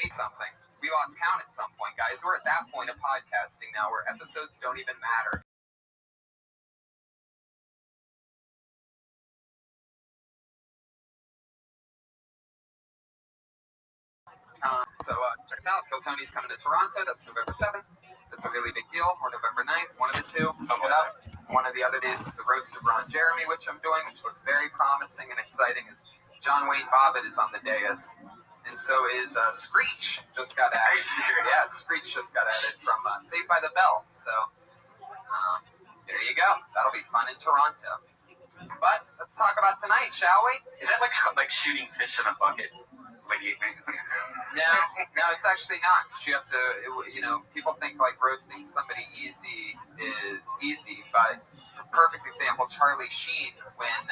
Something. We lost count at some point, guys. We're at that point of podcasting now where episodes don't even matter. Check us out. Bill Tony's coming to Toronto. That's November 7th. That's a really big deal. Or November 9th. One of the two. Check it out. One of the other days is the Roast of Ron Jeremy, which I'm doing, which looks very promising and exciting. Is John Wayne Bobbitt is on the dais. And so is Screech. Just got added. Yeah, Screech just got added from Saved by the Bell. So there you go. That'll be fun in Toronto. But let's talk about tonight, shall we? Is that like shooting fish in a bucket? No, it's actually not. You have to, people think like roasting somebody easy is easy, but perfect example, Charlie Sheen, when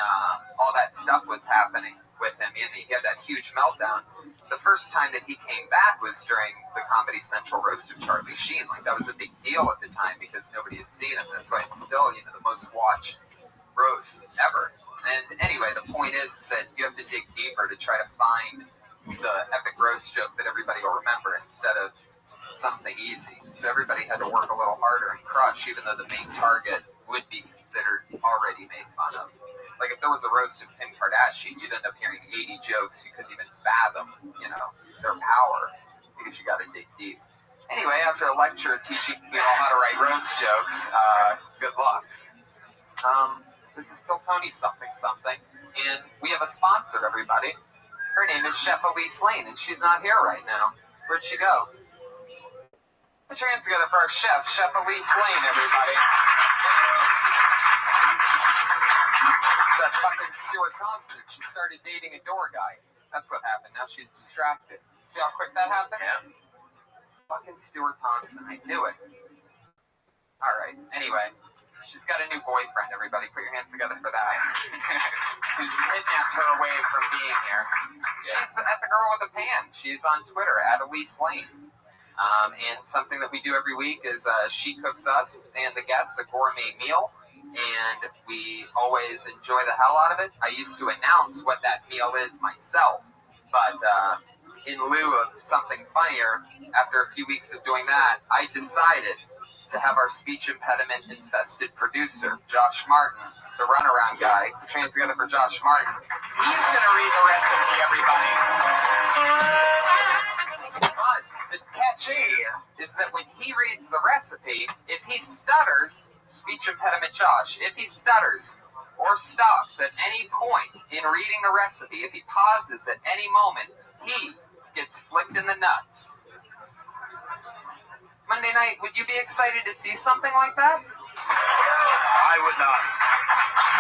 all that stuff was happening with him, and he had that huge meltdown. The first time that he came back was during the Comedy Central roast of Charlie Sheen. Like, that was a big deal at the time because nobody had seen him. That's why it's still, the most watched roast ever. And anyway, the point is that you have to dig deeper to try to find the epic roast joke that everybody will remember instead of something easy. So everybody had to work a little harder and crush, even though the main target would be considered already made fun of. Like if there was a roast of Kim Kardashian, you'd end up hearing 80 jokes you couldn't even fathom, their power, because you got to dig deep. Anyway, after a lecture teaching people how to write roast jokes, good luck. This is Bill Tony something, and we have a sponsor, everybody. Her name is Chef Elise Lane, and she's not here right now. Where'd she go? Put your hands together for our chef, Chef Elise Lane, everybody. It's that fucking Stuart Thompson. She started dating a door guy. That's what happened. Now she's distracted. See how quick that happened? Yeah. Fucking Stuart Thompson. I knew it. All right. Anyway. She's got a new boyfriend, everybody. Put your hands together for that. Who's kidnapped her away from being here. She's the girl with the pan. She's on Twitter, @Elise Lane. And something that we do every week is she cooks us and the guests a gourmet meal. And we always enjoy the hell out of it. I used to announce what that meal is myself. But in lieu of something funnier, after a few weeks of doing that, I decided to have our speech impediment infested producer, Josh Martin, the runaround guy. Put your hands together for Josh Martin. He's going to read the recipe, everybody. But the catch is that when he reads the recipe, if he stutters, speech impediment Josh, if he stutters or stops at any point in reading the recipe, if he pauses at any moment, he gets flicked in the nuts. Monday night, would you be excited to see something like that? I would not.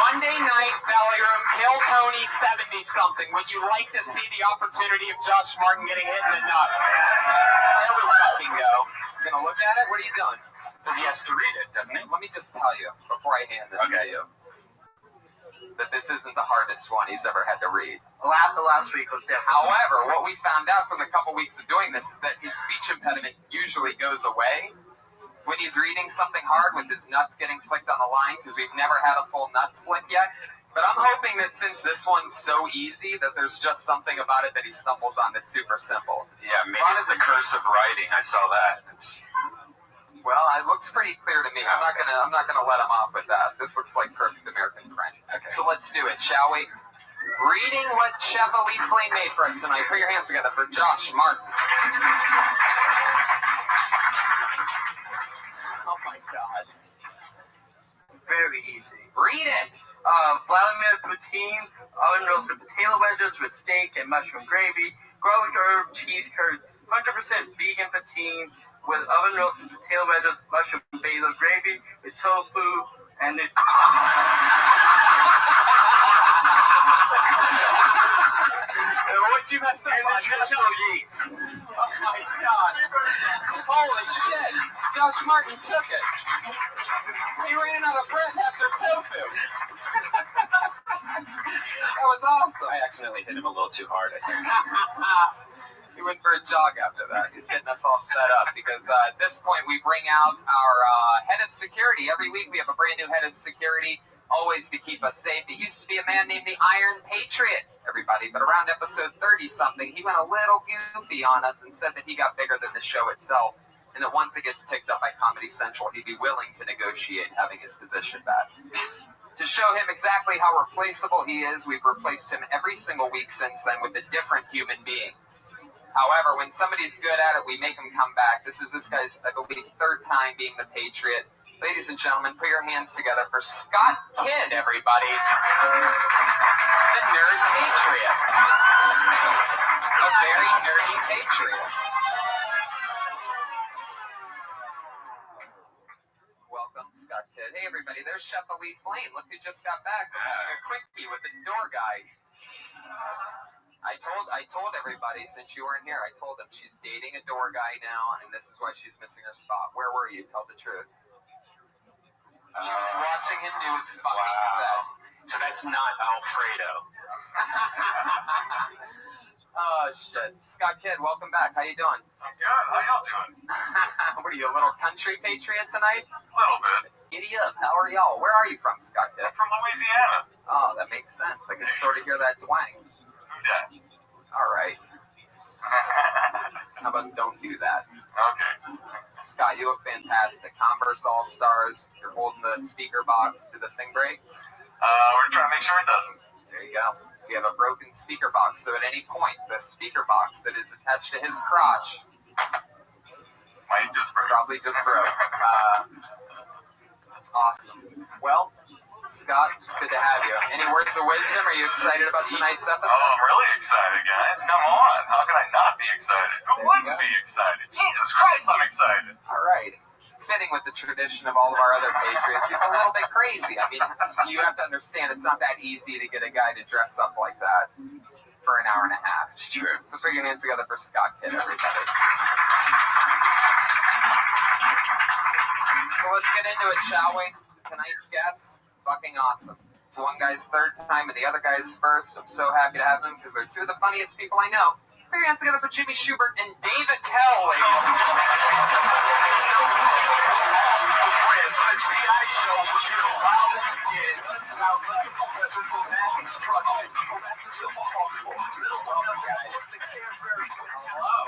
Monday night, Valley Room, Kill Tony, 70-something. Would you like to see the opportunity of Josh Martin getting hit in the nuts? There we fucking go. You gonna look at it? What are you doing? Because he has to read it, doesn't he? Let me just tell you, before I hand this to you, that this isn't the hardest one he's ever had to read. The last week was different. However, what we found out from the couple weeks of doing this is that his speech impediment usually goes away when he's reading something hard with his nuts getting flicked on the line, because we've never had a full nuts flick yet. But I'm hoping that since this one's so easy, that there's just something about it that he stumbles on that's super simple. Yeah, maybe it's the curse of writing. I saw that. Well, it looks pretty clear to me. I'm not gonna let him off with that. This looks like perfect American print. Okay. So let's do it, shall we? Reading what Chef Elise Lane made for us tonight. Put your hands together for Josh Martin. Oh my God. Very easy. Read it. Vladimir poutine, oven roasted potato wedges with steak and mushroom gravy, garlic herb, cheese curd, 100% vegan poutine with oven roasted potato wedges, mushroom basil gravy with tofu and the. What'd you mess up on? Nutritional yeast. Oh my God. Holy shit. Josh Martin took it. He ran out of bread after tofu. That was awesome. I accidentally hit him a little too hard, I think. He went for a jog after that. He's getting us all set up because at this point we bring out our head of security. Every week we have a brand new head of security. always to keep us safe. It used to be a man named the Iron Patriot, everybody, but around episode 30-something, he went a little goofy on us and said that he got bigger than the show itself, and that once it gets picked up by Comedy Central, he'd be willing to negotiate having his position back. To show him exactly how replaceable he is, we've replaced him every single week since then with a different human being. However, when somebody's good at it, we make him come back. This is this guy's, I believe, third time being the Patriot. Ladies and gentlemen, put your hands together for Scott Kidd, everybody. The Nerd Patriot. A very nerdy Patriot. Welcome, Scott Kidd. Hey, everybody, there's Chef Elise Lane. Look who just got back. We're having a quickie with the door guy. I told everybody, since you weren't here, I told them she's dating a door guy now, and this is why she's missing her spot. Where were you? Tell the truth. She was watching him do his fucking set. So that's not Alfredo. Oh, shit. Scott Kidd, welcome back. How you doing? I'm good. How y'all doing? What are you, a little country patriot tonight? A little bit. Giddy up. How are y'all? Where are you from, Scott Kidd? I'm from Louisiana. Oh, that makes sense. I can sort of hear that twang. Yeah. All right. How about don't do that? Okay. Scott, you look fantastic. Converse All-Stars. You're holding the speaker box to the thing break. We're trying to make sure it doesn't. There you go. We have a broken speaker box, so at any point, the speaker box that is attached to his crotch Might just break. probably just broke. Awesome. Well, Scott, it's good to have you. Any words of wisdom? Are you excited about tonight's Oh, episode? I'm really excited, guys. Come on. How can I not be excited? Who wouldn't be excited? Jesus Christ, I'm excited. All right. Fitting with the tradition of all of our other Patriots, he's a little bit crazy. I mean, you have to understand it's not that easy to get a guy to dress up like that for an hour and a half. It's true. So put your hands together for Scott Kidd, everybody. So let's get into it, shall we? Tonight's guests, fucking awesome. It's one guy's third time and the other guy's first. I'm so happy to have them because they're two of the funniest people I know. Put your hands together for Jimmy Schubert and Dave Attell, ladies and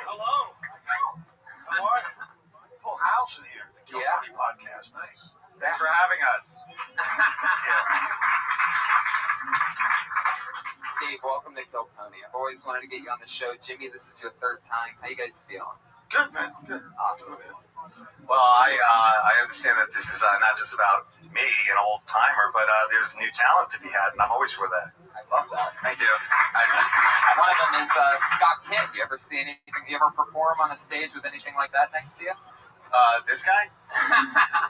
Hello. How are you? Full house in here. The Kill Yeah. Tony podcast. Nice. Thanks for having us. Dave, welcome to Kill Tony. I've always wanted to get you on the show. Jimmy, this is your third time. How you guys feeling? Good, man. Good. Awesome. Well, I understand that this is not just about me, an old timer, but there's new talent to be had, and I'm always for that. I love that. Thank you. One of them is Scott Kidd. You ever see anything? You ever perform on a stage with anything like that next to you? This guy?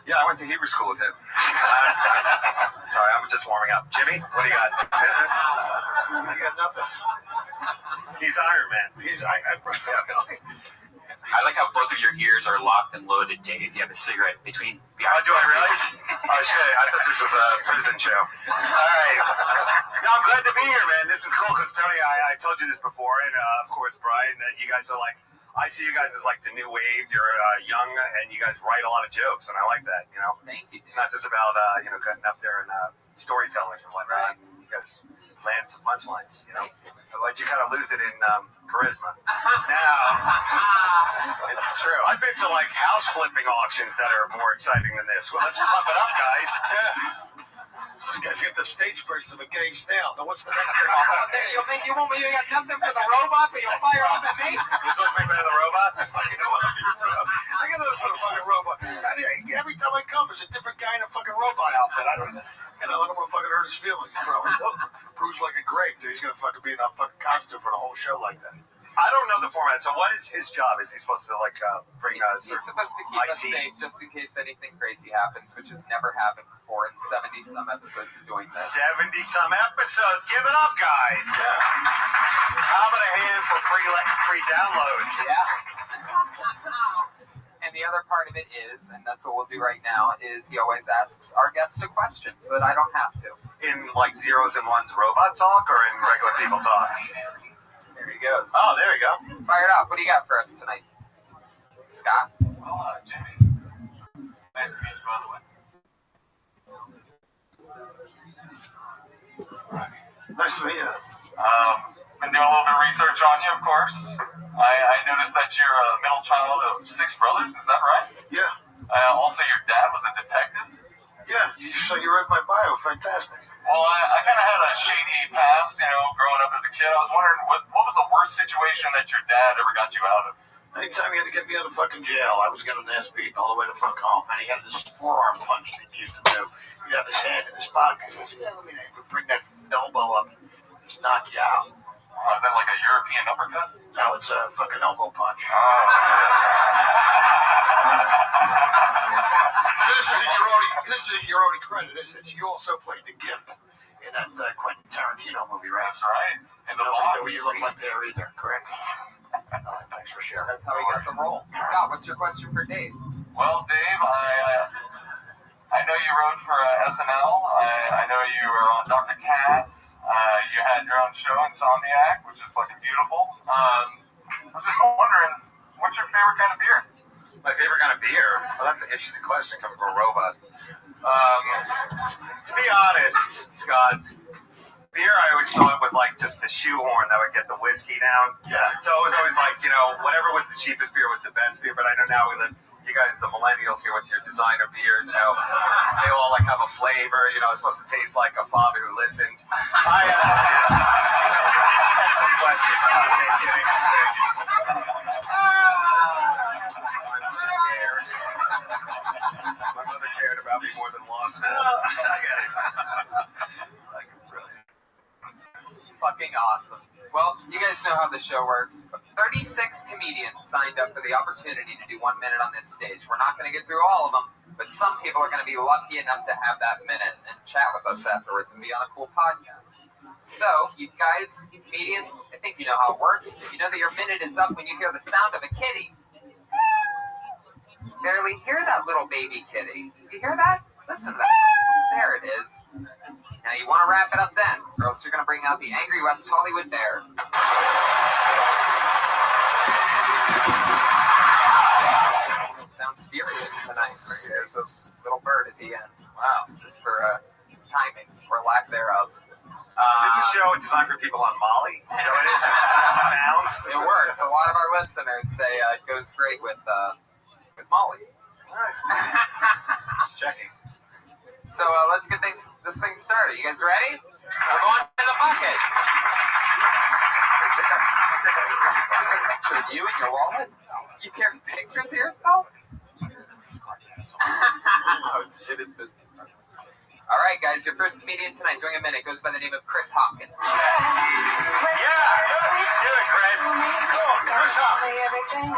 Yeah, I went to Hebrew school with him. Sorry, I'm just warming up. Jimmy, what do you got? I got nothing. He's Iron Man. I like how both of your ears are locked and loaded, Dave. You have a cigarette between. Oh, do I really? Oh, shit. I thought this was a prison show. All right. No, I'm glad to be here, man. This is cool because, Tony, I told you this before, and, of course, Brian, that you guys are like, I see you guys as like the new wave. You're young, and you guys write a lot of jokes, and I like that, you know? Thank you. It's not just about, cutting up there and storytelling and whatnot. You guys land some punchlines, you know? But you kind of lose it in charisma. Now, It's true. I've been to like house flipping auctions that are more exciting than this. Well, let's pump it up, guys. These guys get the stage version of a gay snail. Now, what's the next thing? You think you won't? You got nothing for the robot, but you'll fire off at me? You're supposed to make fun of the robot? You know what? I got nothing for the fucking robot. Every time I come, there's a different guy in a fucking robot outfit. I don't want to fucking hurt his feelings, bro. Bruce like a grape, dude. He's gonna fucking be in that fucking costume for the whole show like that. I don't know the format. So what is his job? Is he supposed to like bring He's supposed to keep us safe just in case anything crazy happens, which has never happened before in 70-some episodes of doing this. 70-some episodes? Give it up, guys. How about a hand for free downloads? Yeah. And the other part of it is, and that's what we'll do right now, is he always asks our guests a question so that I don't have to. In like zeros and ones robot talk or in regular people talk? There he goes. Oh, there you go. Fire it off. What do you got for us tonight? Scott? Jimmy. Nice to meet you, by the way. Nice to meet you. Been doing a little bit of research on you, of course. I noticed that you're a middle child of 6 brothers, is that right? Yeah. Also, your dad was a detective? Yeah, so you read my bio. Fantastic. Well, I kind of had a shady past, growing up as a kid. I was wondering, what was the worst situation that your dad ever got you out of? Anytime he had to get me out of fucking jail, I was getting an ass beaten all the way to fuck home. And he had this forearm punch that he used to do. He'd have his hand in his pocket. He goes, yeah, let me bring that elbow up. Just knock you out. Oh, is that like a European uppercut? No, it's a fucking elbow punch. This isn't your only credit, is it? You also played the Gimp in that Quentin Tarantino movie, right? That's right. And nobody knew you looked like there either, correct? Thanks for sharing. That's how he got the role. Scott, what's your question for Dave? Well, Dave, I know you wrote for SNL. I know you were on Dr. Katz. You had your own show, Insomniac, which is fucking beautiful. I'm just wondering, what's your favorite kind of beer? My favorite kind of beer? Well, that's an interesting question coming from a robot. To be honest, Scott, beer I always thought was like just the shoehorn that would get the whiskey down. Yeah. So it was always like, whatever was the cheapest beer was the best beer. But I know now you guys, the millennials here with your designer beers, they all like have a flavor. It's supposed to taste like a father who listened. I some questions. My mother cared about me more than law school. I get it. Fucking awesome. Well, you guys know how the show works. 36 comedians signed up for the opportunity to do 1 minute on this stage. We're not going to get through all of them, but some people are going to be lucky enough to have that minute and chat with us afterwards and be on a cool podcast. So, you guys, comedians, I think you know how it works. You know that your minute is up when you hear the sound of a kitty. Barely hear that little baby kitty. You hear that? Listen to that. There it is. Now you want to wrap it up then, or else you're going to bring out the angry West Hollywood bear. Sounds furious tonight. There's a little bird at the end. Wow. Just for timing, or lack thereof. Is this a show designed for people on Molly? It is just sounds. It works. A lot of our listeners say it goes great with Molly. Just checking. So let's get this thing started. You guys ready? We're going to the bucket. Picture of you and your wallet? You carry pictures of yourself? Oh, it is business. All right, guys, your first comedian tonight doing a minute goes by the name of Chris Hawkins. Yeah! Do it, Chris. Chris Hawkins. You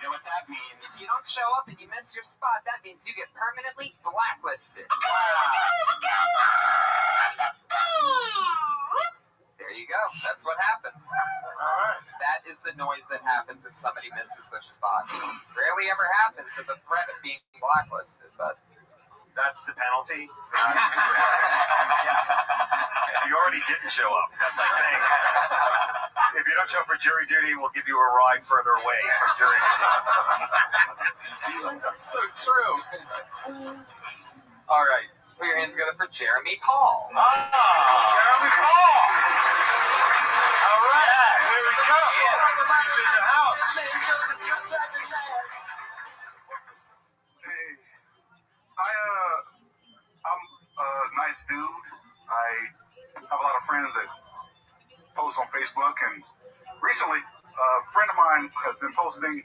know what that means. If you don't show up and you miss your spot, that means you get permanently blacklisted. There you go. That's what happens. All right. That is the noise that happens if somebody misses their spot. Rarely ever happens with the threat of being blacklisted, but... That's the penalty. You already didn't show up. That's like saying, if you don't show up for jury duty, we'll give you a ride further away from jury duty. That's so true. All right. Put your hands together for Jeremy Paul. Jeremy Paul! All right, here we go. This is the house. I'm a nice dude. I have a lot of friends that post on Facebook, and recently a friend of mine has been posting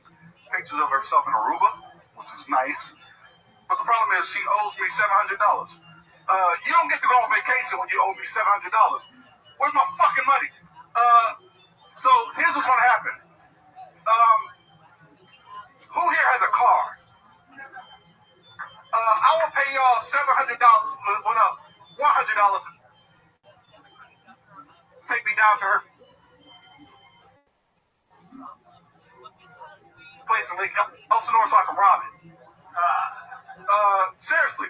pictures of herself in Aruba, which is nice. But the problem is she owes me $700. You don't get to go on vacation when you owe me $700. Where's my fucking money? So here's what's gonna happen. Who here has a car? I will pay y'all $700. Well, no, $100. Take me down to her place in Lake Elsinore so I can rob it. Seriously.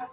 $100.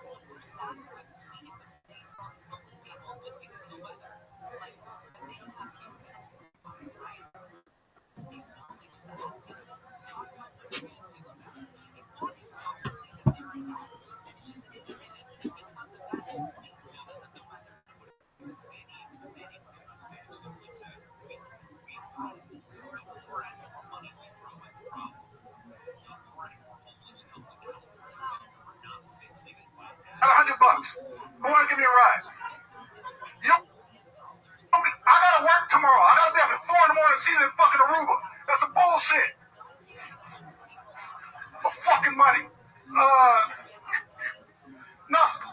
Who want to give me a ride? You don't, I gotta work tomorrow. I gotta be up at 4 in the morning seeing that fucking Aruba. That's a bullshit. For fucking money. Nothing.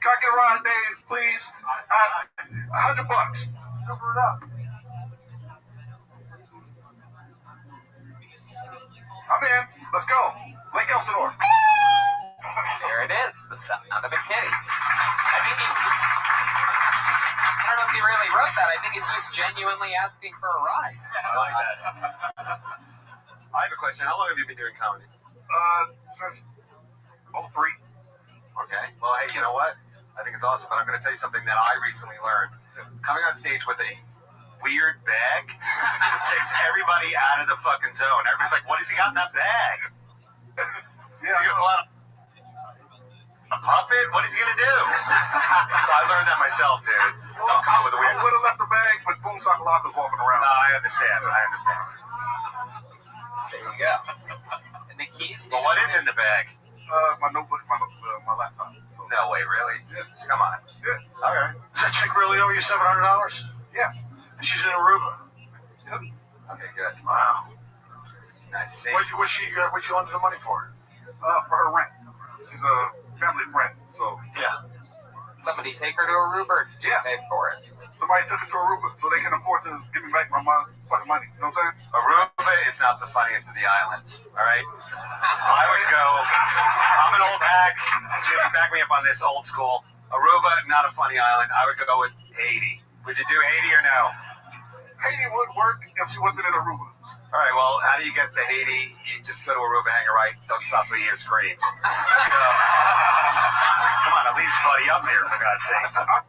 Can I get a ride, Dave, please? $100. Number it up. I'm in. Let's go. Lake Elsinore. There it is, the sound of a kitty. I think he's... I don't know if he really wrote that. I think he's just genuinely asking for a ride. I like that. I have a question. How long have you been doing comedy? Since 03. Okay. Well, hey, you know what? I think it's awesome, but I'm going to tell you something that I recently learned. Coming on stage with a weird bag takes everybody out of the fucking zone. Everybody's like, what has he got in that bag? Yeah. You're gonna pull out a puppet? What is he going to do? So I learned that myself, dude. Don't come with a weird... I would have left the bag, but Boom Sakalaka's walking around. No, I understand. There you go. And the keys... Well, what is in the bag? My notebook, my laptop. So. No way, really? Yeah. Come on. Yeah. All right. Does that chick really owe you $700? Yeah. She's in Aruba. Okay, good. Wow. Nice. See? What you wanted the money for? For her rent. She's a family friend, so. Yeah. Somebody take her to Aruba, or did you Yeah. pay for it? Somebody took it to Aruba, so they can afford to give me back my fucking money. You know what I'm saying? Aruba is not the funniest of the islands, all right? I would go, I'm an old hack. Jimmy, back me up on this, old school. Aruba, not a funny island. I would go with Haiti. Would you do Haiti or no? Haiti would work if she wasn't in Aruba. All right, well, how do you get to Haiti? You just go to Aruba, hang a right, don't stop till you hear screams. Come on, at least buddy up here, for God's sakes. That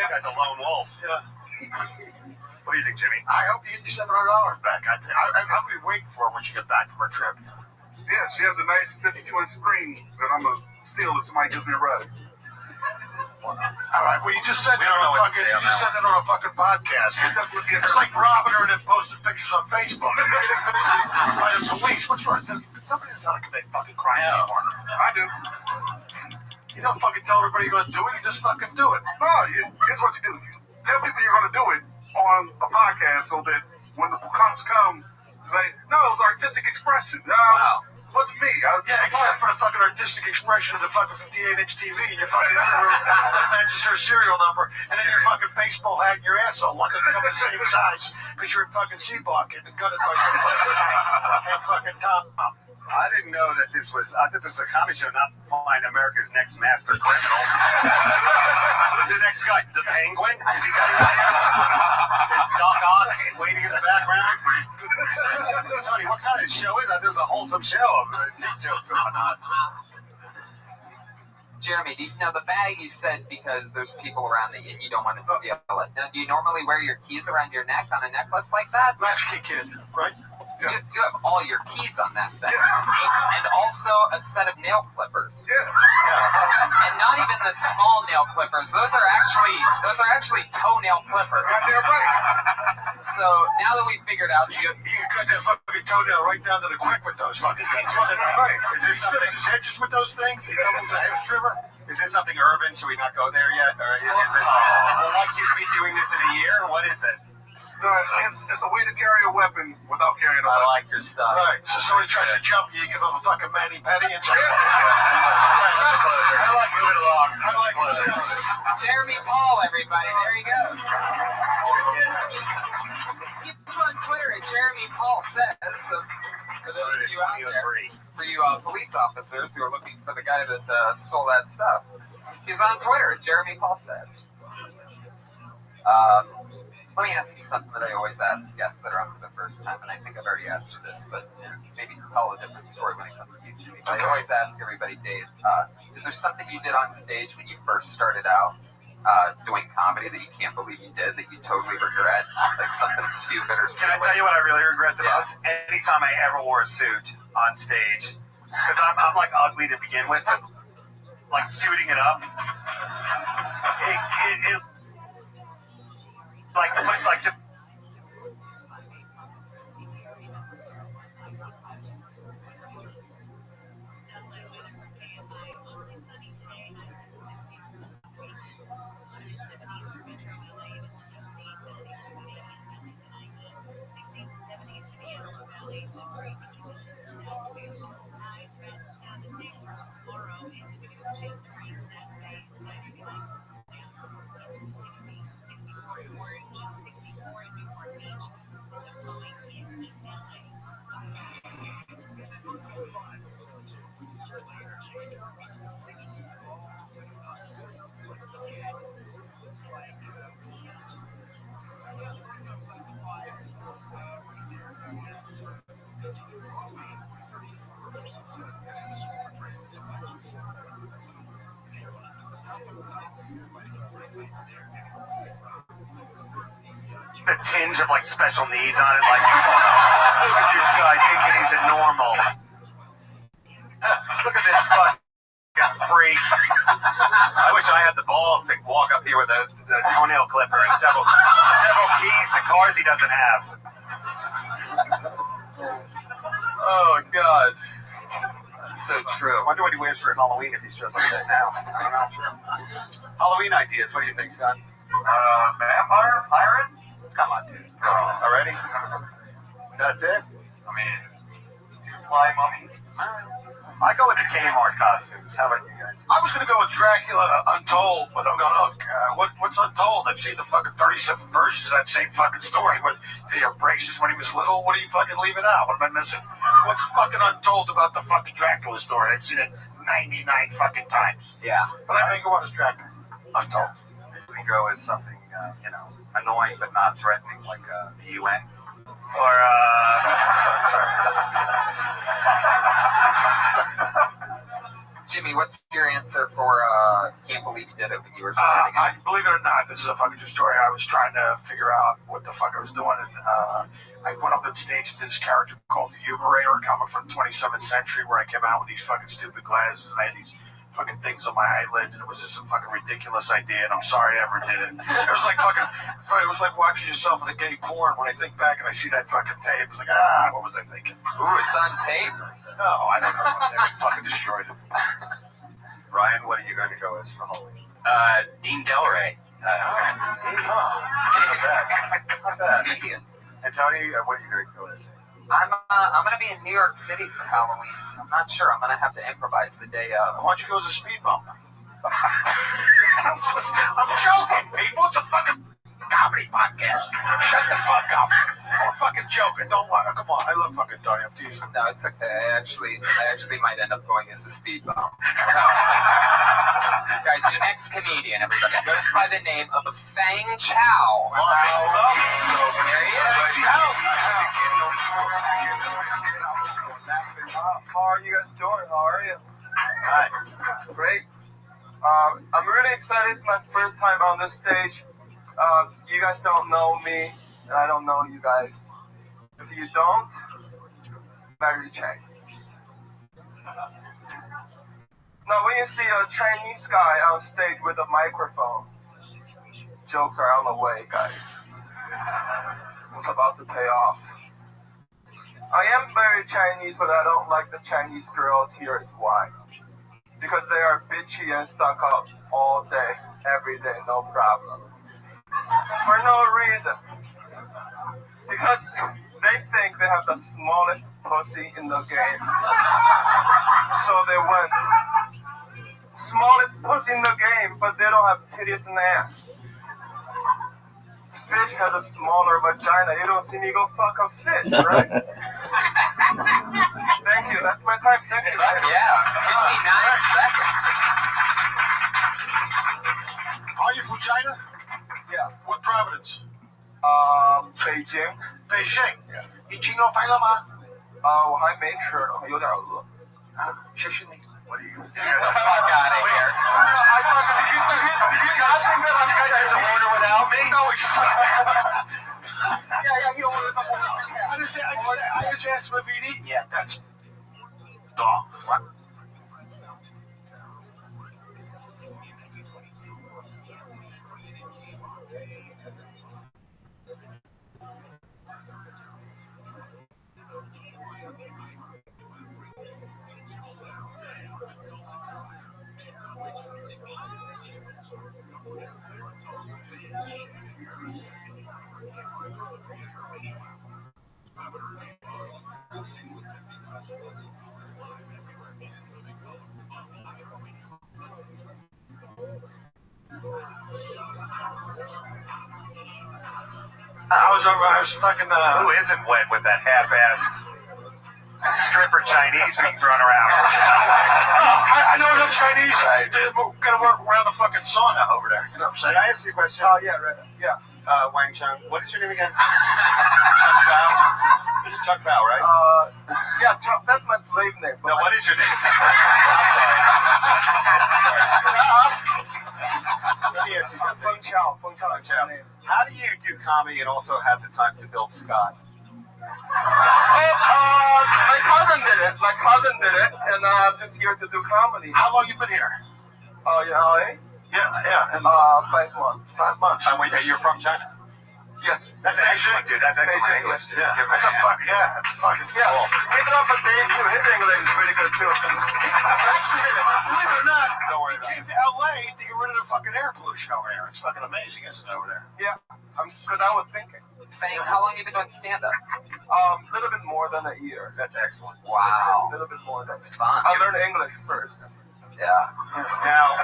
guy's a lone wolf. Yeah. What do you think, Jimmy? I hope you get your $700 back. I'll be waiting for her when she gets back from her trip. Yeah, she has a nice 52-inch screen that I'm going to steal if somebody gives me a ride. All right, well, you just said that on a fucking podcast. It's like robbing her and then posting pictures on Facebook. You didn't finish it by the police. What's wrong? Nobody knows how to commit fucking crime anymore. I do. You don't fucking tell everybody you're going to do it. You just fucking do it. No, here's what you do. You tell people you're going to do it on a podcast so that when the cops come, like, no, it's artistic expression. Wow. Wasn't me. Except for the fucking artistic expression of the fucking 58-inch TV in your fucking living room that matches her serial number, and then your fucking baseball hat in your asshole, one that become the same size because you're in fucking Seabach getting gutted by some fucking top. I didn't know that this was, I thought this was a comedy show, not find America's next master criminal. Who's the next guy? The Penguin? Is he coming out here? Is Doc Ock waiting in the background? Tony, what kind of show is that? There's a wholesome show of dick jokes and whatnot. Jeremy, do you know the bag you said because there's people around that and you don't want to steal it? Now, do you normally wear your keys around your neck on a necklace like that? Latchkey kid, right? You have all your keys on that thing. And also a set of nail clippers. And not even the small nail clippers. Those are actually toenail clippers. They're right. So now that we figured out You can cut that fucking toenail right down to the quick with those fucking things. Right. Is this something his head just with those things? He doubles a head trimmer? Is this something urban? Should we not go there yet? Or is this, will my kids be doing this in a year? What is it? It's a way to carry a weapon without carrying a I weapon. like your stuff. Right. So somebody tries to jump you, you give them a fucking mani-pedi and say, I like moving along. I like it. Jeremy Paul, everybody. There he goes. He's on Twitter at Jeremy Paul Says. So for those of you out there, for you police officers who are looking for the guy that stole that stuff, he's on Twitter at Jeremy Paul Says. Let me ask you something that I always ask guests that are on for the first time, and I think I've already asked you this, but maybe tell a different story when it comes to you, Jimmy. But I always ask everybody, Dave, is there something you did on stage when you first started out doing comedy that you can't believe you did, that you totally regret? Like something stupid or silly? Can I tell you what I really regret the most? Anytime I ever wore a suit on stage, because I'm like ugly to begin with, but like suiting it up, it like to. The tinge of like special needs on it, like look at this guy thinking he's a normal. Look at this fucking freak. I wish I had the balls to walk up here with a toenail clipper and several keys to cars he doesn't have. Oh, God. That's so true. I wonder what he wears for Halloween if he's dressed like that now. I don't know. Halloween ideas, what do you think, Scott? Vampire? Pirate? Come on, dude. Already? That's it? I mean, two fly mummy. I go with the Kmart costumes. How about you guys? I was going to go with Dracula Untold, but I'm going, what's Untold? I've seen the fucking 37 versions of that same fucking story. With the braces when he was little. What are you fucking leaving out? What am I missing? What's fucking Untold about the fucking Dracula story? I've seen it 99 fucking times. Yeah. But I think it was Dracula Untold. We go as something, annoying but not threatening, like the UN. Or, sorry. Jimmy, what's your answer for can't believe you did it when you were starting? Believe it or not, this is a fucking true story. I was trying to figure out what the fuck I was doing, and I went up on stage and did this character called the Humerator, a comic from the 27th century, where I came out with these fucking stupid glasses, and I had these fucking things on my eyelids, and it was just some fucking ridiculous idea, and I'm sorry I ever did it. It was like fucking, it was like watching yourself in a gay porn. When I think back and I see that fucking tape, it's like, what was I thinking? Ooh, it's on tape. No, I don't know. I fucking destroyed it. Ryan, what are you going to go as for Halloween? Dean Delray. Not bad. Comedian. And Tony, what are you going to go as? I'm going to be in New York City for Halloween, so I'm not sure. I'm going to have to improvise the day of. Why don't you go as a speed bump? I'm joking, people. It's a fucking comedy podcast. Shut the fuck up. I'm fucking joking. Don't lie. Come on. I love fucking Tony. I'm teasing. No, it's okay. I actually might end up going as a speed bump. Guys, your next comedian, everybody, goes by the name of Fang Chow. Wow. So there he is. How are you guys doing? How are you? Hi. Great. I'm really excited. It's my first time on this stage. You guys don't know me, and I don't know you guys. If you don't, very Chinese. Now, when you see a Chinese guy on stage with a microphone, jokes are on the way, guys. It's about to pay off. I am very Chinese, but I don't like the Chinese girls. Here is why. Because they are bitchy and stuck up all day, every day, no problem. For no reason. Because they think they have the smallest pussy in the game. So they win. Smallest pussy in the game, but they don't have titties and ass. Fish has a smaller vagina. You don't see me go fuck a fish, right? Thank you. That's my time. Thank you. Yeah, 59 seconds. Are you from China? Yeah. What Providence? Beijing。 Beijing。你经过快乐吗？我还没吃呢，有点饿。谢谢你。What are you? Get the fuck out of here. I fucking did you not think that you guys had to order without me? No, it's just. Yeah, he ordered something else. I just asked him if he'd eaten yet. That's. Dog. What? I was fucking. Who isn't wet with that half-ass stripper Chinese being thrown around? I know enough Chinese. They're gonna work around the fucking sauna over there. You know what I'm saying? Can I ask you a question? Oh, yeah, right. Yeah. Wang Chung, what is your name again? Chung Fao? Chung Fao, right? Yeah, that's my slave name. No, what is your name? I'm sorry. Let me ask you something. Feng Chao is my name. How do you do comedy and also have the time to build Scott? My cousin did it, and I'm just here to do comedy. How long you been here? Oh, in LA? Yeah. And, 5 months. 5 months. And you're from China? Yes. That's excellent, dude. That's excellent Beijing, English. yes. That's fucking Yeah. cool. Pick it up for Dave too. His English is pretty good too. Believe it or not, Don't worry he about came to LA to get rid of the fucking air pollution over there. It's fucking amazing, isn't it, over there? Yeah. Because I was thinking. Fame, how long have you been doing stand-up? A little bit more than a year. That's excellent. A Wow. little bit more than. That's fun. I learned English first. Yeah. Now,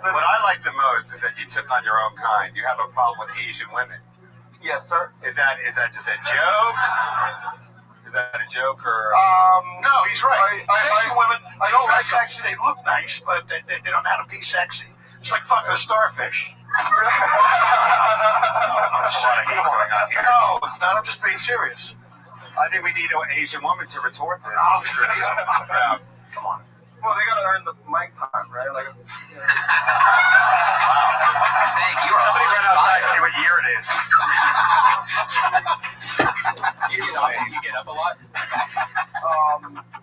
what I like the most is that you took on your own kind. You have a problem with Asian women. Yes, sir. Is that just a joke? Is that a joke or? No, he's right. Asian women, I they don't dress like sexy, they look nice, but they don't know how to be sexy. It's like fucking a starfish. There's a lot of hate going on here. No, it's not. I'm just being serious. I think we need an Asian woman to retort this. Oh, Yeah. come on. Well, they gotta earn the mic time, right? Like. Thank you. Somebody run outside and see what year it is. Do you get up a lot?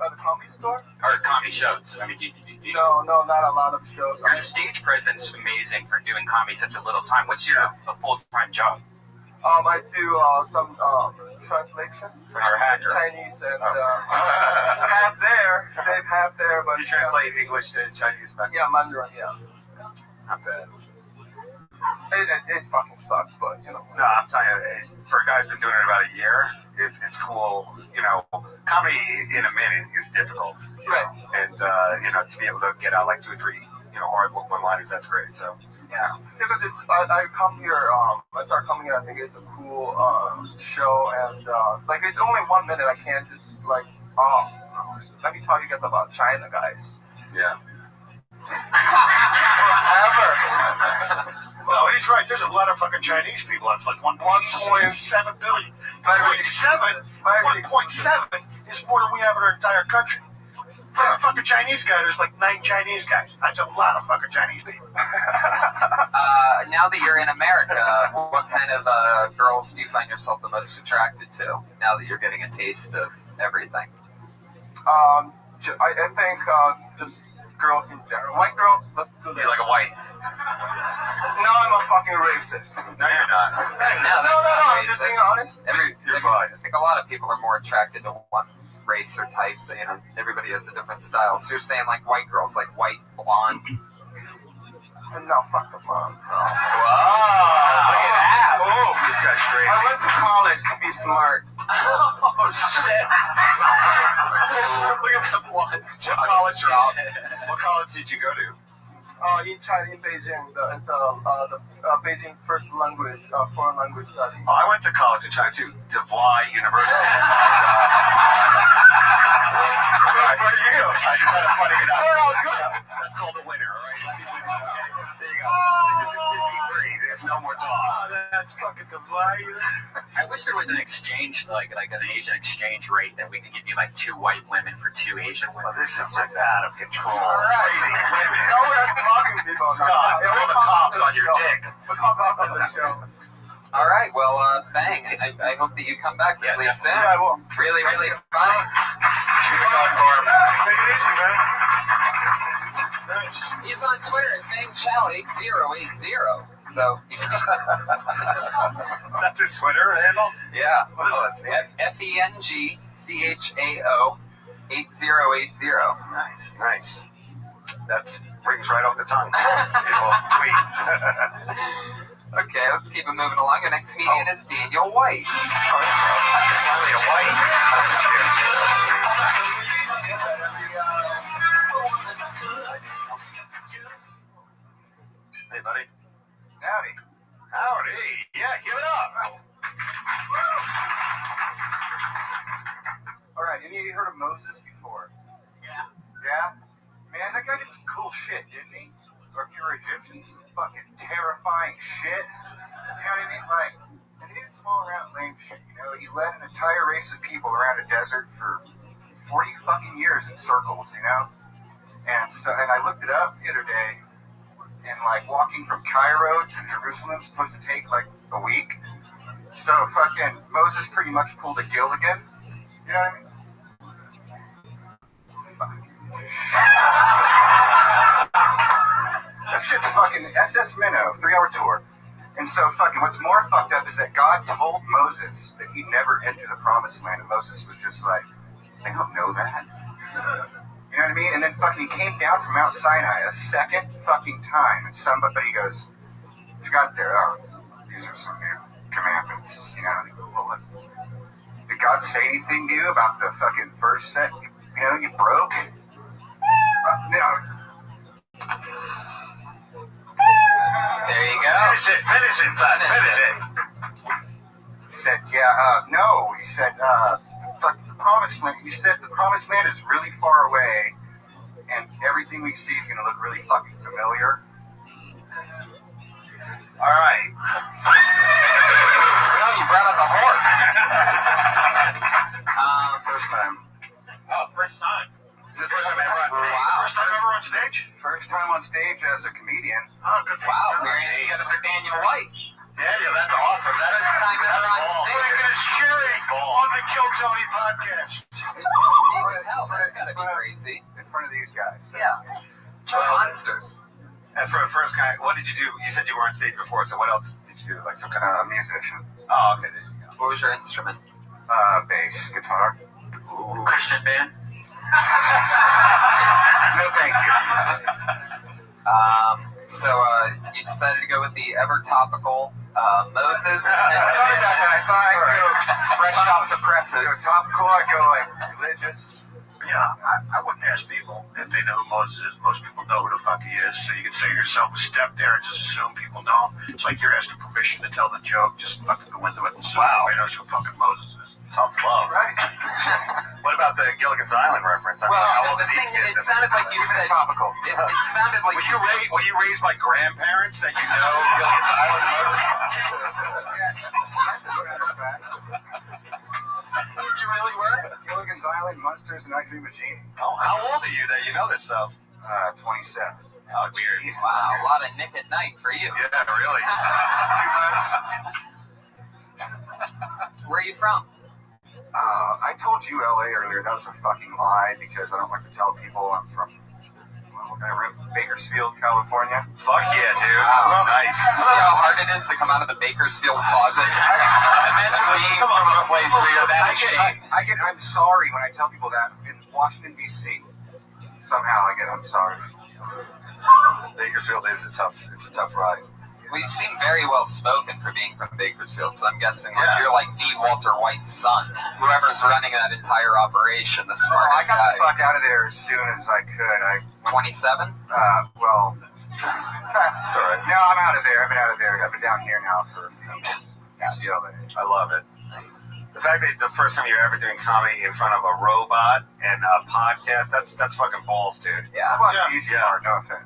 At the comedy store? Or comedy shows? I mean, No, not a lot of shows. your stage presence is amazing for doing comedy such a little time. What's your full-time job? I do some translation. You're a hacker. Chinese and half there. They've half there, but You translate English to Chinese back. Yeah, Mandarin. Yeah. Not bad. It fucking sucks, but you know. No, I'm telling you, for a guy who's been doing it about a year, it's cool. You know, comedy in a minute is difficult. Right. And, to be able to get out like 2 or 3, hard one-liners, that's great. So, yeah. Because I come here, I start coming here, I think it's a cool show, and it's only 1 minute, I can't just let me tell you guys about China, guys. Yeah. Forever. No, he's right. There's a lot of fucking Chinese people. It's like 1.7 billion. 1.7 is more than we have in our entire country. For a fucking Chinese guy, there's like 9 Chinese guys. That's a lot of fucking Chinese people. Now that you're in America, what kind of girls do you find yourself the most attracted to? Now that you're getting a taste of everything. I think just girls in general. White girls, let's do that. You're like a white. No, I'm a fucking racist. No, you're not. No, No, that's not I'm just racist. being honest. You're fine. I think a lot of people are more attracted to one race or type. Everybody has a different style. So you're saying like white girls, like white, blonde. No, fuck the mom. Whoa, look at that. Oh, this guy's I crazy. went to college to be smart. Oh shit! Look at the blondes. What college did you go to? In China, in Beijing, it's the Beijing first language, foreign language study. Oh, I went to college in China too, Devly University. For you. I just had a funny enough. No, good. That's called a winner, all right? There you go. This is a 53. This no more dog. Oh, that's fucking divided. I wish there was an exchange, like an Asian exchange rate that we could give you like 2 white women for 2 Asian women. Well, this is just out of control. All right. Trading women. No one has talking to people. Scott, throw the cops on your dick. We'll talk about the show. All right. Well, Bang. I hope that you come back really soon. Yeah, I will. Really, really funny. Shoot the dog for him. Take it easy, man. Thanks. He's on Twitter at BangChal8080. So you can That's his Twitter handle? yeah. What is that? FENGCHAO 8080. Nice. That's rings right off the tongue. People tweet. Okay, let's keep it moving along. Your next comedian is Daniel White. It's only a white. Hey, buddy. Howdy. Howdy. Yeah, give it up. All right, any of you heard of Moses before? Yeah. Yeah? Man, that guy did some cool shit, didn't he? Or if you were Egyptian, some fucking terrifying shit. You know what I mean? Like, and he did some all-around lame shit, you know? He led an entire race of people around a desert for 40 fucking years in circles, you know? And I looked it up the other day, and like walking from Cairo to Jerusalem is supposed to take like a week. So fucking Moses pretty much pulled a Gilligan. You know what I mean? That shit's fucking SS Minnow, 3-hour tour. And so fucking what's more fucked up is that God told Moses that he'd never enter the promised land, and Moses was just like, they don't know that. You know what I mean? And then fucking he came down from Mount Sinai a second fucking time, and somebody goes, "You got there? Oh, these are some new commandments." You know? Well, did God say anything to you about the fucking first set? You know, you broke. No. There you go. Finish it, son. Finish it. He said, no. He said, fuck the promised land. He said the promised land is really far away, and everything we see is gonna look really fucking familiar. All right. No, you brought up the horse. First time. Oh, first time. This is the first time ever on stage. Wow. First time ever on stage? First time on stage as a comedian. Oh, good for Wow, you. we're in it together for Daniel White. Yeah, that's awesome. That is First time ever on ball. stage. Look at Sherry on the Kill Tony podcast. Big as hell. That's gotta be crazy. In front of these guys. Yeah. Well, Monsters. And for the first guy, what did you do? You said you were on stage before, so what else did you do? Like some kind of... A musician. Oh, okay, there you go. What was your instrument? Bass, guitar. Christian band. No, thank you. So you decided to go with the ever topical Moses. I thought I'd go Fresh off the presses. Go topical, I'd go like religious. Yeah, I wouldn't ask people if they know who Moses is. Most people know who the fuck he is, so you can save yourself a step there and just assume people know. It's like you're asking permission to tell the joke. Just fucking go into it and assume everybody knows who fucking Moses is. Tough love. Right. What about the Gilligan's Island reference? I mean, Well, how old the are these thing, kids? it sounded like you said. Topical. It sounded like Were you said. were you raised by grandparents that you know Gilligan's Island? Yes. As a matter of fact. You really were? Gilligan's Island, Monsters, and I Dream of Jeannie. Oh, how old are you that you know this stuff? 27. Oh, weird. Wow, a lot of Nick at Night for you. Yeah, really. Where are you from? I told you LA earlier. That was a fucking lie because I don't like to tell people I'm from Bakersfield, California. Fuck yeah, dude. Wow. Nice. You see how hard it is to come out of the Bakersfield closet? Imagine being from a place where you're that ashamed. I'm sorry when I tell people that in Washington, D.C. Somehow I get I'm sorry. Bakersfield is it's a tough ride. Well, you seem very well spoken for being from Bakersfield, so I'm guessing Yeah. you're like the Walter White's son. Whoever's running that entire operation, the I smartest got the guy. fuck out of there as soon as I could. 27? Well, Sorry. no, I'm out of there. I've been out of there. I've been down here now for a few years. UCLA. I love it. The fact that the first time you're ever doing comedy in front of a robot and a podcast, that's fucking balls, dude. Yeah. Well, the easy part, no offense.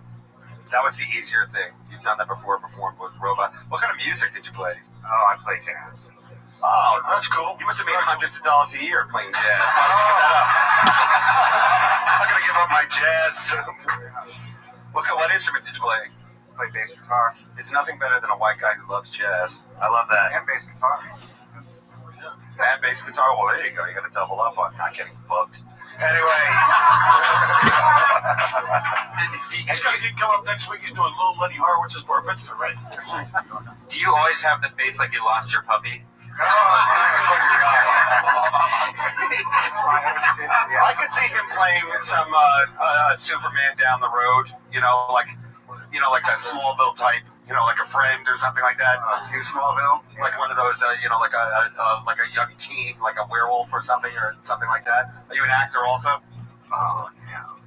That was the easier thing. You've done that before, performed with robot. What kind of music did you play? Oh, I play jazz. Oh, that's cool. You must have made hundreds of dollars a year playing jazz. I'm gonna give up my jazz. What instrument did you play? Play bass guitar. There's nothing better than a white guy who loves jazz. I love that. And bass guitar. And bass guitar. Well, there you go. You got to double up on not getting booked. Anyway. He's got to get coming up next week. He's doing Little Lenny Horowitz's bar mitzvah, right? Do you always have the face like you lost your puppy? I could see him playing some Superman down the road, like a Smallville type, like a Friend or something like that. To Smallville? Like one of those, like a young teen, like a werewolf or something like that. Are you an actor also? Oh, no.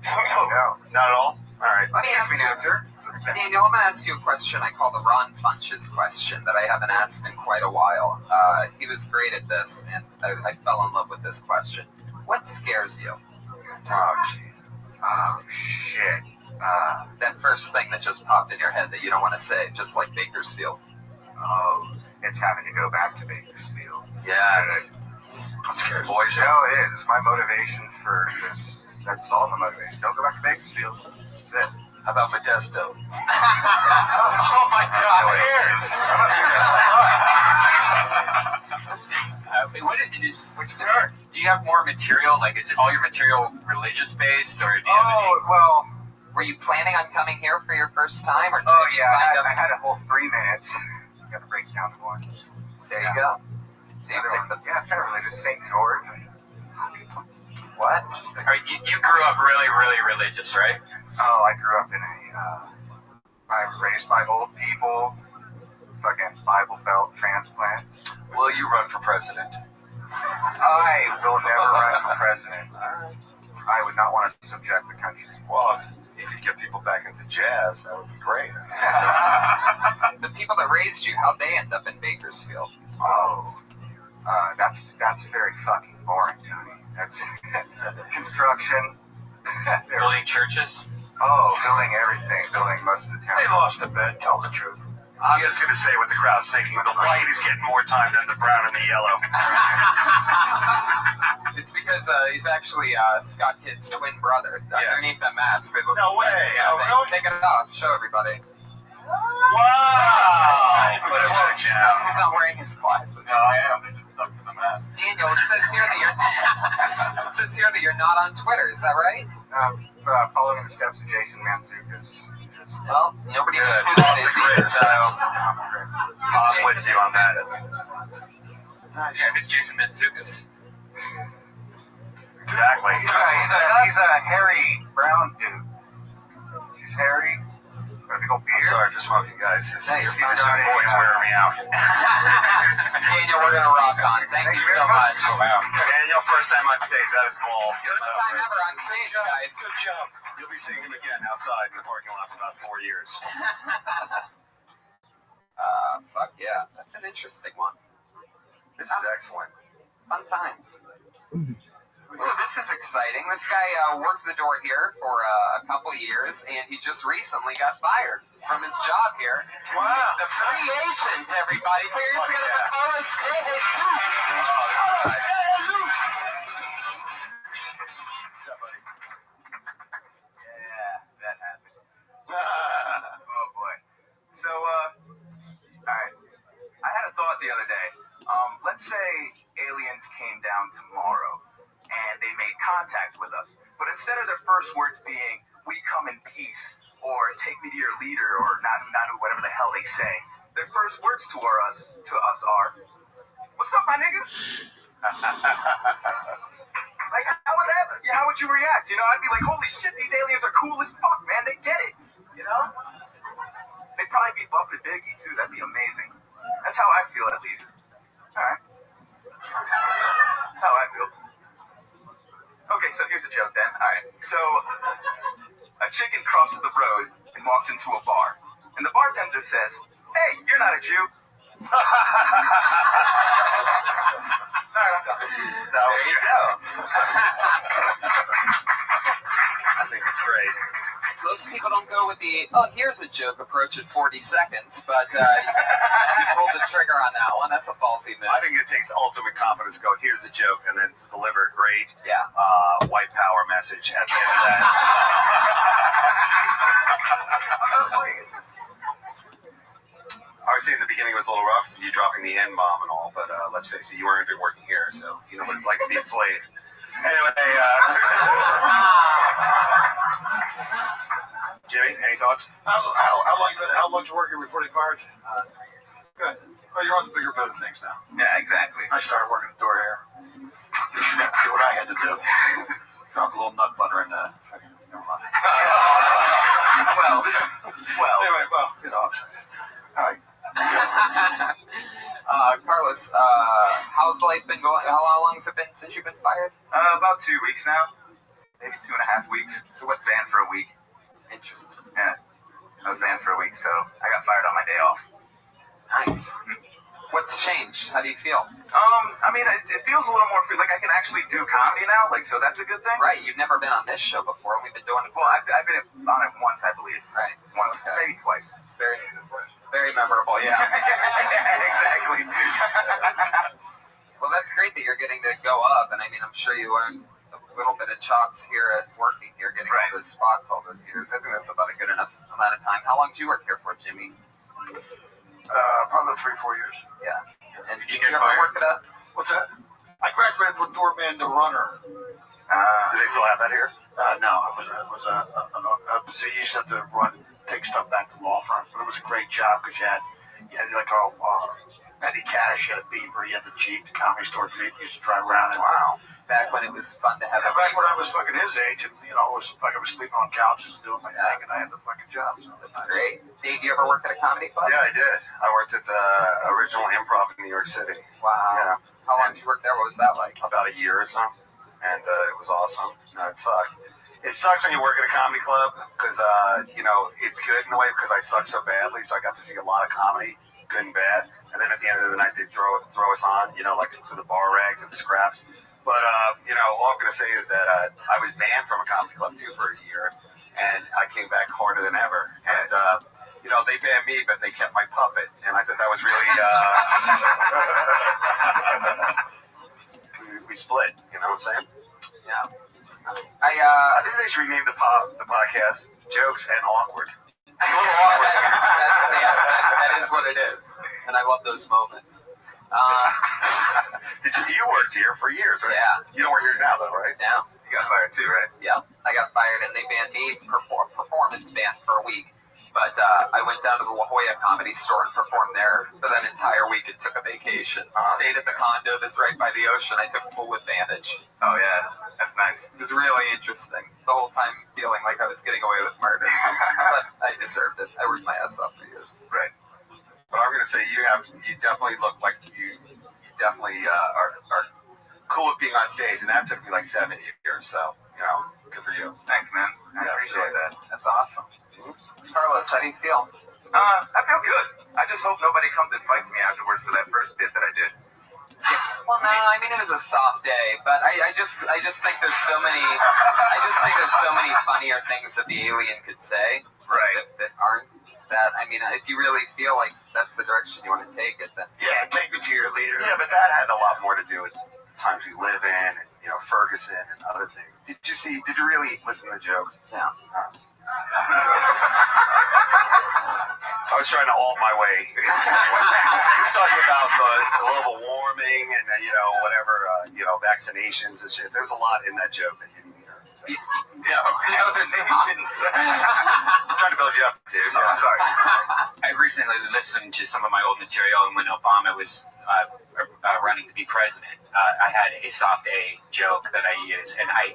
Not at all? All right. Let me ask you, Daniel, I'm going to ask you a question I call the Ron Funches question that I haven't asked in quite a while. He was great at this, and I fell in love with this question. What scares you? Oh, jeez. Oh, shit. That first thing that just popped in your head that you don't want to say, just like Bakersfield. Oh, it's having to go back to Bakersfield. Yes. I'm scared, boys. No, it is. It's my motivation for this. That's all my motivation. Don't go back to Bakersfield. That's it. How about Modesto? Oh my God! What is which turn? Do you have more material? Like, is all your material religious based, or do you have well. Were you planning on coming here for your first time, or Oh, did you yeah. sign up? I had a whole 3 minutes. I got to break it down to one. There you go. So you picked the Yeah, it's kind of religious. St. George. what? you grew up really, really religious, right? Oh, I grew up in I was raised by old people. Fucking Bible Belt transplants. Will you run for president? I will never run for president. I would not want to subject the country. Well, if you could get people back into jazz, that would be great. The people that raised you, how'd they end up in Bakersfield? Oh, that's very fucking boring to me. That's construction. Building churches. Oh, building everything, building most of the town. They lost a bet, tell the truth. I'm just going to say what the crowd's thinking. The white is getting more time than the brown and the yellow. It's because he's actually Scott Kidd's twin brother. Underneath that mask, they look No way. exactly the same. Oh, really? Take it off. Show everybody. Wow! Put it back No, down. he's not wearing his glasses. No, I am. They just stuck to the mask. Daniel, it says here that you're not on Twitter. Is that right? Following the steps of Jason Mantzoukas. Well, nobody knows who that is either. So I'm with you on that. Yeah, it's Jason Mantzoukas. Exactly. He's a hairy brown dude. He's hairy. Got a big old beard. I'm sorry for smoking, guys. This Hey, young you're fine. boy's wearing me out. Daniel, we're gonna rock on. Thank you so much. Oh, wow. Daniel, first time on stage. That is balls. First time ever on stage, guys. Good job. You'll be seeing him again outside in the parking lot for about 4 years. Fuck yeah. That's an interesting one. This is excellent. Fun times. Well, this is exciting. This guy worked the door here for a couple years, and he just recently got fired from his job here. Wow. The free agent, everybody. Here's going to be Carlos Tejas. Yeah, that happened. Oh boy. So, alright. I had a thought the other day. Let's say aliens came down tomorrow and they made contact with us. But instead of their first words being, "We come in peace," or "Take me to your leader," or "Nanu Nanu," whatever the hell they say, their first words to us are, "What's up, my niggas?" Like, how would you react? You know, I'd be like, "Holy shit, these aliens are cool as fuck, man. They get it." You know? They'd probably be bumping Biggie, too. That'd be amazing. That's how I feel, at least. Alright? That's how I feel. Okay, so here's a joke then. Alright, so a chicken crosses the road and walks into a bar. And the bartender says, "Hey, you're not a Jew." That was There you good. go. I think it's great. Most people don't go with the, "Oh, here's a joke approach at 40 seconds," but you on that one. That's a ballsy move. I think it takes ultimate confidence to go, here's a joke, and then to deliver a great white power message at the end of that. Obviously, in the beginning, it was a little rough, you dropping the N-bomb and all, but let's face it, you weren't been working here, so you know what it's like to be a slave. Anyway, Jimmy, any thoughts? How long you working before they fired you? Good. Well, you're on the bigger, better things now. Yeah, exactly. I started working at door here. You should have to do what I had to do. Drop a little nut butter in the... Never mind. Well. Anyway, you know, all right. Carlos, how's life been going? How long has it been since you've been fired? About 2 weeks now. Maybe 2.5 weeks. So what's banned for a week? Interesting. Yeah. I was banned for a week, so I got fired on my day off. Nice. What's changed? How do you feel? I mean, it feels a little more free. Like, I can actually do comedy now, like, so that's a good thing. Right, you've never been on this show before, and we've been doing it. Well, I've been on it once, I believe. Right. Once, maybe twice. It's very memorable, yeah. Exactly. Well, that's great that you're getting to go up, and I mean, I'm sure you learned a little bit of chops here at working here, getting all those spots all those years. I think that's about a good enough amount of time. How long did you work here for, Jimmy? Probably 3-4 years. Yeah. And did you ever work at a... What's that? I graduated from doorman to runner. Do they still have that here? No, so you used to have to take stuff back to law firms, but it was a great job because you had like Eddie Cash, you had a Beaver, you had the Jeep, the Comedy Store Jeep, you used to drive around. Wow. Back when it was fun to have a back when I was fucking his age, and you know, it was like I was sleeping on couches and doing my thing, and I had the fucking job. So that's great. Dave, you ever work at a comedy club? Yeah, I did. I worked at the original Improv in New York City. Wow. Yeah. How long did you work there? What was that like? About a year or so, and it was awesome. No, it sucked. It sucks when you work at a comedy club because you know, it's good in a way because I suck so badly, so I got to see a lot of comedy, good and bad. And then at the end of the night, they throw us on, you know, like for the bar rag and the scraps. But, you know, all I'm going to say is that I was banned from a comedy club, too, for a year. And I came back harder than ever. And, you know, they banned me, but they kept my puppet. And I thought that was really... we split, you know what I'm saying? Yeah. I think they should rename the podcast Jokes and Awkward. It's a little awkward. That is what it is. And I love those moments. You worked here for years, right? Yeah. You don't work here now, though, right? Yeah. You got fired too, right? Yeah. I got fired, and they banned me, performance ban for a week. But I went down to the La Jolla Comedy Store and performed there for that entire week and took a vacation. Stayed at the condo that's right by the ocean. I took full advantage. Oh, yeah. That's nice. It was really interesting. The whole time feeling like I was getting away with murder. But I deserved it. I worked my ass off for years. Right. But I'm going to say you definitely look like you definitely are cool with being on stage, and that took me like 7 years, so, you know, good for you. Thanks, man. I appreciate that. That's awesome. Carlos, how do you feel? I feel good. I just hope nobody comes and fights me afterwards for that first bit that I did. Well, no, I mean, it was a soft day, but I just think there's so many funnier things that the alien could say, right? That aren't that. I mean, if you really feel like that's the direction you want to take it, then yeah, take it to your leader. Yeah, but that had a lot more to do with times we live in, and you know, Ferguson and other things. Did you really listen to the joke? No. I was trying to alt my way. He was talking about the global warming and whatever, vaccinations and shit. There's a lot in that joke that you didn't hear. So. Vaccinations. I'm trying to build you up, dude. Oh, I'm sorry. I recently listened to some of my old material, and when Obama was running to be president, I had a soft A joke that I use, and I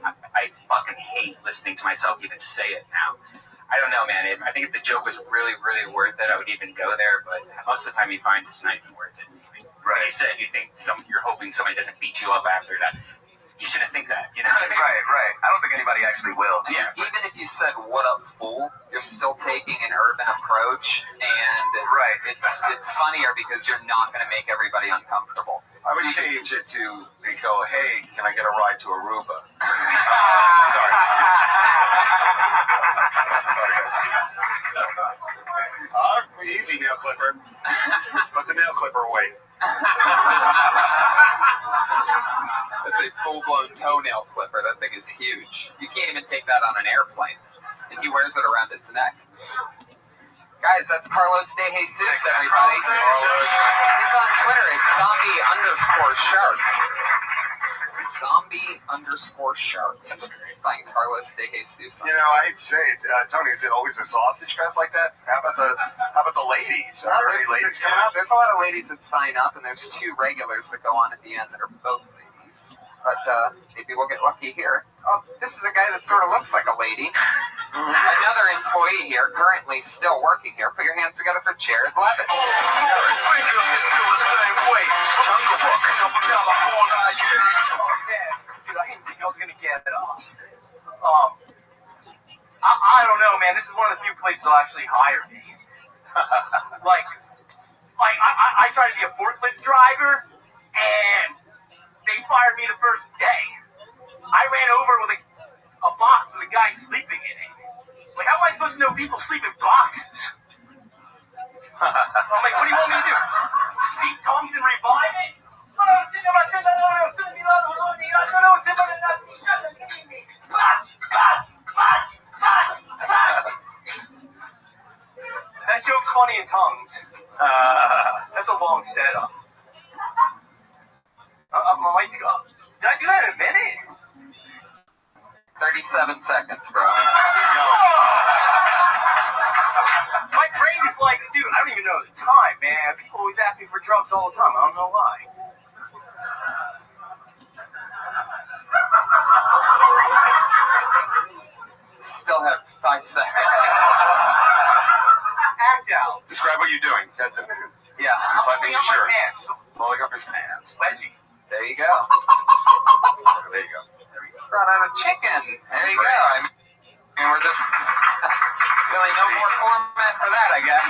fucking hate listening to myself even say it now. I don't know, man. I think if the joke was really, really worth it, I would even go there, but most of the time you find it's not even worth it. Right. Like you said, you're hoping somebody doesn't beat you up after that. You shouldn't think that, you know what I mean? Right. I don't think anybody actually will. Yeah. Even if you said "what up, fool," you're still taking an urban approach, and it's funnier because you're not going to make everybody uncomfortable. I would change it to they go, "Hey, can I get a ride to Aruba?" Sorry. Easy, nail clipper. Put the nail clipper away. is huge. You can't even take that on an airplane. And he wears it around its neck. Guys, that's Carlos De Jesus, everybody. He's on Twitter. It's zombie_sharks. Zombie_sharks. That's great. Find Carlos De Jesus. You know, I'd say, Tony, is it always a sausage fest like that? How about the ladies? Are there any ladies coming up? There's a lot of ladies that sign up, and there's 2 regulars that go on at the end that are both ladies. But maybe we'll get lucky here. Oh, this is a guy that sort of looks like a lady. Another employee here, currently still working here. Put your hands together for Jared Levitt. Dude, I didn't think I was gonna get it. I don't know, man. This is one of the few places that'll actually hire me. I tried to be a forklift driver, and they fired me the first day. I ran over with a box with a guy sleeping in it. Like, how am I supposed to know people sleep in boxes? I'm like, what do you want me to do? Speak tongues and revive it? That joke's funny in tongues. That's a long setup. Did I do that in a minute? 37 seconds, bro. My brain is like, dude, I don't even know the time, man. People always ask me for drugs all the time. I don't know why. Still have 5 seconds. Act out. Describe what you're doing. Yeah. Buttoning Pulling his up my shirt. pants. Pulling up his pants. Wedgie. There you go. There you go. Brought out a chicken. There you go. I mean, we're just really no more format for that, I guess.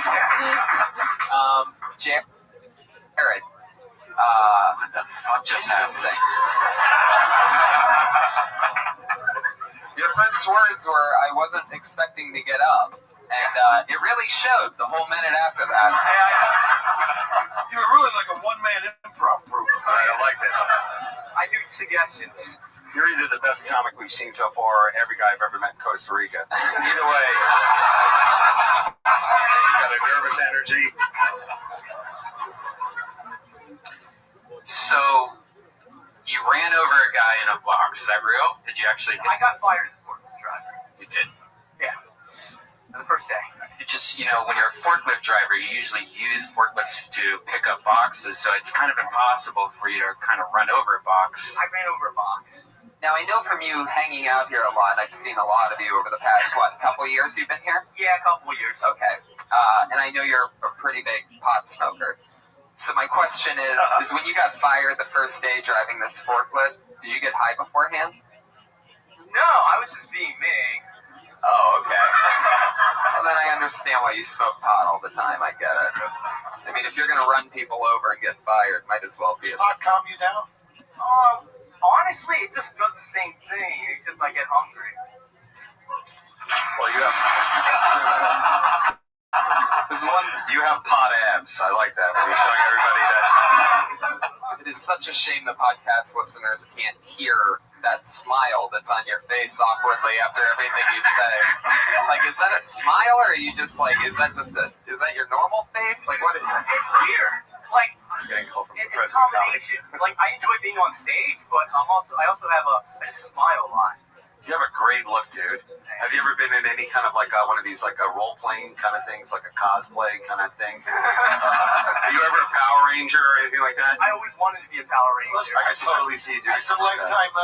Jared. What the fuck just Interesting. happened? Your first words were, "I wasn't expecting to get up," and it really showed the whole minute after that. You were really like a one-man improv group. I like that. I do suggestions. You're either the best comic we've seen so far or every guy I've ever met in Costa Rica. Either way, you got a nervous energy. So, you ran over a guy in a box. Is that real? Did you actually? I got fired as a forklift driver. You did. Yeah. The first day. It just, when you're a forklift driver, you usually use forklifts to pick up boxes, so it's kind of impossible for you to kind of run over a box. I ran over a box. Now, I know from you hanging out here a lot, I've seen a lot of you over the past, couple years you've been here? Yeah, a couple of years. Okay. And I know you're a pretty big pot smoker. So my question is when you got fired the first day driving this forklift, did you get high beforehand? No, I was just being me. Oh, okay. Well, then I understand why you smoke pot all the time. I get it. I mean, if you're going to run people over and get fired, might as well be. Pot calm you down? Honestly, it just does the same thing, except I get hungry. Well, you have pot abs. I like that. When you're showing everybody that. It is such a shame the podcast listeners can't hear that smile that's on your face awkwardly after everything you say. Like, is that a smile, or are you just like, is that your normal face? Like, what? It's weird. Like, Getting called from the it's a president of combination. Like, I enjoy being on stage, but I also I just smile a lot. You have a great look, dude. Have you ever been in any kind of like one of these like a role playing kind of things, like a cosplay kind of thing? Are you ever a Power Ranger or anything like that? I always wanted to be a Power Ranger. I can totally see you doing I said Lifetime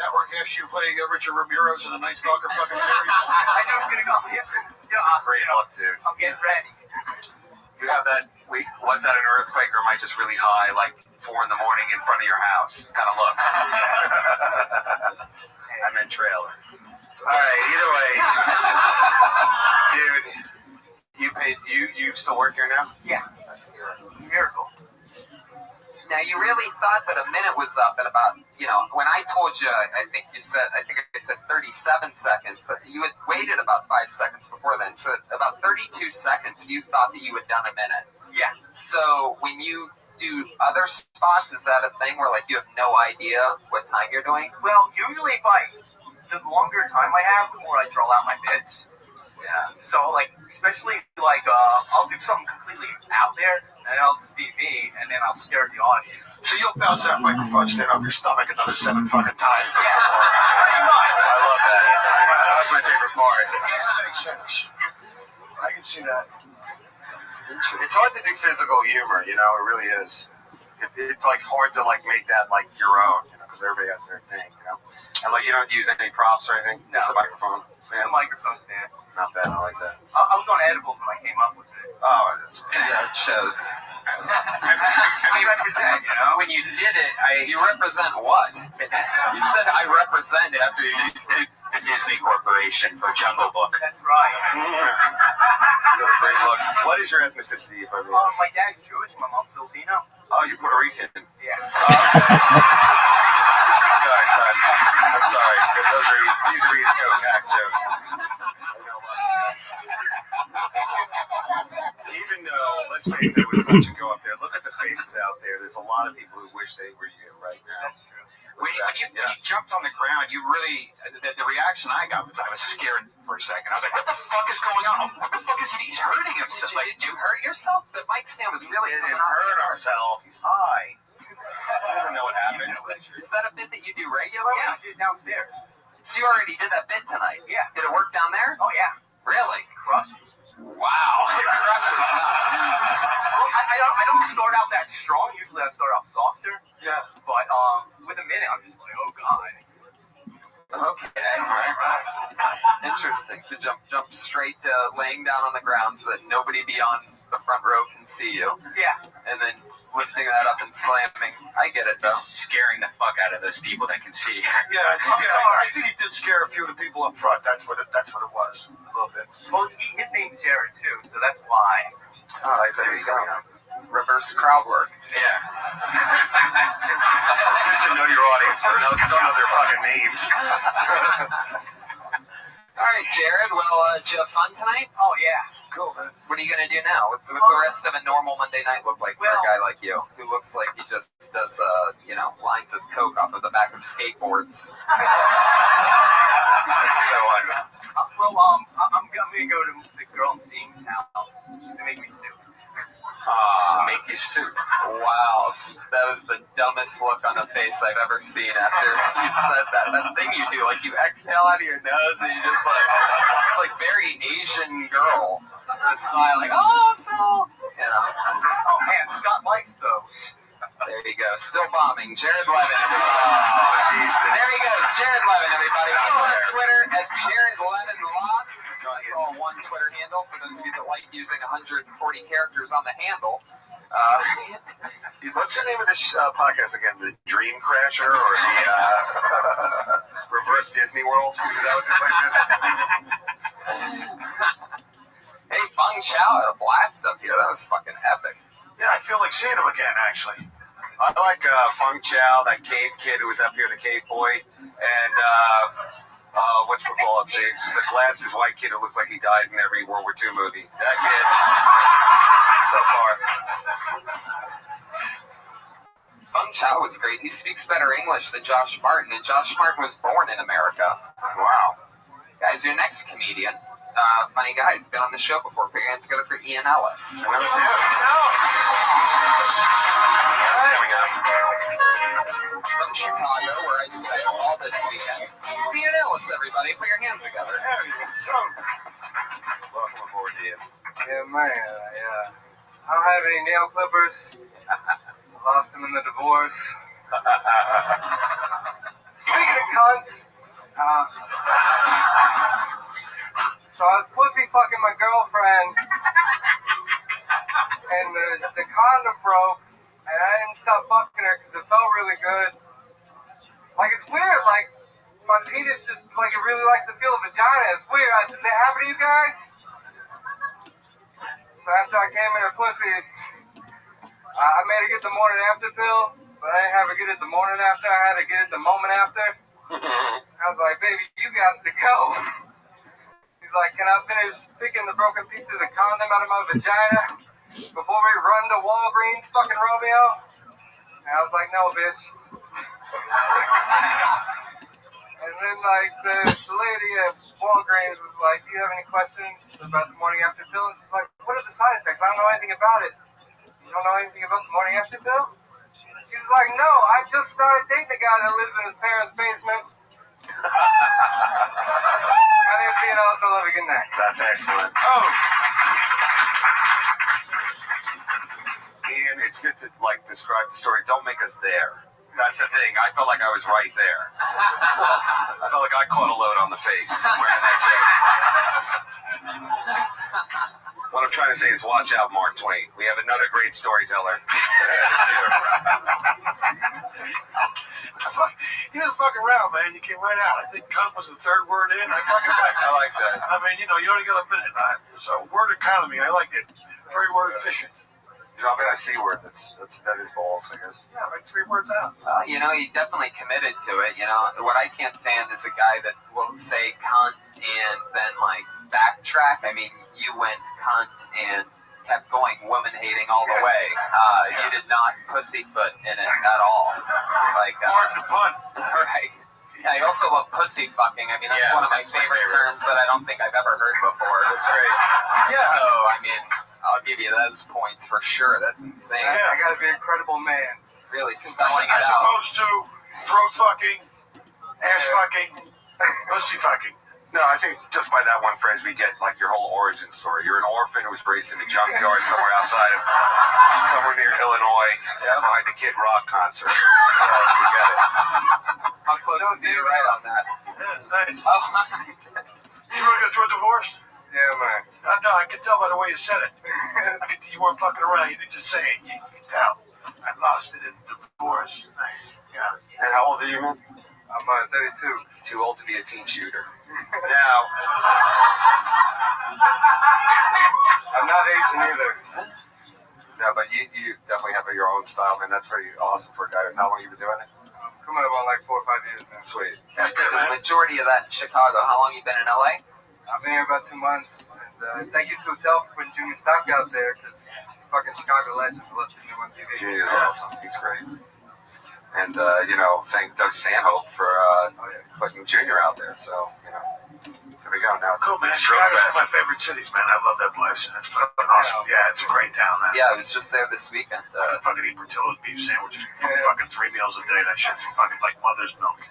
Network asked you to play Richard Ramirez in the Night Stalker fucking series. I know it's gonna go. Yeah, Great look, dude. I'm getting ready. You have that. Wait, was that an earthquake or am I just really high, like 4 a.m. in front of your house kind of look? I meant trailer. All right. Either way, dude, you still work here now? Yeah. Miracle. Now, you really thought that a minute was up at about, when I told you, I think I said 37 seconds. You had waited about 5 seconds before then. So about 32 seconds, you thought that you had done a minute. Yeah. So when you do other spots, is that a thing where, like, you have no idea what time you're doing? Well, usually if I the longer time I have, the more I draw out my bits. Yeah. So, like, especially, like, I'll do something completely out there, and I'll just be me, and then I'll scare the audience. So you'll bounce that microphone stand off your stomach another 7 fucking times. Yeah, pretty much. I love that. That's my favorite part. That makes sense. I can see that. It's hard to do physical humor, you know, it really is. It's like hard to like make that like your own, you know, because everybody has their thing, you know. And like you don't use any props or anything. No. Just the microphone stand. The microphone stand. Not bad. I like that. I was on edibles when I came up with it. Oh, that's right. Yeah, it shows. I represent, you know? When you did it, you represent what? You said I represent after you used The Disney Corporation for Jungle Book. That's right. You have a great look. What is your ethnicity, if I may ask? My dad's Jewish, my mom's Filipino. Oh, you're Puerto Rican. Yeah. Sorry, son. I'm sorry. These are East Coast hack jokes. I know a lot of guys. Even though, let's face it, with much to go up there, look at the faces out there. There's a lot of people who wish they were you right now. That's true. When you jumped on the ground, you really, the reaction I got was I was scared for a second. I was like, what the fuck is going on? What the fuck is he? He's hurting himself. Did you hurt yourself? The mic stand was really He coming didn't off. hurt himself. He's high. He doesn't know what happened. Is that a bit that you do regularly? Yeah, I did it downstairs. So you already did that bit tonight? Yeah. Did it work down there? Oh, yeah. Really? Crushes. Wow. It crushes, huh? Well, I don't start out that strong. Usually I start out softer. Yeah. But with a minute, I'm just like, oh, God. Okay. Interesting. So jump straight to laying down on the ground so that nobody beyond the front row can see you. Yeah. And then lifting that up and slamming. I get it, though. It's scaring the fuck out of those people that can see. Yeah, I think he did scare a few of the people up front. That's what it was. A little bit. Well, his name's Jared, too, so that's why. Oh, I thought he was coming up. Reverse crowd work. Yeah. It's good to know your audience. Don't know their fucking names. All right, Jared. Well, did you have fun tonight? Oh, yeah. Cool, man. What are you going to do now? What's the rest of a normal Monday night look like for a guy like you, who looks like he just does, lines of coke off of the back of skateboards? I'm going to go to the girl I'm seeing's house to make me soup. Make you soup. Wow, that was the dumbest look on a face I've ever seen after you said that. That thing you do, like you exhale out of your nose and you just like, it's like very Asian girl. The smile, like, oh, so, you know. Oh, man, Scott likes those. There you go, still bombing. Jared Levin, everybody. There he goes, Jared Levin, everybody. He's on Twitter at Jared Levin Lost. That's all one Twitter handle for those of you that like using 140 characters on the handle. What's the name of this podcast again? The Dream Crasher or the Reverse Disney World? Is that what this place is? Hey, Feng Chao had a blast up here. That was fucking epic. Yeah, I feel like seeing him again, actually. I like Feng Chao, that cave kid who was up here, the cave boy, and whatchamacallit, the glasses white kid who looks like he died in every World War II movie. That kid, so far. Feng Chao was great. He speaks better English than Josh Martin, and Josh Martin was born in America. Wow. Guys, your next comedian, funny guy, he's been on the show before. Put your hands together for Ian Ellis. From Chicago, where I spent all this weekend. It's Ian Ellis, everybody. Put your hands together. Welcome aboard, Ian. Yeah, man. Yeah. I don't have any nail clippers. Lost them in the divorce. Speaking of cunts, so I was pussy fucking my girlfriend, and the condom broke, and I didn't stop fucking her because it felt really good. Like, it's weird, like, my penis just, like, it really likes to feel a vagina. It's weird. Does that happen to you guys? So after I came in her pussy, I made her get the morning after pill, but I didn't have her get it the morning after. I had to get it the moment after. I was like, baby, you got to go. He's like, can I finish picking the broken pieces of condom out of my vagina before we run to Walgreens, fucking Romeo? And I was like, no, bitch. And then, like, the lady at Walgreens was like, do you have any questions about the morning after pill? And she's like, what are the side effects? I don't know anything about it. You don't know anything about the morning after pill? She was like, no, I just started dating a guy that lives in his parents' basement. I didn't see it also love a good night. That's excellent. Oh! Ian, it's good to, like, describe the story. Don't make us there. That's the thing. I felt like I was right there. I felt like I caught a load on the face wearing that jacket. What I'm trying to say is watch out, Mark Twain. We have another great storyteller. He was fucking around, man. You came right out. I think cunt was the third word in. I fucking like I like that. I mean, you know, you only got a minute. So, word economy. I liked it. Very word efficient. You know, I mean, a C word. That is balls, I guess. Yeah, like 3 words out. You know, he definitely committed to it. You know, what I can't stand is a guy that will say cunt and then, like, backtrack. I mean, you went cunt and kept going woman hating all the way. You did not pussyfoot in it at all. Like, Pardon the pun. right. Yeah, I also love pussy fucking. I mean, that's one of my favorite terms that I don't think I've ever heard before. That's great. Yeah. So, I mean, I'll give you those points for sure. That's insane. I gotta be an incredible man. Really spelling it As out. opposed to throat fucking, ass fucking, pussy fucking. No, I think just by that one phrase we get, like, your whole origin story. You're an orphan who was raised in a junkyard somewhere near Illinois, behind the Kid Rock concert. So we get it. How close is he to right on that? Yeah, nice. Oh, You want to go through a divorce? Yeah, man. No, I could tell by the way you said it. You weren't fucking around. You didn't just say it. You could tell. I lost it in divorce. Nice. Got it. And how old are you, man? I'm 32. Too old to be a teen shooter. Now, I'm not Asian either. no, but you definitely have your own style, man. That's pretty awesome for a guy. How long have you been doing it? I'm coming up on like 4 or 5 years now. Sweet. I did the majority of that in Chicago. How long you been in LA? I've been here about 2 months. And thank you to Hotel for putting Junior Stock out there because he's fucking Chicago legend. I love seeing him on TV. Junior's awesome. He's great. And, you know, thank Doug Stanhope for putting Junior out there. So, you know, here we go. Now it's Cool, man. Stroke Chicago's Fest. one of my favorite cities, man. I love that place. It's fucking awesome. Yeah, it's a great town, man. Yeah, I was just there this weekend. I can fucking eat Portillo's beef sandwiches for fucking 3 meals a day. That shit's fucking like mother's milk.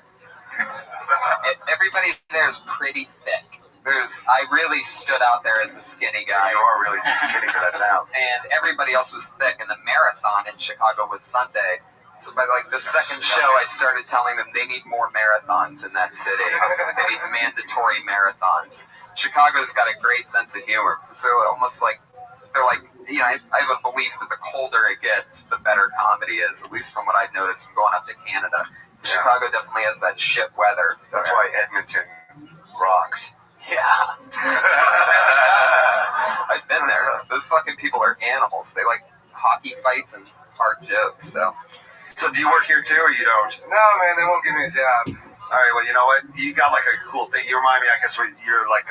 Everybody there is pretty thick. I really stood out there as a skinny guy. You are really too skinny for that town. And everybody else was thick. And the marathon in Chicago was Sunday. So by like the second show, I started telling them they need more marathons in that city. They need mandatory marathons. Chicago's got a great sense of humor. So almost like, you know, I have a belief that the colder it gets, the better comedy is, at least from what I've noticed from going up to Canada. Yeah. Chicago definitely has that shit weather. That's why Edmonton rocks. Yeah. I've been there. Those fucking people are animals. They like hockey fights and hard jokes, so. So do you work here too, or you don't? No, man, they won't give me a job. All right, well, you know what? You got like a cool thing. You remind me, I guess, you're like,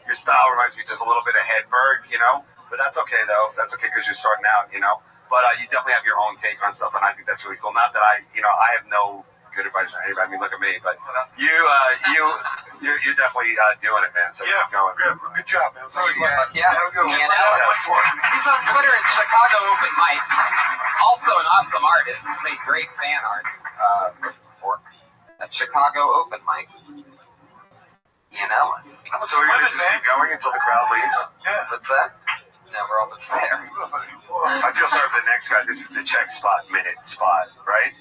your style reminds me just a little bit of Hedberg, you know? But that's okay, though. That's okay because you're starting out, you know? But you definitely have your own take on stuff, and I think that's really cool. Not that I have no good advice for anybody. I mean, look at me, but you're definitely doing it, man. So Yeah, keep going. good job, man. Very good. Yeah, he's on Twitter at Chicago Open Mic. Also an awesome artist. He's made great fan art before. At Chicago Open Mic. Ian Ellis. So we're going to just keep going until the crowd leaves? Yeah. What's that? No, we're almost there. I feel sorry for the next guy. This is the check spot, minute spot, right?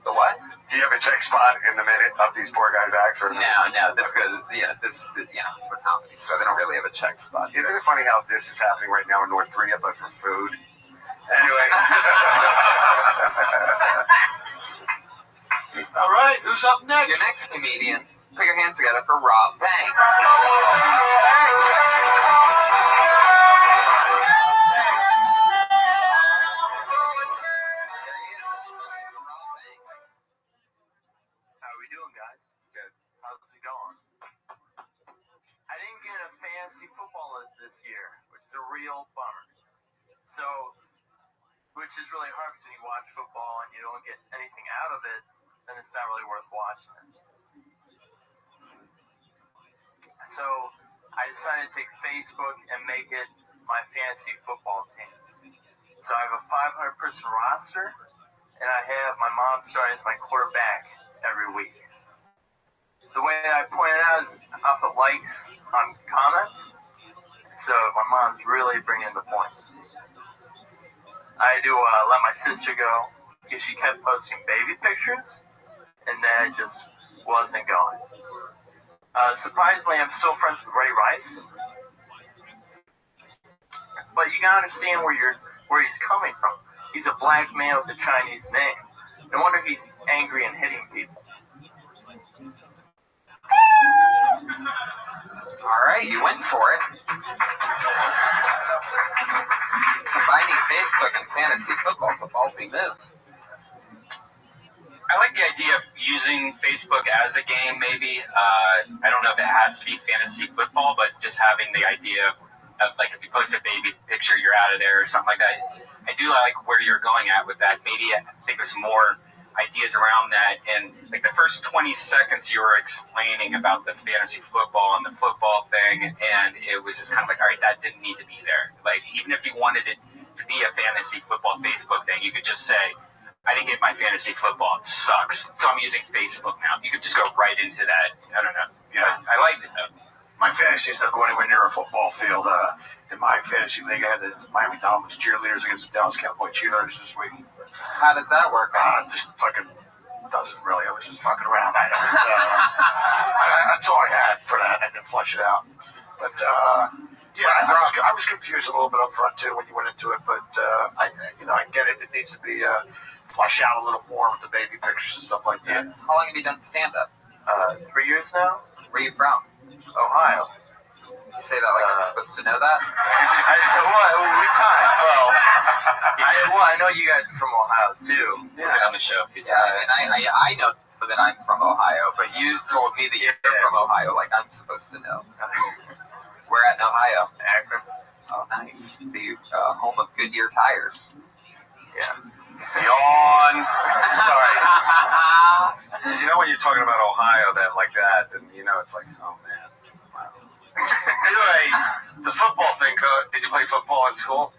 The what? Do you have a check spot in the minute of these poor guys' acts? Or No, this goes, it's a comedy store. They don't really have a check spot. Isn't it funny how this is happening right now in North Korea, but for food? Anyway. All right, who's up next? Your next comedian, put your hands together for Rob Banks. How are we doing, guys? Good. How's it going? I didn't get a fantasy football this year, which is a real bummer. So, which is really hard because when you watch football and you don't get anything out of it, then it's not really worth watching it. So I decided to take Facebook and make it my fantasy football team. So I have a 500-person roster, and I have my mom starting as my quarterback every week. The way I point it out is off the likes on comments. So my mom's really bringing the points. I had to let my sister go because she kept posting baby pictures, and then it just wasn't going. Surprisingly, I'm still friends with Ray Rice, but you gotta understand where he's coming from. He's a black man with a Chinese name. No wonder he's angry and hitting people. All right, you went for it. Combining Facebook and fantasy football is a ballsy move. I like the idea of using Facebook as a game, maybe. I don't know if it has to be fantasy football, but just having the idea of like, if you post a baby picture, you're out of there or something like that. I do like where you're going at with that. Maybe I think there's more ideas around that. And like the first 20 seconds you were explaining about the fantasy football and the football thing, and it was just kind of like, all right, that didn't need to be there. Like, even if you wanted it to be a fantasy football Facebook thing, you could just say, I didn't get my fantasy football. It sucks. So I'm using Facebook now. You could just go right into that. I don't know. Yeah. I liked it, though. My fantasies don't go anywhere near a football field. In my fantasy league, I had the Miami Dolphins cheerleaders against the Dallas Cowboy cheerleaders this week. How does that work? Just fucking doesn't really. I was just fucking around. I don't. That's all I had for that. I didn't flush it out. But yeah, I was confused a little bit up front too when you went into it. But I get it. It needs to be flushed out a little more with the baby pictures and stuff like that. How long have you done stand-up? 3 years now. Where are you from? Ohio. You say that like I'm supposed to know that? I know you guys are from Ohio too. Yeah, on the show. Yeah, and I know that I'm from Ohio, but you told me that you're from Ohio, like I'm supposed to know. Where at in Ohio? Akron. Oh, nice. The home of Goodyear tires. Yeah. Yawn. Sorry. You know when you're talking about Ohio that like that, and you know it's like, oh man. Wow. Anyway, the football thing. Did you play football in school?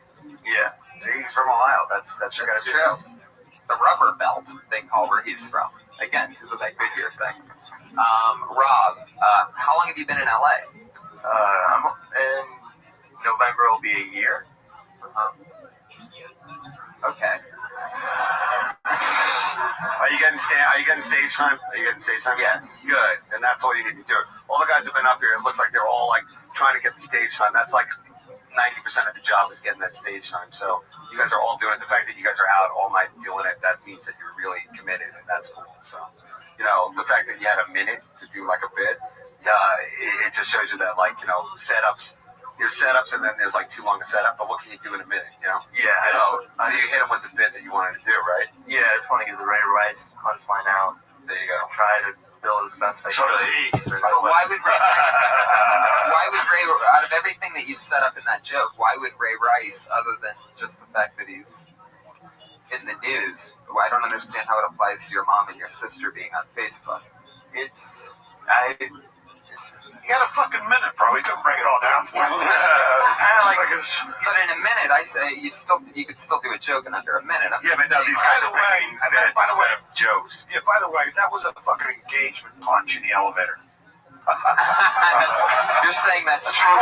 Yeah. See, he's from Ohio. That's true. The rubber belt they call where he's from. Again, because of that Goodyear thing. Rob, how long have you been in LA? In November will be a year. Okay. Are you getting stage time? Yes. Good. And that's all you need to do. All the guys have been up here. It looks like they're all like trying to get the stage time. That's like 90% of the job is getting that stage time. So you guys are all doing it. The fact that you guys are out all night doing it, that means that you're really committed, and that's cool. So, the fact that you had a minute to do like a bit, it just shows you that, like, setups. There's setups, and then there's like too long a setup. But what can you do in a minute? Yeah. So you hit them with the bit that you wanted to do, right? Yeah, I just want to get the Ray Rice punchline out. There you go. Try to build it the best I can. Why would Ray, out of everything that you set up in that joke, why would Ray Rice, other than just the fact that he's in the news, I don't understand how it applies to your mom and your sister being on Facebook. You got a fucking minute, bro. We couldn't break it all down for you. But in a minute, I say you could still do a joke in under a minute. But no, these guys are making minutes instead of jokes. Yeah, by the way, that was a fucking engagement punch in the elevator. You're saying that's true?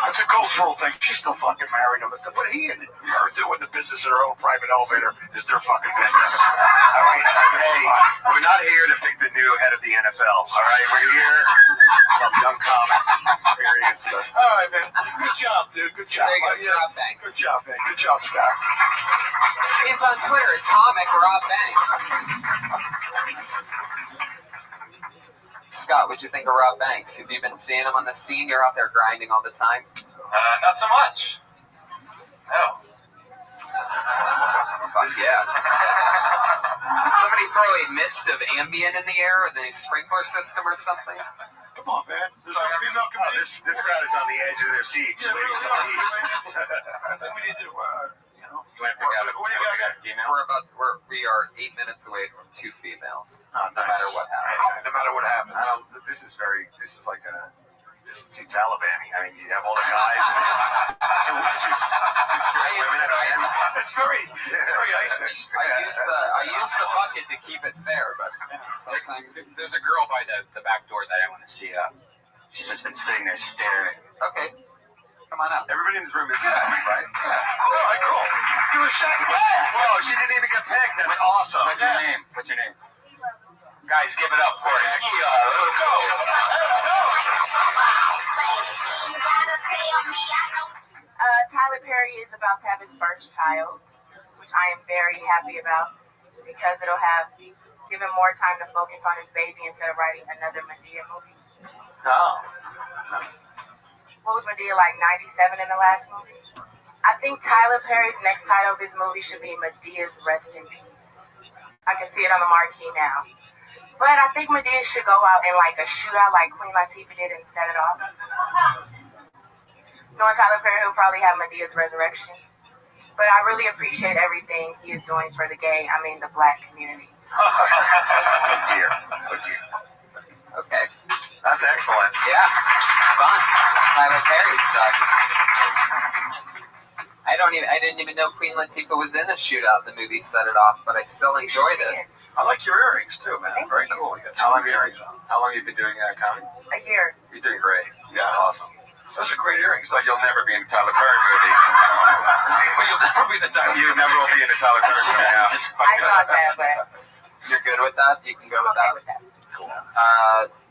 It's a cultural thing. She's still fucking married him. But he and her doing the business in her own private elevator is their fucking business. Hey, we're not here to pick the new head of the NFL, all right? We're here from young comics, experience. All right, man. Good job, dude. Good job. There you go, Rob Banks. Good job, man. Good job, Scott. He's on Twitter at Comic Rob Banks. Scott, what'd you think of Rob Banks? Have you been seeing him on the scene? You're out there grinding all the time? Not so much. No. Fuck yeah. Did somebody throw a mist of Ambien in the air or the sprinkler system or something? Come on, man. There's no female committee. This crowd is on the edge of their seats. Yeah, waiting to leave. I think we need to, We are 8 minutes away from 2 females. Oh, no matter what happens. No matter what happens. This is like a this is too Taliban-y. I mean, you have all the guys, two straight women at the end. It's very ISIS. I use the bucket to keep it fair, but sometimes There's a girl by the back door that I want to see. She's just been sitting there staring. okay. Come on up. Everybody in this room is right? Yeah. All right, cool. Give it a shot. Whoa, she didn't even get picked. That's awesome. What's your name? What's your name? Guys, give it up for her. Let's go. Tyler Perry is about to have his first child, which I am very happy about because it'll have given more time to focus on his baby instead of writing another Medea movie. Oh. What was Medea like, 97 in the last movie? I think Tyler Perry's next title of his movie should be Medea's Rest in Peace. I can see it on the marquee now. But I think Medea should go out in like a shootout like Queen Latifah did and set it off. Knowing Tyler Perry, he'll probably have Medea's resurrection. But I really appreciate everything he is doing for the black community. Oh dear. Okay. That's excellent. Yeah. Fun. Tyler Perry stuff. I didn't even know Queen Latifah was in a shootout in the movie Set It Off, but I still enjoyed it. I like your earrings too, man. Very cool. You got How long two earrings on. have you been doing comedy? A year. You're doing great. Yeah. That's awesome. Those are great earrings. But you'll never be in a Tyler Perry movie. But you'll never be in a time. You never will be in a Tyler Perry movie now. Just I thought that, but You're good with that? You can go with okay that? with that.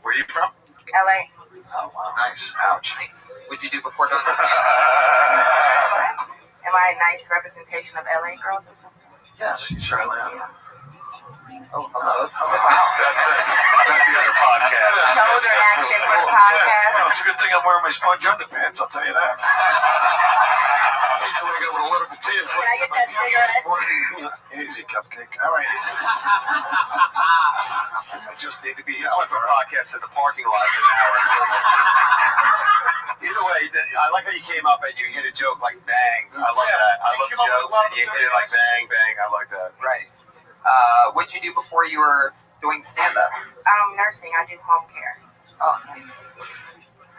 Where are you from? LA. Oh, wow. Nice. Ouch. Nice. What'd you do before doing stand-up? Am I a nice representation of LA girls or something? Yes, you certainly are. Oh, hello. That's the other podcast. Shoulder action for the Well, podcast. it's a good thing I'm wearing my sponge underpants, I'll tell you that. Hey, you wake up with a little potato. Can I get that cigarette? Easy, cupcake. All right. I just need to be This went from podcast to the parking lot in an hour. Either way, I like how you came up and you hit a joke like bang. I love that. I love jokes and you hit it like bang, bang. I like that. Right. What'd you do before you were doing stand-up? Nursing. I do home care. Oh, nice.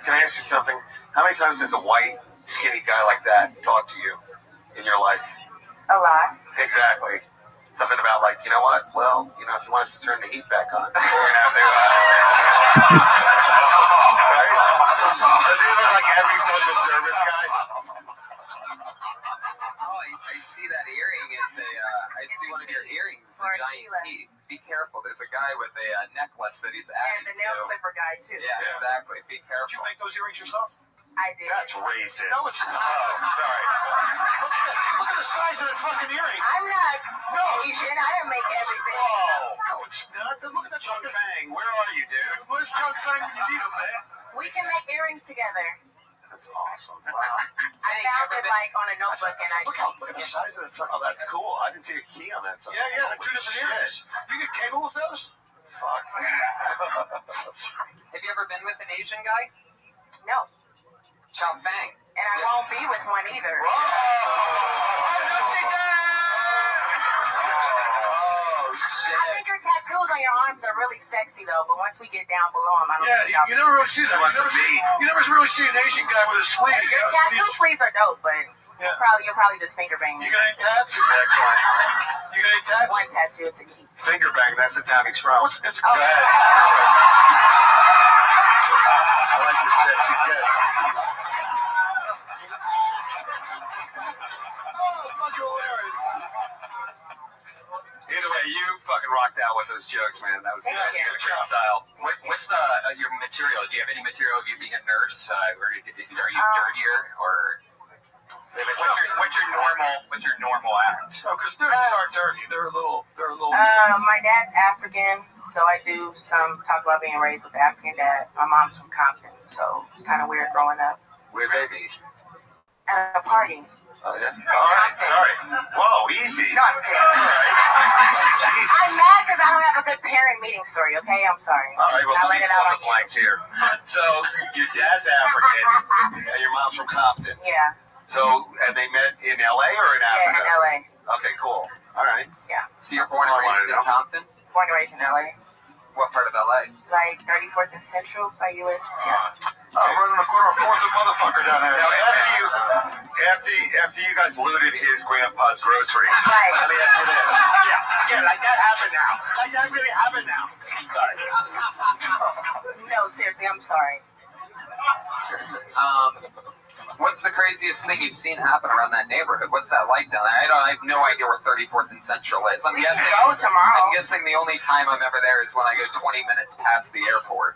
Can I ask you something? How many times has a white, skinny guy like that talked to you in your life? A lot. Exactly. Something about like, you know what? Well, if you want us to turn the heat back on, we're gonna have to. Right? Does he look like every social service guy? Oh, I see that earring is I see one of your earrings is a giant key. Be careful. There's a guy with a necklace that he's And adding the nail to. clipper guy, too. Yeah, exactly. Be Did you careful. make those earrings yourself? I did. That's racist. No, it's not. Oh, sorry. Look at the size of that fucking earring. I'm not Asian. I didn't make everything. No, it's not. Look at that Chung fucking... Fang, where are you, dude? Where's Chung Fang when you need him, man? We can make earrings together. That's awesome. I found it like on a notebook and I Look at the size of that fucking... Oh, that's cool. I didn't see a key on that side. Yeah, two different earrings. You get cable with those? Fuck. Have you ever been with an Asian guy? No. Chow Fang. And I won't be with one either. Oh, shit. I think your tattoos on your arms are really sexy though, but once we get down below them, I don't think Yeah, you never really see that. You never really see an Asian guy with a sleeve. Your tattoo sleeves are dope, but you'll probably just finger bang me. You got any tats? Excellent. You got any tats? One tattoo to keep. Finger bang, that's the town he's from. It's Go ahead. I like this chick. She's good. Either way, you fucking rocked out with those jokes, man. That was good. Thank you. You got a great style. What's your material? Do you have any material of you being a nurse? Or are you dirtier? Or what's your normal act? No, because nurses aren't dirty. They're a little. My dad's African, so I do some talk about being raised with an African dad. My mom's from Compton, so it's kind of weird growing up. Where'd they be? At a party. Oh, yeah. All right, sorry. Whoa, easy. No, I'm kidding. I'm mad because I don't have a good parent meeting story, okay? I'm sorry. All right, well, I'll let me let it fill out the blanks here. So, your dad's African, and your mom's from Compton. Yeah. So, and they met in L.A. or in Africa? Yeah, in LA. Okay, cool. All right. Yeah. So you're born and raised in Compton? Born and raised in LA. What part of LA? Like 34th and Central by US. Yeah. I'm running a quarter of a fourth of motherfucker down there. Now, after you guys looted his grandpa's grocery, Right. let me ask you this. Yeah, like that happened now. Like that really happened now. Sorry. No, seriously, I'm sorry. What's the craziest thing you've seen happen around that neighborhood? What's that like down there? I have no idea where 34th and Central is. We can go tomorrow. I'm guessing the only time I'm ever there is when I go 20 minutes past the airport.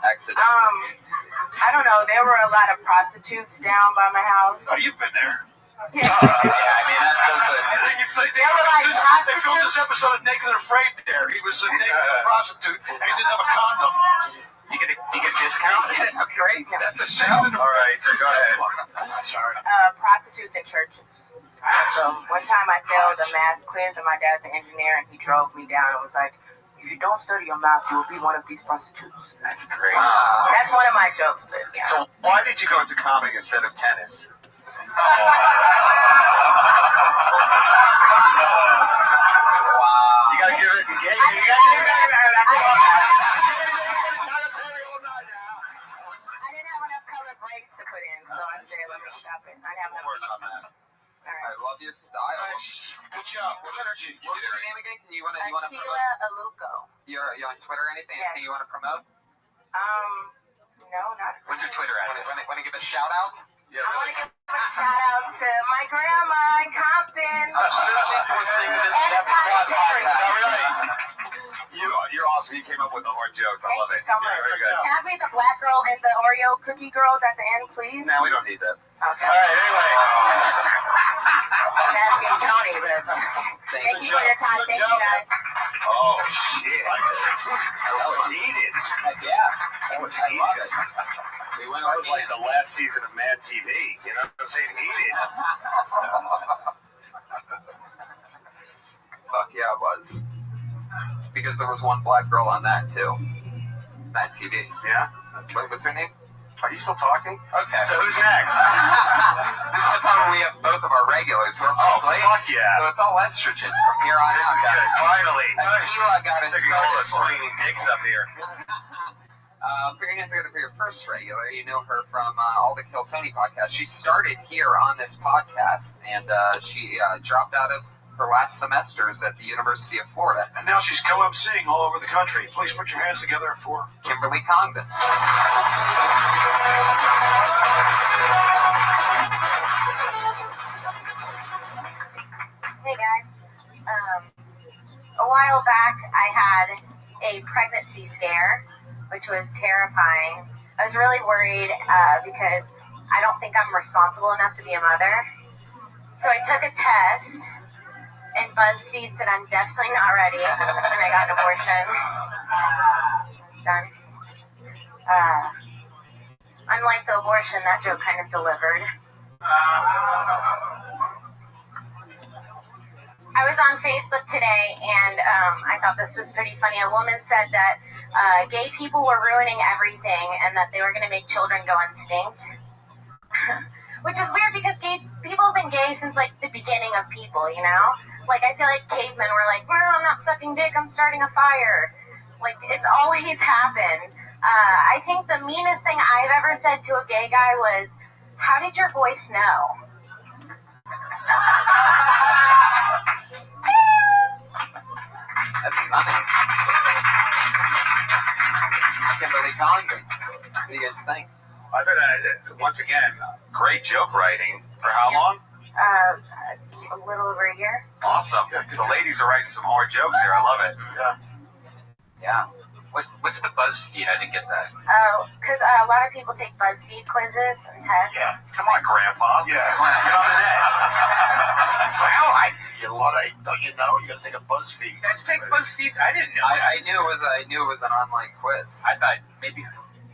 Accident. I don't know. There were a lot of prostitutes down by my house. Oh, you've been there. Yeah. Yeah, I mean, that doesn't... They were like They filmed this prostitutes. episode of Naked and Afraid there. He was a naked prostitute, and he didn't have a condom. You get a discount? Great, that's a show. All right, so go ahead. Sorry. Prostitutes in churches. So one time I failed a math quiz, and my dad's an engineer, and he drove me down and was like, "If you don't study your math, you will be one of these prostitutes." That's great. That's one of my jokes, but yeah. So why did you go into comedy instead of tennis? You gotta give it. You gotta give it. I didn't have enough color breaks to put in, so I said, let me stop it. I didn't have enough. Work on that. All I right. love your style. Nice. Good job. What energy. What's your name again? Can you wanna promote? Akila Aluko. You're on Twitter or anything? Yes. Anything you want to promote? No, not. What's your Twitter address? Want to give a shout out? Yeah, I want to give a shout out to my grandma in Compton. I'm sure she's listening to this And Death Tyler Squad Perry. podcast. No, really. You're awesome. You came up with the hard jokes. I Thank love you it. so much. Yeah, very good. Can I be the black girl and the Oreo cookie girls at the end, please? Now we don't need that. Okay. All right. Anyway. I'm asking Tony, but thank you for your time. Thank you, guys. Oh shit! That was heated. Yeah, That was I love heated. it. We went That was like organic. the last season of Mad TV. You know what I'm saying? Heated. Fuck yeah, it was. Because there was one black girl on that too. That TV. Yeah. What was her name? Are you still talking? Okay. So who's next? This is the time where we have both of our regulars who are Oh, both late. fuck yeah. So it's all estrogen from here on This out, is good. guys. Finally. Akila got it Taking all the started for us. swinging dicks up here. Put your hands together for your first regular. You know her from all the Kill Tony podcast. She started here on this podcast, and she dropped out of her last semesters at the University of Florida. And now she's co-emceeing all over the country. Please put your hands together for... Kimberly Congdon. Hey guys. A while back, I had a pregnancy scare, which was terrifying. I was really worried because I don't think I'm responsible enough to be a mother. So I took a test, and BuzzFeed said I'm definitely not ready, and I got an abortion. It's done. Unlike the abortion, that joke kind of delivered. I was on Facebook today, and I thought this was pretty funny. A woman said that gay people were ruining everything and that they were going to make children go extinct. Which is weird because gay people have been gay since, like, the beginning of people, you know? Like, I feel like cavemen were like, well, I'm not sucking dick, I'm starting a fire. Like, it's always happened. I think the meanest thing I've ever said to a gay guy was, how did your voice know? That's funny. Kimberly Congdon. What do you guys think? I thought that, once again, great joke writing. For how long? A little over a year. Awesome. The ladies are writing some hard jokes here. I love it. Yeah. What's the BuzzFeed? I didn't get that. Oh, because a lot of people take BuzzFeed quizzes and tests. Yeah. Come on, Grandpa. Yeah. Get on the net. Well, you don't you know? You gotta take a BuzzFeed. Let's take BuzzFeed. I didn't know. I knew it was an online quiz. I thought maybe.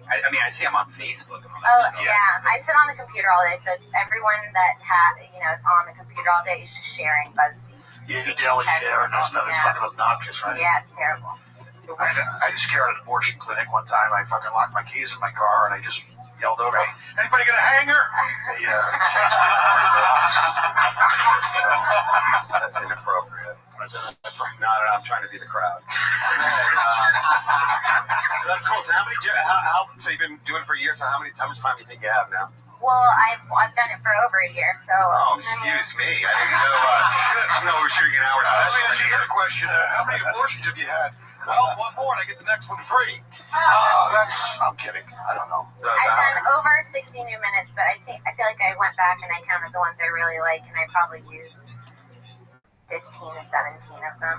I mean, I see them on Facebook. Oh, yeah. I sit on the computer all day, so it's everyone that is on the computer all day is just sharing BuzzFeed. You can always share and that stuff. It's fucking obnoxious, right? Yeah, it's terrible. I just scared an abortion clinic one time. I fucking locked my keys in my car and I just yelled over, "Hey, anybody get a hanger?" They chased me for blocks. That's inappropriate. No, I'm trying to be the crowd. So So that's cool. So so you've been doing it for years. So how much time do you think you have now? Well, I've done it for over a year, so. Oh, excuse me. I didn't know. Shit. No, we're shooting an hour Let me special. ask you another question. How many abortions have you had? Well, one more and I get the next one free. I'm kidding. I don't know. I've done over 60 new minutes, but I feel like I went back and I counted the ones I really like, and I probably used 15 to 17 of them.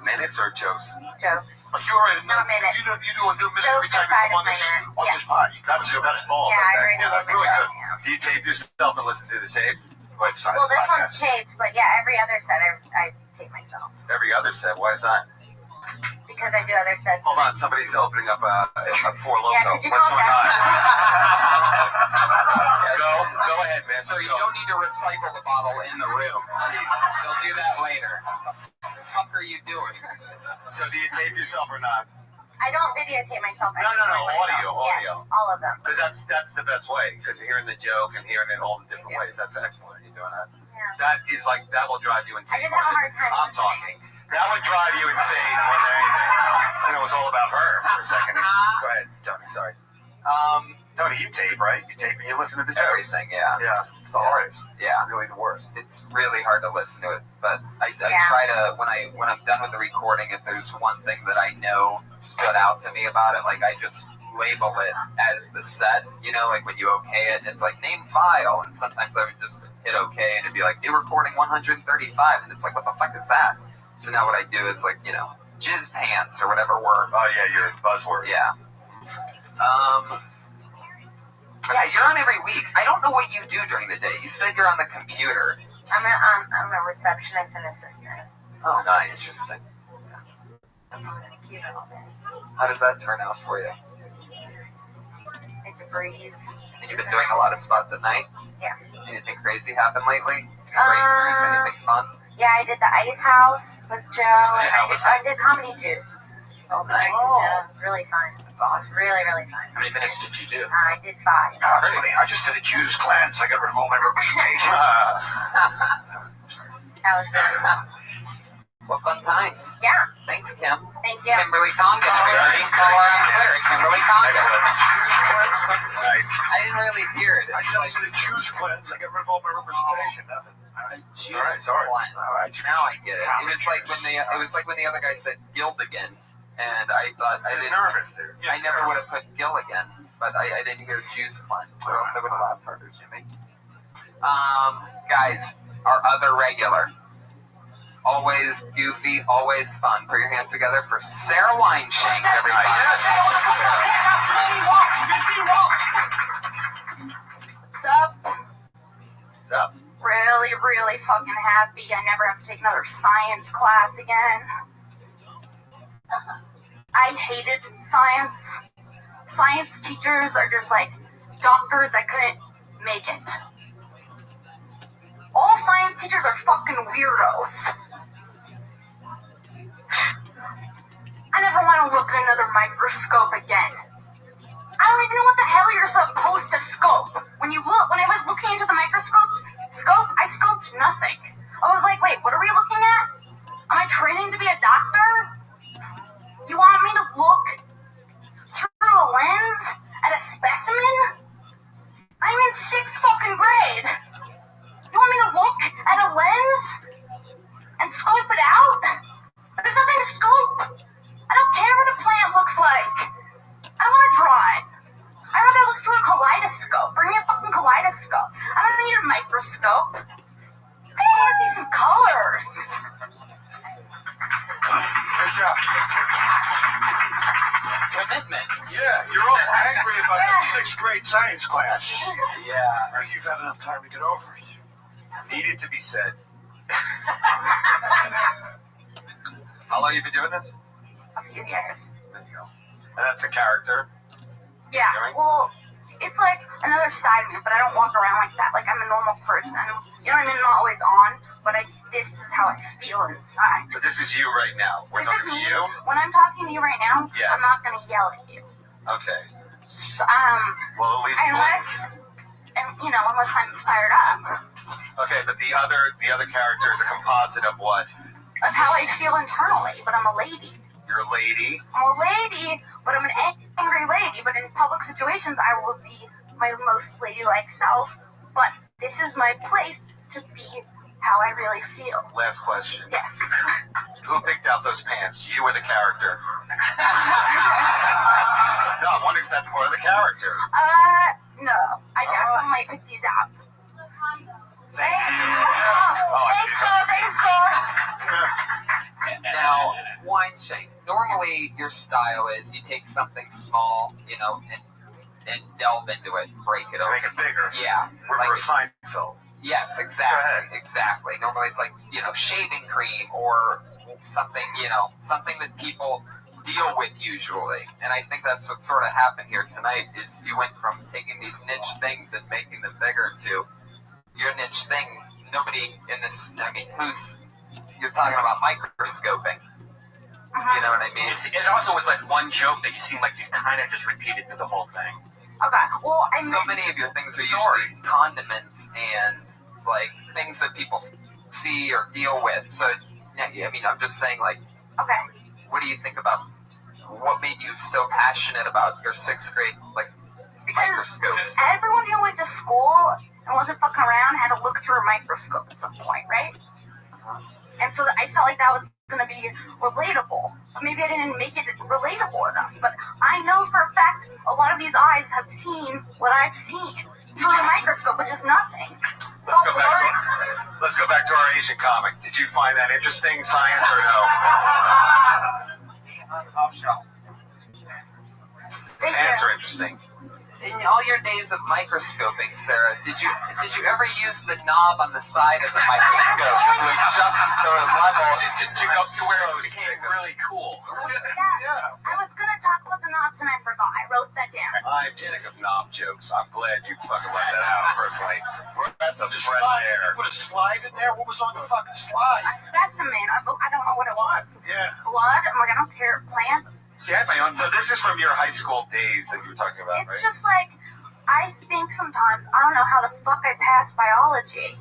Minutes or jokes? Jokes. But you already know. No minutes. You do a new mystery Jokes every time outside you of come on my this pod. That's balls. Yeah, That's really good. Do you tape yourself and listen to the tape? Well, this one's taped, but yeah, every other set I tape myself. Every other set. Why is that? Because I do other sets. Hold on, somebody's opening up a Four Loko. Yeah, could you What's calm going on? Yes. Go ahead, man. So you don't need to recycle the bottle in the room. They'll do that later. What the fuck are you doing? So do you tape yourself or not? I don't videotape myself. No, audio. Yes, all of them. Because that's the best way. Because hearing the joke and hearing it all the different ways, that's excellent. You're doing that. Yeah. That is like, that will drive you insane. I just have a hard time I'm talking. That would drive you insane more than anything. And it was all about her for a second. Go ahead, Tony. Sorry. Tony, you tape, right? You tape and you listen to the jokes. Everything, yeah. Yeah, it's the hardest. Yeah. It's really the worst. It's really hard to listen to it, but I try to, when I'm done with the recording, if there's one thing that I know stood out to me about it, like I just label it as the set, you know, like when you okay it, it's like name file, and sometimes I would just hit okay and it'd be like new recording 135, and it's like, what the fuck is that? So now what I do is like, you know, jizz pants or whatever word. Oh yeah, your buzzword. Yeah. Yeah, you're on every week. I don't know what you do during the day. You said you're on the computer. I'm a receptionist and assistant. Oh, nice. Interesting. I'm on the computer all day. How does that turn out for you? It's a breeze. You've been doing a lot of spots at night? Yeah. Anything crazy happen lately? Breakthroughs? Anything fun? Yeah, I did the Ice House with Joe, and I did Comedy Juice. Oh, nice. Yeah, it was really fun. That's awesome. Really, really fun. How many minutes did you do? I did 5. That's funny. I just did a Jews cleanse. I got rid of all my representation. That was really fun. What fun times. Yeah. Thanks, Kim. Thank you. Kimberly Congan, everybody. Follow her on Twitter, Kimberly Congan. Nice. I didn't really hear it. I said I did a Jews cleanse. I got rid of all my representation. Nothing. Sorry. Now I get it. It was like when the other guy said Gildigan, and I thought I didn't. Nervous, dude. I never would have put Gilligan, but I didn't hear Juice cleanse, or else I would have laughed harder, Jimmy. Guys, our other regular. Always goofy, always fun. Put your hands together for Sarah Wineshanks, everybody. What's up? What's up? Really, really fucking happy. I never have to take another science class again. I hated science. Science teachers are just like doctors that couldn't make it. All science teachers are fucking weirdos. I never want to look at another microscope again. I don't even know what the hell you're supposed to scope. When I was looking into the microscope, I scoped nothing. I was like, wait, what are we looking at? Am I training to be a doctor? You want me to look through a lens at a specimen? I'm in 6th fucking grade. You want me to look at a lens and scope it out? There's nothing to scope. I don't care what a plant looks like. I don't want to draw it. I'd rather look through a kaleidoscope. Bring me a fucking kaleidoscope. I don't need a microscope. I just want to see some colors. Good job. Commitment. Yeah, you're all angry about that 6th grade science class. Yeah. I think you've had enough time to get over it. Needed to be said. How long have you been doing this? A few years. There you go. And that's a character. Yeah, well, it's like another side of me, but I don't walk around like that. Like, I'm a normal person. You know what I mean? I'm not always on, but this is how I feel inside. But this is you right now. We're This is talking me. to you? When I'm talking to you right now, Yes. I'm not going to yell at you. Okay. Well, at least unless I'm fired up. Okay, but the other character is a composite of what? Of how I feel internally, but I'm a lady. You're a lady. I'm a lady but I'm an angry lady. But in public situations, I will be my most ladylike self. But this is my place to be how I really feel. Last question. Yes. Who picked out those pants? You or the character? No, I'm wondering if that's part of the character. No. I definitely picked these out. Thank you. Thanks, Phil. Thanks, Phil. Now, wine shank. Normally, your style is you take something small, and delve into it, break it open. Make it bigger. Yeah. Reverse Seinfeld. Yes, exactly. Exactly. Normally, it's like, shaving cream or something, something that people deal with usually. And I think that's what sort of happened here tonight is you went from taking these niche things and making them bigger to your niche thing. Nobody in this, you're talking about microscoping. You know what I mean? It also was like one joke that you seem like you kind of just repeated through the whole thing. Okay. Well, so many of your things are usually condiments and like things that people see or deal with. So, I'm just saying, like, okay. What do you think about what made you so passionate about your 6th grade, like, microscopes? Everyone who went to school and wasn't fucking around had to look through a microscope at some point, right? And so I felt like that was going to be relatable. Maybe I didn't make it relatable enough, but I know for a fact a lot of these eyes have seen what I've seen through a microscope, which is nothing. Let's go back to our Asian comic. Did you find that interesting, science, or no? Pants are interesting. In all your days of microscoping, Sarah, did you ever use the knob on the side of the microscope to adjust the level to go to where it became really cool? Yeah. I was gonna talk about the knobs and I forgot. I wrote that down. I'm sick of knob jokes. I'm glad you fucking let that out, personally. Breath of fresh air. You put a slide in there? What was on the fucking slide? A specimen. I don't know what it was. Yeah. Blood. I don't care. Plants. See, I had my own. So this is from your high school days that you were talking about, It's right? just like, I think sometimes, I don't know how the fuck I passed biology.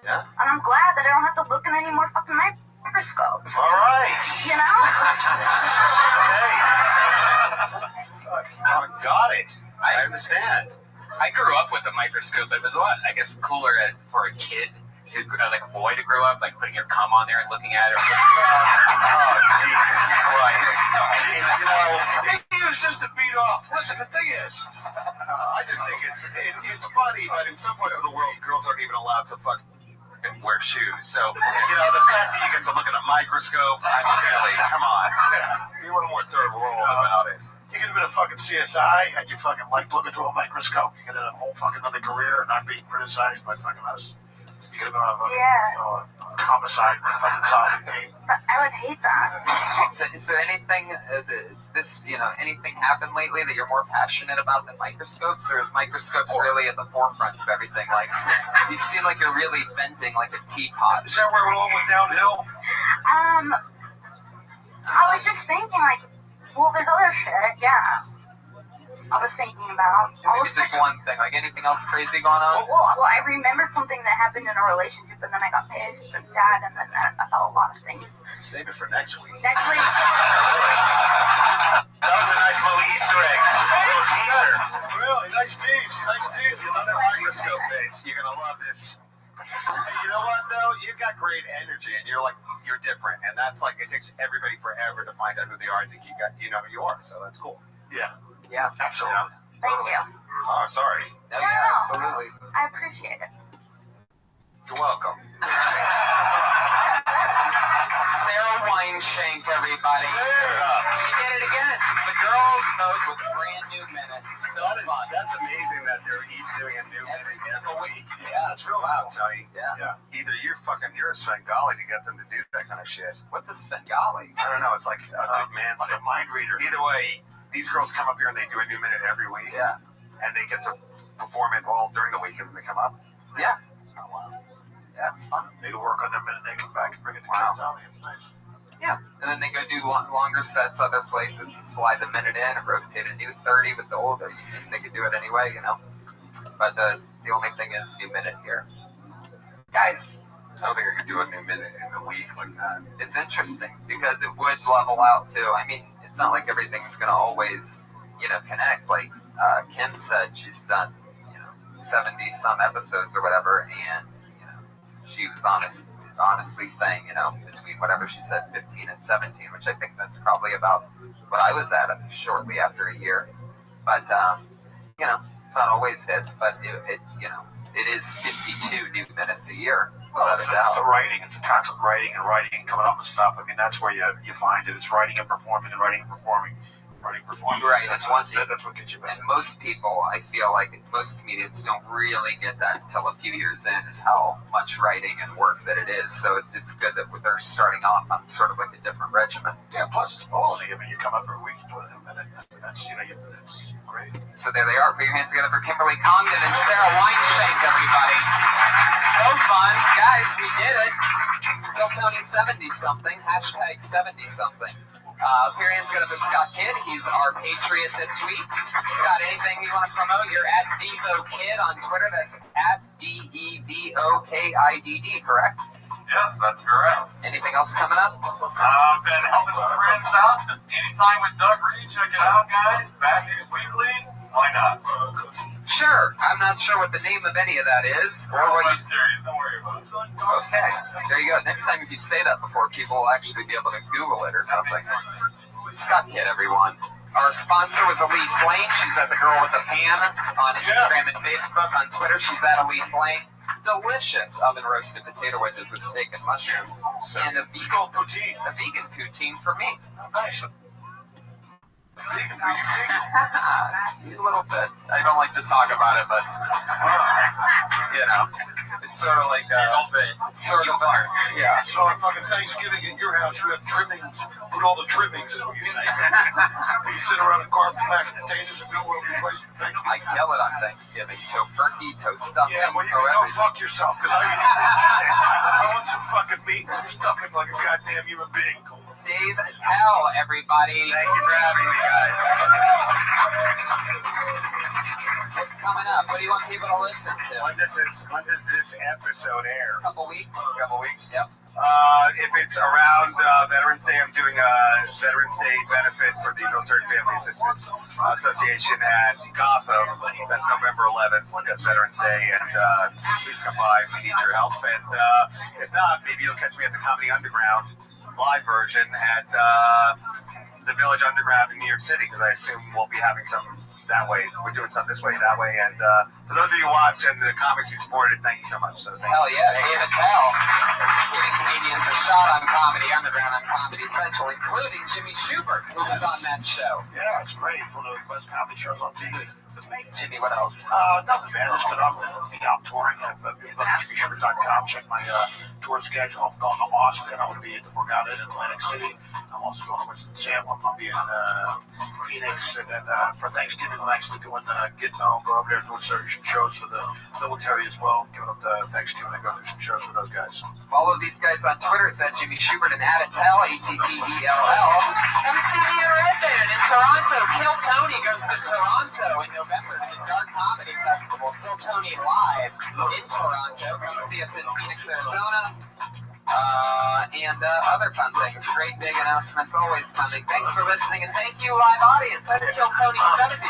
Yeah? And I'm glad that I don't have to look in any more fucking microscopes. All right. You know? Hey. Got it. I understand. I grew up with a microscope, but it was a lot, I guess, cooler for a kid. Like a boy to grow up, like putting your cum on there and looking at it. Oh, Jesus Christ. It's just to beat off. Listen, the thing is, I just think it's funny, but in some parts of the world, girls aren't even allowed to fucking wear shoes. So, the fact that you get to look at a microscope, I mean, really, come on. Be a little more third world about it. you could have been a fucking CSI and you fucking liked looking through a microscope. You could have a whole fucking other career and not being criticized by fucking us. You could have been on a fucking, homicide fucking solving team. I would hate that. Is there anything anything happened lately that you're more passionate about than microscopes, or is microscopes really at the forefront of everything? Like, you seem like you're really venting like a teapot. Is that where we're all went downhill? I was just thinking, like, well, there's other shit, yeah. I was thinking about. Maybe just one thing, like anything else crazy going on? Well, I remembered something that happened in a relationship, and then I got pissed and sad, and then I felt a lot of things. Save it for next week. Next week. That was a nice little Easter egg. Little teaser. Really, nice tease. Nice tease. You love the microscope, babe. You're going to love this. Hey, you know what, though? You've got great energy, and you're different. And that's like, it takes everybody forever to find out who they are. I think you know who you are, so that's cool. Yeah. Yeah, absolutely. Thank you. Oh, sorry. No, yeah, absolutely. I appreciate it. You're welcome. Sarah Wineshank, everybody. She did it again. The girls both with a brand new minute. So fun. That's amazing that they're each doing a new Every minute single week. Yeah, that's real loud, Tony. Yeah. Either you're a Svengali to get them to do that kind of shit. What's a Svengali? I don't know. It's like a good man. Like a mind reader. Either way, these girls come up here and they do a new minute every week. Yeah. And they get to perform it all during the week and then they come up. Yeah. Oh, wow. Yeah, it's fun. They go work on their minute, they come back and bring it to Tony. It's nice. Yeah. And then they go do longer sets other places and slide the minute in and rotate a new 30 with the older. They could do it anyway, But the only thing is new minute here. Guys. I don't think I could do a new minute in a week like that. It's interesting because it would level out too. I mean, it's not like everything's going to always, connect. Like Kim said, she's done, 70 some episodes or whatever, and she was honestly saying, between whatever she said, 15 and 17, which I think that's probably about what I was at shortly after a year. But it's not always hits, but it is 52 new minutes a year. Well, it's the writing. It's a constant writing and coming up with stuff. I mean, that's where you find it. It's writing and performing and writing and performing. Right. That's what gets you better. And most people, I feel like most comedians don't really get that until a few years in, is how much writing and work that it is. So it's good that they're starting off on sort of like a different regimen. Yeah, plus it's ballsy. I mean, you come up every week and do it in a minute. That's, it's great. So there they are. Put your hands together for Kimberly Congdon and Sarah Weinschenk, everybody. So fun. Guys, we did it. Kill Tony 70-something. Hashtag 70-something. Put your hands together for Scott Kidd. He's our Patriot this week. Scott, anything you want to promote? You're at DevoKid on Twitter. That's at DevoKidd, correct? Yes, that's correct. Anything else coming up? I've been helping some friends out. Anytime with Doug Reed, check it out, guys. Bad News Weekly. Why not? Sure. I'm not sure what the name of any of that is. Or what you... Series. Don't worry about it. Okay. There you go. Next time if you say that before, people will actually be able to Google it or something. Scott Kidd, everyone. Our sponsor was Elise Lane. She's at The Girl with the Pan on Instagram and Facebook. On Twitter, she's at Elise Lane. Delicious oven roasted potato wedges with steak and mushrooms. And a vegan poutine for me. Nice. Vegan for you? A little bit. I don't like to talk about it, but it's sort of like yeah. So on fucking Thanksgiving at your house, you have trimmings, put all the trimmings, is what you say. You sit around and carve mashed potatoes and go over the place for Thanksgiving. I kill it on Thanksgiving. Turkey, stuffing, well, go fuck yourself, because I want some fucking meat and stuffing like a goddamn human being. Dave Attell, everybody. Thank you for having me, guys. What's coming up? What do you want people to listen to? When does this episode air? Couple weeks. Yep. If it's around Veterans Day, I'm doing a Veterans Day benefit for the Military Family Assistance Association at Gotham. That's November 11th. That's Veterans Day, and please come by. We need your help. And if not, maybe you'll catch me at the Comedy Underground live version at the Village Underground in New York City, because I assume we'll be having some that way. We're doing some this way, that way. And for those of you who watch and the comics who supported, thank you so much. So Hell yeah, Dave Attell giving comedians a shot on Comedy Underground on Comedy Central, including Jimmy Schubert, who was on that show. Yeah, it's great. One of the best comedy shows on TV. Jimmy, what else? Nothing, man. Just I'm going to be out touring at JimmyShubert.com. Check my tour schedule. I'm going to Austin. I'm going to be at the Workout in Atlantic City. I'm also going to Winston-Salem. I'm going to be in Phoenix. And then for Thanksgiving, I'm actually doing Getting Home. Go over there and doing some shows for the military as well. Giving up the Thanksgiving and go do some shows for those guys. Follow these guys on Twitter. It's at Jimmy Schubert and at Attell, Attell. Come see me at Red Band in Toronto. Kill Tony goes to Toronto in November to the Dark Comedy Festival. Kill Tony live in Toronto. Come see us in Phoenix, Arizona. And other fun things. Great big announcements always coming. Thanks for listening, and thank you, live audience. That's Kill Tony 70.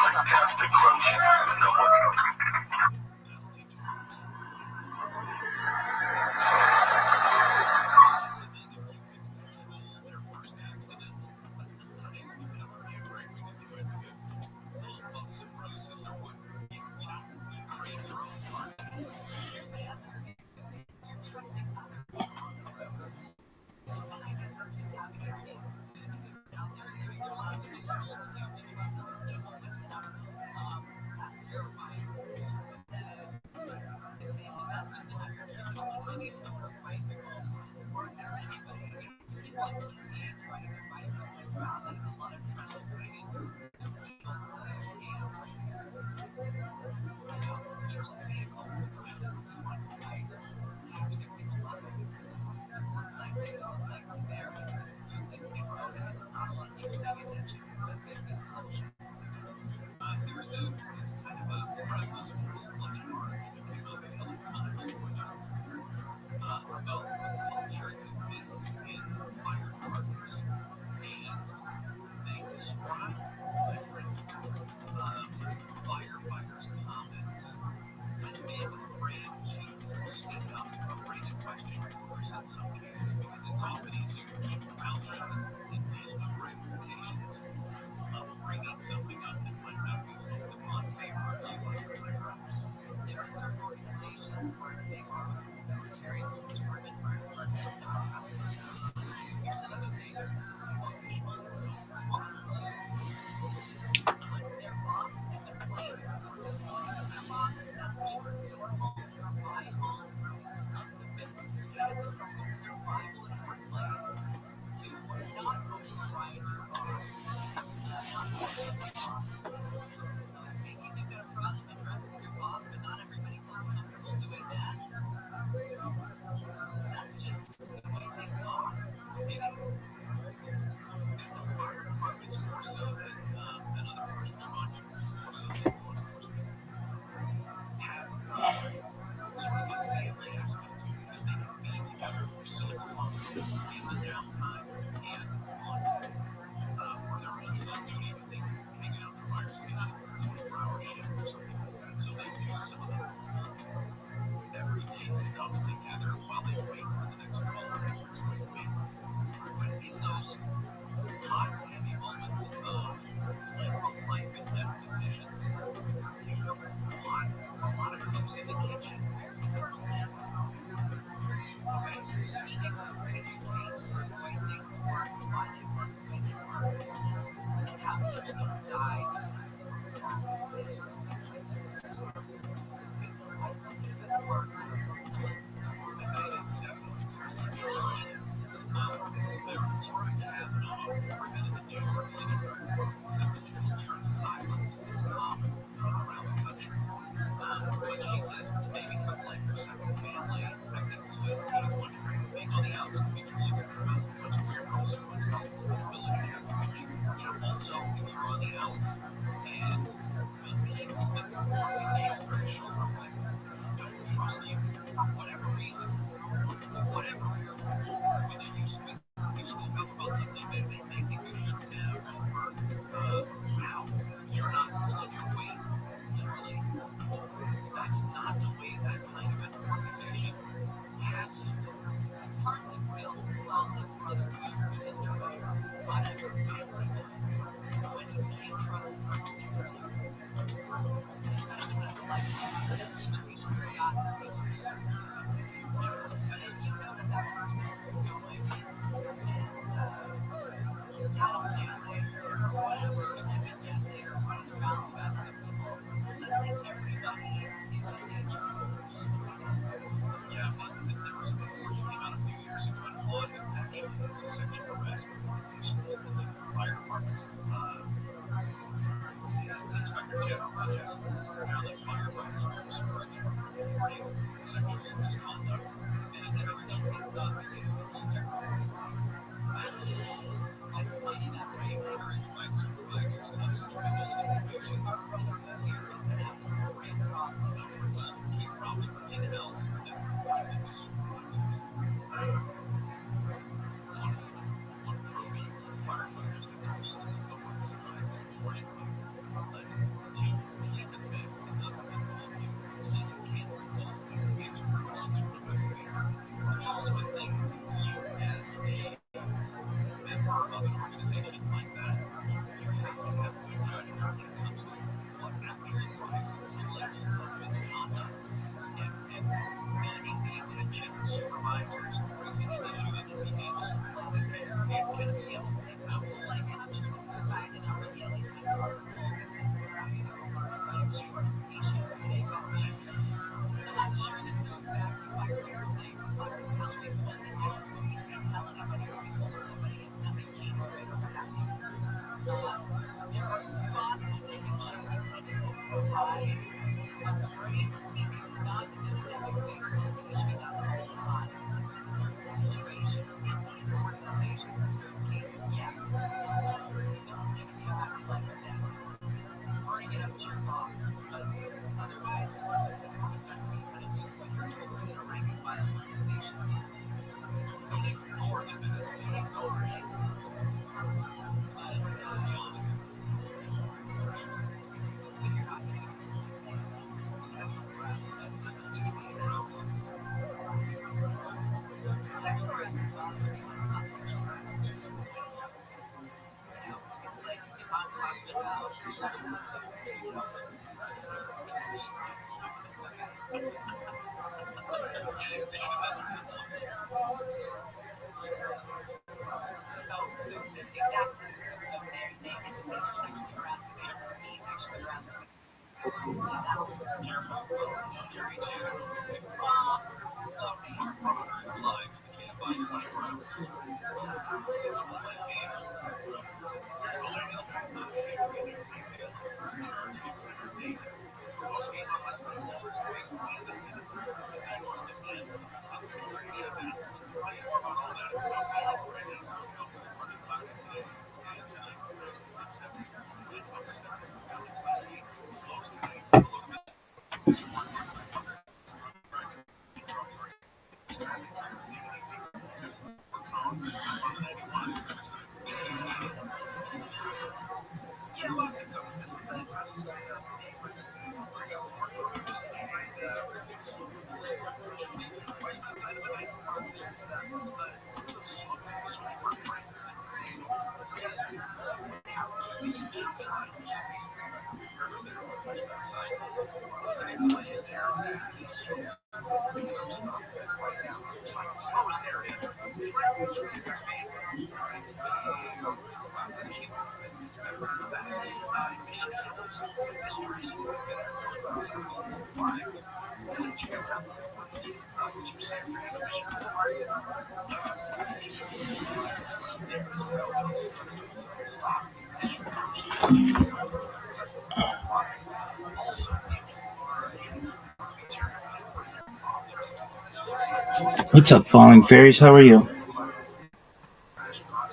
What's up, Falling Fairies? How are you?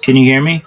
Can you hear me?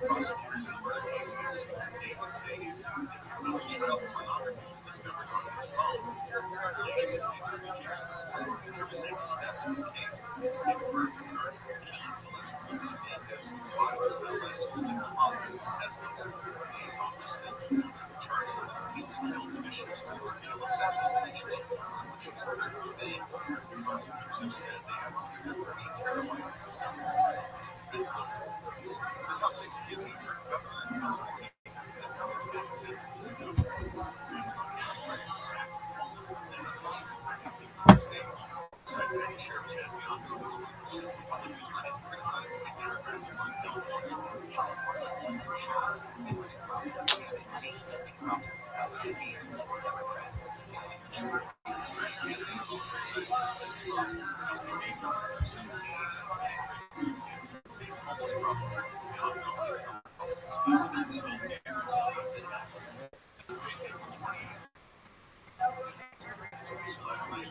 Prosecutors in a murder case against David say his child pornography was discovered on his phone. Regulation is being reviewed here in this court to determine next steps in the case. David Burke is charged with killing Celeste Cruz Hernandez, whose body was found last week in Trump in his Tesla. The DA's office said the consequent charges that the team was killed commissioners were in a sexual relationship when she was murdered today. Prosecutors have said they have 140 terabytes of stuff. The top 6 candidates for governor in California and San Francisco. Gas prices, taxes, homeless, and the state. Cited County Sheriff's head beyond those who Republicans are not criticizing the Democrats in California. California doesn't have a limited problem. We have a money spending problem. Decades of Democrat failure. Candidates will criticize President Trump. As he made state's homeless problem. Not knowing last night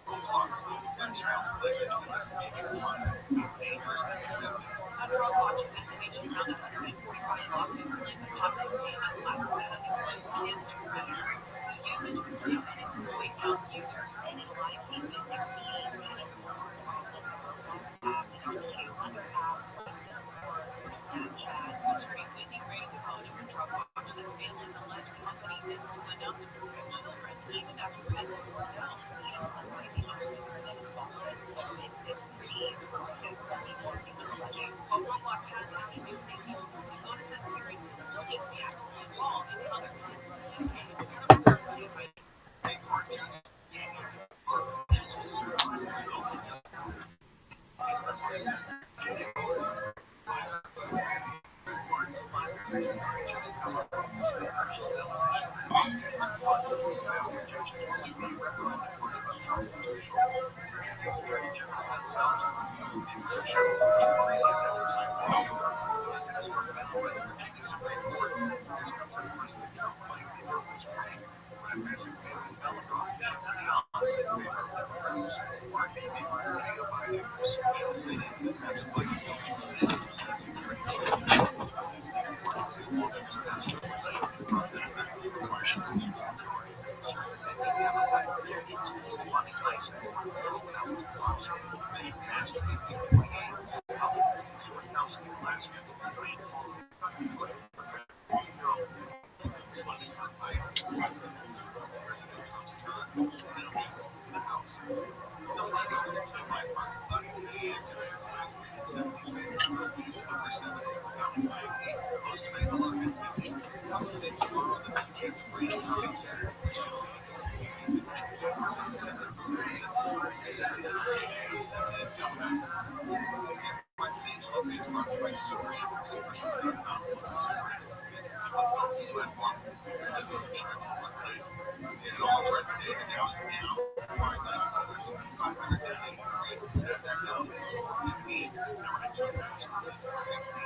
on Wall Street, child's related investigation finds dangerous than 70. Federal watch investigation found 145 lawsuits linked to popular CNN platform has exposed kids to predators who use it to recruit and exploit young users. Attorney Whitney Ray Devon of the Drug Watch says families allege the company didn't do enough to protect children even after cases were held. But Roblox has added new safety tools. Devon says parents is willing to be actively involved in how their kids communicate. A court judge business insurance in one place. And all the rents today, the Dow is down 5 nights. So there's 500 down 83. NASDAQ down 15. Never had 2 crash on this 16.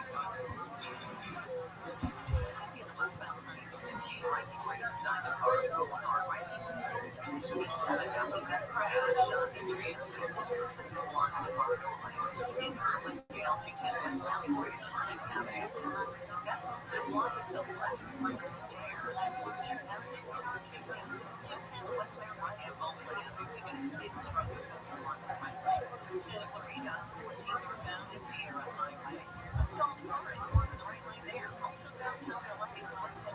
Santa Clarita, 14 northbound and Sierra Highway. A stalled car is blocking the right lane there. Also downtown LA, 110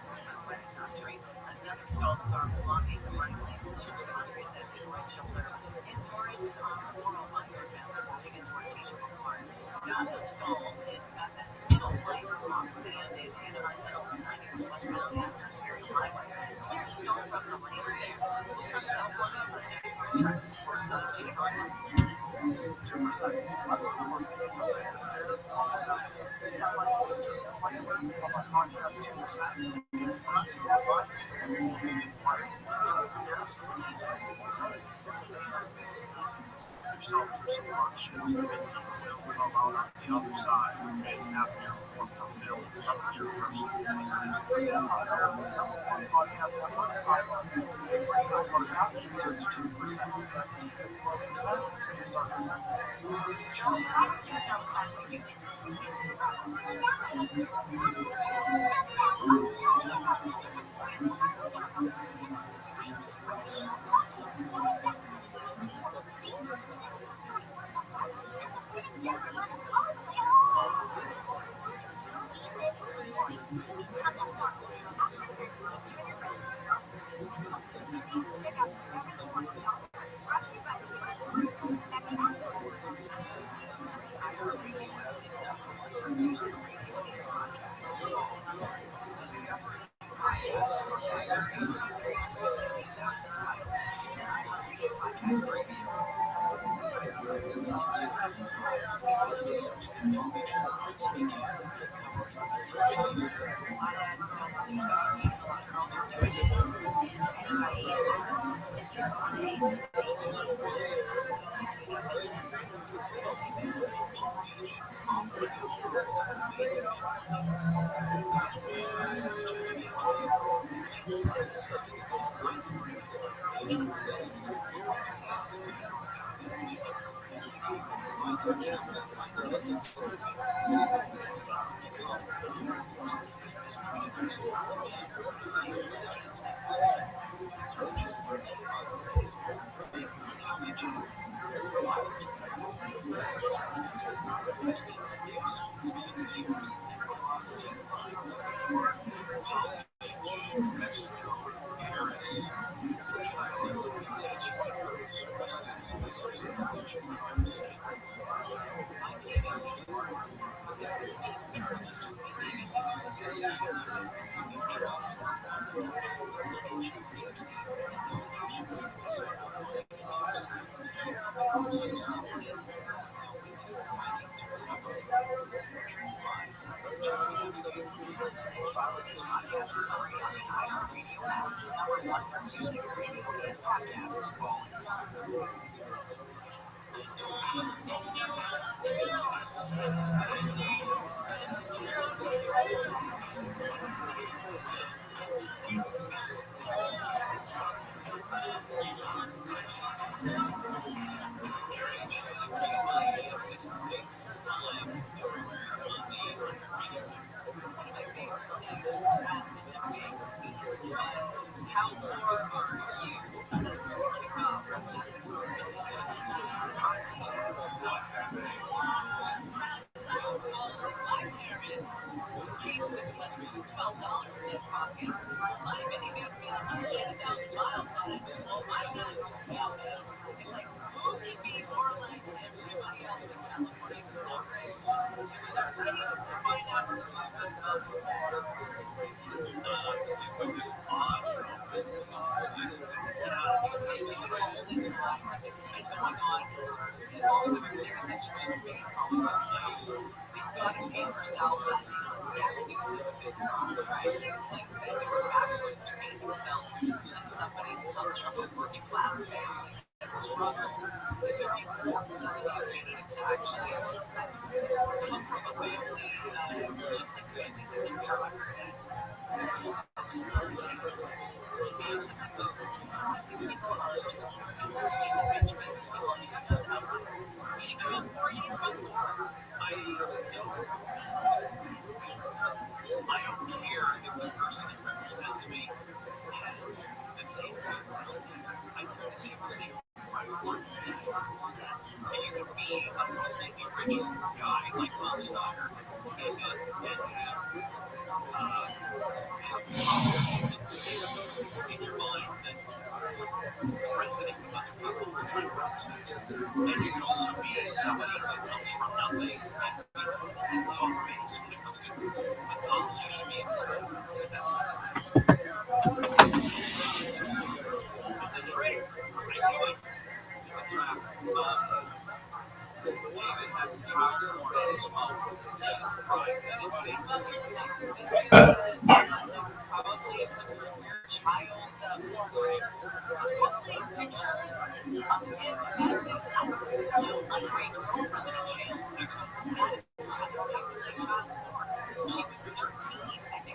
West Street. Another stalled car blocking the right lane. Just contact that to the right shoulder. In Torrance, on the 405 northbound, moving into our T-shirt car. Got a stall. It's got that middle lane blocked. And in Anaheim Hills, 90 westbound after Erie Highway. There's a stall from the lanes there. Some California's listed for traffic reports on Jimmy Garden.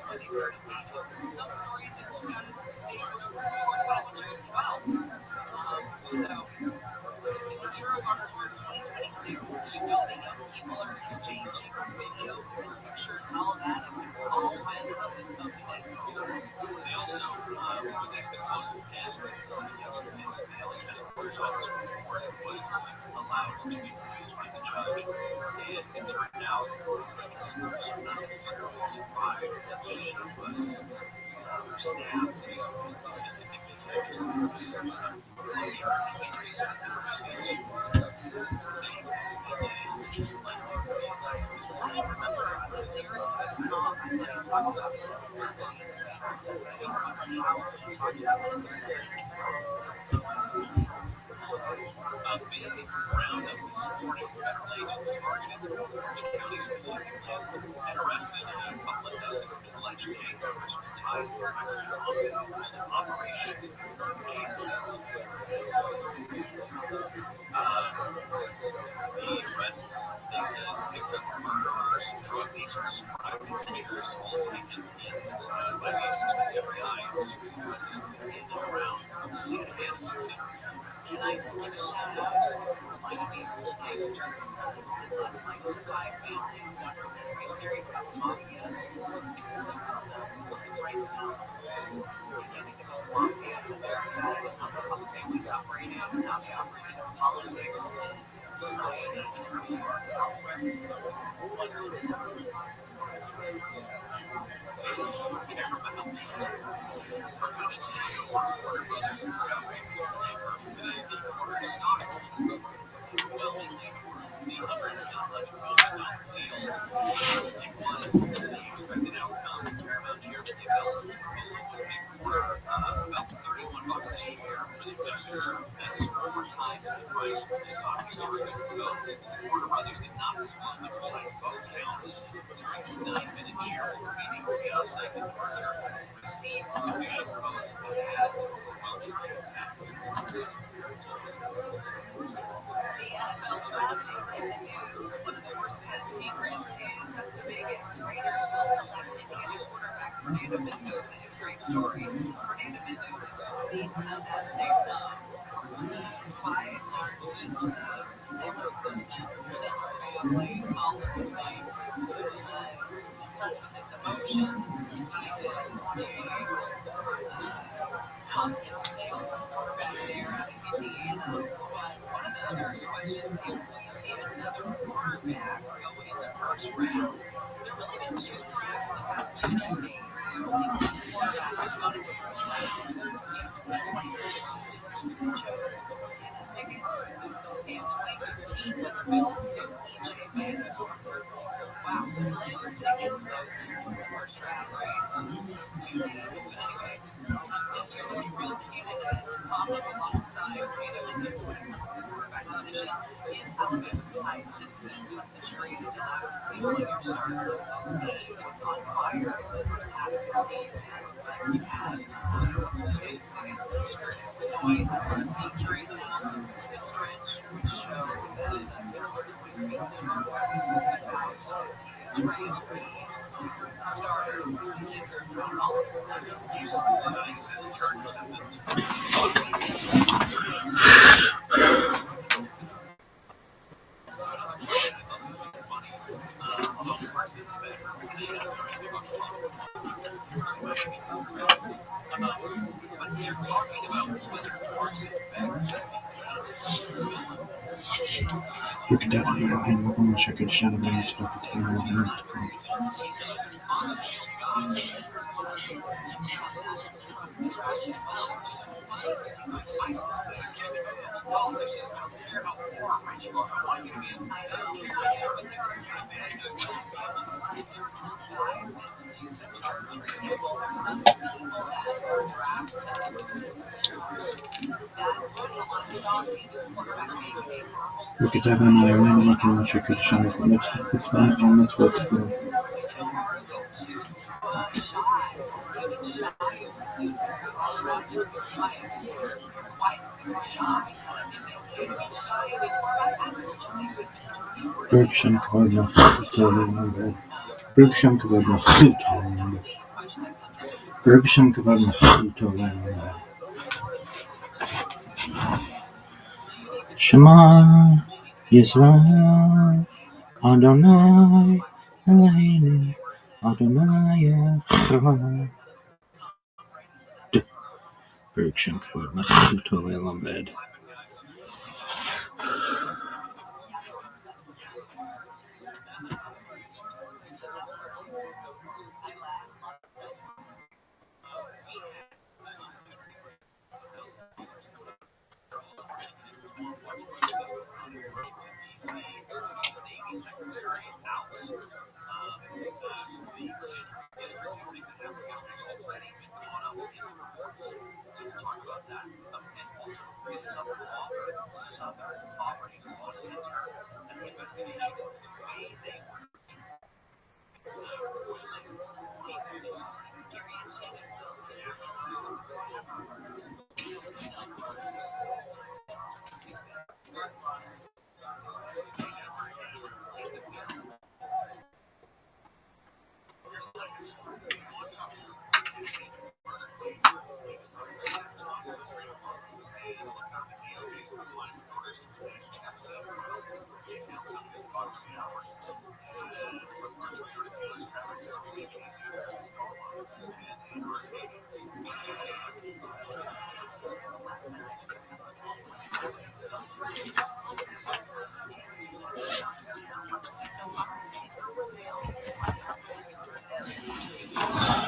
when they started dating. Some stories that she was, corresponded when she was 12. So, in the year of our Lord 2026, you know that young people are exchanging videos and pictures and all of that, and all men of the dead girl. They also released the close of death yesterday in the LA County Coroner's Office report. It was allowed to be released by the judge, and it turned out that was not necessarily a surprise that she was stabbed. Basically, they said just closure injuries within her business. Just like I don't remember the lyrics of a song that I talked about somebody. I don't remember how I talked about the lyrics of the song. A big roundup this morning, federal agents targeted Orange County specifically and arrested a couple of dozen alleged gang members with ties to the Mexican mafia called Operation Gangsta's. The arrests, they said, picked up murderers, drug dealers, privateers, all taken in by agents with the FBI and serious residences in and around Santa Ana specifically. Can I just give a shout out reminding me of old gangsters to the Netflix The Five Families documentary series about the mafia? It's so well done. It breaks down the whole beginning of the mafia in America and how the families operate and how they operate in politics and society in New York and elsewhere. Wonderful. Camera bounce. For Cubs, Warner Brothers Discovery today, the Warner stock well, the $111 million deal. It was the expected outcome. Paramount chairman Dave Ellison's proposal would make Warner about $31 a share for the investors. That's 4 times the price of the stock a year ago. Warner Brothers did not disclose the precise vote counts during this 9-minute shareholder meeting. The outside the merger received sufficient votes that it has overwhelmingly passed. The NFL draft is in the news. One of the worst kept secrets is that the Vegas Raiders will select Indiana quarterback Fernando Mendoza. It's a great story. Fernando Mendoza is as clean cut as they've done. By and large, just stellar person, stellar family, all of the things. He's in touch with his emotions. He is a tough as nails quarterback there out of Indiana. But one of the other questions is when you see another quarterback go in the first round. There have really been 2 drafts in the past 2 decades. Only 1 quarterback has gone in the first round. In 2022, the Steelers chose Nick in 2015 when the Bills took E.J. Manuel. Wow, slim pickings those years in the first round, right? Those 2 names. But anyway, this year, the real candidate to pop up alongside Fernando Mendoza when it comes to the quarterback position is Alabama's Ty Simpson. But the jury is still out. The 20-year starter, he was on fire in the first half of the season. But he had games against Michigan, Illinois. The jury's down the stretch, which showed that they're going to be his own weapon. So he is ready to be a starter. He's injured, John Oliver. He's in the Chargers have been but they're talking about whether Carson Beck Look at that, I'm going to check it out a minute to the table. Look at that, I'm going to check it out a minute. It's not on its way to go. Bergsham Cardinal. Bergsham Cardinal. Bergsham Kavana Hutola Shema Yisrael Adonai Eloheinu Adonai Echad. Bergsham Kavana Hutola Lamed.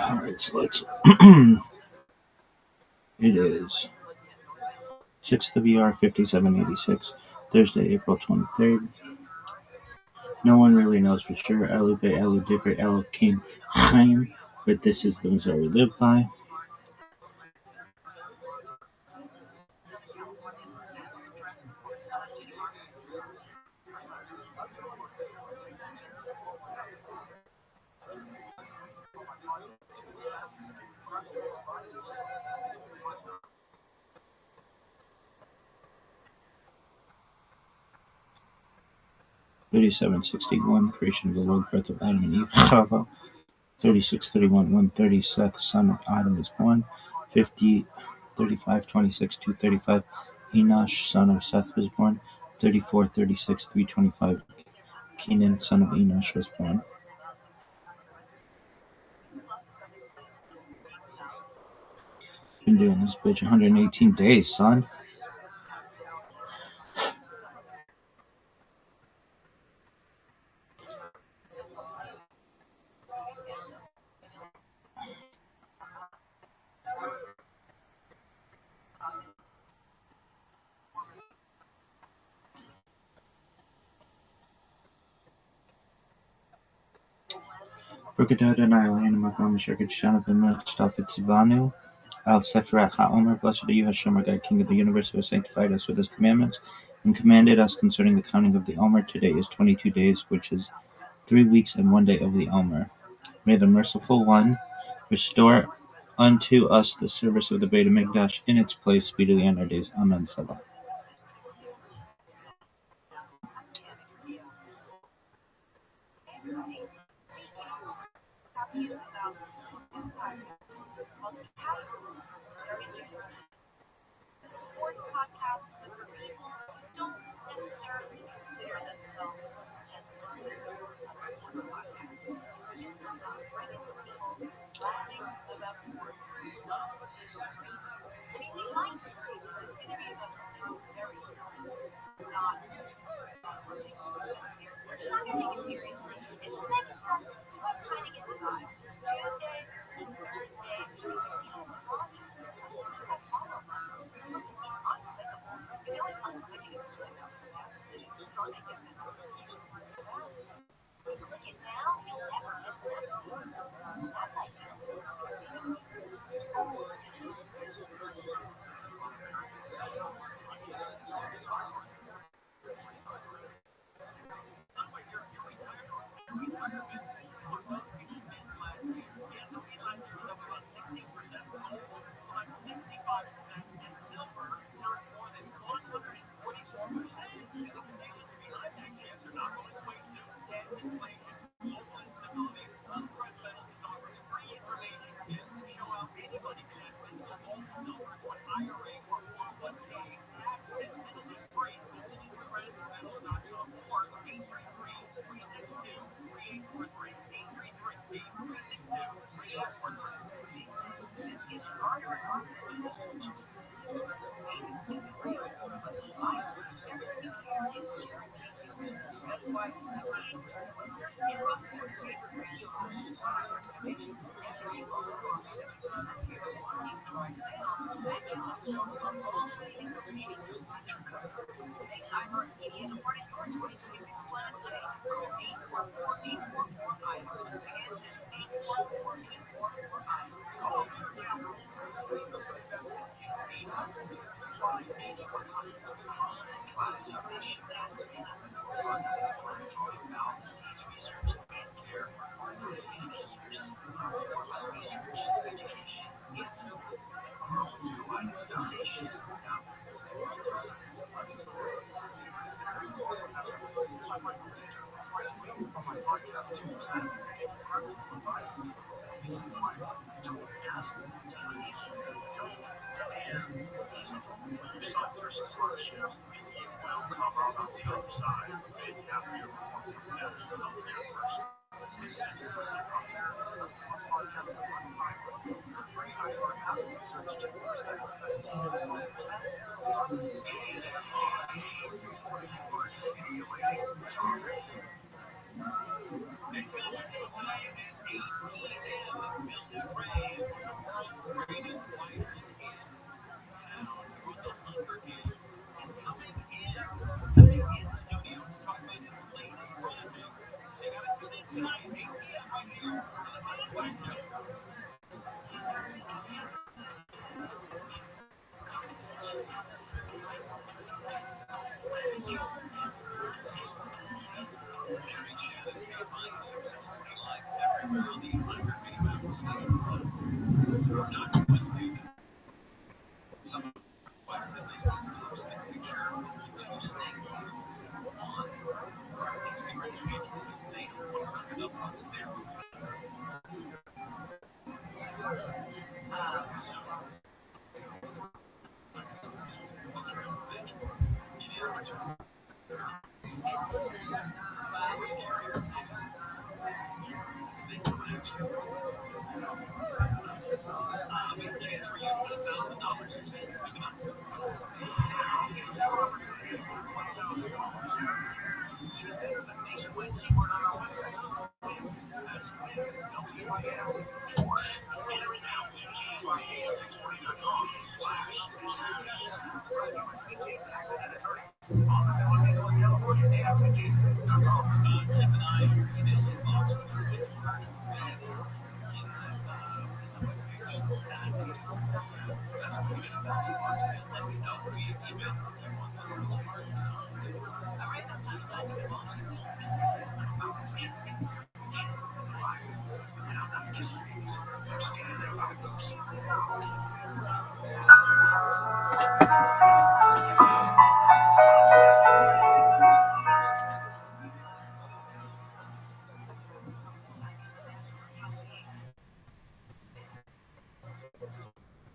Alright, so let's it is 6th of ER 5786, Thursday, April 23rd. No one really knows for sure. Elu Be Elu Divrei Elokim Chaim, but this is the Missouri we live by. $37.61, creation of the world, birth of Adam and Eve, Chava. $36.31, 130, Seth, son of Adam, is born. 50, 35, 26, 235, Enosh, son of Seth, was born. 34, 36, 325, Kenan, son of Enosh, was born. Been doing this bitch 118 days, son. Brookedoda and Iolana Makam Shirkat Shanabim Stafetzivanu Al Sephrat HaOmer. Blessed are you, Hashem, our God, King of the universe, who has sanctified us with his commandments and commanded us concerning the counting of the Omer. Today is 22 days, which is 3 weeks and 1 day of the Omer. May the merciful one restore unto us the service of the Beit HaMikdash in its place speedily in our days. Amen. Salah. A sports podcast, but for people who don't necessarily consider themselves as listeners of sports podcasts. It's just regular people laughing about sports. None of us is screaming. I mean, we might scream, but it's going to be about something very silly, not about something serious. We're just not going to take it seriously. Is this making sense? You guys kind of get the vibe. Tuesdays and Thursdays, we have fun. I follow them. Listen, it's unclickable. You can always unclick it if you click on some bad decision. It's not making it. If you click it now, you'll never miss an episode. That's ideal. It's too. Oh, it's good.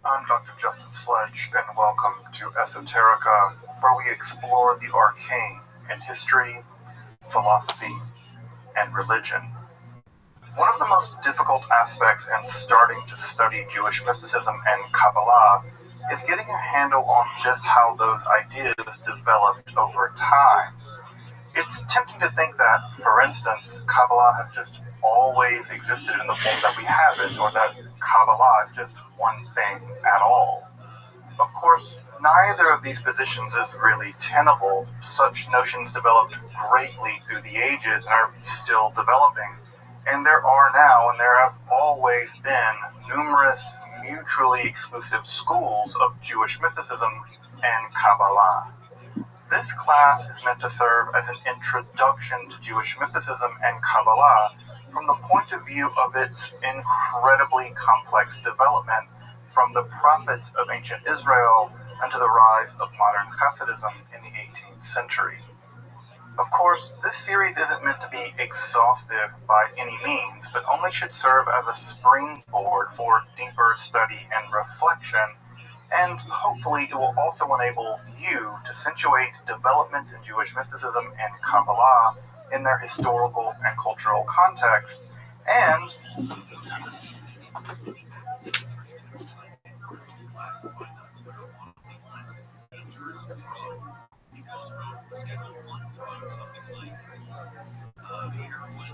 I'm Dr. Justin Sledge, and welcome to Esoterica, where we explore the arcane in history, philosophy, and religion. One of the most difficult aspects in starting to study Jewish mysticism and Kabbalah is getting a handle on just how those ideas developed over time. It's tempting to think that, for instance, Kabbalah has just always existed in the form that we have it, or that Kabbalah is just one thing at all. Of course, neither of these positions is really tenable. Such notions developed greatly through the ages and are still developing. And there are now, and there have always been, numerous mutually exclusive schools of Jewish mysticism and Kabbalah. This class is meant to serve as an introduction to Jewish mysticism and Kabbalah from the point of view of its incredibly complex development from the prophets of ancient Israel and to the rise of modern Hasidism in the 18th century. Of course, this series isn't meant to be exhaustive by any means, but only should serve as a springboard for deeper study and reflection, and hopefully it will also enable you to situate developments in Jewish mysticism and Kabbalah in their historical and cultural context, and It goes from Schedule 1 drug, something like heroin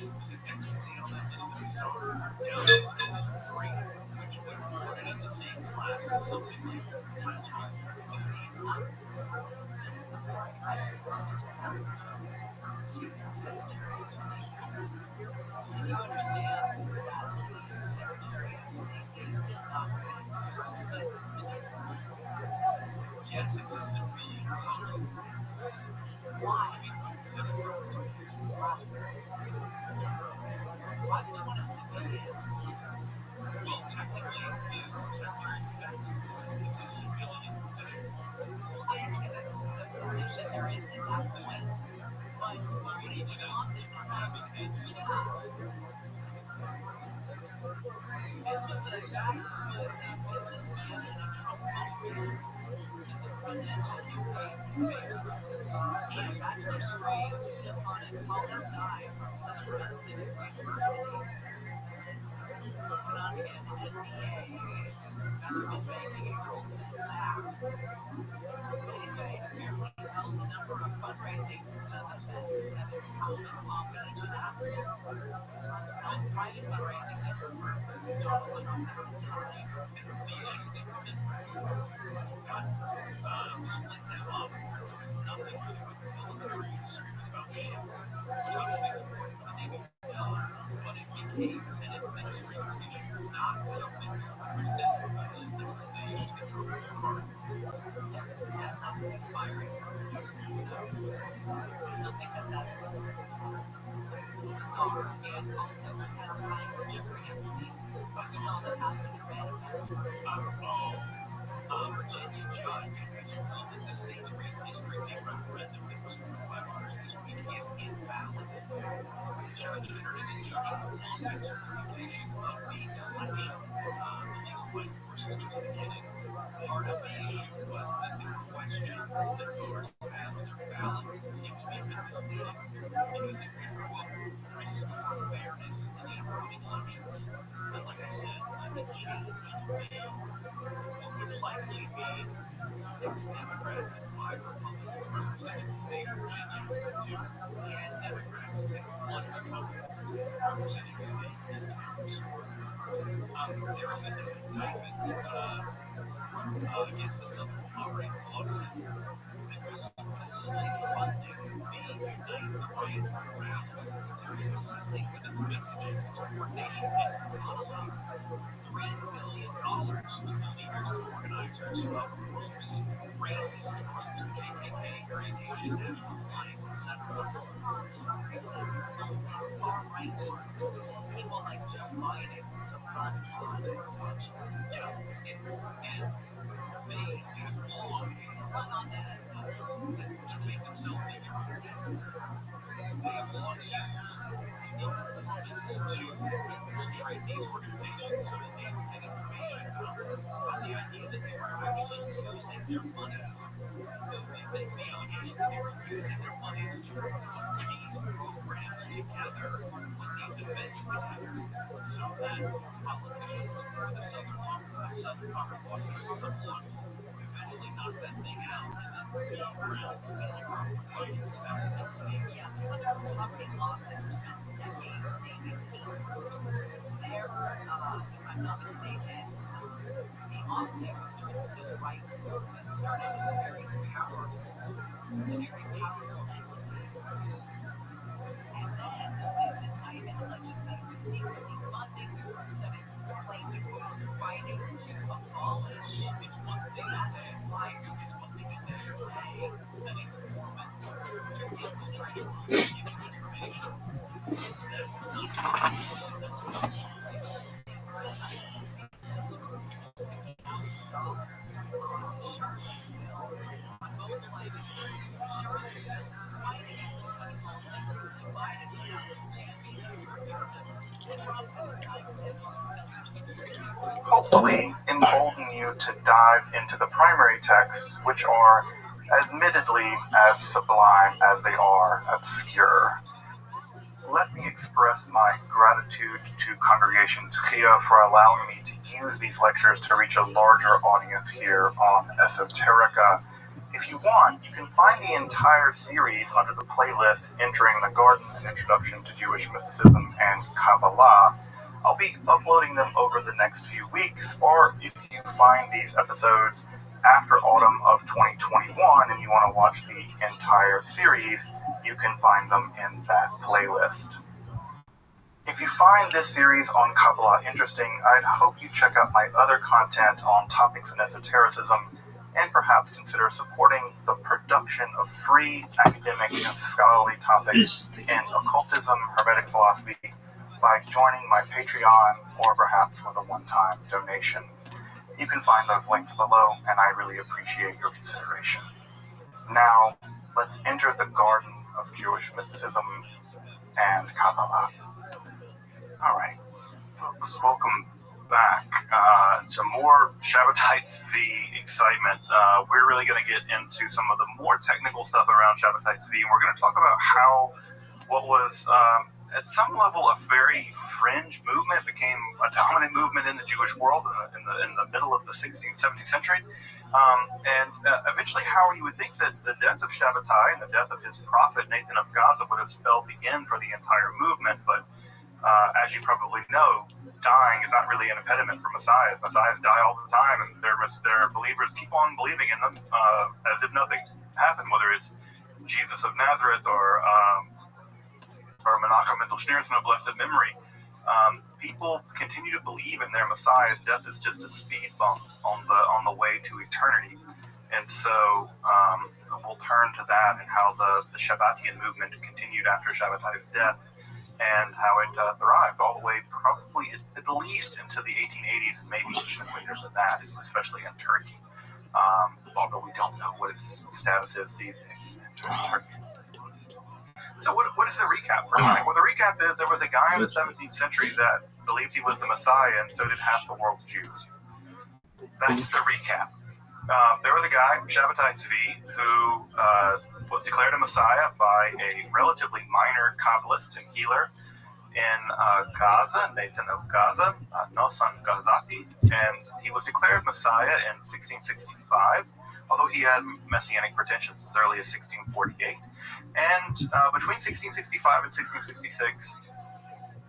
and was it ecstasy on that list that we saw, down to Schedule 3, which would put it in the same class as something like Tylenol. I'm sorry, I just Secretary. Did you understand that Secretary did not instruct me? Yes, it's a civilian post. Why? Why would you want a civilian? Well, technically, the Secretary of Defense is a civilian position. I understand that's the position they're in at that point. But why would you want them for having this? This was a guy who was a businessman and a Trump always in the presidential campaign fair. He had a bachelor's degree on a poli-sci from Southern Methodist University. Went on to get an MBA in investment banking at Goldman Sachs. Anyway, apparently held a number of fundraising events at his home in Palm Beach, Alaska. Private fundraising dinner for Donald Trump at the time. The issue that got split them up was nothing to do with the military concerns about shit, which obviously is important for the Navy, but it became an administrative issue, not something militaristic. That was the issue that drove it apart. That led to his firing. I still think that that's bizarre, and also kind of tying to Jeffrey Epstein, but he's on the passenger manifests. Virginia judge has ruled that the state's redistricting referendum that was approved by voters this week is invalid. The judge entered an injunction on that certification of the election. The legal fight, of course, is just beginning. Part of the issue was that the question that voters had on their ballot seemed to be a bit misleading because it would, quote, restore fairness in the upcoming elections. And like I said, if it changed, it would likely be 6 Democrats and 5 Republicans representing the state of Virginia to 10 Democrats and 1 Republican representing the state in the House. There was an indictment against the Southern Poverty Law Center that was supposedly funding the Unite the Right rally. They're assisting with its messaging, its coordination, and funneling $3 million to the leaders and organizers of groups, racist groups, the KKK, Aryan Nation, National Alliance, etc. Far-right groups, people like Joe Biden to run on, essentially. Yeah, and they have long to run on that, to make themselves figure. They have long used informants to infiltrate these organizations so that they don't get information about them. But the idea that they were actually using their monies, this is the allegation that they were using their monies to put these programs together, put these events together, so that politicians for the Southern Poverty Law Center eventually knock that thing out and then be around fighting without intensity. Yeah, the Southern Poverty Law Center spent decades naming hate groups. There, if I'm not mistaken, the onset was during the Civil Rights Movement, started as a very powerful entity. And then this indictment alleges that it was secretly funding the groups that it claimed it was fighting to abolish. It's one thing to say, it's one thing to say, hey, an informant to infiltrate a group and give you information. That's not it's $50,000 on Charlottesville, mobilizing Charlottesville to fight against the political Biden was out there championing Trump at the time said hopefully embolden you to dive into the primary texts, which are admittedly as sublime as they are obscure. Let me express my gratitude to Congregation Tchia for allowing me to use these lectures to reach a larger audience here on Esoterica. If you want, you can find the entire series under the playlist Entering the Garden, an Introduction to Jewish Mysticism and Kabbalah. I'll be uploading them over the next few weeks, or if you find these episodes after autumn of 2021 and you want to watch the entire series, you can find them in that playlist. If you find this series on Kabbalah interesting, I'd hope you check out my other content on topics in esotericism, and perhaps consider supporting the production of free academic and scholarly topics in occultism, hermetic philosophy, by joining my Patreon or perhaps with a one-time donation. You can find those links below, and I really appreciate your consideration. Now, let's enter the garden of Jewish mysticism and Kabbalah. All right, folks, welcome back to more Shabbatai Tzvi excitement. We're really going to get into some of the more technical stuff around Shabbatai Tzvi, and we're going to talk about how what was at some level a very fringe movement became a dominant movement in the Jewish world in the middle of the 16th, 17th century, and eventually how you would think that the death of Shabbatai and the death of his prophet Nathan of Gaza would have spelled the end for the entire movement, but as you probably know, dying is not really an impediment for messiahs. Messiahs die all the time, and their believers keep on believing in them as if nothing happened, whether it's Jesus of Nazareth or Menachem Mendel Schneerson of blessed memory. People continue to believe in their messiahs. Death is just a speed bump on the way to eternity. And so we'll turn to that and how the Shabbatian movement continued after Shabbatai's death, and how it thrived all the way probably at least into the 1880s, and maybe even later than that, especially in Turkey, although we don't know what its status is these days in Turkey. So what is the recap for tonight? Well, the recap is there was a guy in the 17th century that believed he was the Messiah, and so did half the world's Jews. That's the recap. There was a guy, Shabbatai Tzvi, who was declared a Messiah by a relatively minor Kabbalist and healer in Gaza, Nathan of Gaza, Nosan Gazati, and he was declared Messiah in 1665, although he had messianic pretensions as early as 1648. And between 1665 and 1666,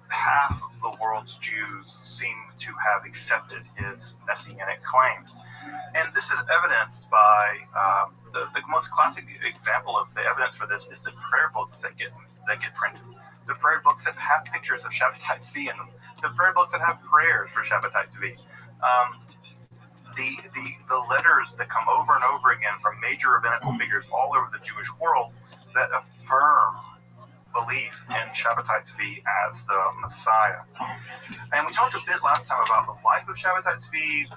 half of the world's Jews seemed to have accepted his messianic claims. And this is evidenced by the most classic example of the evidence for this is the prayer books that get printed. The prayer books that have pictures of Shabbatai Tzvi in them. The prayer books that have prayers for Shabbatai Tzvi. The letters that come over and over again from major rabbinical figures all over the Jewish world that affirm belief in Shabbatai Tzvi as the Messiah. And we talked a bit last time about the life of Shabbatai Tzvi,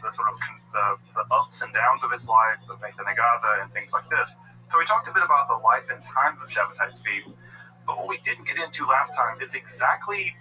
the sort of the ups and downs of his life, of Nathan of Gaza, and things like this. So we talked a bit about the life and times of Shabbatai Tzvi, but what we didn't get into last time is exactly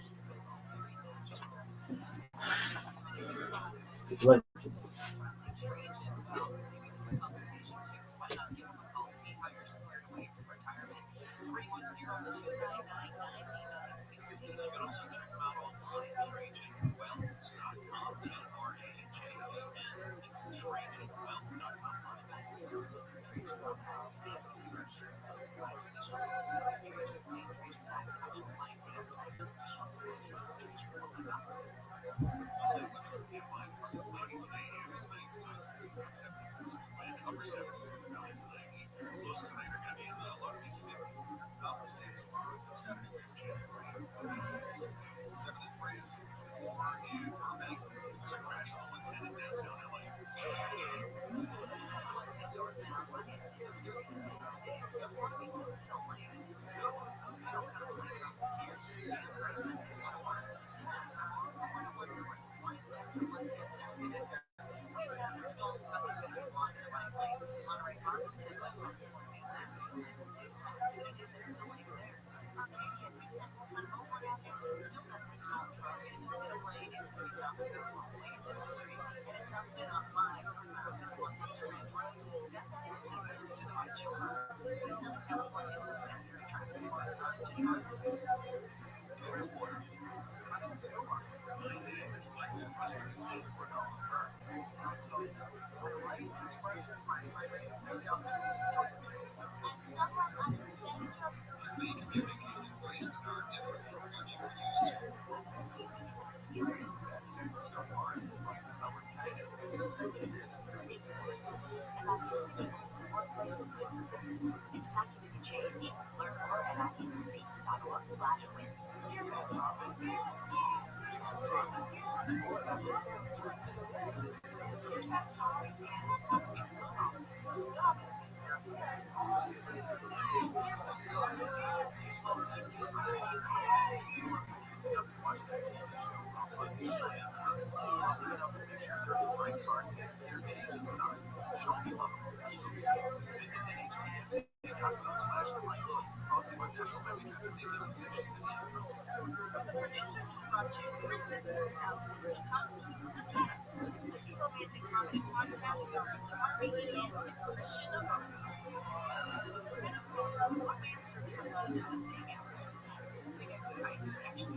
Workplace is good for business. It's time to make a change. Learn more at ROTHSCHILD.org/win. Here's that song. Here's that song. Here's that song. It's gone. Stop it. Here's that song. Watch that TV show, but you should have time. Often enough to make sure your line car safe with your age and size. Show me love. You'll see. Visit NHTSA.gov/lights. Brought to you by the National Highway Traffic Safety Administration and the Ad Council. Producers who brought you Princess of the South and Chicago's The Setup, a new romantic comedy podcast starring Rabbi and Christian Navarro. The Setup follows romance or true love at a big hour. Big exciting action.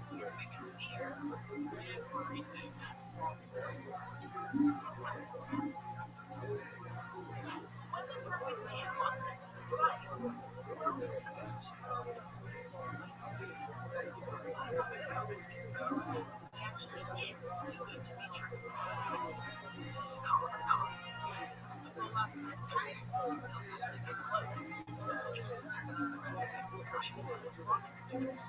His biggest fear is everything. When the perfect man walks into his life, he actually is too good to be true. This is common. To pull off this series, you'll have to get close. So it's true. That's the right. She said that you want to do this.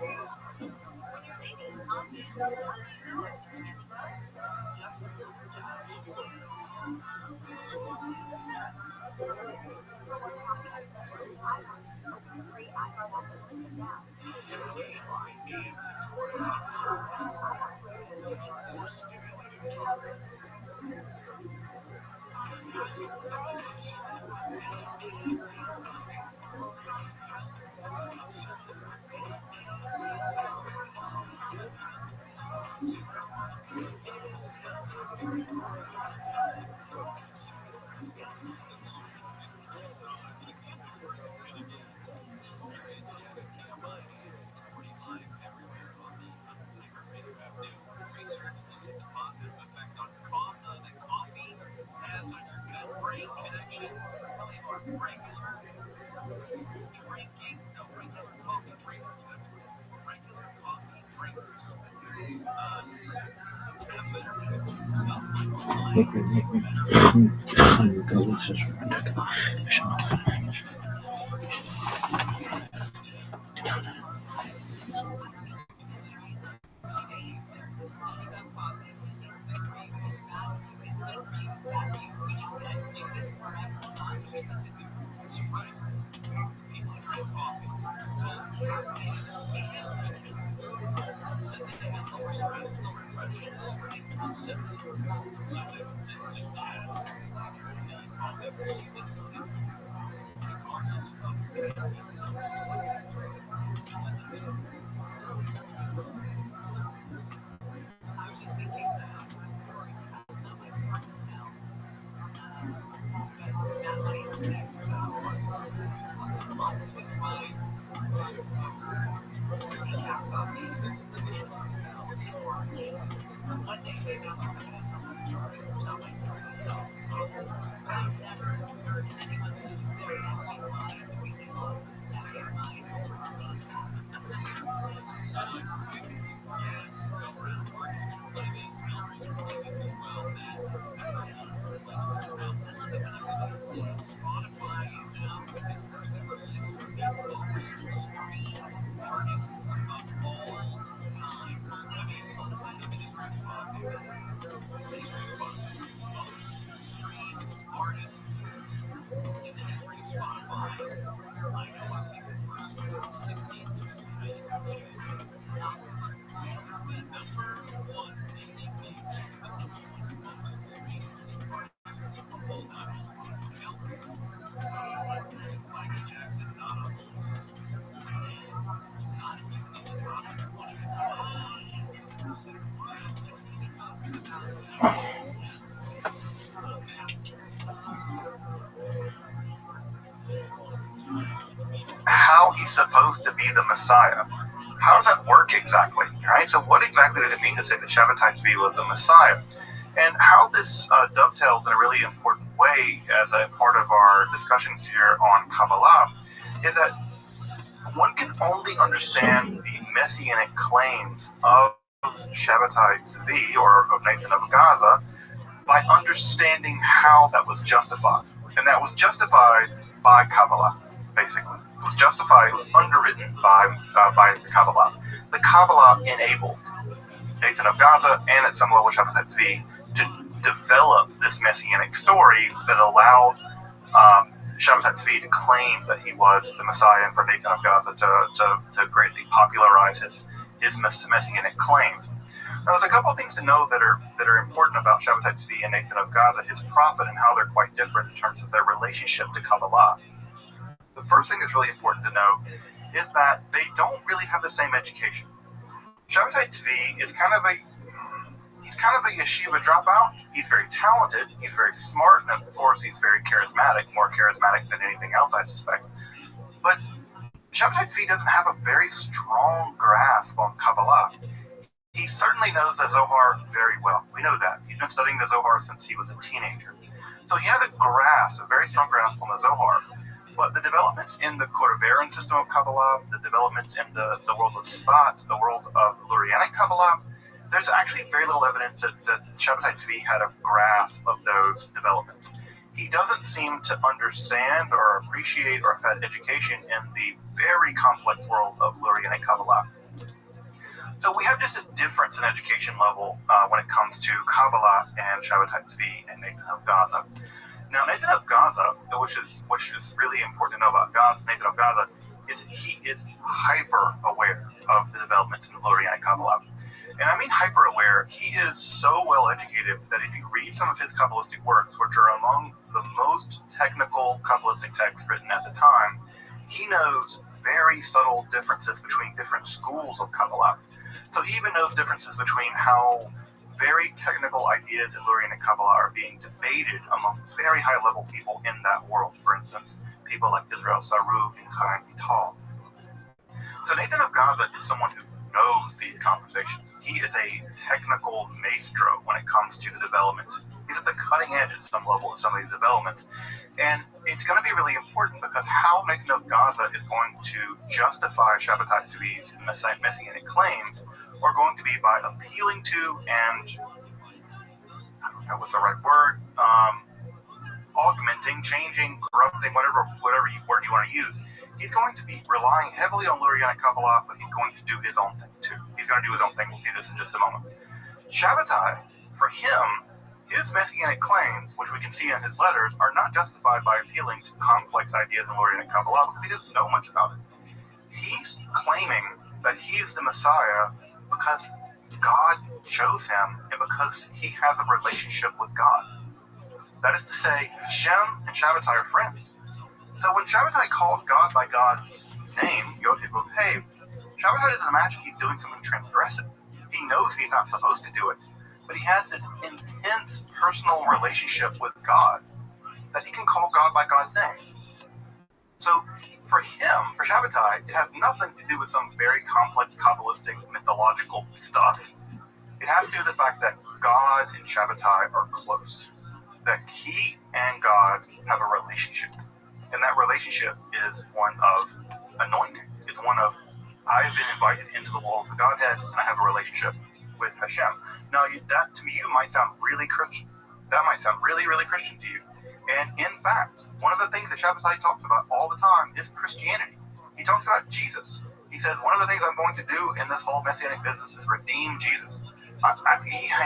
When you're dating, how do you know if it's true love? Listen to The Setup. The Setup is the number one podcast network in iHeart. Open a free iHeart app and listen now. AM 640. iHeart Radio station. More stimulating talk. Research looks at the positive effect on that coffee has on your gut-brain connection. Probably more regular drinking, regular coffee drinkers. That's regular coffee drinkers. Have better we just can't do this forever. Surprisingly, people drink coffee, both caffeinated and decaf. So they have lower stress, lower pressure, lower impulsivity. So this suggests that tea coffee will significantly regardless of caffeine. I was just thinking that a story. It's not my story to tell. That money spent once with my decaf coffee before one day maybe I'm going to tell that story. It's not my story to tell. I've never heard anyone use their coffee line. Everything lost is that their mind over decaf. Yes, go around working and play this, Melry and play this as well. Matt has been trying to play this around. I love it when Spotify is out with its first ever list of the most streamed artists of all time. I mean, Spotify doesn't just rap Spotify. They just rap Spotify. Most streamed artists in the history of Spotify. I know I think the first 16 songs that made it check. Taylor Swift, number one in the page. Most streamed artists of all time on Spotify. Michael Jackson, not on the list. Not even in the top 20. How he's supposed to be the Messiah. How does that work exactly? Right? So what exactly does it mean to say that Shabbatai Tzvi was the Messiah? And how this dovetails in a really important way as a part of our discussions here on Kabbalah is that one can only understand the messianic claims of Shabbatai Tzvi, or of Nathan of Gaza, by understanding how that was justified. And that was justified by Kabbalah, basically. It was justified, it was underwritten by the Kabbalah. The Kabbalah enabled Nathan of Gaza and at some level Shabbatai Tzvi to develop this messianic story that allowed Shabbatai Tzvi to claim that he was the Messiah, and for Nathan of Gaza to greatly popularize his messianic claims. Now, there's a couple of things to know that are important about Shabbatai Tzvi and Nathan of Gaza, his prophet, and how they're quite different in terms of their relationship to Kabbalah. The first thing that's really important to know is that they don't really have the same education. Shabbatai Tzvi is kind of a yeshiva dropout. He's very talented, he's very smart, and of course he's very charismatic, more charismatic than anything else, I suspect. But Shabbatai Tzvi doesn't have a very strong grasp on Kabbalah. He certainly knows the Zohar very well. We know that. He's been studying the Zohar since he was a teenager. So he has a very strong grasp on the Zohar. But the developments in the Koraveran system of Kabbalah, the developments in the world of Sfat, the world of Lurianic Kabbalah, there's actually very little evidence that Shabbatai Tzvi had a grasp of those developments. He doesn't seem to understand or appreciate or have had education in the very complex world of Lurianic Kabbalah. So we have just a difference in education level when it comes to Kabbalah and Shabbatai Tzvi and Nathan of Gaza. Now, Nathan of Gaza, which is really important to know about Nathan of Gaza, is he is hyper aware of the developments in the Lurianic Kabbalah. And I mean hyper aware. He is so well educated that if you read some of his Kabbalistic works, which are among the most technical Kabbalistic texts written at the time, he knows very subtle differences between different schools of Kabbalah. So he even knows differences between how very technical ideas in Lurianic Kabbalah are being debated among very high-level people in that world. For instance, people like Israel Sarug and Chaim Vital. So Nathan of Gaza is someone who knows these conversations. He is a technical maestro when it comes to the developments. He's at the cutting edge at some level of some of these developments. And it's going to be really important because how Nathan of Gaza is going to justify Shabbatai Tzvi's messianic claims are going to be by appealing to and, I don't know what's the right word, augmenting, changing, corrupting, whatever word you want to use. He's going to be relying heavily on Lurianic Kabbalah, but he's going to do his own thing too. He's going to do his own thing. We'll see this in just a moment. Shabbatai, for him, his messianic claims, which we can see in his letters, are not justified by appealing to complex ideas in Lurianic Kabbalah because he doesn't know much about it. He's claiming that he is the Messiah because God chose him and because he has a relationship with God. That is to say, Shem and Shabbatai are friends. So when Shabbatai calls God by God's name, Yod-Heh-Vav-Heh, Shabbatai doesn't imagine he's doing something transgressive. He knows he's not supposed to do it, but he has this intense personal relationship with God that he can call God by God's name. So for him, for Shabbatai, it has nothing to do with some very complex Kabbalistic mythological stuff. It has to do with the fact that God and Shabbatai are close, that he and God have a relationship. And that relationship is one of anointing. It's one of, I have been invited into the world of the Godhead, and I have a relationship with Hashem. Now, that to you might sound really Christian. That might sound really, really Christian to you. And in fact, one of the things that Shabbatai talks about all the time is Christianity. He talks about Jesus. He says, one of the things I'm going to do in this whole messianic business is redeem Jesus.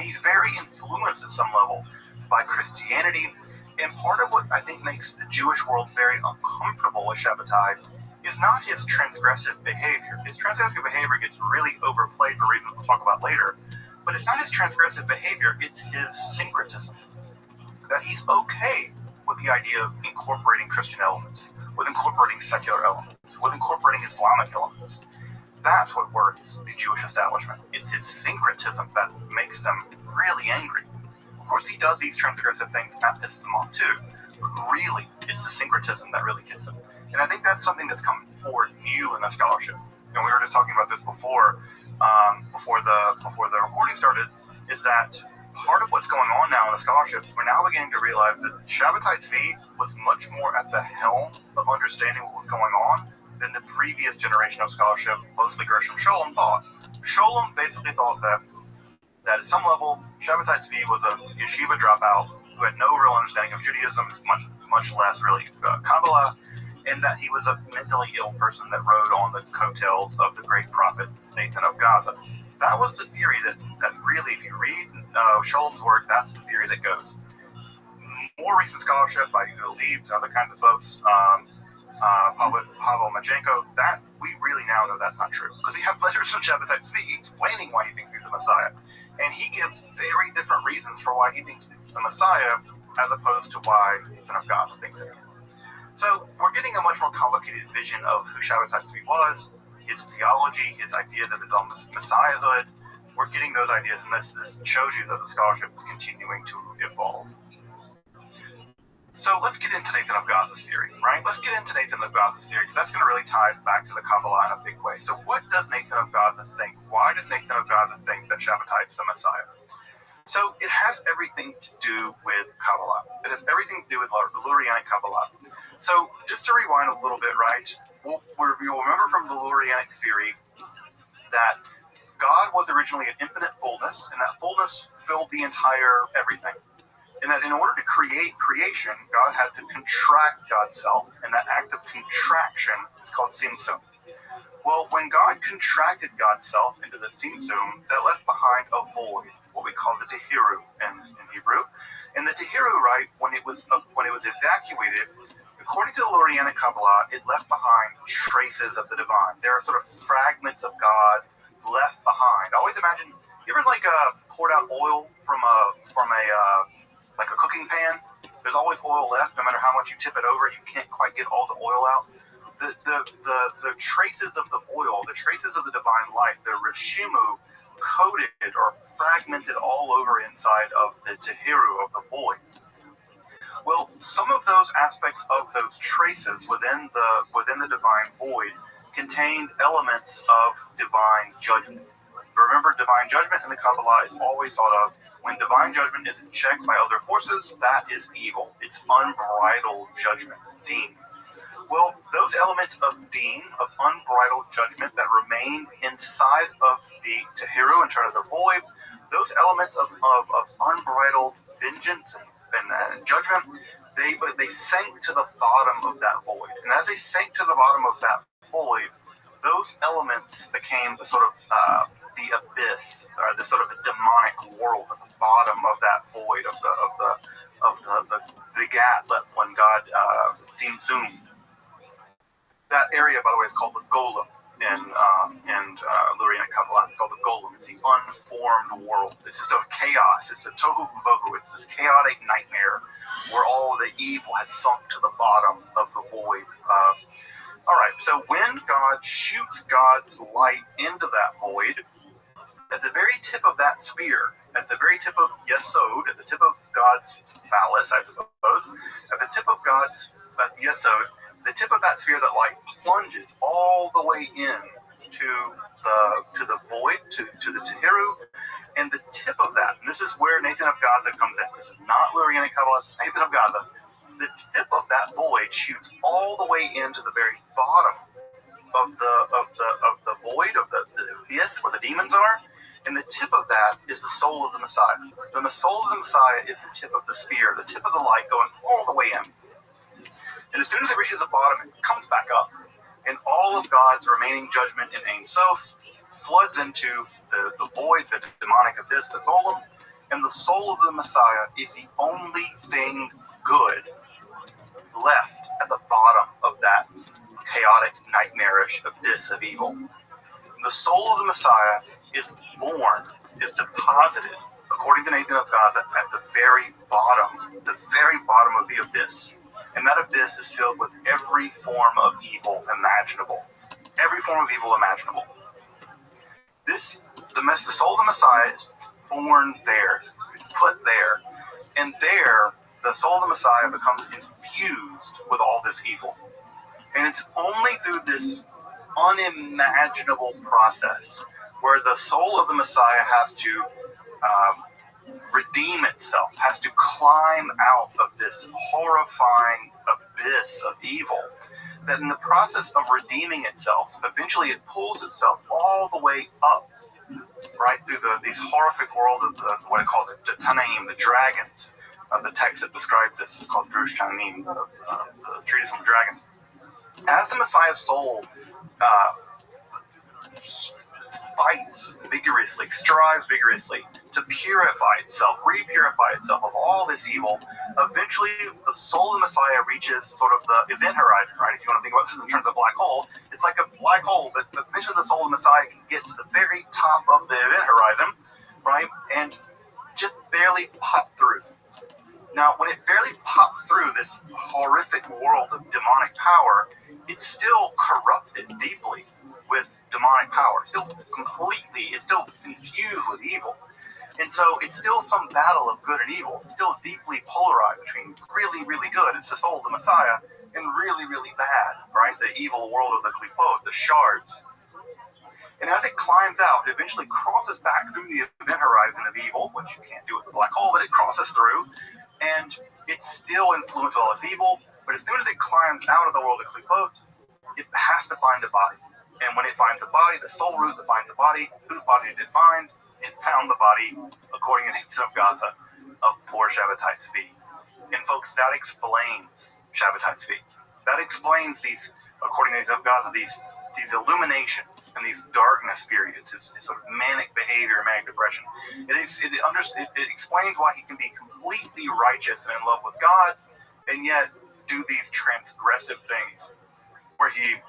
He's very influenced at some level by Christianity. And part of what I think makes the Jewish world very uncomfortable with Shabbatai is not his transgressive behavior. His transgressive behavior gets really overplayed for reasons we'll talk about later. But it's not his transgressive behavior, it's his syncretism. That he's okay with the idea of incorporating Christian elements, with incorporating secular elements, with incorporating Islamic elements. That's what worries the Jewish establishment. It's his syncretism that makes them really angry. Of course, he does these transgressive things, and that pisses them off too. But really, it's the syncretism that really gets him. And I think that's something that's come forward new in the scholarship. And we were just talking about this before the recording started, is that part of what's going on now in the scholarship, we're now beginning to realize that Shabbatai Tzvi was much more at the helm of understanding what was going on than the previous generation of scholarship, mostly Gershom Scholem, thought. Scholem basically thought that at some level, Shabbatai Tzvi was a yeshiva dropout who had no real understanding of Judaism, much less really Kabbalah, and that he was a mentally ill person that rode on the coattails of the great prophet Nathan of Gaza. That was the theory that really, if you read Scholem's work, that's the theory that goes. More recent scholarship by Yuval Leibs and other kinds of folks, Pavel Majenko, that we really now know that's not true. Because we have letters from Shabbatai Tzvi explaining why he thinks he's the Messiah. And he gives very different reasons for why he thinks he's the Messiah as opposed to why Nathan of Gaza thinks it is. So we're getting a much more complicated vision of who Shabbatai Tzvi was, his theology, his ideas of his own messiahhood. We're getting those ideas, and this shows you that the scholarship is continuing to evolve. So let's get into Nathan of Gaza's theory, right? Let's get into Nathan of Gaza's theory, because that's going to really tie us back to the Kabbalah in a big way. So what does Nathan of Gaza think? Why does Nathan of Gaza think that Shabbatai is the Messiah? So it has everything to do with Kabbalah. It has everything to do with the Lurianic Kabbalah. So just to rewind a little bit, right? You'll remember from the Lurianic theory that God was originally an infinite fullness, and that fullness filled the entire everything. And that in order to create creation, God had to contract God's self, and that act of contraction is called tzimtzum. Well, when God contracted God's self into the tzimtzum, that left behind a void, what we call the tehiru in Hebrew. And the tehiru, right, when it was evacuated, according to the Lurianic Kabbalah, it left behind traces of the divine. There are sort of fragments of God left behind. Always imagine, you ever poured out oil from a cooking pan? There's always oil left, no matter how much you tip it over. You can't quite get all the oil out. The traces of the oil, the traces of the divine light, the reshimu, coated or fragmented all over inside of the tehiru, of the void. Well, some of those aspects of those traces within the divine void contained elements of divine judgment. Remember, divine judgment in the Kabbalah is always thought of when divine judgment is in check by other forces. That is evil. It's unbridled judgment, din. Well, those elements of din, of unbridled judgment that remain inside of the tehiru, in terms of the void, those elements of unbridled vengeance and judgment, they sank to the bottom of that void. And as they sank to the bottom of that void, those elements became the sort of the abyss, or the sort of demonic world at the bottom of that void of the gap left when God zoomed. That area, by the way, is called the golem in Lurianic Kabbalah. It's called the golem. It's the unformed world. It's just a chaos. It's a tohu vabohu. It's this chaotic nightmare where all the evil has sunk to the bottom of the void. All right, so when God shoots God's light into that void, at the very tip of that spear, at the very tip of Yesod, at the tip of God's phallus, I suppose, at the tip of Yesod, the tip of that sphere, that light plunges all the way in to the void, to the tehiru, and the tip of that, and this is where Nathan of Gaza comes in. This is not Lurianic Kabbalah, it's Nathan of Gaza. The tip of that void shoots all the way into the very bottom of the void, of the abyss where the demons are, and the tip of that is the soul of the Messiah. The soul of the Messiah is the tip of the spear, the tip of the light going all the way in. And as soon as it reaches the bottom, it comes back up. And all of God's remaining judgment in Ein Sof floods into the void, the demonic abyss, the golem. And the soul of the Messiah is the only thing good left at the bottom of that chaotic, nightmarish abyss of evil. And the soul of the Messiah is born, is deposited, according to Nathan of Gaza, at the very bottom of the abyss. And that abyss is filled with every form of evil imaginable. Every form of evil imaginable. The soul of the Messiah is born there, is put there. And there, the soul of the Messiah becomes infused with all this evil. And it's only through this unimaginable process where the soul of the Messiah has to redeem itself, has to climb out of this horrifying abyss of evil, that in the process of redeeming itself, eventually it pulls itself all the way up, right, through these horrific world of what I call the Tanaim, the dragons. The text that describes this is called Drush Tanaim, the treatise on the dragons. As the Messiah's soul fights vigorously, strives vigorously to purify itself, repurify itself of all this evil, eventually the soul of the Messiah reaches sort of the event horizon, right? If you want to think about this in terms of a black hole, it's like a black hole, but eventually the soul of the Messiah can get to the very top of the event horizon, right? And just barely pop through. Now, when it barely pops through this horrific world of demonic power, it's still corrupted deeply with demonic power. It's still infused with evil. And so it's still some battle of good and evil. It's still deeply polarized between really, really good, it's the soul of the Messiah, and really, really bad, right? The evil world of the klipot, the shards. And as it climbs out, it eventually crosses back through the event horizon of evil, which you can't do with the black hole, but it crosses through, and it's still influenced with all this evil. But as soon as it climbs out of the world of klipot, it has to find a body. And when it finds a body, the soul root that finds a body, whose body did it find? It found the body, according to the Nathan of Gaza, of poor Shabbatai Tzvi. And folks, that explains Shabbatai Tzvi. That explains these, according to Nathan of Gaza, these illuminations and these darkness periods, his sort of manic behavior, manic depression. It explains why he can be completely righteous and in love with God, and yet do these transgressive things, where he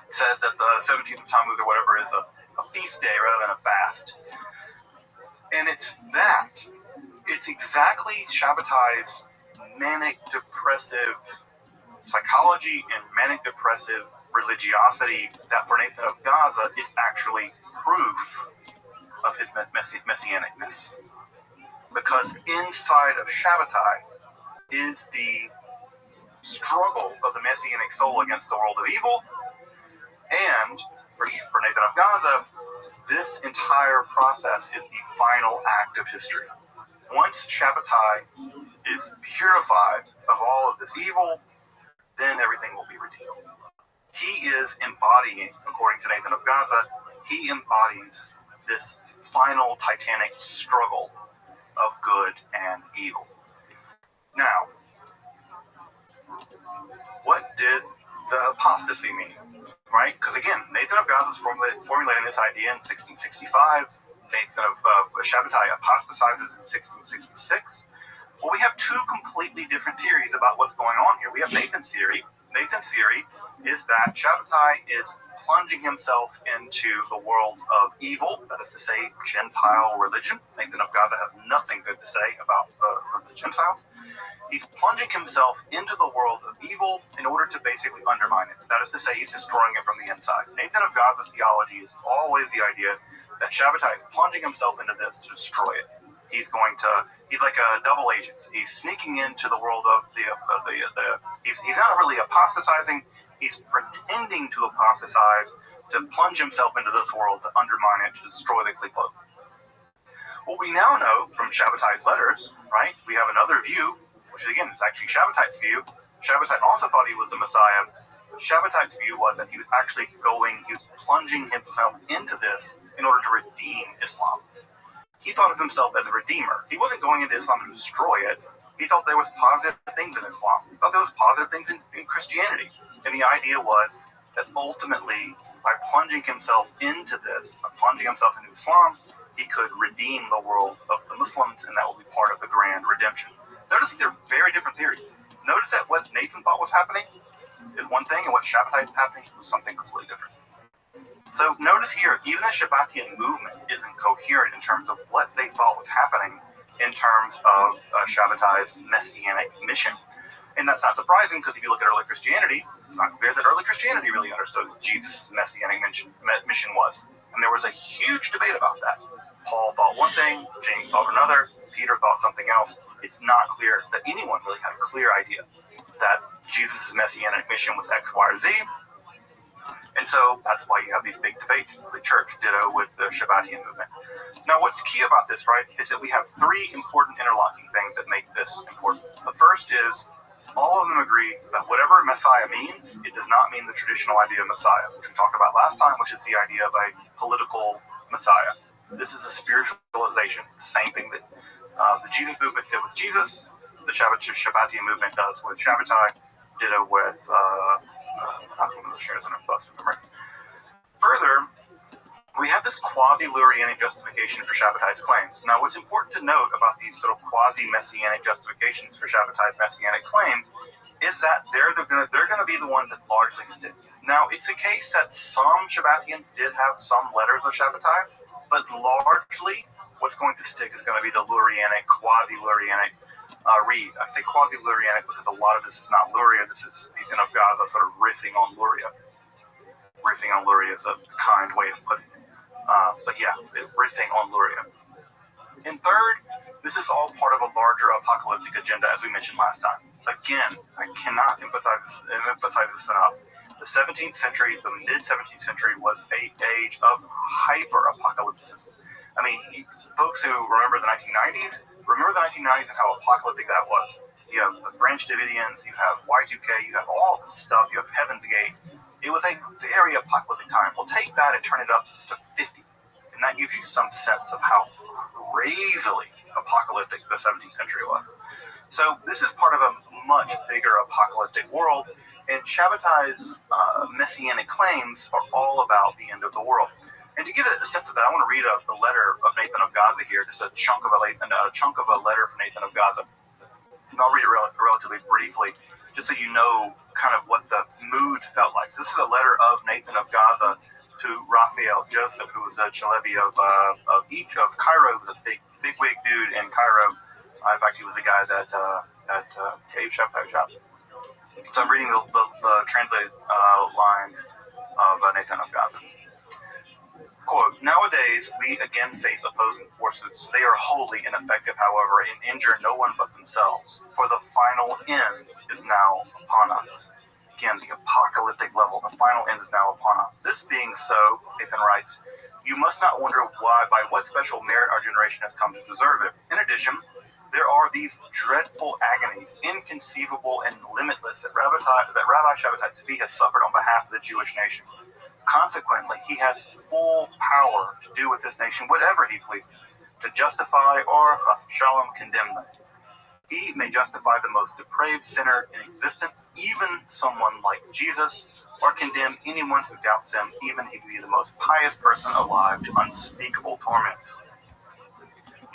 says that the 17th of Tammuz or whatever is a feast day rather than a fast. And it's exactly Shabbatai's manic depressive psychology and manic depressive religiosity that for Nathan of Gaza is actually proof of his messianicness. Because inside of Shabbatai is the struggle of the messianic soul against the world of evil. And for Nathan of Gaza, this entire process is the final act of history. Once Shabbatai is purified of all of this evil, then everything will be redeemed. He is embodying, according to Nathan of Gaza, he embodies this final titanic struggle of good and evil. Now, what did the apostasy mean? Right? Because again, Nathan of Gaza is formulating this idea in 1665. Nathan of Shabbatai apostatizes in 1666. Well, we have two completely different theories about what's going on here. We have Nathan's theory. Nathan's theory is that Shabbatai is plunging himself into the world of evil, that is to say, Gentile religion. Nathan of Gaza has nothing good to say about the Gentiles. He's plunging himself into the world of evil in order to basically undermine it. That is to say, he's destroying it from the inside. Nathan of Gaza's theology is always the idea that Shabbatai is plunging himself into this to destroy it. He's like a double agent. He's sneaking into the world of he's not really apostatizing. He's pretending to apostatize, to plunge himself into this world, to undermine it, to destroy the klipot. What we now know from Shabbatai's letters, right, we have another view, which again is actually Shabbatai's view. Shabbatai also thought he was the Messiah. Shabbatai's view was that he was actually he was plunging himself into this in order to redeem Islam. He thought of himself as a redeemer. He wasn't going into Islam to destroy it. He thought there was positive things in Islam. He thought there was positive things in Christianity. And the idea was that ultimately, by plunging himself into this, by plunging himself into Islam, he could redeem the world of the Muslims, and that will be part of the grand redemption. Notice these are very different theories. Notice that what Nathan thought was happening is one thing, and what Shabbatai is happening is something completely different. So notice here, even the Shabbatian movement isn't coherent in terms of what they thought was happening in terms of Shabbatai's messianic mission. And that's not surprising, because if you look at early Christianity, it's not clear that early Christianity really understood what Jesus' messianic mission was. And there was a huge debate about that. Paul thought one thing, James thought another, Peter thought something else. It's not clear that anyone really had a clear idea that Jesus' messianic mission was X, Y, or Z. And so that's why you have these big debates in the church, ditto with the Shabbatian movement. Now, what's key about this, right, is that we have three important interlocking things that make this important. The first is all of them agree that whatever Messiah means, it does not mean the traditional idea of Messiah, which we talked about last time, which is the idea of a political Messiah. This is a spiritualization, the same thing that the Jesus movement did with Jesus, the Shabbatian movement does with Shabbatai, ditto with Further, we have this quasi-Lurianic justification for Shabbatai's claims. Now, what's important to note about these sort of quasi-Messianic justifications for Shabbatai's Messianic claims is that they're going to be the ones that largely stick. Now, it's a case that some Shabbatians did have some letters of Shabbatai, but largely what's going to stick is going to be the Lurianic, quasi-Lurianic read. I say quasi-Lurianic because a lot of this is not Luria. This is Nathan of Gaza sort of riffing on Luria. Riffing on Luria is a kind way of putting it. But yeah, riffing on Luria. And third, this is all part of a larger apocalyptic agenda, as we mentioned last time. Again, I cannot emphasize this enough. The 17th century, the mid-17th century, was an age of hyper-apocalypticism. I mean, folks who remember the 1990s, remember the 1990s and how apocalyptic that was. You have the Branch Davidians, you have Y2K, you have all this stuff, you have Heaven's Gate. It was a very apocalyptic time. Well, take that and turn it up to 50, and that gives you some sense of how crazily apocalyptic the 17th century was. So this is part of a much bigger apocalyptic world, and Shabbatai's messianic claims are all about the end of the world. And to give it a sense of that, I want to read a letter of Nathan of Gaza here, just a chunk of a letter from Nathan of Gaza. And I'll read it relatively briefly, just so you know kind of what the mood felt like. So this is a letter of Nathan of Gaza to Raphael Joseph, who was a Chalevi of Cairo, who was a big-wig dude in Cairo. In fact, he was the guy that gave Shabbatai job. So I'm reading the translated lines of Nathan of Gaza. Quote, nowadays, we again face opposing forces. They are wholly ineffective, however, and injure no one but themselves. For the final end is now upon us. Again, the apocalyptic level, the final end is now upon us. This being so, Nathan writes, you must not wonder why, by what special merit our generation has come to deserve it. In addition, there are these dreadful agonies, inconceivable and limitless, that Rabbi Shabbatai Tzvi has suffered on behalf of the Jewish nation. Consequently, he has full power to do with this nation whatever he pleases, to justify or, chas v'shalom, condemn them. He may justify the most depraved sinner in existence, even someone like Jesus, or condemn anyone who doubts him, even if he be the most pious person alive, to unspeakable torments.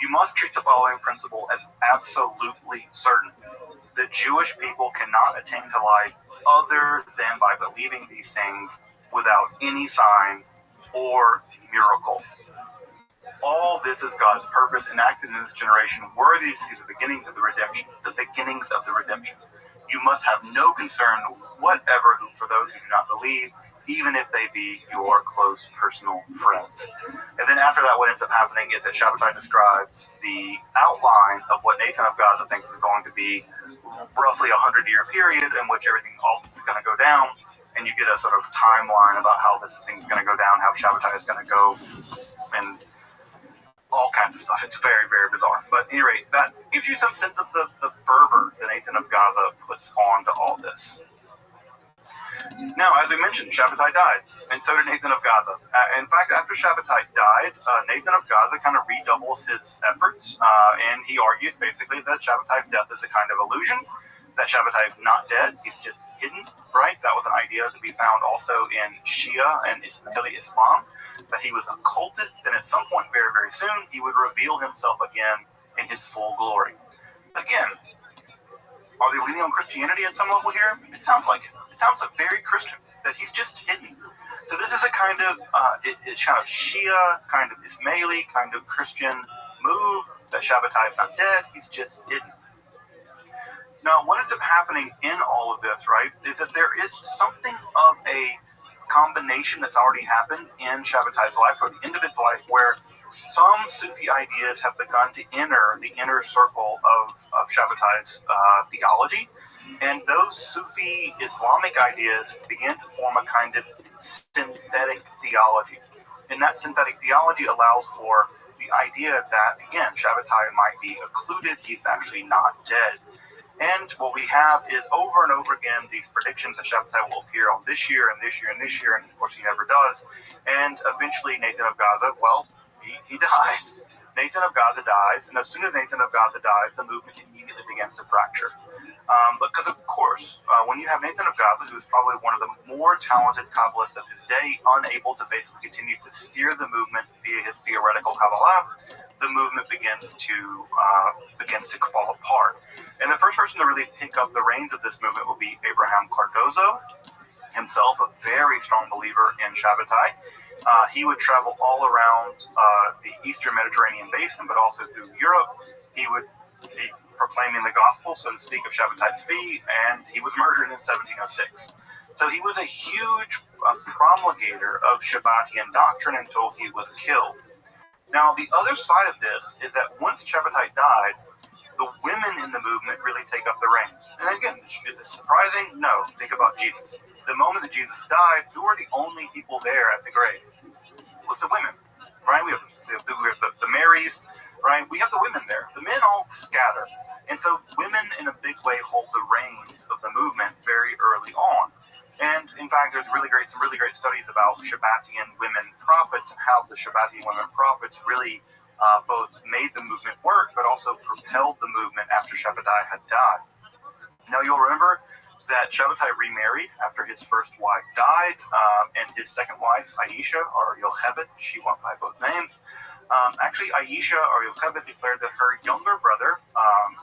You must treat the following principle as absolutely certain. The Jewish people cannot attain to life other than by believing these things without any sign or miracle. All this is God's purpose enacted in this generation, worthy to see the beginnings of the redemption. You must have no concern whatever for those who do not believe, even if they be your close personal friends. And then after that, what ends up happening is that Shabbatai describes the outline of what Nathan of Gaza thinks is going to be roughly a 100-year period in which all this is going to go down. And you get a sort of timeline about how this thing is going to go down, how Shabbatai is going to go, and all kinds of stuff. It's very, very bizarre. But at any rate, that gives you some sense of the fervor that Nathan of Gaza puts on to all this. Now, as we mentioned, Shabbatai died, and so did Nathan of Gaza. In fact, after Shabbatai died, Nathan of Gaza kind of redoubles his efforts, and he argues basically that Shabbatai's death is a kind of illusion, that Shabbatai is not dead, he's just hidden, right? That was an idea to be found also in Shia and Ismaili Islam, that he was occulted, then at some point very, very soon, he would reveal himself again in his full glory. Again, are they leaning on Christianity at some level here? It sounds like it. It sounds like very Christian, that he's just hidden. So this is a kind of, it's kind of Shia, kind of Ismaili, kind of Christian move, that Shabbatai is not dead, he's just hidden. Now, what ends up happening in all of this, right, is that there is something of a combination that's already happened in Shabbatai's life, or the end of his life, where some Sufi ideas have begun to enter the inner circle of Shabbatai's theology, and those Sufi Islamic ideas begin to form a kind of synthetic theology. And that synthetic theology allows for the the idea that, again, Shabbatai might be occluded, he's actually not dead. And what we have is over and over again these predictions that Shabbatai will appear on this year and this year and this year, and of course he never does. And eventually Nathan of Gaza, well, he dies. Nathan of Gaza dies, and as soon as Nathan of Gaza dies, the movement immediately begins to fracture. Because of course, when you have Nathan of Gaza, who is probably one of the more talented Kabbalists of his day, unable to basically continue to steer the movement via his theoretical Kabbalah, the movement begins to fall apart. And the first person to really pick up the reins of this movement will be Abraham Cardozo, himself a very strong believer in Shabbatai. He would travel all around the Eastern Mediterranean basin, but also through Europe. He would be proclaiming the gospel, so to speak, of Shabbatai Tzvi, and he was murdered in 1706. So he was a huge promulgator of Shabbatian doctrine until he was killed. Now, the other side of this is that once Shabbatai died, the women in the movement really take up the reins. And again, is it surprising? No. Think about Jesus. The moment that Jesus died, who were the only people there at the grave? It was the women, right? We have the Marys, right? We have the women there. The men all scatter. And so women in a big way hold the reins of the movement very early on. And in fact, there's some really great studies about Shabbatian women prophets and how the Shabbatian women prophets really both made the movement work, but also propelled the movement after Shabbatai had died. Now you'll remember that Shabbatai remarried after his first wife died, and his second wife, Aisha, or Yochebed, she went by both names. Actually, Aisha, or Yochebed, declared that her younger brother,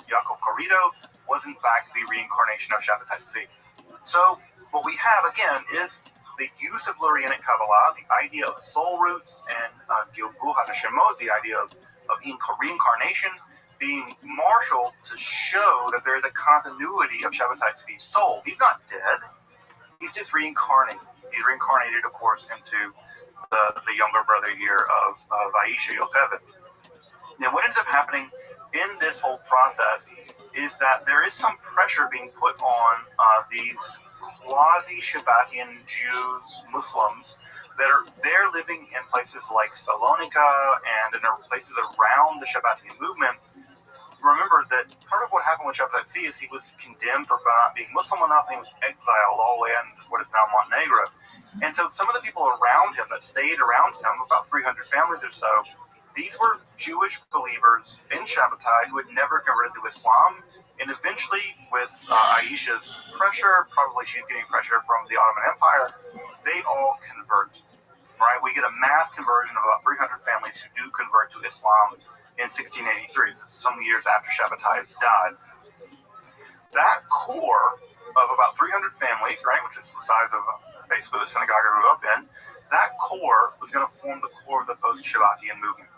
Yaakov Corrido, was in fact the reincarnation of Shabbatai Tzvi. So what we have, again, is the use of Lurianic Kabbalah, the idea of soul roots, and Gilgul HaNeshemot, the idea of reincarnation, being marshaled to show that there is a continuity of Shabbatai Tzvi's soul. He's not dead. He's just reincarnated. He's reincarnated, of course, into the younger brother here of Aisha, Yochebed. Now, what ends up happening in this whole process is that there is some pressure being put on these quasi-Shabbatian Jews, Muslims, that are there living in places like Salonika and in places around the Shabbatian movement. Remember that part of what happened with Shabbatai Tzvi is he was condemned for not being Muslim enough, and he was exiled all the way in what is now Montenegro. And so some of the people around him that stayed around him, about 300 families or so, these were Jewish believers in Shabbatai who had never converted to Islam. And eventually, with Aisha's pressure, probably she's getting pressure from the Ottoman Empire, they all convert. Right? We get a mass conversion of about 300 families who do convert to Islam in 1683, some years after Shabbatai has died. That core of about 300 families, right, which is the size of basically the synagogue I grew up in, that core was going to form the core of the post-Shabbatian movement.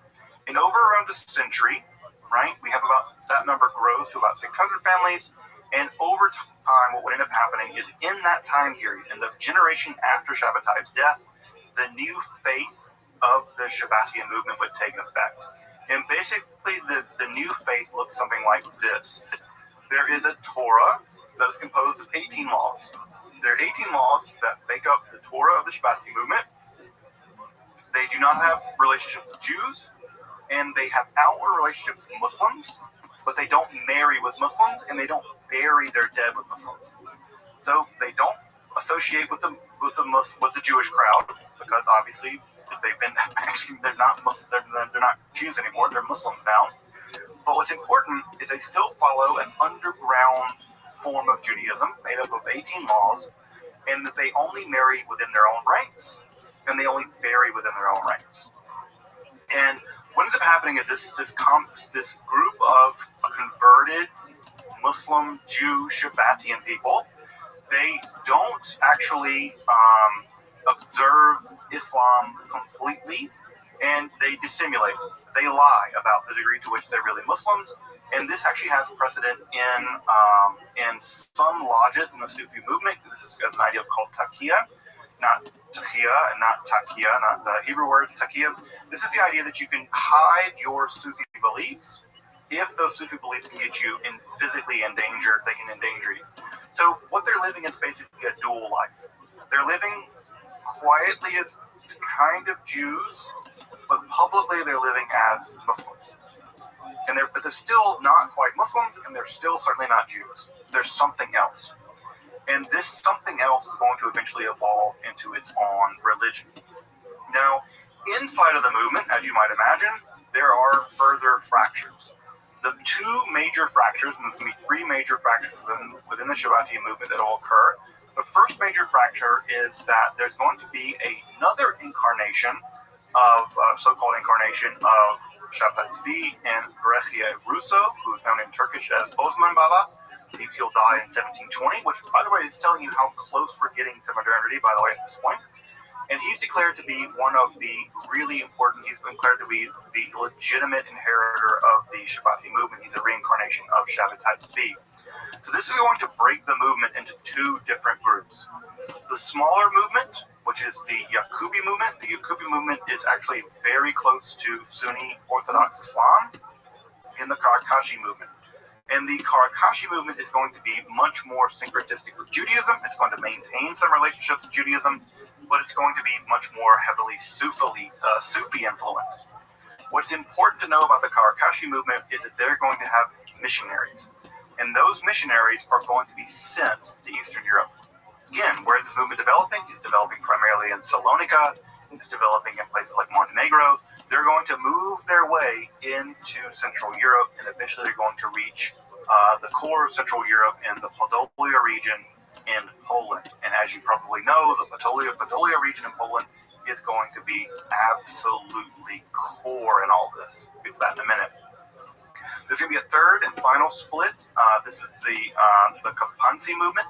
And over around a century, right, we have about, that number grows to about 600 families, and over time, what would end up happening is in that time period, in the generation after Shabbatai's death, the new faith of the Shabbatian movement would take effect. And basically, the new faith looks something like this. There is a Torah that is composed of 18 laws. There are 18 laws that make up the Torah of the Shabbatian movement. They do not have relationship with Jews, and they have outward relationships with Muslims, but they don't marry with Muslims, and they don't bury their dead with Muslims. So they don't associate with the Jewish crowd, because obviously they're not Muslims, they're not Jews anymore, they're Muslims now. But what's important is they still follow an underground form of Judaism made up of 18 laws, and that they only marry within their own ranks, and they only bury within their own ranks. And what ends up happening is this group of converted Muslim, Jew, Shabbatian people, they don't actually observe Islam completely, and they dissimulate. They lie about the degree to which they're really Muslims, and this actually has precedent in some lodges in the Sufi movement. This is an idea called taqiyya, not taqiyya and not taqiyya, not the Hebrew word taqiyya. This is the idea that you can hide your Sufi beliefs. If those Sufi beliefs can get you physically endangered, they can endanger you. So what they're living is basically a dual life. They're living quietly as kind of Jews, but publicly they're living as Muslims. And they're still not quite Muslims, and they're still certainly not Jews. There's something else. And this something else is going to eventually evolve into its own religion. Now, inside of the movement, as you might imagine, there are further fractures. The two major fractures, and there's going to be three major fractures within the Shabbatian movement that will occur. The first major fracture is that there's going to be another incarnation of, so-called incarnation of Shabtai Tzvi and Berechia Russo, who's known in Turkish as Osman Baba. He'll die in 1720, which, by the way, is telling you how close we're getting to modernity, by the way, at this point. And he's declared to be one of the really important, he's been declared to be the legitimate inheritor of the Shabbatian movement. He's a reincarnation of Shabtai Tzvi. So this is going to break the movement into two different groups. The smaller movement, which is the Yaqubi movement. The Yaqubi movement is actually very close to Sunni Orthodox Islam in the Karakashi movement. And the Karakashi movement is going to be much more syncretistic with Judaism. It's going to maintain some relationships with Judaism, but it's going to be much more heavily Sufi influenced. What's important to know about the Karakashi movement is that they're going to have missionaries. And those missionaries are going to be sent to Eastern Europe. Again, where is this movement developing? It's developing primarily in Salonika. It's developing in places like Montenegro. They're going to move their way into Central Europe, and eventually they're going to reach the core of Central Europe in the Podolia region in Poland. And as you probably know, the Podolia region in Poland is going to be absolutely core in all this. We'll get to that in a minute. There's going to be a third and final split. This is the Kapansi movement.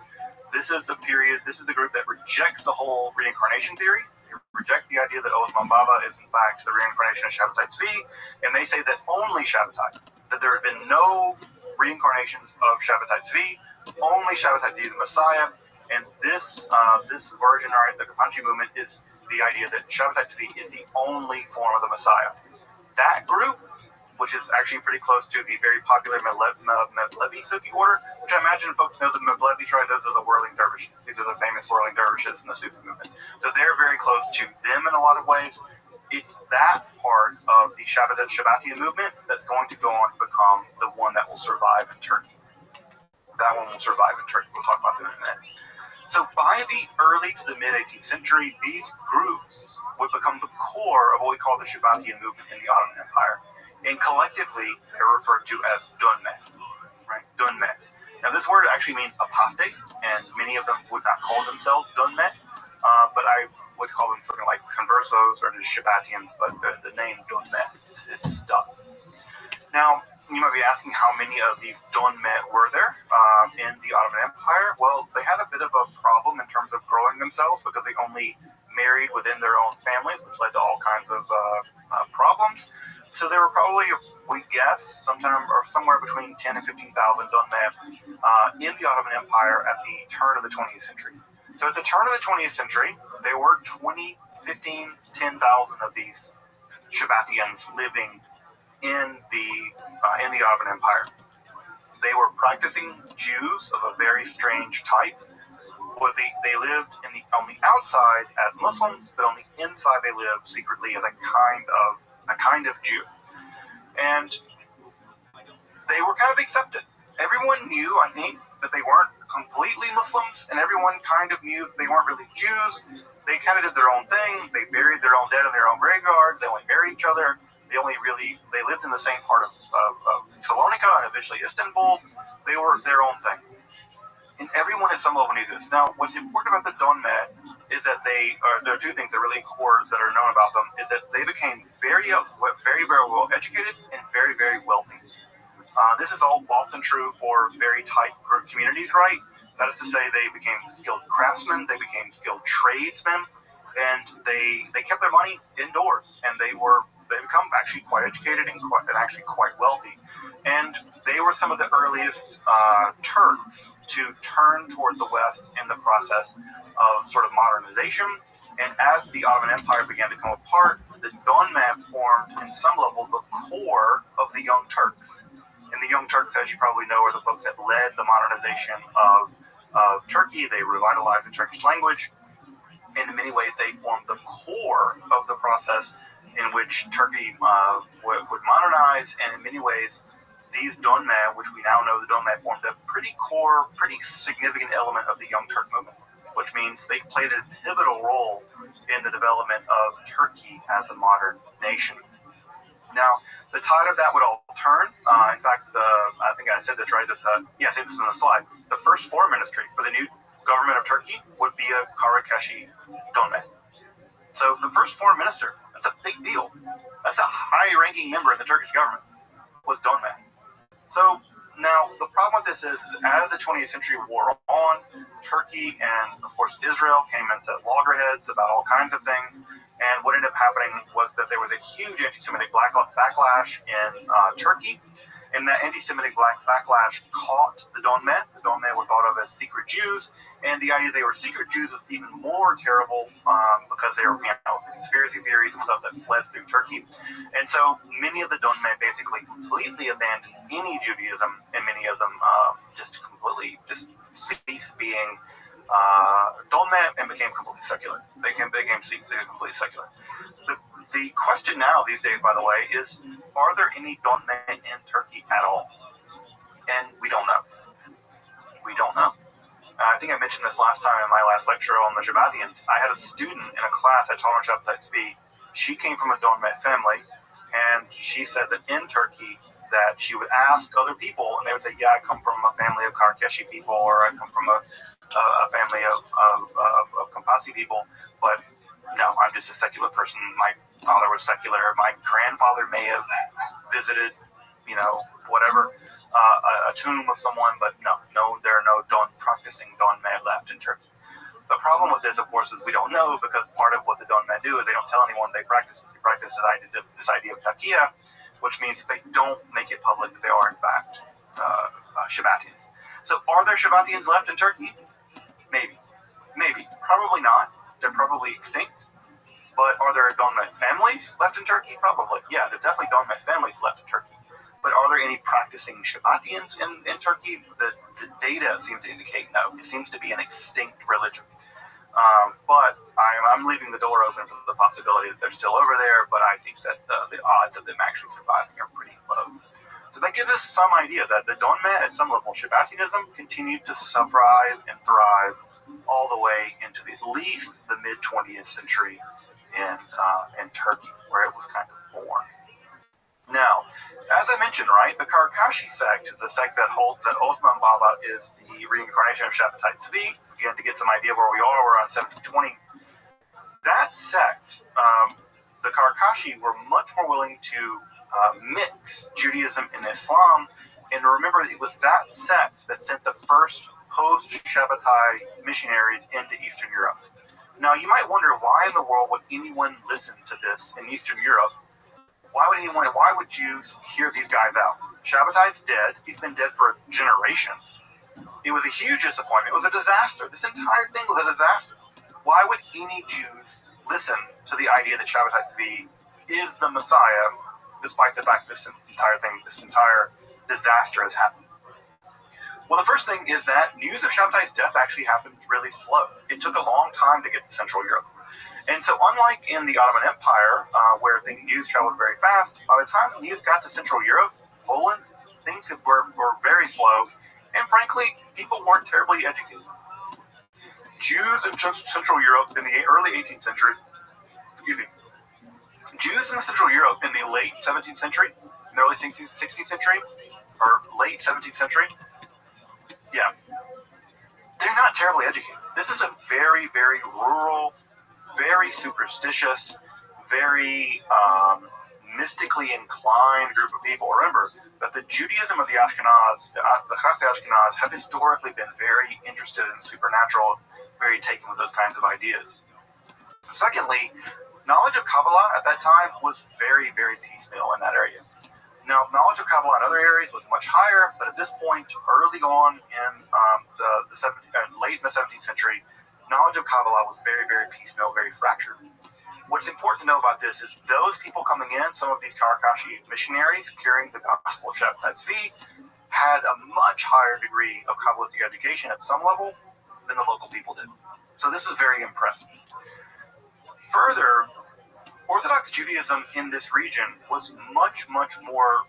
This is the period, this is the group that rejects the whole reincarnation theory. They reject the idea that Osman Baba is in fact the reincarnation of Shabtai Tzvi, and they say that only Shabtai, that there have been no reincarnations of Shabtai Tzvi, only Shabtai Tzvi is the Messiah, and this version, the Kapansi movement, is the idea that Shabtai Tzvi is the only form of the Messiah. That group, which is actually pretty close to the very popular Mevlevi Sufi order, which I imagine folks know the Mevlevis, right? Those are the whirling dervishes. These are the famous whirling dervishes in the Sufi movement. So they're very close to them in a lot of ways. It's that part of the Shabbatian movement that's going to go on to become the one that will survive in Turkey. That one will survive in Turkey. We'll talk about that in a minute. So by the early to the mid-18th century, these groups would become the core of what we call the Shabbatian movement in the Ottoman Empire. And collectively, they're referred to as Dunme, right? Dunme. Now, this word actually means apostate, and many of them would not call themselves Dunme, but I would call them something like conversos or just Shabbatians, but the name Dunme is stuck. Now, you might be asking how many of these Dunme were there in the Ottoman Empire. Well, they had a bit of a problem in terms of growing themselves because they only married within their own families, which led to all kinds of problems. So there were probably, we guess, somewhere between 10 and 15,000 Dunme in the Ottoman Empire at the turn of the 20th century. So at the turn of the 20th century, there were 10,000 of these Shabbatians living in the Ottoman Empire. They were practicing Jews of a very strange type. They lived on the outside as Muslims, but on the inside they lived secretly as a kind of Jew. And they were kind of accepted. Everyone knew, I think, that they weren't completely Muslims, and everyone kind of knew that they weren't really Jews. They kind of did their own thing. They buried their own dead in their own graveyards. They only married each other. They lived in the same part of Salonika and eventually Istanbul. They were their own thing. And everyone at some level knew this. Now, what's important about the Dunme is that there are two things that are really core that are known about them, is that they became very, very, very well educated and very, very wealthy. This is all often true for very tight group communities, right? That is to say, they became skilled craftsmen, they became skilled tradesmen, and they kept their money indoors, and they become actually quite educated and actually quite wealthy. And they were some of the earliest Turks to turn toward the West in the process of sort of modernization. And as the Ottoman Empire began to come apart, the Dunme formed, in some level, the core of the Young Turks. And the Young Turks, as you probably know, are the folks that led the modernization of Turkey. They revitalized the Turkish language. And in many ways, they formed the core of the process in which Turkey would modernize, and in many ways, these donme, which we now know the donme formed a pretty significant element of the Young Turk movement, which means they played a pivotal role in the development of Turkey as a modern nation. Now, the tide of that would all turn. In fact, I think I said this right. I think this is on the slide. The first foreign ministry for the new government of Turkey would be a Karakashi donme. So the first foreign minister, that's a big deal. That's a high-ranking member of the Turkish government, was donme. So now the problem with this is as the 20th century wore on, Turkey and, of course, Israel came into loggerheads about all kinds of things. And what ended up happening was that there was a huge anti-Semitic backlash in Turkey. And that anti-Semitic backlash caught the donme. The donme were thought of as secret Jews. And the idea they were secret Jews was even more terrible because they were, conspiracy theories and stuff that fled through Turkey. And so many of the donme basically completely abandoned any Judaism, and many of them just ceased being donme and became completely secular. They became completely secular. The question now these days, by the way, is are there any donme in Turkey at all? And we don't know. We don't know. I think I mentioned this last time in my last lecture on the Shabbatians. I had a student in a class I taught on Shabbatai Tzvi. She came from a donme family, and she said that in Turkey that she would ask other people, and they would say, yeah, I come from a family of Karkeshi people, or I come from a family of Kompasi people, but no, I'm just a secular person. My father was secular. My grandfather may have visited, whatever, a tomb of someone, but no, there are no practicing donme left in Turkey. The problem with this, of course, is we don't know, because part of what the donme do is they don't tell anyone they practice this. They practice this idea of takia, which means they don't make it public that they are, in fact, Shabbatians. So are there Shabbatians left in Turkey? Maybe. Probably not. They're probably extinct. But are there donme families left in Turkey? Probably. Yeah, there are definitely donme families left in Turkey. But are there any practicing Shabbatians in Turkey? The data seems to indicate no. It seems to be an extinct religion. But I'm leaving the door open for the possibility that they're still over there, but I think that the odds of them actually surviving are pretty low. So that gives us some idea that the donme, at some level, Shabbatianism continued to survive and thrive all the way into at least the mid-20th century in Turkey, where it was kind of born. Now, as I mentioned, right, the Karakashi sect, the sect that holds that Osman Baba is the reincarnation of Shabbatai Tzvi, again, to get some idea of where we are, we're on 1720. That sect, the Karakashi, were much more willing to mix Judaism and Islam, and remember, it was that sect that sent the first post-Shabbatai missionaries into Eastern Europe. Now, you might wonder, why in the world would anyone listen to this in Eastern Europe? Why would Jews hear these guys out? Shabbatai's dead. He's been dead for a generation. It was a huge disappointment. It was a disaster. This entire thing was a disaster. Why would any Jews listen to the idea that Shabbatai Tzvi is the Messiah, despite the fact this entire disaster has happened? Well, the first thing is that news of Shabbatai's death actually happened really slow. It took a long time to get to Central Europe. And so unlike in the Ottoman Empire, where the news traveled very fast, by the time the news got to Central Europe, Poland, things were very slow. And frankly, people weren't terribly educated. Jews in Central Europe in the early 18th century, Jews in Central Europe in the late 17th century, in the early 16th century, or late 17th century, yeah, they're not terribly educated. This is a very, very rural, very superstitious, very mystically inclined group of people. Remember that the Judaism of the Ashkenaz, the Chassidei Ashkenaz, have historically been very interested in supernatural, very taken with those kinds of ideas. Secondly, knowledge of Kabbalah at that time was very, very piecemeal in that area. Now, knowledge of Kabbalah in other areas was much higher, but at this point, early on in late in the 17th century, knowledge of Kabbalah was very, very piecemeal, very fractured. What's important to know about this is those people coming in, some of these Karakashi missionaries carrying the gospel of Shabbatai Tzvi, had a much higher degree of Kabbalistic education at some level than the local people did. So this is very impressive. Further, Orthodox Judaism in this region was much, much more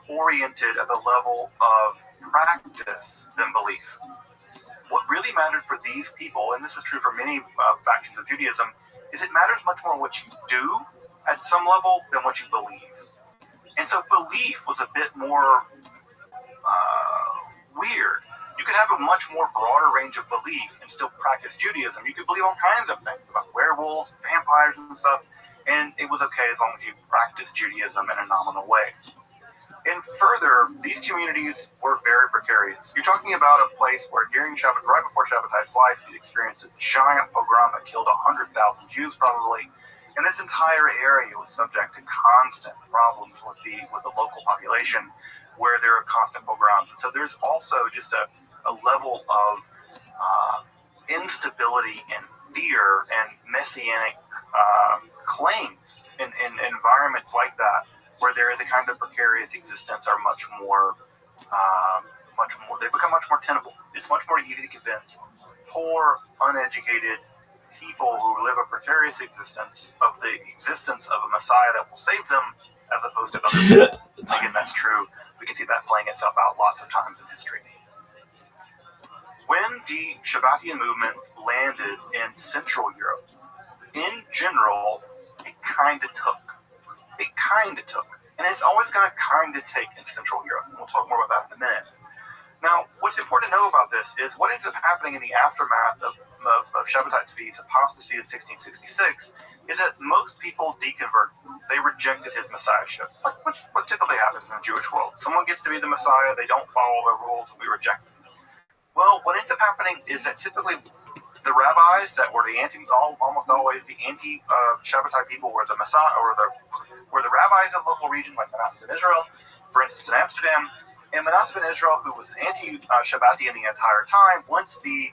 oriented at the level of practice than belief. What really mattered for these people, and this is true for many factions of Judaism, is it matters much more what you do at some level than what you believe. And so belief was a bit more weird. You could have a much more broader range of belief and still practice Judaism. You could believe all kinds of things about werewolves, vampires, and stuff, and it was okay as long as you practiced Judaism in a nominal way. And further, these communities were very precarious. You're talking about a place where during Shabbat, right before Shabbatai's life, he experienced a giant pogrom that killed 100,000 Jews probably, and this entire area was subject to constant problems with the local population, where there are constant pogroms. And so there's also just a level of instability and fear and messianic claims in environments like that, where there is a kind of precarious existence, are much more, they become much more tenable. It's much more easy to convince poor, uneducated people who live a precarious existence of the existence of a Messiah that will save them, as opposed to other people. Again, that's true. We can see that playing itself out lots of times in history. When the Shabbatian movement landed in Central Europe, in general, it kind of took. And it's always going to kind of take in Central Europe. And we'll talk more about that in a minute. Now, what's important to know about this is what ended up happening in the aftermath of Shabbatai Tzvi's apostasy in 1666 is that most people deconverted. They rejected his messiahship. What typically happens in the Jewish world? Someone gets to be the Messiah, they don't follow the rules, and we reject them. Well, what ends up happening is that typically the rabbis that were almost always the anti-Shabbatai people were the Messiah, or were the rabbis of the local region, like Manasseh ben Israel, for instance, in Amsterdam. And Manasseh ben Israel, who was an anti-Shabbatian the entire time, once the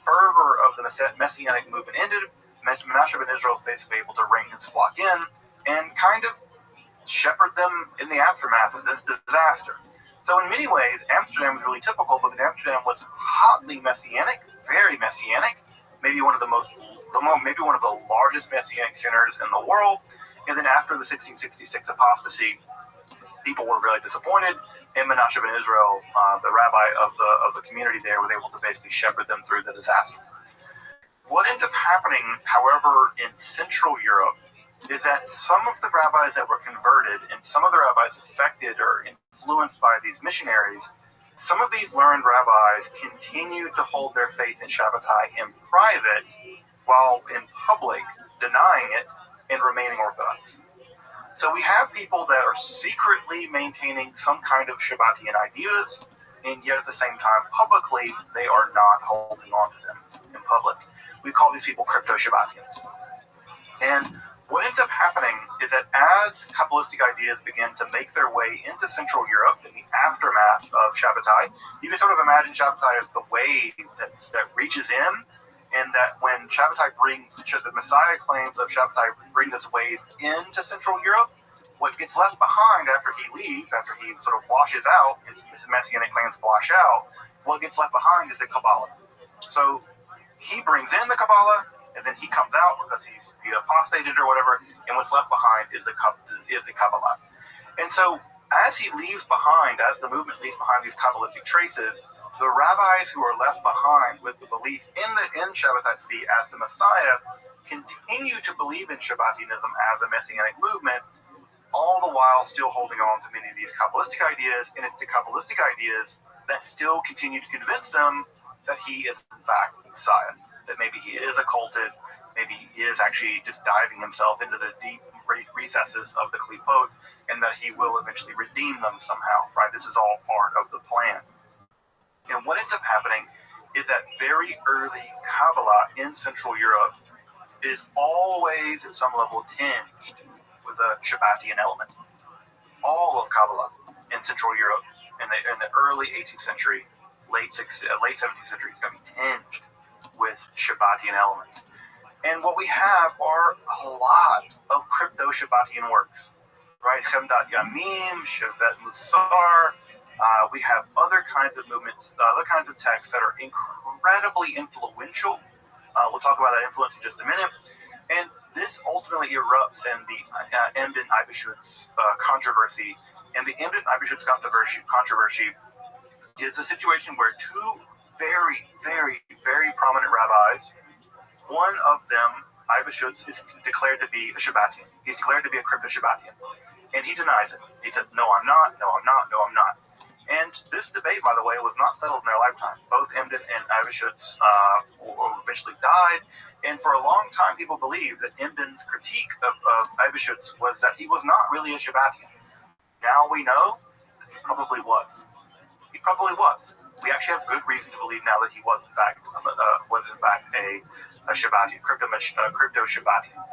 fervor of the Messianic movement ended, Manasseh ben Israel was basically able to ring his flock in and kind of shepherd them in the aftermath of this disaster. So in many ways, Amsterdam was really typical because Amsterdam was hotly Messianic, very Messianic, maybe one of the largest Messianic centers in the world. And then after the 1666 apostasy, people were really disappointed, and Manasseh ben Israel, the rabbi of the community there, was able to basically shepherd them through the disaster. What ends up happening, however, in Central Europe is that some of the rabbis that were converted and some of the rabbis affected or influenced by these missionaries, some of these learned rabbis continued to hold their faith in Shabbatai in private, while in public denying it and remaining Orthodox. So we have people that are secretly maintaining some kind of Shabbatian ideas, and yet at the same time, publicly, they are not holding on to them in public. We call these people crypto-Shabbatians. And what ends up happening is that as Kabbalistic ideas begin to make their way into Central Europe in the aftermath of Shabbatai, you can sort of imagine Shabbatai as the wave that reaches in, and that when Shabbatai the Messiah claims of Shabbatai bring this wave into Central Europe, what gets left behind after he leaves, after he sort of washes out, his Messianic claims wash out, what gets left behind is the Kabbalah. So he brings in the Kabbalah, and then he comes out because he apostated or whatever, and what's left behind is the Kabbalah. And so as he leaves behind, as the movement leaves behind these Kabbalistic traces, the rabbis who are left behind with the belief in Shabbatai Tzvi as the Messiah continue to believe in Shabbatianism as a Messianic movement, all the while still holding on to many of these Kabbalistic ideas, and it's the Kabbalistic ideas that still continue to convince them that he is in fact the Messiah, that maybe he is occulted, maybe he is actually just diving himself into the deep recesses of the Klipot, and that he will eventually redeem them somehow, right? This is all part of the plan. And what ends up happening is that very early Kabbalah in Central Europe is always at some level tinged with a Shabbatian element. All of Kabbalah in Central Europe in the early 18th century, late 17th century is going to be tinged with Shabbatian elements. And what we have are a lot of crypto-Shabbatian works, right? Chemdat Yamim, Shevet Musar. We have other kinds of movements, other kinds of texts that are incredibly influential. We'll talk about that influence in just a minute. And This ultimately erupts in the Emden Eibeschutz controversy. And the Emden Eibeschutz controversy is a situation where two very, very, very prominent rabbis, one of them, Eibeschutz, is declared to be a Shabbatian. He's declared to be a crypto-Shabbatian. And he denies it. He says, no, I'm not, no, I'm not, no, I'm not. And this debate, by the way, was not settled in their lifetime. Both Emden and Eibeschutz eventually died. And for a long time, people believed that Emden's critique of Eibeschutz was that he was not really a Shabbatian. Now we know that he probably was. He probably was. We actually have good reason to believe now that he was in fact a Shabbatian, crypto Shabbatian.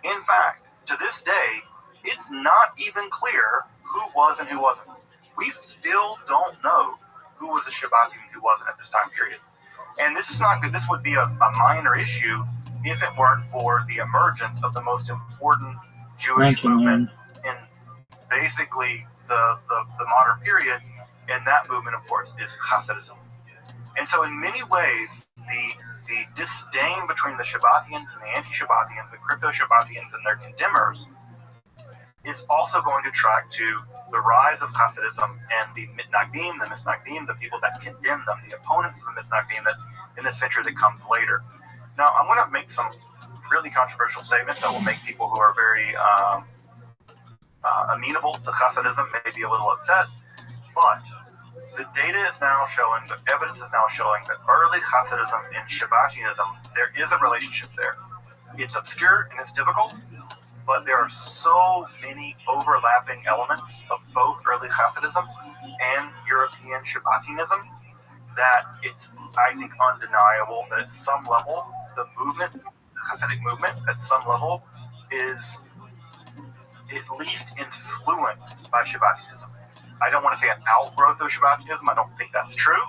In fact, to this day, it's not even clear who was and who wasn't. We still don't know who was a Shabbatian and who wasn't at this time period. And this is not good. This would be a minor issue if it weren't for the emergence of the most important Jewish movement in basically the modern period. And that movement, of course, is Hasidism. And so in many ways, the disdain between the Shabbatians and the anti-Shabbatians, the crypto-Shabbatians and their condemners, is also going to track to the rise of Hasidism and the Mitnagdim, the people that condemn them, the opponents of the Mitnagdim that in the century that comes later. Now, I'm going to make some really controversial statements that will make people who are very amenable to Hasidism maybe a little upset, but the data is now showing, the evidence is now showing that early Hasidism and Shabbatianism, there is a relationship there. It's obscure and it's difficult, but there are so many overlapping elements of both early Hasidism and European Shabbatianism that it's, I think, undeniable that at some level, the movement, the Hasidic movement, at some level, is at least influenced by Shabbatianism. I don't want to say an outgrowth of Shabbatianism. I don't think that's true.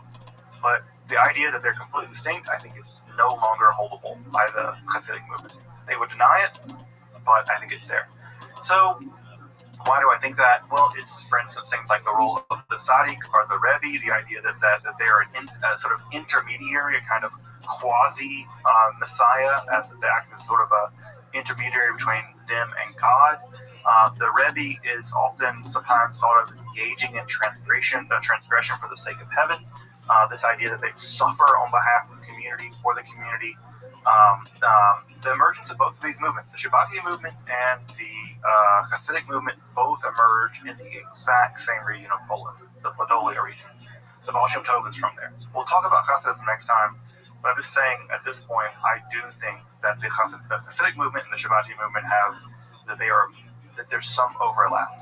But the idea that they're completely distinct, I think, is no longer holdable by the Hasidic movement. They would deny it, but I think it's there. So why do I think that? Well, it's, for instance, things like the role of the Tzaddik or the Rebbe, the idea that they are a sort of intermediary, a kind of quasi-Messiah, as they act as sort of a intermediary between them and God. The Rebbe is often sometimes thought of engaging in transgression for the sake of heaven. This idea that they suffer on behalf of the community, for the community. The emergence of both of these movements, the Shabbatian movement and the Hasidic movement, both emerge in the exact same region of Poland, the Podolia region. The Baal Shem Tov is from there. We'll talk about Hasidism next time, but I'm just saying at this point, I do think that the Hasidic movement and the Shabbatian movement that there's some overlap.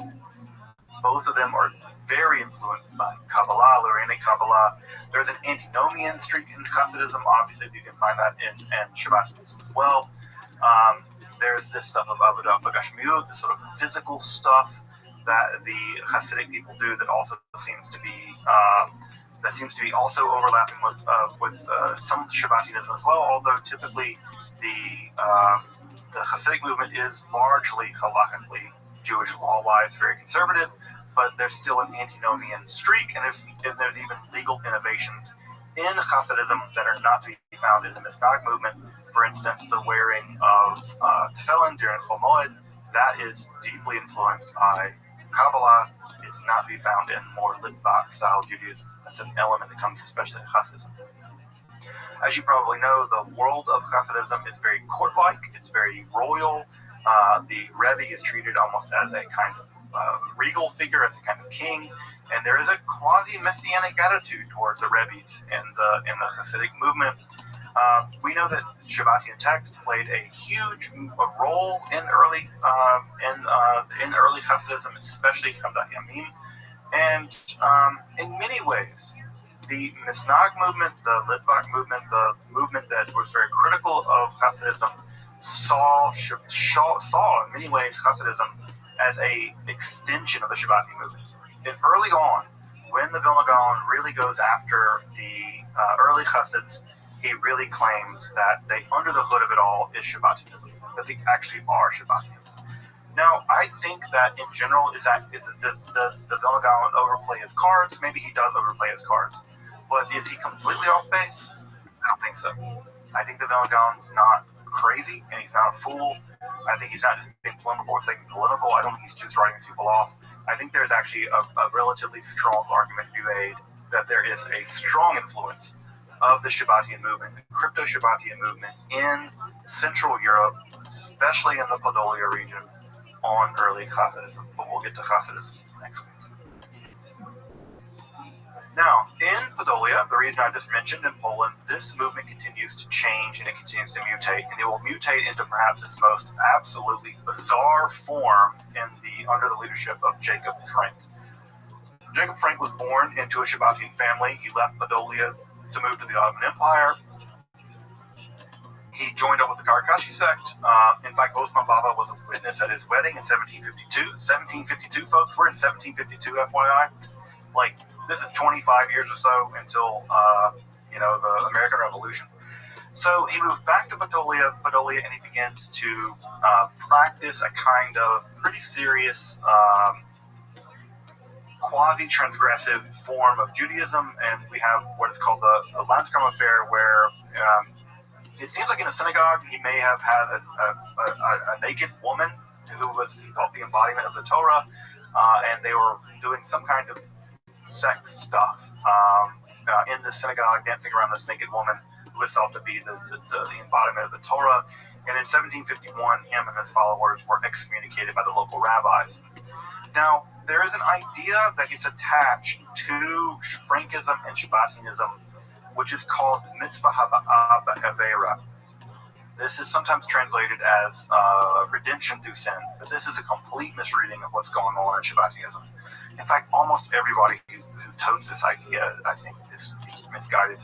Both of them are very influenced by Kabbalah, Lorrainic Kabbalah. There's an antinomian streak in Hasidism. Obviously, you can find that in Shabbatianism as well. There's this stuff of Avodah Gashmiut, this sort of physical stuff that the Hasidic people do that also seems to be also overlapping with some Shabbatianism as well. Although typically the Hasidic movement is largely halakhically Jewish law-wise, very conservative, but there's still an antinomian streak, and there's even legal innovations in Hasidism that are not to be found in the Misnag movement. For instance, the wearing of tefillin during Chol Moed, that is deeply influenced by Kabbalah. It's not to be found in more Litvak-style Judaism. That's an element that comes especially in Hasidism. As you probably know, the world of Hasidism is very court-like. It's very royal. The Rebbe is treated almost as a kind of regal figure, as a kind of king, and there is a quasi-messianic attitude toward the Rebbes in the Hasidic movement. We know that Shabbatian text played a huge role in early Hasidism, especially Chamdat Yamim, and in many ways, the Misnag movement, the Litvak movement, the movement that was very critical of Hasidism, saw in many ways Hasidism as a extension of the Shabbatian movement. And early on, when the Vilna Gaon really goes after the early Hasids, he really claims that under the hood of it all is Shabbatianism, that they actually are Shabbatians. Now, I think that in general, does the Vilna Gaon overplay his cards? Maybe he does overplay his cards. But is he completely off base? I don't think so. I think the Vilna Gaon's not crazy, and he's not a fool. I think he's not just being polemical or saying political. I don't think he's just writing people off. I think there's actually a relatively strong argument to be made that there is a strong influence of the Shabbatian movement, the crypto-Shabbatian movement in Central Europe, especially in the Podolia region, on early Hasidism. But we'll get to Hasidism next week. Now, in Podolia, the region I just mentioned in Poland, this movement continues to change and it continues to mutate, and it will mutate into perhaps its most absolutely bizarre form under the leadership of Jacob Frank. Jacob Frank was born into a Shabbatian family. He left Podolia to move to the Ottoman Empire. He joined up with the Karakashi sect. In fact, Osman Baba was a witness at his wedding in 1752. 1752, folks. We're in 1752, FYI. Like, this is 25 years or so until, the American Revolution. So he moved back to Podolia, and he begins to practice a kind of pretty serious quasi-transgressive form of Judaism, and we have what is called the Landscrum affair, where it seems like in a synagogue he may have had a naked woman who was, he thought, the embodiment of the Torah, and they were doing some kind of sex stuff in the synagogue, dancing around this naked woman who was thought to be the embodiment of the Torah. And in 1751, him and his followers were excommunicated by the local rabbis. Now, there is an idea that gets attached to Frankism and Shabbatianism, which is called mitzvah ha'avera. This is sometimes translated as redemption through sin, but this is a complete misreading of what's going on in Shabbatianism. In fact, almost everybody who totes this idea, I think, is misguided.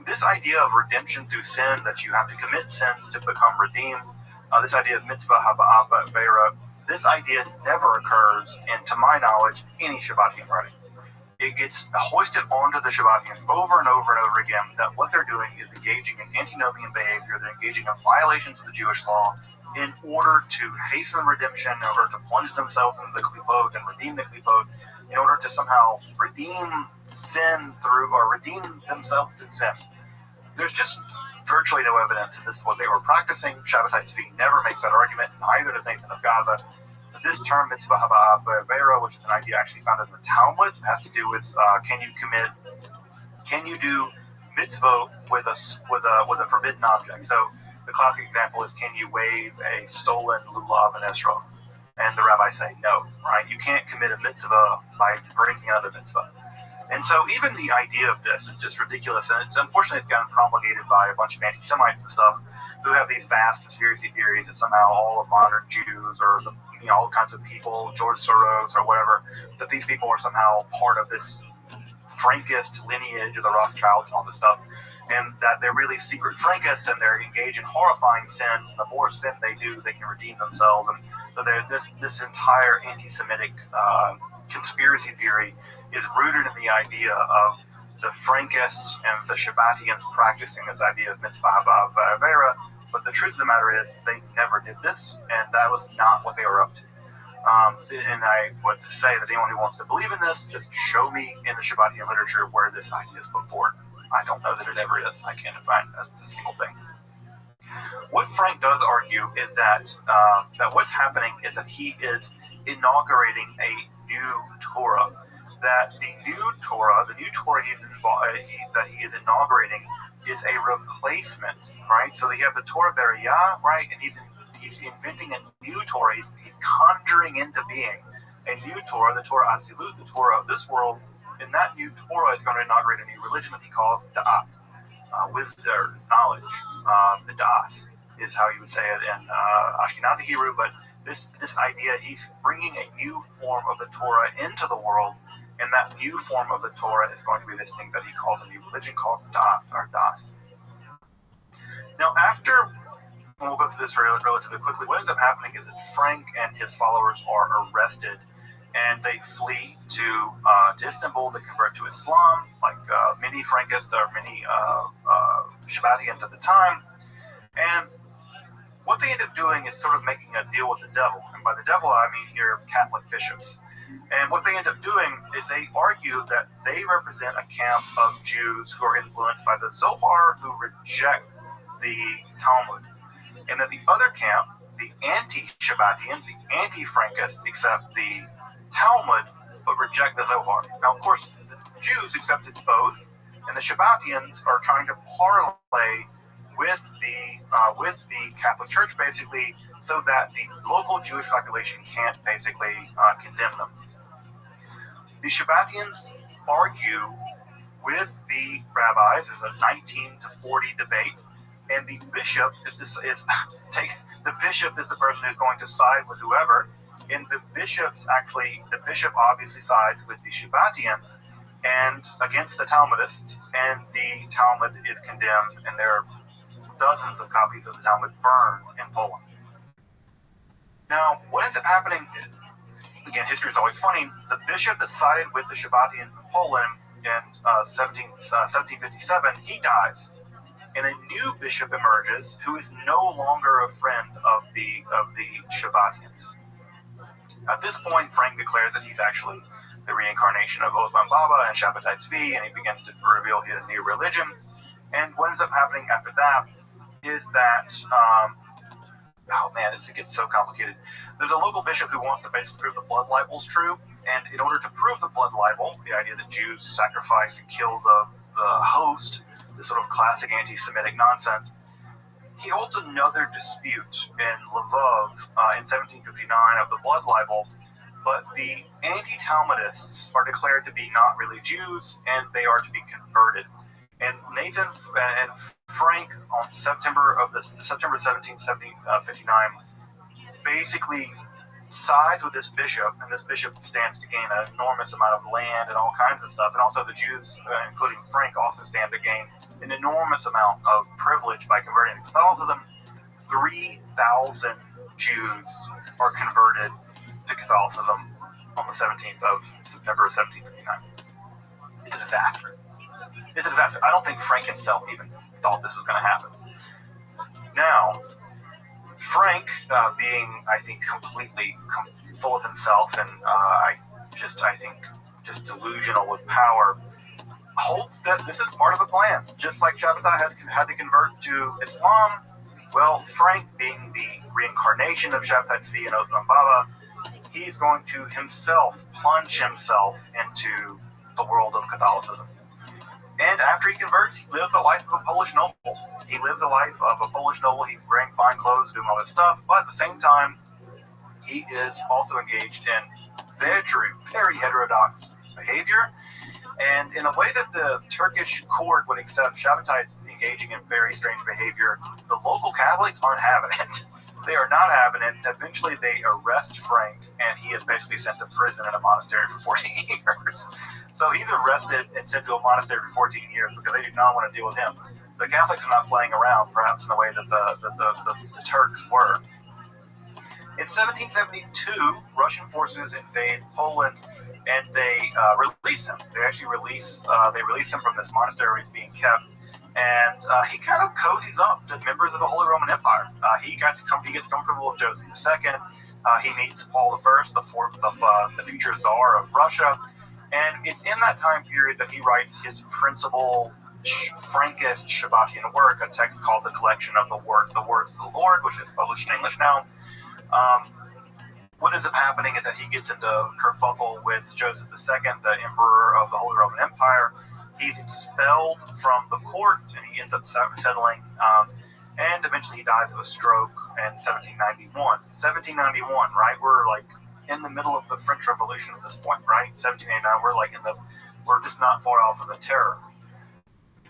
This idea of redemption through sin, that you have to commit sins to become redeemed, this idea of mitzvah ha'avera, this idea never occurs in, to my knowledge, any Shabbatian writing. It gets hoisted onto the Shabbatians over and over and over again that what they're doing is engaging in antinomian behavior, they're engaging in violations of the Jewish law in order to hasten redemption, in order to plunge themselves into the klipot and redeem the klipot, in order to somehow redeem sin through, or redeem themselves through sin. There's just virtually no evidence that this is what they were practicing. Shabbatai Tzvi never makes that argument, neither does Nathan of Gaza. This term, mitzvah ha'avera, which is an idea actually found in the Talmud, has to do with can you do mitzvah with a forbidden object? So the classic example is, can you wave a stolen lulav and esrog? And the rabbis say no, right? You can't commit a mitzvah by breaking another mitzvah. And so even the idea of this is just ridiculous, and unfortunately it's gotten promulgated by a bunch of anti-Semites and stuff who have these vast conspiracy theories that somehow all of modern Jews, or all kinds of people, George Soros or whatever, that these people are somehow part of this Frankist lineage of the Rothschilds and all this stuff, and that they're really secret Frankists and they're engaged in horrifying sins, and the more sin they do, they can redeem themselves. And so this entire anti-Semitic conspiracy theory is rooted in the idea of the Frankists and the Shabbatians practicing this idea of mitzvah ha'avera. But the truth of the matter is, they never did this, and that was not what they were up to. And I would say that anyone who wants to believe in this, just show me in the Shabbatian literature where this idea is put forward. I don't know that it ever is. I can't find a single thing. What Frank does argue is that what's happening is that he is inaugurating a new Torah. That the new Torah that he is inaugurating is a replacement, right? So you have the Torah Beriyah, right? And he's inventing a new Torah. He's conjuring into being a new Torah, the Torah Atzilut, the Torah of this world. And that new Torah is going to inaugurate a new religion that he calls Da'at, wisdom, knowledge. The Das is how you would say it in Ashkenazi Hebrew. But this idea, he's bringing a new form of the Torah into the world. And that new form of the Torah is going to be this thing that he calls a new religion called Da'at, or Das. Now, and we'll go through this relatively quickly, what ends up happening is that Frank and his followers are arrested, and they flee to Istanbul. They convert to Islam, like many Frankists or many Shabbatians at the time. And what they end up doing is sort of making a deal with the devil. And by the devil, I mean here Catholic bishops. And what they end up doing is they argue that they represent a camp of Jews who are influenced by the Zohar, who reject the Talmud. And then the other camp, the anti-Shabbatians, the anti-Frankists, accept the Talmud but reject the Zohar. Now, of course, the Jews accepted both, and the Shabbatians are trying to parlay with the Catholic Church, basically, so that the local Jewish population can't basically condemn them. The Shabbatians argue with the rabbis. There's a 19 to 40 debate, and the bishop is the bishop is the person who's going to side with whoever. And the bishop obviously sides with the Shabbatians and against the Talmudists, and the Talmud is condemned, and there are dozens of copies of the Talmud burned in Poland. Now, what ends up happening is, again, history is always funny. The bishop that sided with the Shabbatians in Poland in 1757, he dies, and a new bishop emerges who is no longer a friend of the Shabbatians. At this point, Frank declares that he's actually the reincarnation of Osman Baba and Shabbatai Tzvi, and he begins to reveal his new religion. And what ends up happening after that is that, this gets so complicated. There's a local bishop who wants to basically prove the blood libel is true, and in order to prove the blood libel, the idea that Jews sacrifice and kill the host, this sort of classic anti-Semitic nonsense, he holds another dispute in Lvov in 1759 of the blood libel, but the anti-Talmudists are declared to be not really Jews, and they are to be converted. And Nathan and Frank on September 1759 basically sides with this bishop, and this bishop stands to gain an enormous amount of land and all kinds of stuff. And also the Jews, including Frank, also stand to gain an enormous amount of privilege by converting to Catholicism. 3,000 Jews are converted to Catholicism on the 17th of September 1759. It's a disaster. It's a disaster. I don't think Frank himself even thought this was going to happen. Now, Frank, being, I think, completely full of himself and I think just delusional with power, holds that this is part of the plan. Just like Shabbatai had to convert to Islam, well, Frank, being the reincarnation of Shabbatai Tzvi and Osman Baba, he's going to himself plunge himself into the world of Catholicism. And after he converts, he lives a life of a Polish noble. He lives a life of a Polish noble. He's wearing fine clothes, doing all this stuff. But at the same time, he is also engaged in very, very heterodox behavior. And in a way that the Turkish court would accept Shabbatai engaging in very strange behavior, the local Catholics aren't having it. They are not having it. Eventually, they arrest Frank, and he is basically sent to prison in a monastery for 14 years. So he's arrested and sent to a monastery for 14 years because they do not want to deal with him. The Catholics are not playing around, perhaps in the way that the Turks were. In 1772, Russian forces invade Poland, and they release him. They actually release him from this monastery where he's being kept. And he kind of cozies up to members of the Holy Roman Empire. He gets comfortable with Joseph II. He meets Paul I, the future Tsar of Russia. And it's in that time period that he writes his principal Frankist Shabbatian work, a text called The Collection of the Words of the Lord, which is published in English now. What ends up happening is that he gets into kerfuffle with Joseph II, the emperor of the Holy Roman Empire. He's expelled from the court, and he ends up settling, and eventually he dies of a stroke in 1791. 1791, right? We're like in the middle of the French Revolution at this point, right? 1789, we're just not far off of the terror.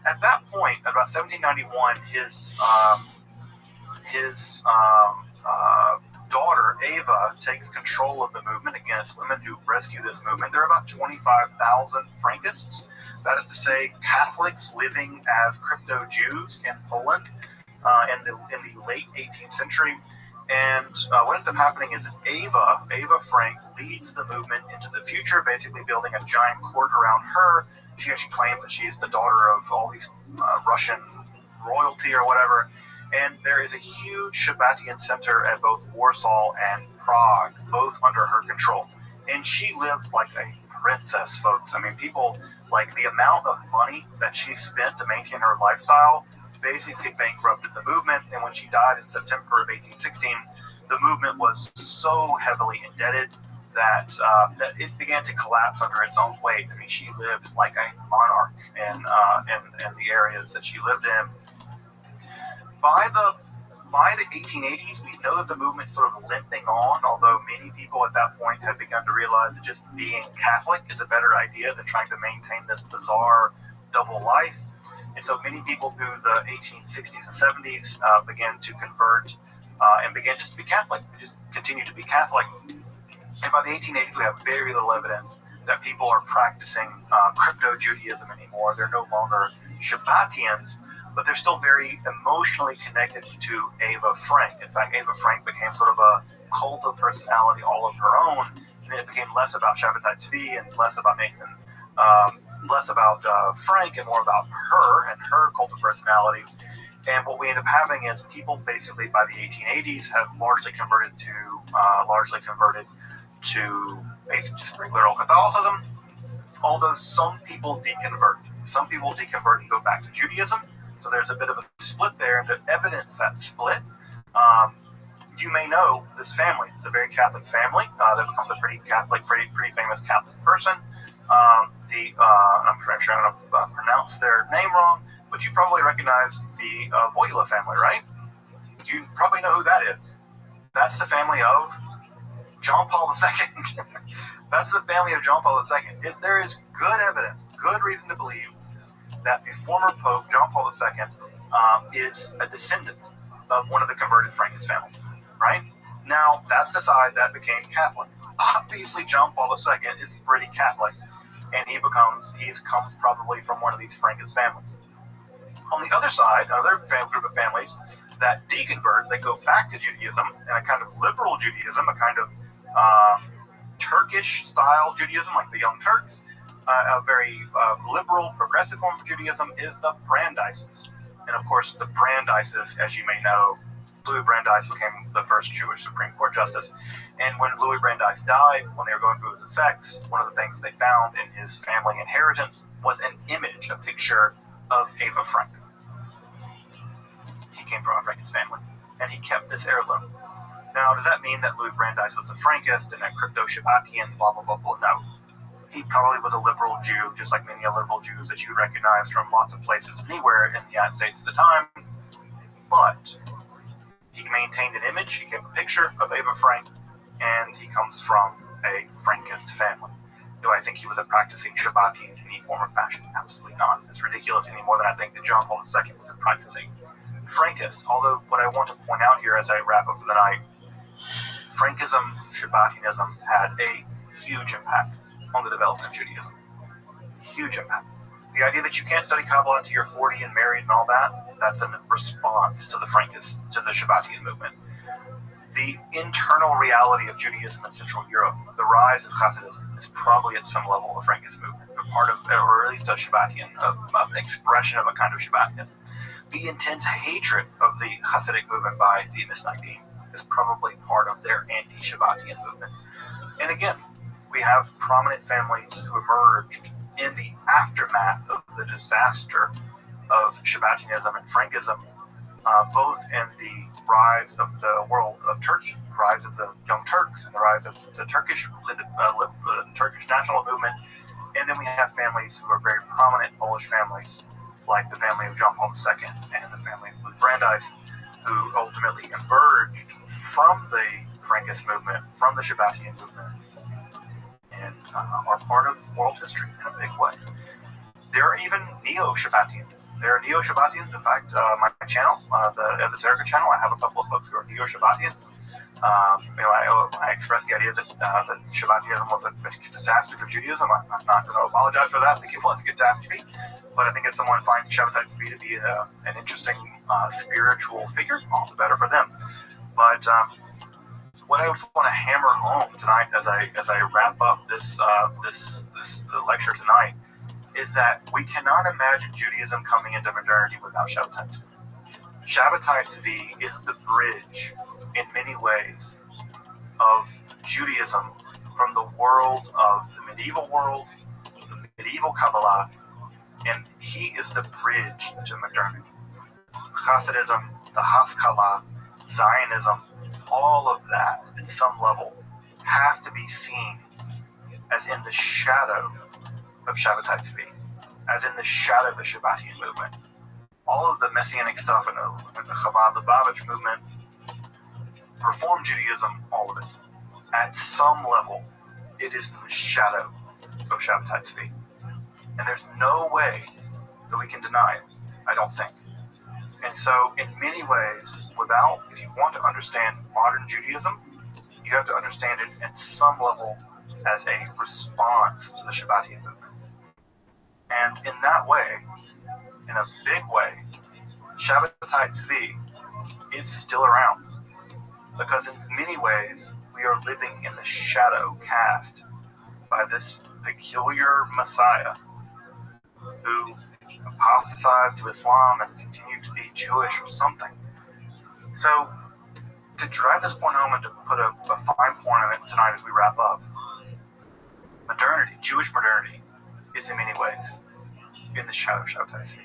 At that point, about 1791, his daughter, Ava, takes control of the movement. Again, it's women who rescue this movement. There are about 25,000 Frankists. That is to say, Catholics living as crypto-Jews in Poland in the late 18th century. And what ends up happening is Ava Frank leads the movement into the future, basically building a giant court around her. She actually claims that she's the daughter of all these Russian royalty or whatever. And there is a huge Shabbatian center at both Warsaw and Prague, both under her control. And she lives like a princess, folks. I mean, people, like, the amount of money that she spent to maintain her lifestyle basically bankrupted the movement. And when she died in September of 1816, the movement was so heavily indebted that it began to collapse under its own weight. I mean, she lived like a monarch in the areas that she lived in. By the 1880s, we know that the movement sort of limping on, although many people at that point had begun to realize that just being Catholic is a better idea than trying to maintain this bizarre double life. And so many people through the 1860s and 70s began to convert and began just to be Catholic, just continue to be Catholic. And by the 1880s, we have very little evidence that people are practicing crypto-Judaism anymore. They're no longer Shabbatians, but they're still very emotionally connected to Ava Frank. In fact, Ava Frank became sort of a cult of personality all of her own, and it became less about Shabbatai Tzvi and less about Nathan, less about Frank and more about her and her cult of personality. And what we end up having is people basically by the 1880s have largely converted to basically just regular old Catholicism, although some people deconvert. Some people deconvert and go back to Judaism. So there's a bit of a split there. And to evidence that split, you may know this family. It's a very Catholic family. They becomes a pretty Catholic, pretty famous Catholic person. I'm pretty sure I'm going to pronounce their name wrong, but you probably recognize the Voyla family, right? You probably know who that is. That's the family of John Paul II. That's the family of John Paul II. There is good evidence, good reason to believe that the former Pope, John Paul II, is a descendant of one of the converted Frankish families, right? Now, that's the side that became Catholic. Obviously, John Paul II is pretty Catholic, and he comes probably from one of these Frankish families. On the other side, another group of families that deconvert, they go back to Judaism, and a kind of liberal Judaism, a kind of Turkish-style Judaism, like the Young Turks. A very liberal, progressive form of Judaism is the Brandeis. And of course, the Brandeis, as you may know, Louis Brandeis became the first Jewish Supreme Court justice. And when Louis Brandeis died, when they were going through his effects, one of the things they found in his family inheritance was an image, a picture of Ava Frank. He came from a Frankish family, and he kept this heirloom. Now, does that mean that Louis Brandeis was a Frankist and a crypto-Shabbatian, blah, blah, blah, blah? No. He probably was a liberal Jew, just like many liberal Jews that you recognize from lots of places anywhere in the United States at the time. But he maintained an image, he kept a picture of Ava Frank, and he comes from a Frankist family. Do I think he was a practicing Shabbatian in any form or fashion? Absolutely not. It's ridiculous any more than I think that John Paul II was a practicing Frankist. Although, what I want to point out here as I wrap up for the night, Frankism, Shabbatianism had a huge impact on the development of Judaism. Huge impact. The idea that you can't study Kabbalah until you're 40 and married and all that, that's a response to the Frankist, to the Shabbatian movement. The internal reality of Judaism in Central Europe, the rise of Hasidism, is probably at some level a Frankist movement, or at least a Shabbatian, an expression of a kind of Shabbatianism. The intense hatred of the Hasidic movement by the Misnagdim is probably part of their anti-Shabbatian movement. And again, we have prominent families who emerged in the aftermath of the disaster of Shabbatianism and Frankism, both in the rise of the world of Turkey, the rise of the Young Turks, and the rise of the Turkish national movement. And then we have families who are very prominent Polish families, like the family of John Paul II and the family of Louis Brandeis, who ultimately emerged from the Frankist movement, from the Shabbatian movement, and are part of world history in a big way. There are even neo-Shabbatians. There are neo-Shabbatians. In fact, my channel, the Esoterica channel, I have a couple of folks who are neo-Shabbatians. I expressed the idea that Shabbatianism was a disaster for Judaism. I'm not going to apologize for that. I think it was a catastrophe. But I think if someone finds Shabbatai Tzvi to be an interesting spiritual figure, all the better for them. But what I just want to hammer home tonight, as I wrap up this lecture tonight, is that we cannot imagine Judaism coming into modernity without Shabbatai Tzvi. Shabbatai Tzvi is the bridge, in many ways, of Judaism from the world of the medieval world, the medieval Kabbalah, and he is the bridge to modernity. Hasidism, the Haskalah, Zionism, all of that at some level has to be seen as in the shadow of Shabbatai Tzvi, as in the shadow of the Shabbatian movement. All of the Messianic stuff in the Chabad Lubavitch movement, Reform Judaism, all of it, at some level, it is in the shadow of Shabbatai Tzvi. And there's no way that we can deny it, I don't think. And so, in many ways, if you want to understand modern Judaism, you have to understand it at some level as a response to the Shabbatian movement. And in that way, in a big way, Shabbatai Tzvi is still around. Because in many ways, we are living in the shadow cast by this peculiar Messiah who apostatized to Islam and continued to be Jewish or something. So, to drive this point home and to put a fine point on it tonight as we wrap up, modernity, Jewish modernity, is in many ways in the shadow of Shabbatai Tzvi.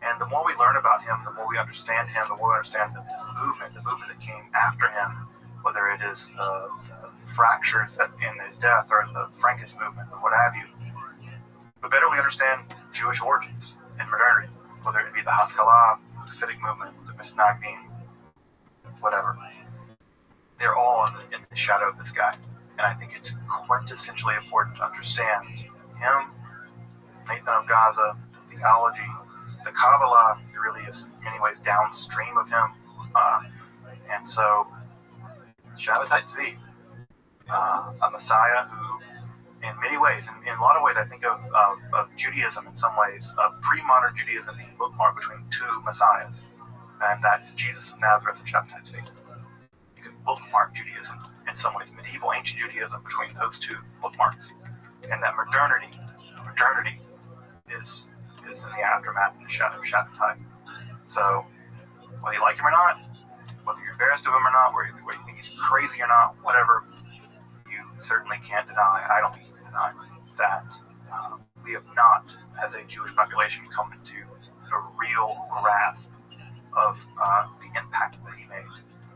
And the more we learn about him, the more we understand him, the more we understand his movement, the movement that came after him, whether it is the fractures in his death or the Frankist movement or what have you, the better we understand Jewish origins and modernity, whether it be the Haskalah, the Hasidic movement, the Misnagdim, whatever. They're all in the shadow of this guy. And I think it's quintessentially important to understand him, Nathan of Gaza, theology, the Kabbalah. He really is in many ways downstream of him. And so, Shabbatai Tzvi, a Messiah who, in many ways, in a lot of ways, I think of Judaism in some ways, of pre-modern Judaism being bookmarked between two Messiahs, and that's Jesus of Nazareth and Shabbatai Tzvi. You can bookmark Judaism in some ways, medieval ancient Judaism between those two bookmarks, and that modernity is in the aftermath, in the shadow of Shabbatai. So, whether you like him or not, whether you're embarrassed of him or not, whether you think he's crazy or not, whatever, you certainly can't deny, I don't think you can deny, that we have not, as a Jewish population, come into a real grasp of the impact that he made.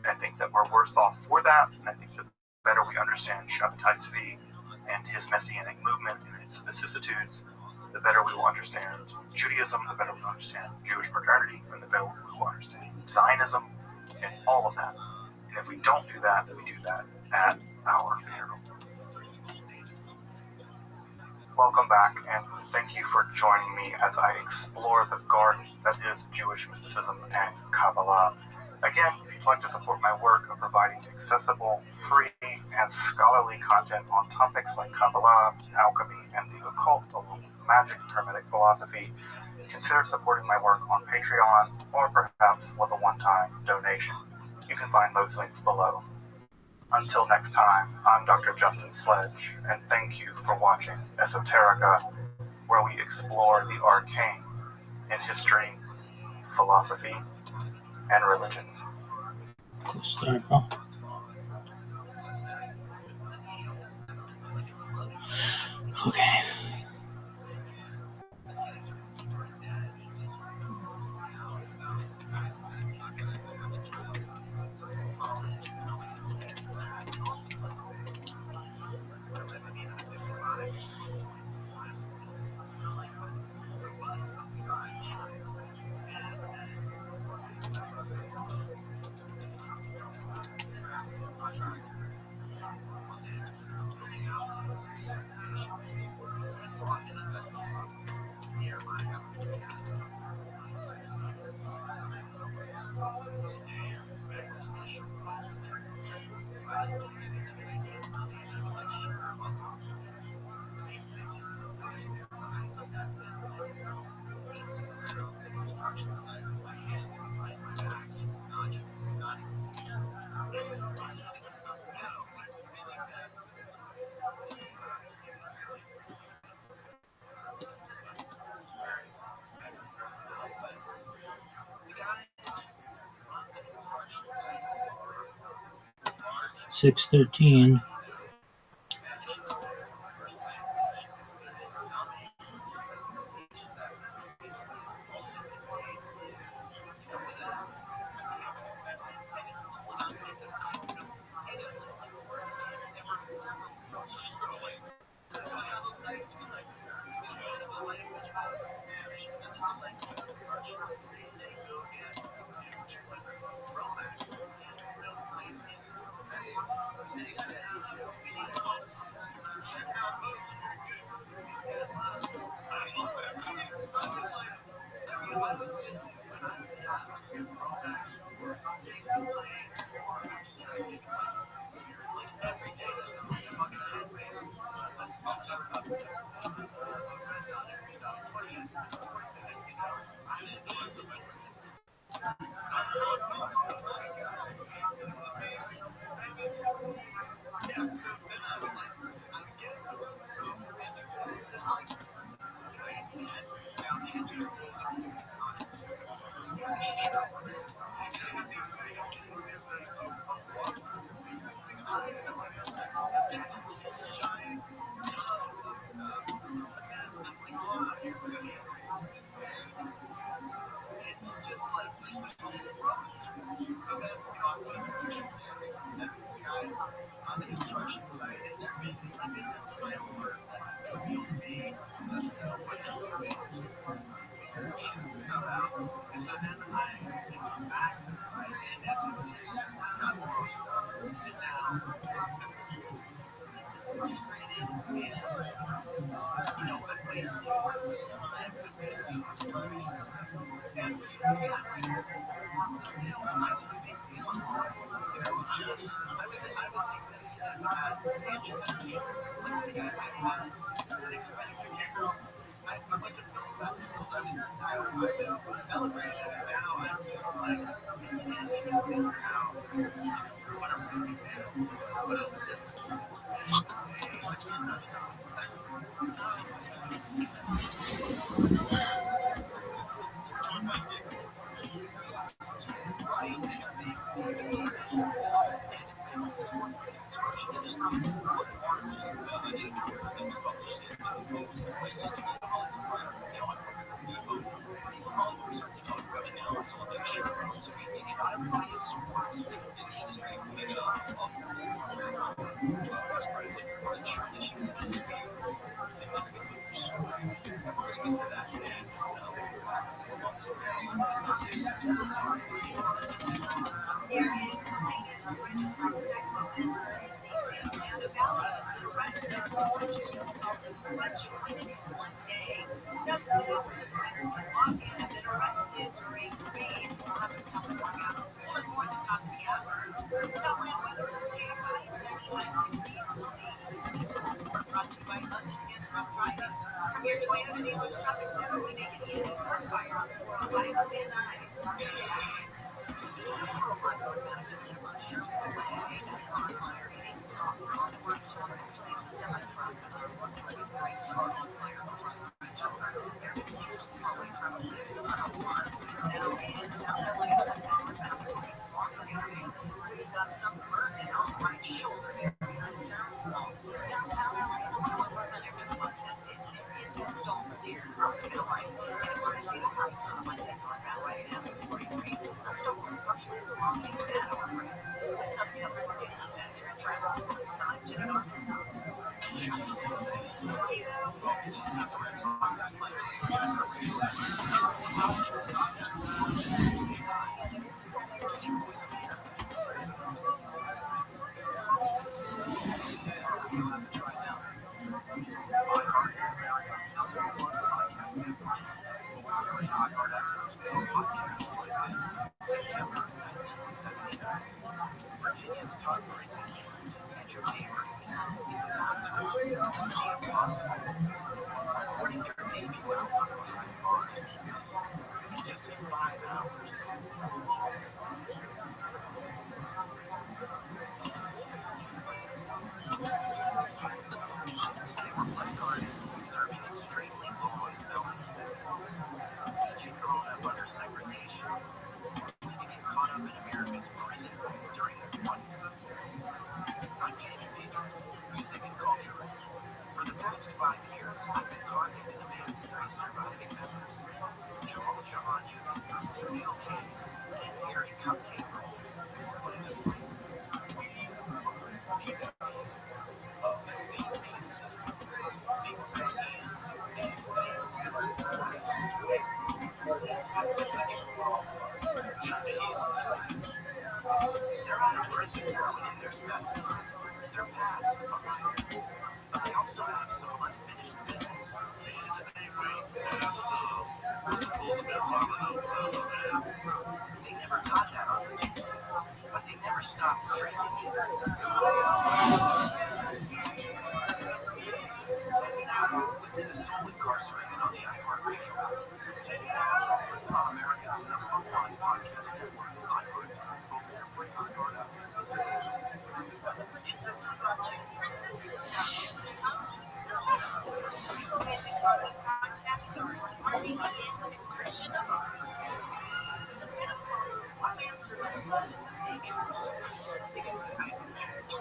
And I think that we're worse off for that, and I think the better we understand Shabbatai Tzvi and his Messianic movement and its vicissitudes, the better we will understand Judaism, the better we will understand Jewish modernity, and the better we will understand Zionism and all of that. And if we don't do that, then we do that at our peril. Welcome back, and thank you for joining me as I explore the garden that is Jewish mysticism and Kabbalah. Again, if you'd like to support my work of providing accessible, free, and scholarly content on topics like Kabbalah, alchemy, and the occult, along with magic, hermetic philosophy, consider supporting my work on Patreon, or perhaps with a one-time donation. You can find those links below. Until next time, I'm Dr. Justin Sledge, and thank you for watching Esoterica, where we explore the arcane in history, philosophy, and religion. Good start, huh? Okay. $6.13. They never got that opportunity, but they never stopped dreaming either. Listen to Soul Incarcerated on the iHeartRadio app. Listen on America's #1 podcast network, It's a Princess of the South. Romantic podcast starring Army and Christian Amar. This is one man survived because he had to marriage.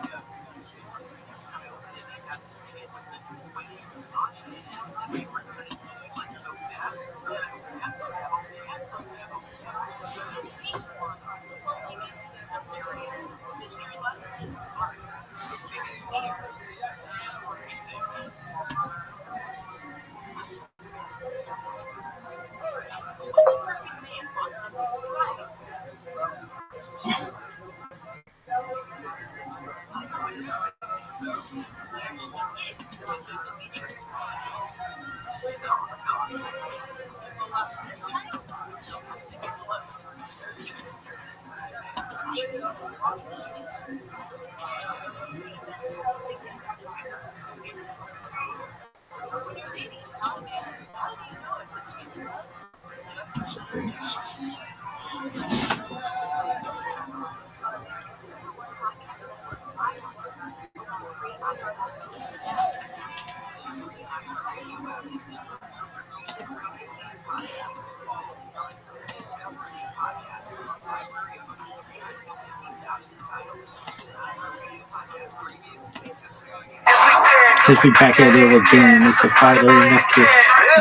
Let's be back at it again. It's the Fighter and the Kid.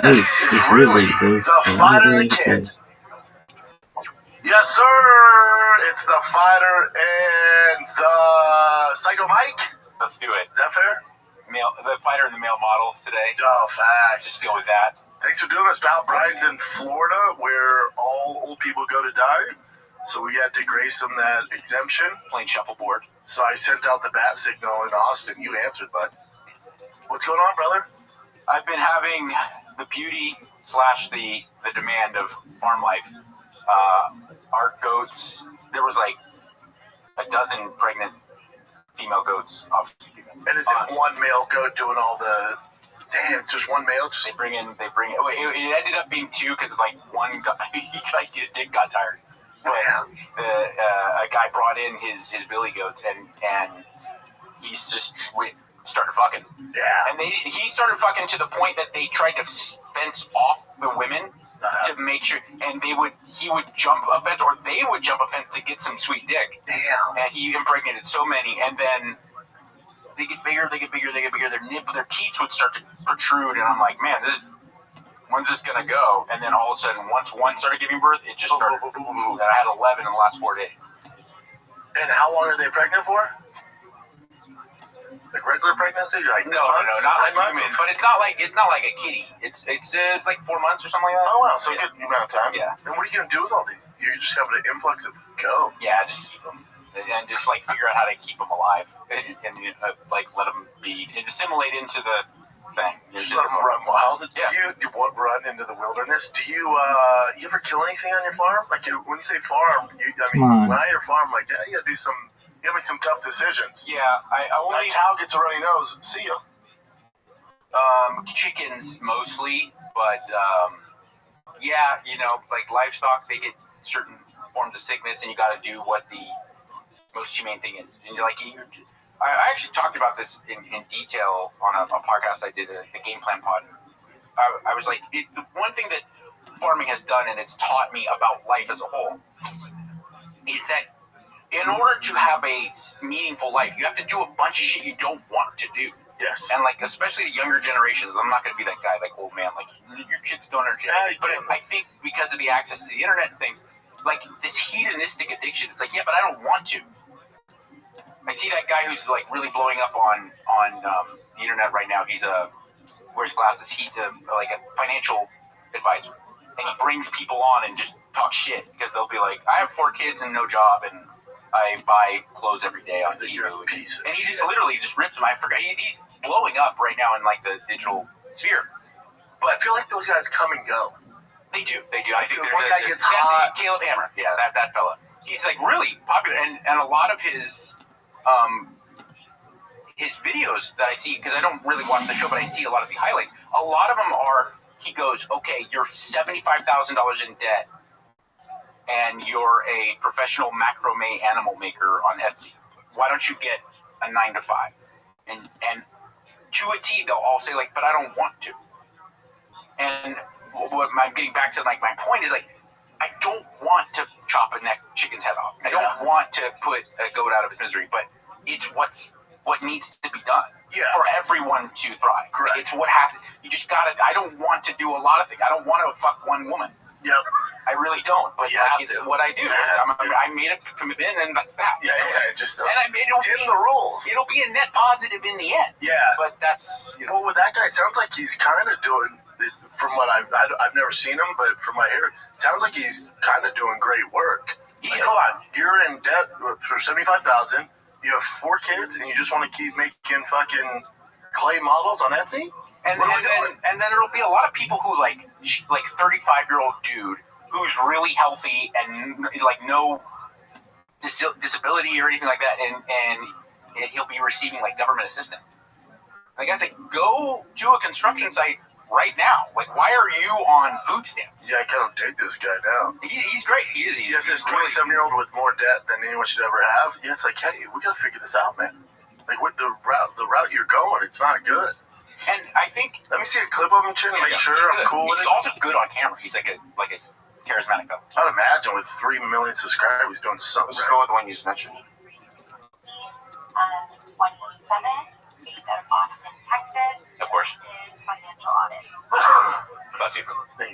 This is really the Fighter and the Kid. Yes, sir. It's the Fighter and the Psycho Mike. Let's do it. Is that fair? The Fighter and the male model today. Oh, facts. Just deal with that. Thanks for doing this, pal. Brian's in Florida, where all old people go to die. So we had to grace them that exemption. Playing shuffleboard. So I sent out the bat signal in Austin. You answered, bud. What's going on, brother? I've been having the beauty / the demand of farm life. Our goats, there was like a dozen pregnant female goats, obviously. And is it one male goat doing all the... Damn, just one male? Just... They bring in... It ended up being two because like one got... his dick got tired. But a guy brought in his billy goats and he's just started fucking. Yeah. And he started fucking to the point that they tried to fence off the women to make sure, and he would jump a fence, or they would jump a fence to get some sweet dick. Damn. And he impregnated so many, and then they get bigger. Their teats would start to protrude, and I'm like, man, when's this gonna go? And then all of a sudden, once one started giving birth, it just started. And I had 11 in the last 4 days. And how long are they pregnant for? Like regular pregnancy? Like no, not like human. But it's not like a kitty. It's like 4 months or something like that. Oh wow, so good amount of time. Yeah. And what are you gonna do with all these? You just have an influx of go. Yeah, just keep them and just like figure out how to keep them alive and like let them be assimilate into the thing. Just let them run wild. Yeah. Do you run into the wilderness? Do you you ever kill anything on your farm? Like when you say farm, when I hear farm, like you gotta do some. You make some tough decisions. Yeah, I only... My cow gets a runny nose. See ya. Chickens mostly, but yeah, like livestock, they get certain forms of sickness, and you got to do what the most humane thing is. And I actually talked about this in detail on a podcast I did, the Game Plan Pod. I was like, the one thing that farming has done, and it's taught me about life as a whole, is that in order to have a meaningful life, you have to do a bunch of shit you don't want to do. Yes. And like, especially the younger generations, I'm not going to be that guy, like, old man, like, your kids don't understand. But I think because of the access to the internet and things, like, this hedonistic addiction, it's like, yeah, but I don't want to. I see that guy who's like really blowing up on the internet right now. He's wears glasses. He's a financial advisor, and he brings people on and just talk shit because they'll be like, I have 4 kids and no job, and I buy clothes every day on TV. And he just literally just rips them. I forgot. He's blowing up right now in like the digital sphere. But I feel like those guys come and go. They do. I think one guy gets hot. Caleb Hammer. Yeah, that fella. He's like really popular, and a lot of his videos that I see, because I don't really watch the show, but I see a lot of the highlights. A lot of them are, he goes, okay, you're $75,000 in debt, and you're a professional macrame animal maker on Etsy. Why don't you get a 9 to 5? And to a T, they'll all say like, but I don't want to. And what I'm getting back to, like, my point is, like, I don't want to chop a chicken's head off. I don't want to put a goat out of its misery, but it's what needs to be done for everyone to thrive. Correct. It's what has to, you just gotta, I don't want to do a lot of things. I don't want to fuck one woman. Yep. I really don't, but it's what I do. I made a commitment, and that's that. Yeah, just, and I made the rules. It'll be a net positive in the end. Yeah. But that's, Well, with that guy, it sounds like he's kind of doing, from what I've never seen him, but from what I hear, it sounds like he's kind of doing great work. Like, hold on, you're in debt for $75,000. You have 4 kids, and you just want to keep making fucking clay models on Etsy? And then there'll be a lot of people who like 35-year-old dude who's really healthy and like no disability or anything like that, and he'll be receiving like government assistance. Like I say, go to a construction site right now. Like, why are you on food stamps? Yeah, I kind of dig this guy now. He's great. He is. He's this 27-year-old with more debt than anyone should ever have. Yeah, it's like, hey, we got to figure this out, man. Like, what the route you're going, it's not good. And I think, let me see a clip of him, Chin, make sure I'm cool with it. He's also good on camera. He's like a charismatic fellow. I'd imagine with 3 million subscribers, he's doing something. Let's go with the one you just mentioned. 27. Based out of Austin, Texas. Of course. This is financial audit. Bless you.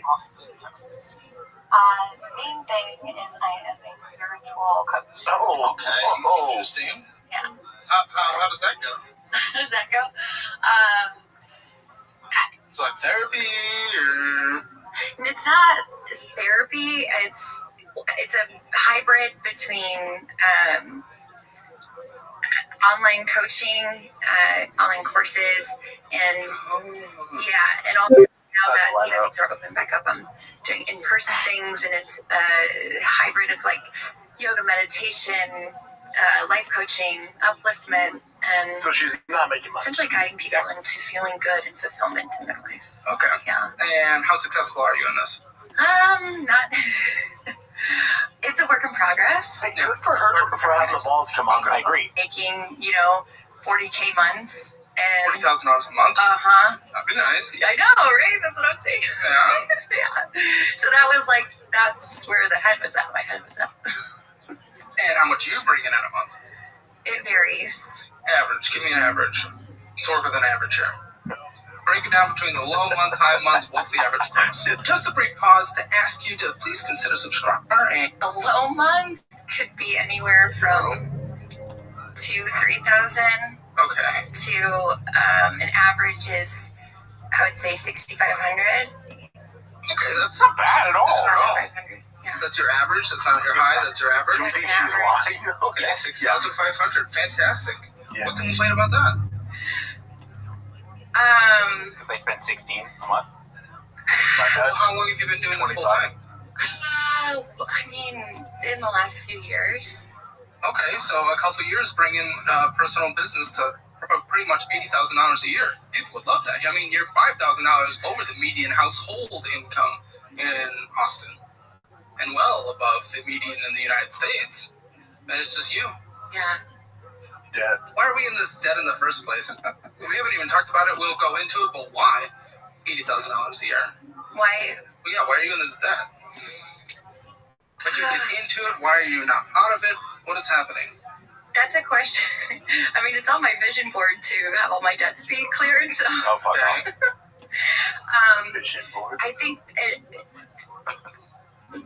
Austin, Texas. Main thing is I am a spiritual coach. Oh, okay. Interesting. Yeah. How does that go? How does that go? It's like therapy, or it's not therapy. It's a hybrid between online coaching, online courses, and and also now that things are open back up, I'm doing in-person things, and it's a hybrid of like yoga, meditation, life coaching, upliftment, and so she's not making money. Essentially guiding people into feeling good and fulfillment in their life. Okay. Yeah. And how successful are you in this? Not. It's a work in progress. Hey, good for her for having the balls come on. I agree. Making, $40K months and $40,000 a month. That'd be nice. I know, right? That's what I'm saying. Yeah. Yeah. So that's where the head was at. My head was at. And how much you bringing in a month? It varies. Average. Give me an average. Let's work with an average here. Break it down between the low months, high months. What's the average price? Just a brief pause to ask you to please consider subscribing. A low month could be anywhere from $2,000 to $3,000. Okay. To an average is, I would say, $6,500. Okay, that's not bad at all. $6,500. Yeah. That's your average. That's not your high. That's your average. You think she's lying? Okay, 6,500. Fantastic. Yeah. What can you complain about that? Because they spend $16 a month. How long have you been doing this full time? In the last few years. Okay, so a couple of years bringing personal business to pretty much $80,000 a year. People would love that. I mean, you're $5,000 over the median household income in Austin, and well above the median in the United States. And it's just you. Yeah. Debt. Why are we in this debt in the first place? We haven't even talked about it. We'll go into it, but why $80,000 a year? Why? Well, yeah, why are you in this debt? But you get into it. Why are you not out of it? What is happening? That's a question. It's on my vision board to have all my debts be cleared. So. Oh, fuck off. Vision board. I think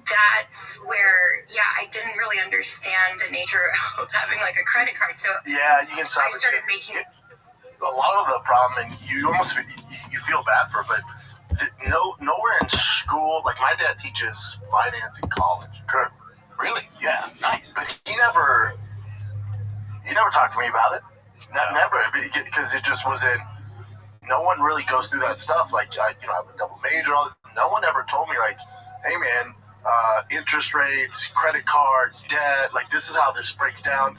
that's where, I didn't really understand the nature of having like a credit card. So yeah, you can stop. I started making a lot of the problem, and you almost you feel bad for it, but nowhere in school, like my dad teaches finance in college currently. Really? Yeah. Nice. But he never talked to me about it. Never, because it just wasn't. No one really goes through that stuff. Like I have a double major. no one ever told me, like, hey, man, interest rates, credit cards, debt, like, this is how this breaks down,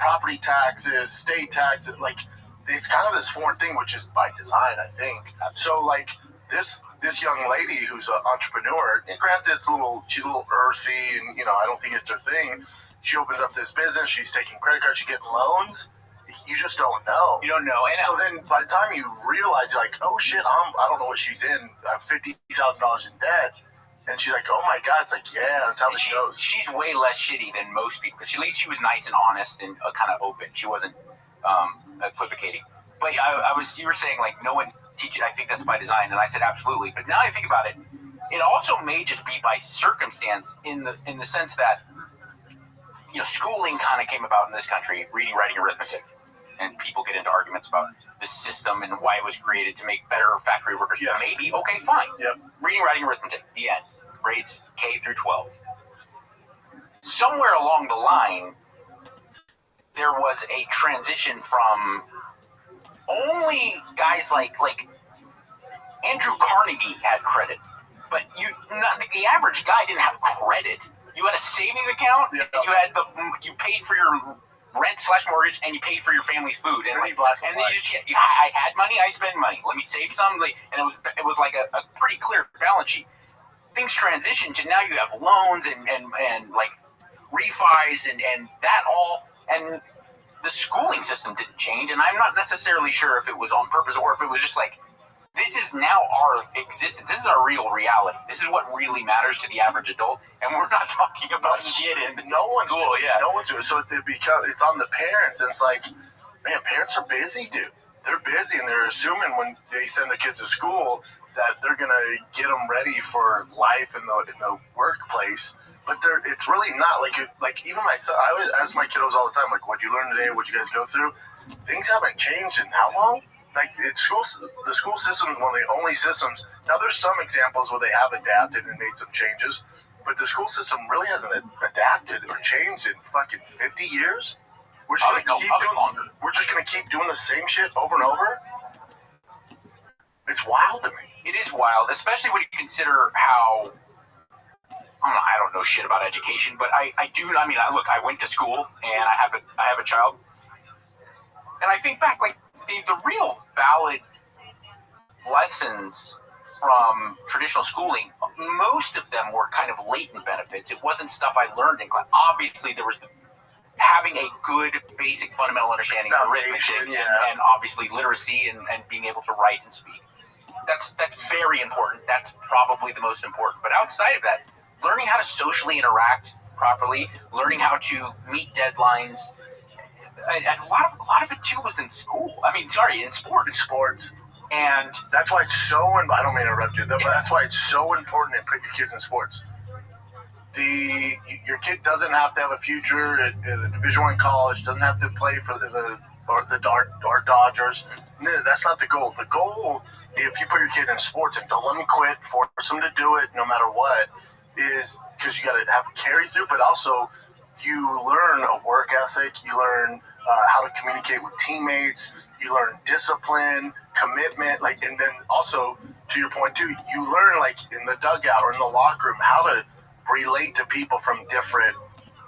property taxes, state taxes, like, it's kind of this foreign thing, which is by design, I think. So, like, this young lady who's an entrepreneur, and granted, she's a little earthy, and, you know, I don't think it's her thing. She opens up this business, she's taking credit cards, she's getting loans. You just don't know. You don't know. And so then by the time you realize, you're like, oh, shit, I don't know what she's in, $50,000 in debt. And she's like, oh, my God. It's like, yeah, that's how this goes. She's way less shitty than most people, because at least she was nice and honest and kind of open. She wasn't equivocating. But you were saying, like, no one teaches. I think that's by design, and I said absolutely. But now I think about it, it also may just be by circumstance in the sense that, you know, schooling kind of came about in this country, reading, writing, arithmetic, and people get into arguments about the system and why it was created to make better factory workers. Yeah. Maybe, okay, fine. Yep. Reading, writing, arithmetic, the end. Grades K through 12. Somewhere along the line, there was a transition from only guys like Andrew Carnegie had credit, but the average guy didn't have credit. You had a savings account, and you paid for your rent/mortgage, and you paid for your family's food. And I had money, I spend money. Let me save some, and it was like a pretty clear balance sheet. Things transitioned to now you have loans and like refis and that all, and the schooling system didn't change. And I'm not necessarily sure if it was on purpose or if it was just like, this is now our existence. This is our real reality. This is what really matters to the average adult, and we're not talking about shit in no one's school. doing, yeah, no one's doing it. So it's on the parents, and it's like, man, parents are busy, dude. They're busy, and they're assuming when they send their kids to school that they're gonna get them ready for life in the workplace. But it's really not. Like even myself, I always ask my kiddos all the time, like, what'd you learn today? What'd you guys go through? Things haven't changed in how long? Like the school system is one of the only systems. Now there's some examples where they have adapted and made some changes, but the school system really hasn't adapted or changed in fucking 50 years. We're just gonna keep doing the same shit over and over. It's wild to me. It is wild, especially when you consider how. I don't know shit about education, but I went to school and I have a child, and I think back, like, the real valid lessons from traditional schooling, most of them were kind of latent benefits. It wasn't stuff I learned in class. Obviously, there was having a good basic fundamental understanding of arithmetic and obviously literacy and being able to write and speak. That's very important. That's probably the most important. But outside of that, learning how to socially interact properly, learning how to meet deadlines, and a lot of it too was in school. In sports. In sports. And that's why it's so, I don't mean to interrupt you, but that's why it's so important to put your kids in sports. Your kid doesn't have to have a future at a Division I college, doesn't have to play for the Dodgers. No, that's not the goal. The goal, if you put your kid in sports and don't let them quit, force them to do it no matter what, is because you got to have carry through, but also you learn a work ethic, you learn how to communicate with teammates, you learn discipline, commitment, and then also, to your point too, you learn, like, in the dugout or in the locker room, how to relate to people from different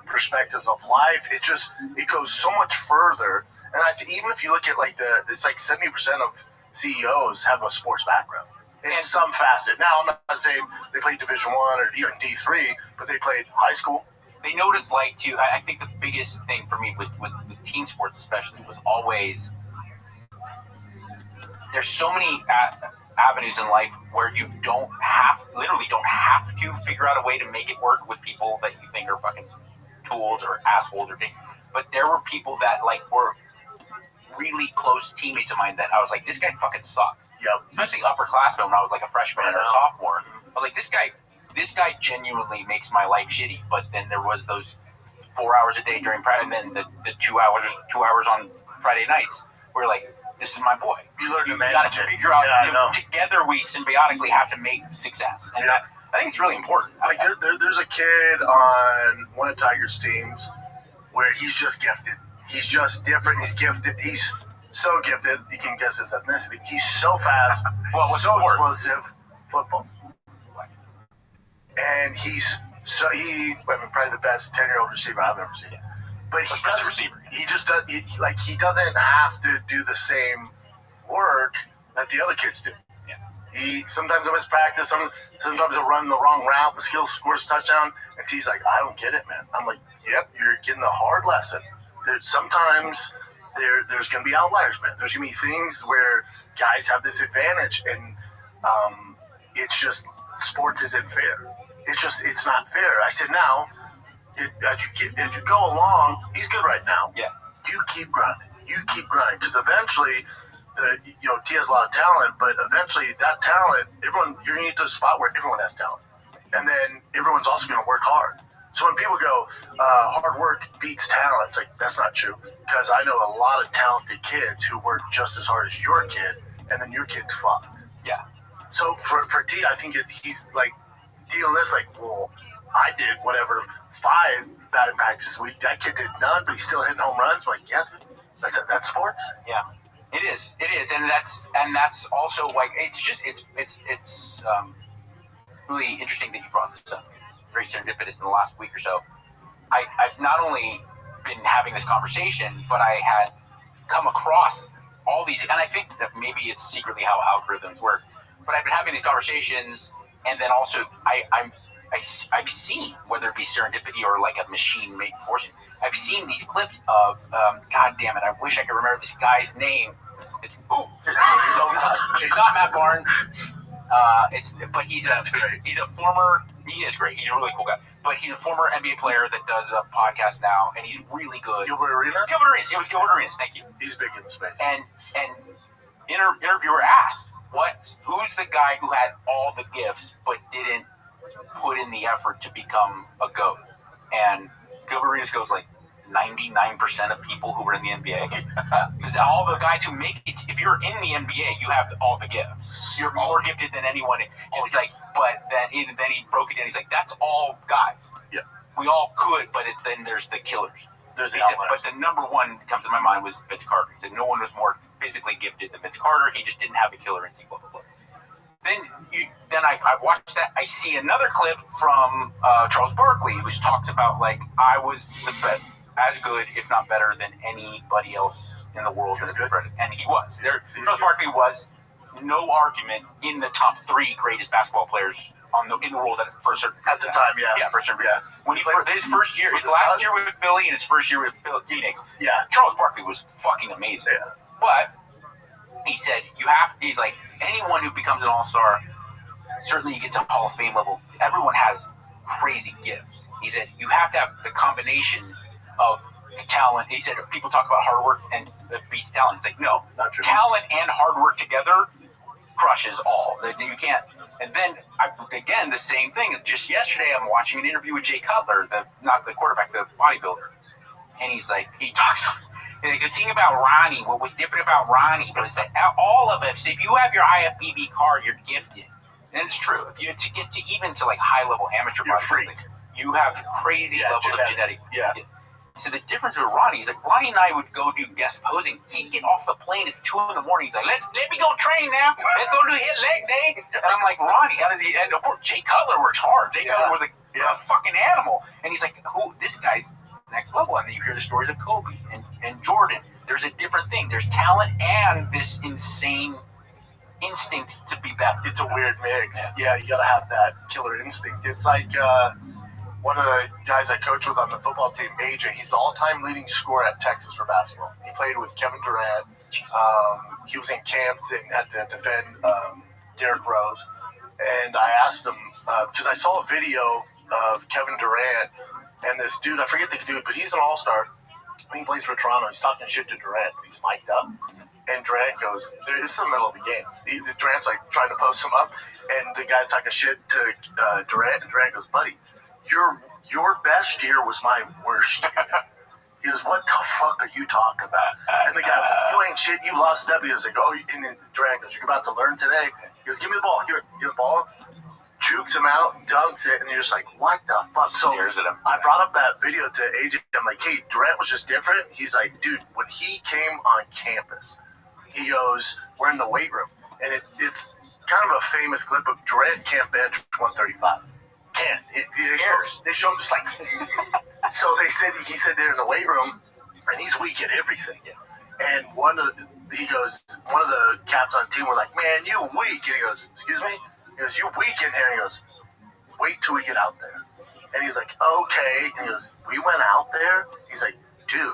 perspectives of life. It goes so much further. And even if you look at, it's like 70% of CEOs have a sports background in some facet. Now, I'm not saying they played Division I or even D3, but they played high school. They know what it's like to. I think the biggest thing for me with team sports, especially, was always there's so many avenues in life where you literally don't have to figure out a way to make it work with people that you think are fucking tools or assholes or things. But there were people that were really close teammates of mine that I was like, this guy fucking sucks. Yep. Especially upperclassmen when I was like a freshman or a sophomore. I was like, this guy genuinely makes my life shitty. But then there was those 4 hours a day during practice, and then the 2 hours on Friday nights where like, this is my boy. You learn to manage. You got to figure out together we symbiotically have to make success, and I think it's really important. Like there's a kid on one of Tiger's teams where he's just gifted. He's just different. He's gifted. He's so gifted. You can guess his ethnicity. He's so fast. Well, what's so explosive. Football. and he probably the best 10-year-old receiver I've ever seen. But he doesn't have to do the same work that the other kids do. Yeah. He sometimes he'll miss practice. Sometimes he'll run the wrong route. The skill scores a touchdown, and T's like, I don't get it, man. I'm like, yep, you're getting the hard lesson. Sometimes there's going to be outliers, man. There's going to be things where guys have this advantage, and it's just sports isn't fair. It's not fair. I said now, as you go along, he's good right now. Yeah. You keep grinding. Because eventually, T has a lot of talent, but eventually that talent, you're going to get to a spot where everyone has talent. And then everyone's also going to work hard. So when people go, hard work beats talent, it's like, that's not true. Because I know a lot of talented kids who work just as hard as your kid, and then your kid's fucked. Yeah. So for T, I think he's like dealing this like, well, I did whatever 5 batting practice a week. That kid did none, but he's still hitting home runs. I'm like, yeah, that's sports. Yeah, it is, and that's also like it's really interesting that you brought this up. It's very serendipitous in the last week or so. I've not only been having this conversation, but I had come across all these, and I think that maybe it's secretly how algorithms work. But I've been having these conversations, and then also I've seen, whether it be serendipity or like a machine made forcing, I've seen these clips of, God damn it, I wish I could remember this guy's name. It's not Matt Barnes. He's a former, he is great. He's a really cool guy. But he's a former NBA player that does a podcast now, and he's really good. Gilbert Arenas? It was Gilbert Arenas, thank you. He's big in the space. And interviewer asked, who's the guy who had all the gifts but didn't put in the effort to become a GOAT? And Gilbert Arenas goes like 99% of people who were in the NBA. Because all the guys who make it, if you're in the NBA, you have all the gifts. You're more gifted than anyone. And he's like, but then he broke it down. He's like, that's all guys. Yeah. We all could, but then there's the killers. There's the outliers. But the number one that comes to my mind was Vince Carter. He said no one was more physically gifted than Vince Carter. He just didn't have the killer instinct, blah, blah, blah. Then I watched that. I see another clip from Charles Barkley, which talks about like I was as good, if not better, than anybody else in the world. And he was. Charles Barkley was, no argument, in the top 3 greatest basketball players in the world for a certain at the time. Yeah, for a certain reason. When he his first year, his last year with Philly and his first year with Phoenix, Charles Barkley was fucking amazing. Yeah. But he said he's like, anyone who becomes an all-star, certainly you get to Hall of Fame level, everyone has crazy gifts. He said you have to have the combination of talent. He said people talk about hard work and it beats talent. It's like, no, not true. Talent and hard work together crushes all. You can't. And then, again, the same thing. Just yesterday, I'm watching an interview with Jay Cutler, not the quarterback, the bodybuilder. And he's like, the thing about Ronnie, what was different about Ronnie was that all of us, if you have your IFBB card, you're gifted. And it's true. If you to get to even to like high-level amateur bodybuilding, you have crazy levels of genetics. Yeah. So the difference with Ronnie is like Ronnie and I would go do guest posing. He'd get off the plane. It's 2 a.m. He's like, let me go train now. Let's go do hit leg day. And I'm like, Ronnie, and of course Jay Cutler works hard. Jay Cutler was a fucking animal. And he's like, this guy's next level. And then you hear the stories of Kobe and Jordan. There's a different thing. There's talent and this insane instinct to be better. It's a weird mix. Yeah, you gotta have that killer instinct. It's like one of the guys I coach with on the football team, AJ, he's the all-time leading scorer at Texas for basketball. He played with Kevin Durant. He was in camps and had to defend Derrick Rose. And I asked him, because I saw a video of Kevin Durant and this dude, I forget the dude, but he's an all-star. I think he plays for Toronto. He's talking shit to Durant. He's mic'd up. And Durant goes, this is the middle of the game. Durant's like trying to post him up. And the guy's talking shit to Durant. And Durant goes, buddy, your best year was my worst year. He goes, what the fuck are you talking about? And the guy was like, you ain't shit, you lost step. He was like, and then Durant goes, you're about to learn today. He goes, give me the ball. Give the ball. Jukes him out, dunks it, and you're just like, what the fuck? So I brought up that video to AJ. I'm like, hey, Durant was just different. He's like, dude, when he came on campus, he goes, we're in the weight room. And it's kind of a famous clip of Durant can't bench 135. can't. They show him just like. So he said they're in the weight room, and he's weak at everything. And one of the caps on the team were like, "Man, you weak," and he goes, "Excuse me?" He goes, "You weak in here?" And he goes, "Wait till we get out there." And he was like, "Okay." And he goes, "We went out there." He's like, "Dude,"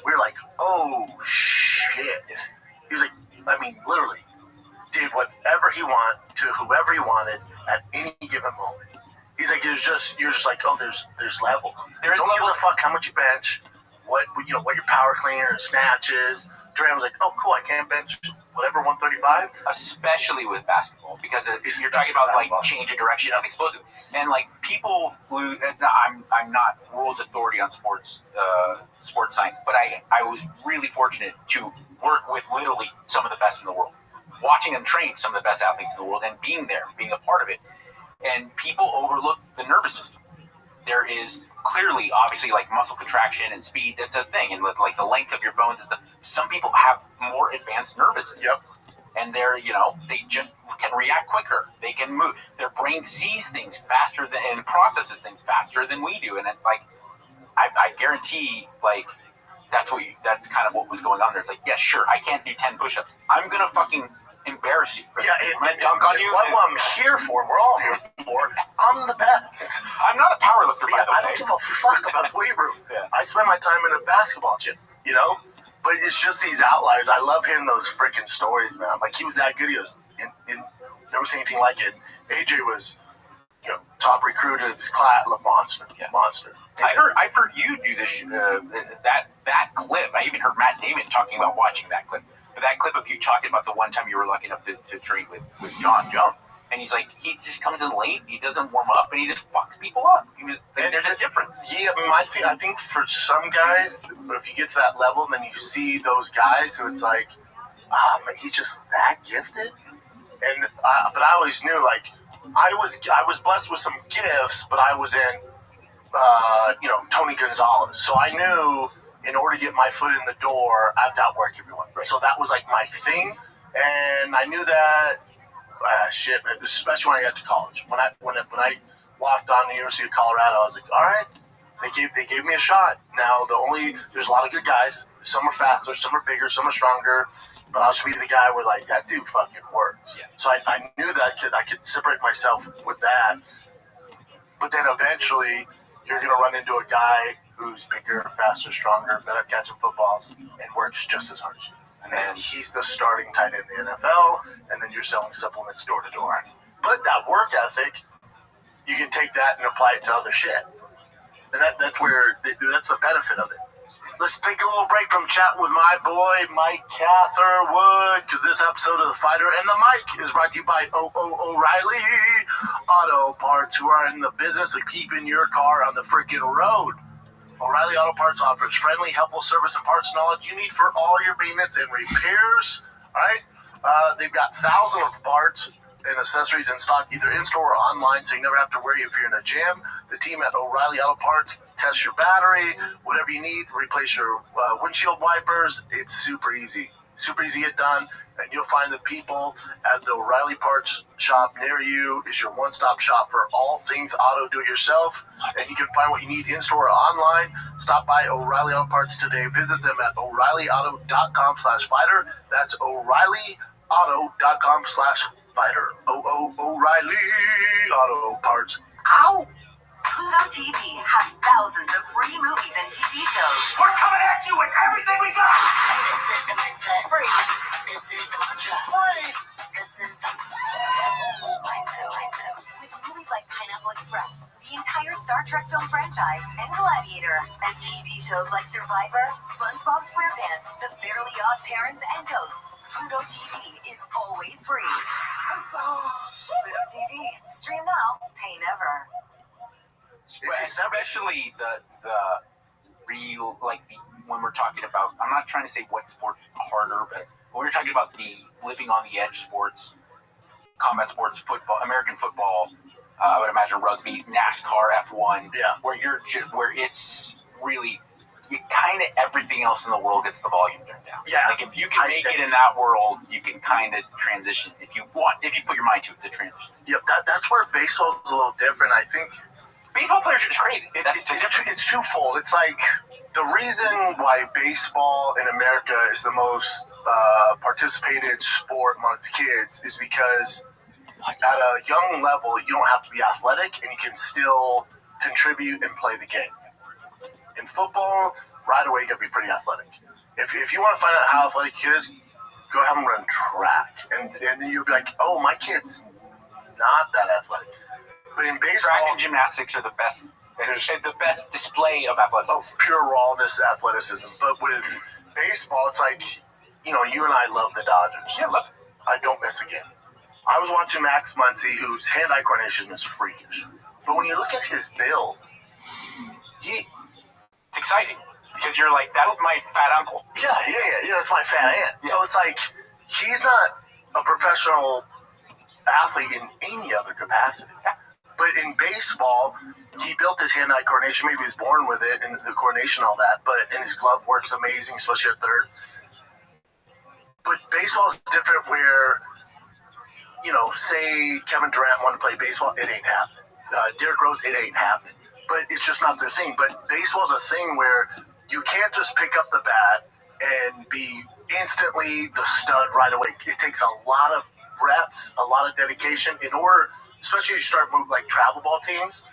we were like, "Oh shit." He was like, I mean, literally, did whatever he wanted to whoever he wanted at any given moment. He's like, you're just like, oh, there's levels. Don't give a fuck how much you bench, what your power cleaner and snatch is. Duran was like, oh, cool, I can't bench whatever 135. Especially with basketball, because you're talking about like change of direction and explosive, and like people lose. I'm not world's authority on sports science, but I was really fortunate to work with literally some of the best in the world, watching them train some of the best athletes in the world, and being there, being a part of it. And people overlook the nervous system. There is clearly, obviously, like muscle contraction and speed. That's a thing, and like the length of your bones and stuff. Some people have more advanced nervous systems, and they just can react quicker. They can move. Their brain sees things faster and processes things faster than we do. And I guarantee, like that's kind of what was going on there. It's like, yeah, sure, I can't do 10 push-ups. I'm gonna fucking embarrass you. Yeah, and dunk on you. What I'm here for, we're all here for. I'm the best. I'm not a powerlifter, by the way. I don't give a fuck about the weight room. I spend my time in a basketball gym, But it's just these outliers. I love hearing those freaking stories, man. Like, he was that good. He was never seen anything like it. AJ was, top recruit of his class, monster. I've heard you do this. That clip. I even heard Matt Damon talking about watching that clip. But that clip of you talking about the one time you were lucky enough to train with John Jones, and he's like, he just comes in late, he doesn't warm up, and he just fucks people up. There's a difference. Yeah, I think for some guys, if you get to that level, then you see those guys who it's like, man, he's just that gifted. And but I always knew, like, I was blessed with some gifts, but I was in, Tony Gonzalez, so I knew. In order to get my foot in the door, I have to outwork everyone. Right. So that was like my thing, and I knew that. Shit, man, especially when I got to college. When I walked on the University of Colorado, I was like, all right, they gave me a shot. Now there's a lot of good guys. Some are faster, some are bigger, some are stronger. But I'll just be the guy where like that dude fucking works. Yeah. So I knew that I could separate myself with that. But then eventually, you're gonna run into a guy who's bigger, faster, stronger, better at catching footballs, and works just as hard as you. And he's the starting tight end in the NFL, and then you're selling supplements door to door. But that work ethic, you can take that and apply it to other shit. And that's the benefit of it. Let's take a little break from chatting with my boy, Mike Catherwood, because this episode of The Fighter and the Mic is brought to you by O'Reilly Auto Parts, who are in the business of keeping your car on the freaking road. O'Reilly Auto Parts offers friendly, helpful service and parts knowledge you need for all your maintenance and repairs. All right? They've got thousands of parts and accessories in stock, either in-store or online, so you never have to worry if you're in a jam. The team at O'Reilly Auto Parts tests your battery, whatever you need to replace your windshield wipers. It's super easy. Super easy to get done, and you'll find the people at the O'Reilly Parts shop near you is your one-stop shop for all things auto do-it-yourself, and you can find what you need in-store or online. Stop by O'Reilly Auto Parts today. Visit them at O'ReillyAuto.com/fighter. That's O'ReillyAuto.com/fighter. O'Reilly Auto Parts. Ow! Pluto TV has thousands of free movies and TV shows. We're coming at you with everything we got! This is the mindset. Free. This is the mantra. Free. This is the mindset. With movies like Pineapple Express, the entire Star Trek film franchise, and Gladiator, and TV shows like Survivor, SpongeBob SquarePants, The Fairly Odd Parents, and Ghosts, Pluto TV is always free. Pluto TV. Stream now, pay never. Especially the real, like when we're talking about, I'm not trying to say what sports are harder, but when we're talking about the living on the edge sports, combat sports, football, American football, I would imagine rugby, NASCAR, F1, where it's really kind of everything else in the world gets the volume turned down. Yeah. Like if you can make it in that world, you can kind of transition if you put your mind to it, to transition. Yep, that's where baseball is a little different. I think baseball players are just crazy. It's twofold. It's like the reason why baseball in America is the most participated sport amongst kids is because at a young level, you don't have to be athletic and you can still contribute and play the game. In football, right away, you got to be pretty athletic. If you want to find out how athletic a kid is, go have them run track. And then you'll be like, oh, my kid's not that athletic. But in baseball, track and gymnastics are the best display of athleticism. Of pure rawness athleticism. But with baseball, it's like, you know, you and I love the Dodgers. Yeah, love it. I don't miss a game. I was watching Max Muncy, whose hand-eye coordination is freakish. But when you look at his build, it's exciting because you're like, that's my fat uncle. Yeah, that's my fat aunt. Yeah. So it's like, he's not a professional athlete in any other capacity. Yeah. But in baseball, he built his hand-eye coordination. Maybe he was born with it, and the coordination, all that. But and his glove work's amazing, especially at third. But baseball is different where, you know, say Kevin Durant wanted to play baseball, it ain't happening. Derrick Rose, it ain't happening. But it's just not their thing. But baseball's a thing where you can't just pick up the bat and be instantly the stud right away. It takes a lot of reps, a lot of dedication in order, especially as you start moving like travel ball teams.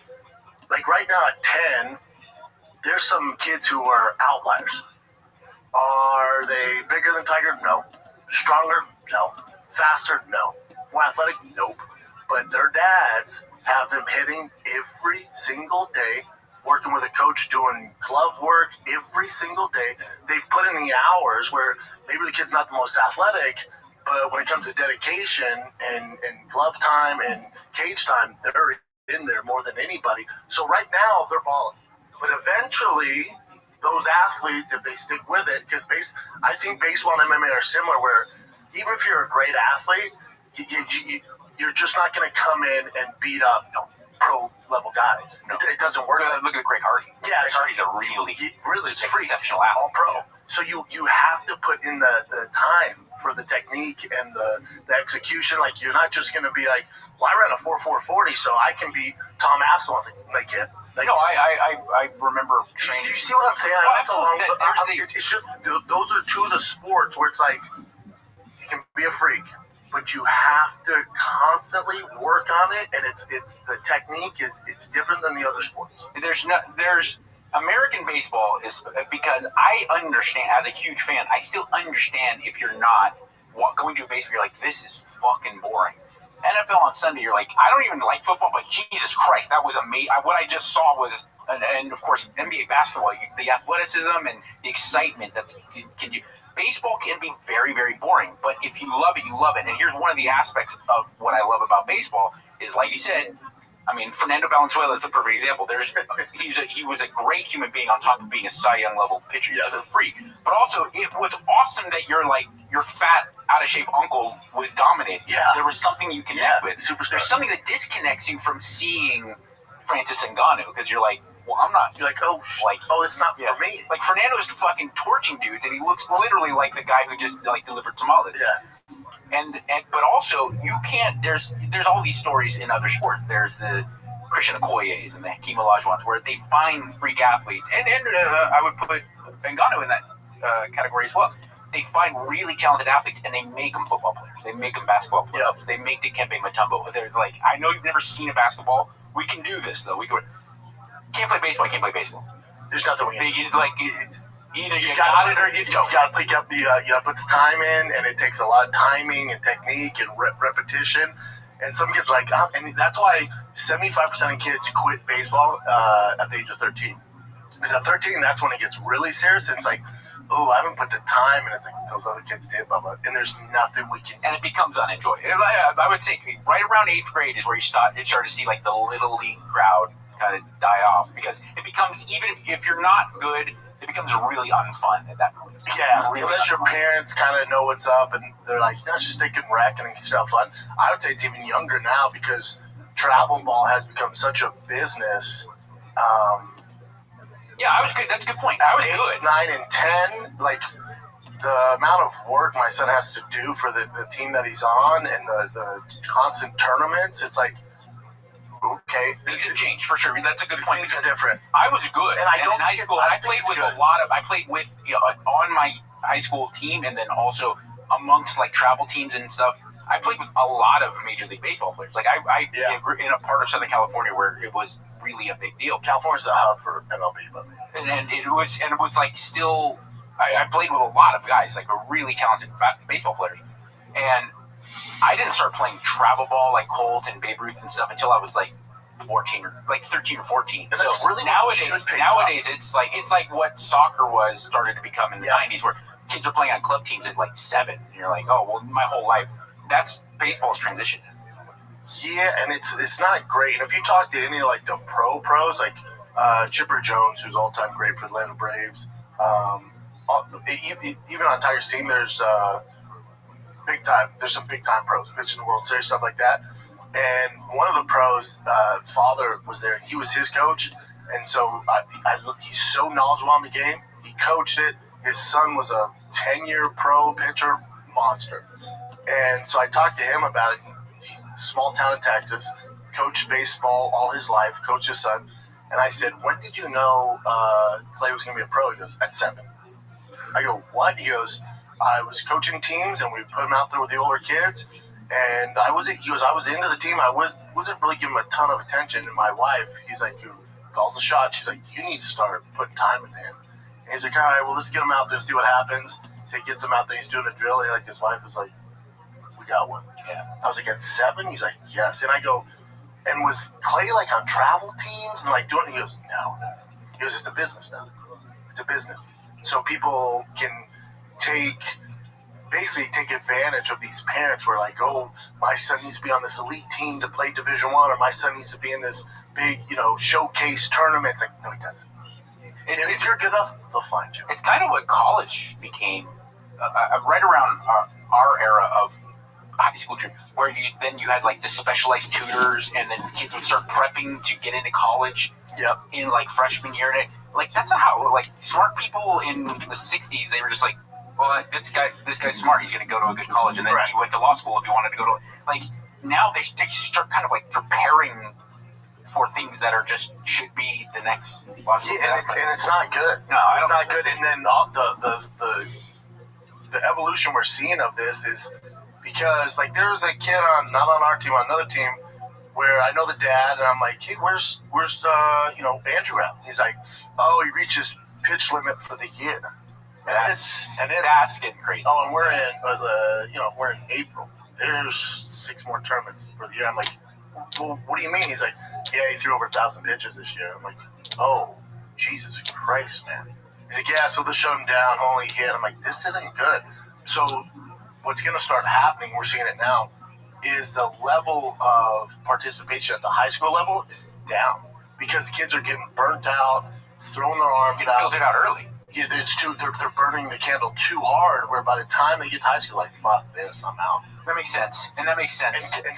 Like right now at 10, there's some kids who are outliers. Are they bigger than Tiger? No. Stronger? No. Faster? No. More athletic? Nope. But their dads have them hitting every single day, working with a coach, doing glove work every single day. They've put in the hours where maybe the kid's not the most athletic, but when it comes to dedication and glove time and cage time, they're in there more than anybody. So right now, they're balling. But eventually, those athletes, if they stick with it, because I think baseball and MMA are similar, where even if you're a great athlete, you're just not going to come in and beat up pro-level guys. No. It doesn't work. Look at Greg Hardy. Yeah, Greg Hardy's a really exceptional athlete. All pro. So you have to put in the time for the technique and the execution. Like, you're not just going to be like, well, I ran a 4.440, so I can beat Tom Axel. I was like, no, you can't. No, I remember training. Do you see what I'm saying? It's just, those are two of the sports where it's like, you can be a freak, but you have to constantly work on it, and it's the technique it's different than the other sports. There's American baseball is, because I understand, as a huge fan, I still understand if you're not going to a baseball, you're like, this is fucking boring. NFL on Sunday, you're like, I don't even like football, but Jesus Christ, that was amazing. What I just saw was, and of course, NBA basketball, the athleticism and the excitement. Baseball can be very, very boring, but if you love it, you love it. And here's one of the aspects of what I love about baseball is, like you said, I mean, Fernando Valenzuela is the perfect example. He was a great human being on top of being a Cy Young level pitcher. Yes. Just a freak. But also, it was awesome that your fat, out of shape uncle was dominating. Yeah. There was something you connect with. Superstar. There's something that disconnects you from seeing Francis Ngannou, because you're like, well, I'm not. You're like, it's not for me. Like, Fernando's fucking torching dudes, and he looks literally like the guy who just delivered tamales. Yeah. But also, you can't. There's all these stories in other sports. There's the Christian Okoye's and the Hakeem Olajuwons, where they find freak athletes, and I would put Ngannou in that category as well. They find really talented athletes, and they make them football players. They make them basketball players. Yep. They make Dikembe Mutombo. They're like, I know you've never seen a basketball. We can do this, though. Can't play baseball. I can't play baseball. There's nothing we can do. Either you got it or you don't. You got to pick up you got to put the time in, and it takes a lot of timing and technique and repetition. And some kids are like, and that's why 75% of kids quit baseball at the age of 13. Because at 13, that's when it gets really serious. And it's like, oh, I haven't put the time, and it's like those other kids did, blah, blah. And there's nothing we can do. And it becomes unenjoyable. I would say right around 8th grade is where you start to see like the little league crowd kind of die off, because it becomes, even if you're not good, it becomes really unfun at that point. Yeah, really unless your parents kind of know what's up and they're like, no, just they can wreck and still have fun. I would say it's even younger now, because travel ball has become such a business. Yeah, I was good. That's a good point. I was 8, good. 9, and 10, like the amount of work my son has to do for the team that he's on and the constant tournaments, it's like, okay. Things have changed for sure. That's a good point. Things are different. I was good. And I don't in high school, I played with on my high school team, and then also amongst like travel teams and stuff. I played with a lot of Major League Baseball players. Like I in a part of Southern California where it was really a big deal. California's the hub for MLB, but and it was like still. I played with a lot of guys, like really talented baseball players, and I didn't start playing travel ball like Colt and Babe Ruth and stuff until I was like 13 or 14. So really nowadays it's like what soccer was started to become in the 90s, where kids are playing on club teams at like 7, and you're like, oh well, my whole life. That's baseball's transition. Yeah, and it's not great. And if you talk to any like the pros, like Chipper Jones, who's all-time great for the Atlanta Braves, even on Tigers team, there's some big time pros pitching the World Series, stuff like that. And one of the pros, father was there. He was his coach, and so he's so knowledgeable on the game. He coached it. His son was a 10-year pro pitcher, monster. And so I talked to him about it. He's a small town in Texas, coached baseball all his life, coached his son. And I said, when did you know Clay was going to be a pro? He goes, at 7. I go, what? He goes, I was coaching teams, and we put him out there with the older kids. And I was into the team. I wasn't really giving him a ton of attention. And my wife, he's like, who calls the shot. She's like, you need to start putting time into him. And he's like, all right, well, let's get him out there, see what happens. So he gets him out there, he's doing a drill. And like his wife was like, we got one. Yeah. I was like, at 7? He's like, yes. And I go, and was Clay like on travel teams and like doing it? He goes, no. He goes, it's a business now. It's a business. So people can take advantage of these parents who are like, oh, my son needs to be on this elite team to play Division I, or my son needs to be in this big, showcase tournament. It's like, no, he doesn't. If you're good enough, they'll find you. It's kind of what college became right around our era of high school trip, where you had like the specialized tutors, and then kids would start prepping to get into college. Yep. In like freshman year, and like that's not how like smart people in the 60s, they were just like, well, this guy's smart, he's going to go to a good college, and then he went to law school if he wanted to go to, like, now they start kind of like preparing for things that are just should be the next logical step. And it's not good. No, it's not good. And then the evolution we're seeing of this is because like there was a kid not on our team, on another team, where I know the dad, and I'm like, hey, where's Andrew at? He's like, oh, he reached his pitch limit for the year. That's getting crazy. Oh, and we're in April. There's 6 more tournaments for the year. I'm like, well, what do you mean? He's like, yeah, he threw over 1,000 pitches this year. I'm like, oh, Jesus Christ, man. He's like, yeah, so this shut him down, only hit. I'm like, this isn't good. So what's going to start happening, we're seeing it now, is the level of participation at the high school level is down because kids are getting burnt out, throwing their arms out. Filtered out early. Yeah, they're burning the candle too hard, where by the time they get to high school, like, fuck this, I'm out. That makes sense. And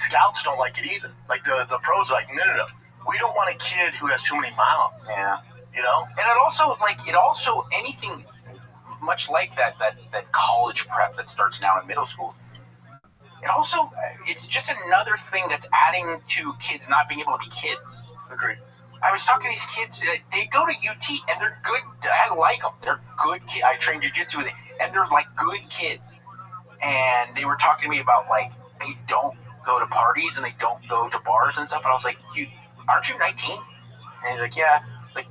scouts don't like it either. Like, the pros are like, no. We don't want a kid who has too many miles. Yeah. You know? And it also, anything much like that college prep that starts now in middle school, it's just another thing that's adding to kids not being able to be kids. Agreed. I was talking to these kids, they go to UT, and they're good. I like them. They're good kids. I train jiu-jitsu with them, and they're, like, good kids. And they were talking to me about, like, they don't go to parties, and they don't go to bars and stuff. And I was like, aren't you 19? And he's like, yeah. Like,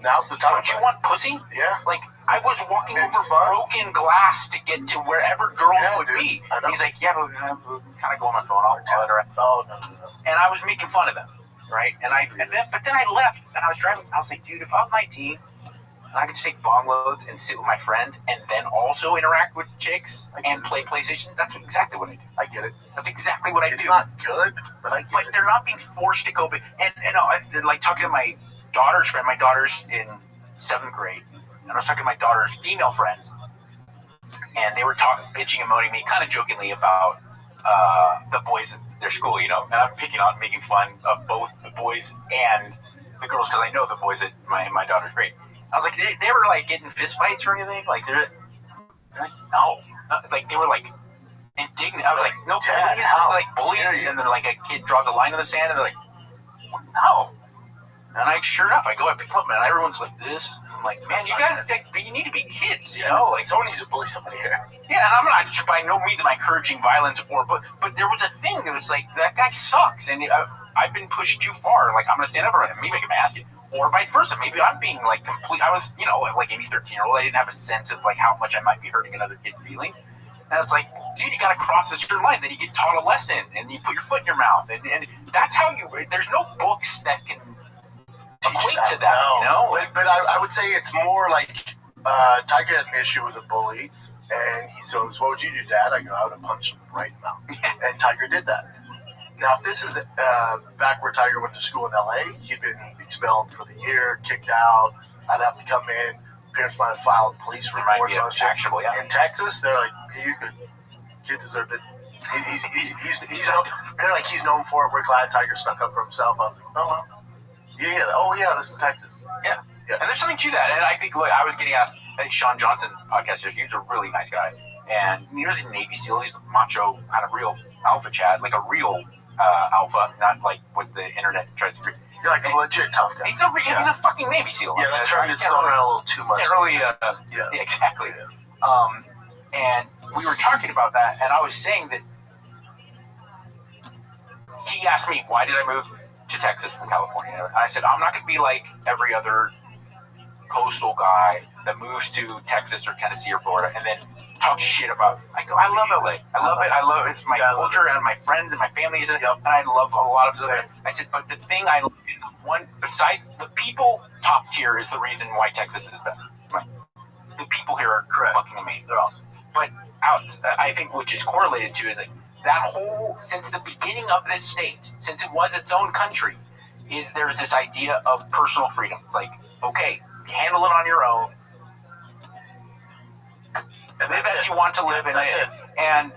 now's the time. Don't you want pussy? Yeah. Like, I was walking over broken glass to get to wherever girls would be. And he's like, yeah, but I'm kind of going on my phone. I'll tell her. Oh, no. And I was making fun of them. Right, but then I left, and I was driving. I was like, dude, if I was 19, and I could just take bong loads and sit with my friends, and then also interact with chicks and play PlayStation, that's exactly what I do. I get it. That's exactly what I do. It's not good, but I get it. But they're not being forced to go. And like talking to my daughter's friend. My daughter's in 7th grade, and I was talking to my daughter's female friends, and they were bitching and moaning me, kind of jokingly about the boys at their school, and I'm picking on making fun of both the boys and the girls because I know the boys at my daughter's grade. I was like, they were like getting fist fights or anything? Like they're like, no, like they were like indignant. I was like, no bullies. It's like bullies, and then like a kid draws a line in the sand, and they're like, no. And sure enough, I go, I pick them up, man. Everyone's like this. I'm like, man, you guys, you need to be kids, you know? Like, someone needs to bully somebody here. Yeah, and I'm not, by no means am I encouraging violence, but there was a thing that was like, that guy sucks, and I've been pushed too far. Like, I'm gonna stand up for him. Maybe I can ask it, or vice versa. Maybe I'm being like I was, you know, like any 13-year-old. I didn't have a sense of like how much I might be hurting another kid's feelings. And it's like, dude, you gotta cross a certain line. Then you get taught a lesson, and you put your foot in your mouth, and that's how you. There's no books that can equate to that, you know. But I would say it's more like Tiger had an issue with a bully, and he says, "What would you do, Dad?" I go, "I would have punched him right in the mouth." And Tiger did that. Now, if this is back where Tiger went to school in LA, he'd been expelled for the year, kicked out. I'd have to come in. Parents might have filed police reports on shit. In Texas, they're like, "Hey, you could. Kid deserved it." They're like, he's known for it. We're glad Tiger stuck up for himself. I was like, oh well. Yeah, this is Texas. Yeah. And there's something to that. And I think, I was getting asked, I think Sean Johnson's podcast, he was a really nice guy. And he was a Navy SEAL. He's a macho, kind of real alpha Chad, like a real alpha, not like what the internet tries to. You're like a legit tough guy. He's a fucking Navy SEAL. Yeah, that term gets thrown around a little too much. Can't really, yeah, exactly. Yeah. And we were talking about that, and I was saying that he asked me, why did I move to Texas from California? And I said, I'm not going to be like every other coastal guy that moves to Texas or Tennessee or Florida and then talk shit about. I go, I love LA. I love it. It's my culture and my friends and my family, and I love a lot of it. I said, but the thing I love, one besides the people, top tier is the reason why Texas is better. Right? The people here are fucking amazing. They're awesome. But I think which is correlated to is that whole, since the beginning of this state, since it was its own country, is there's this idea of personal freedom. It's like, okay, handle it on your own. Live as you want to live, and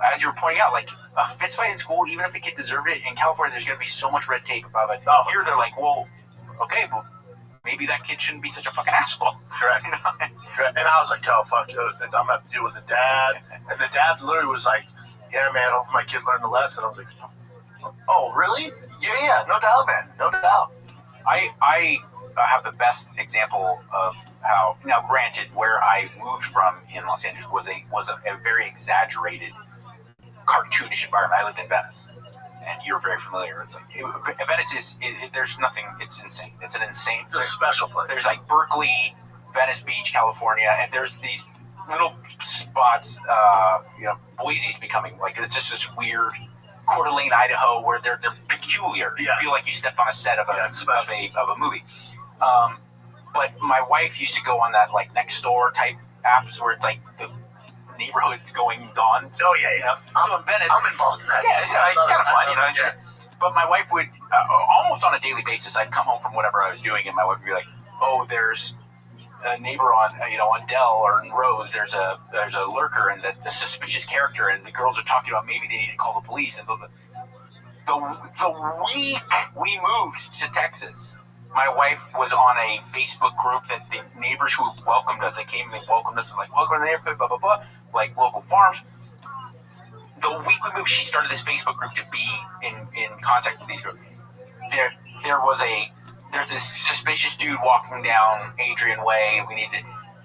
as you were pointing out, like a fist fight in school, even if the kid deserved it, in California, there's going to be so much red tape about it. Here, they're like, well, okay, well, maybe that kid shouldn't be such a fucking asshole. Correct. And I was like, oh, fuck, I'm going to have to deal with the dad. And the dad literally was like, yeah, man, hopefully my kid learned a lesson. I was like, oh, really? Yeah, no doubt, man, no doubt. I have the best example of how, now granted, where I moved from in Los Angeles was a very exaggerated, cartoonish environment. I lived in Venice, and you're very familiar. It's like Venice is there's nothing. It's insane. It's an insane. It's a special place. There's like Berkeley, Venice Beach, California, and there's these little spots. Boise's becoming like it's just this weird. Coeur d'Alene, Idaho, where they're peculiar. You feel like you stepped on a set of a movie. But my wife used to go on that like next door type apps where it's like the neighborhood's going on. Oh yeah. I'm in Venice. I'm involved in that. Yeah, it's kind of fun, you know. Yeah. But my wife would almost on a daily basis. I'd come home from whatever I was doing, and my wife would be like, "Oh, there's a neighbor on Dell or in Rose. There's a lurker and the suspicious character, and the girls are talking about maybe they need to call the police." And the week we moved to Texas, my wife was on a Facebook group that the neighbors who welcomed us, they came and they welcomed us, like, welcome to the neighborhood, blah, blah, blah, like local farms. The week we moved, she started this Facebook group to be in contact with these groups. There's this suspicious dude walking down Adrian Way. We need to,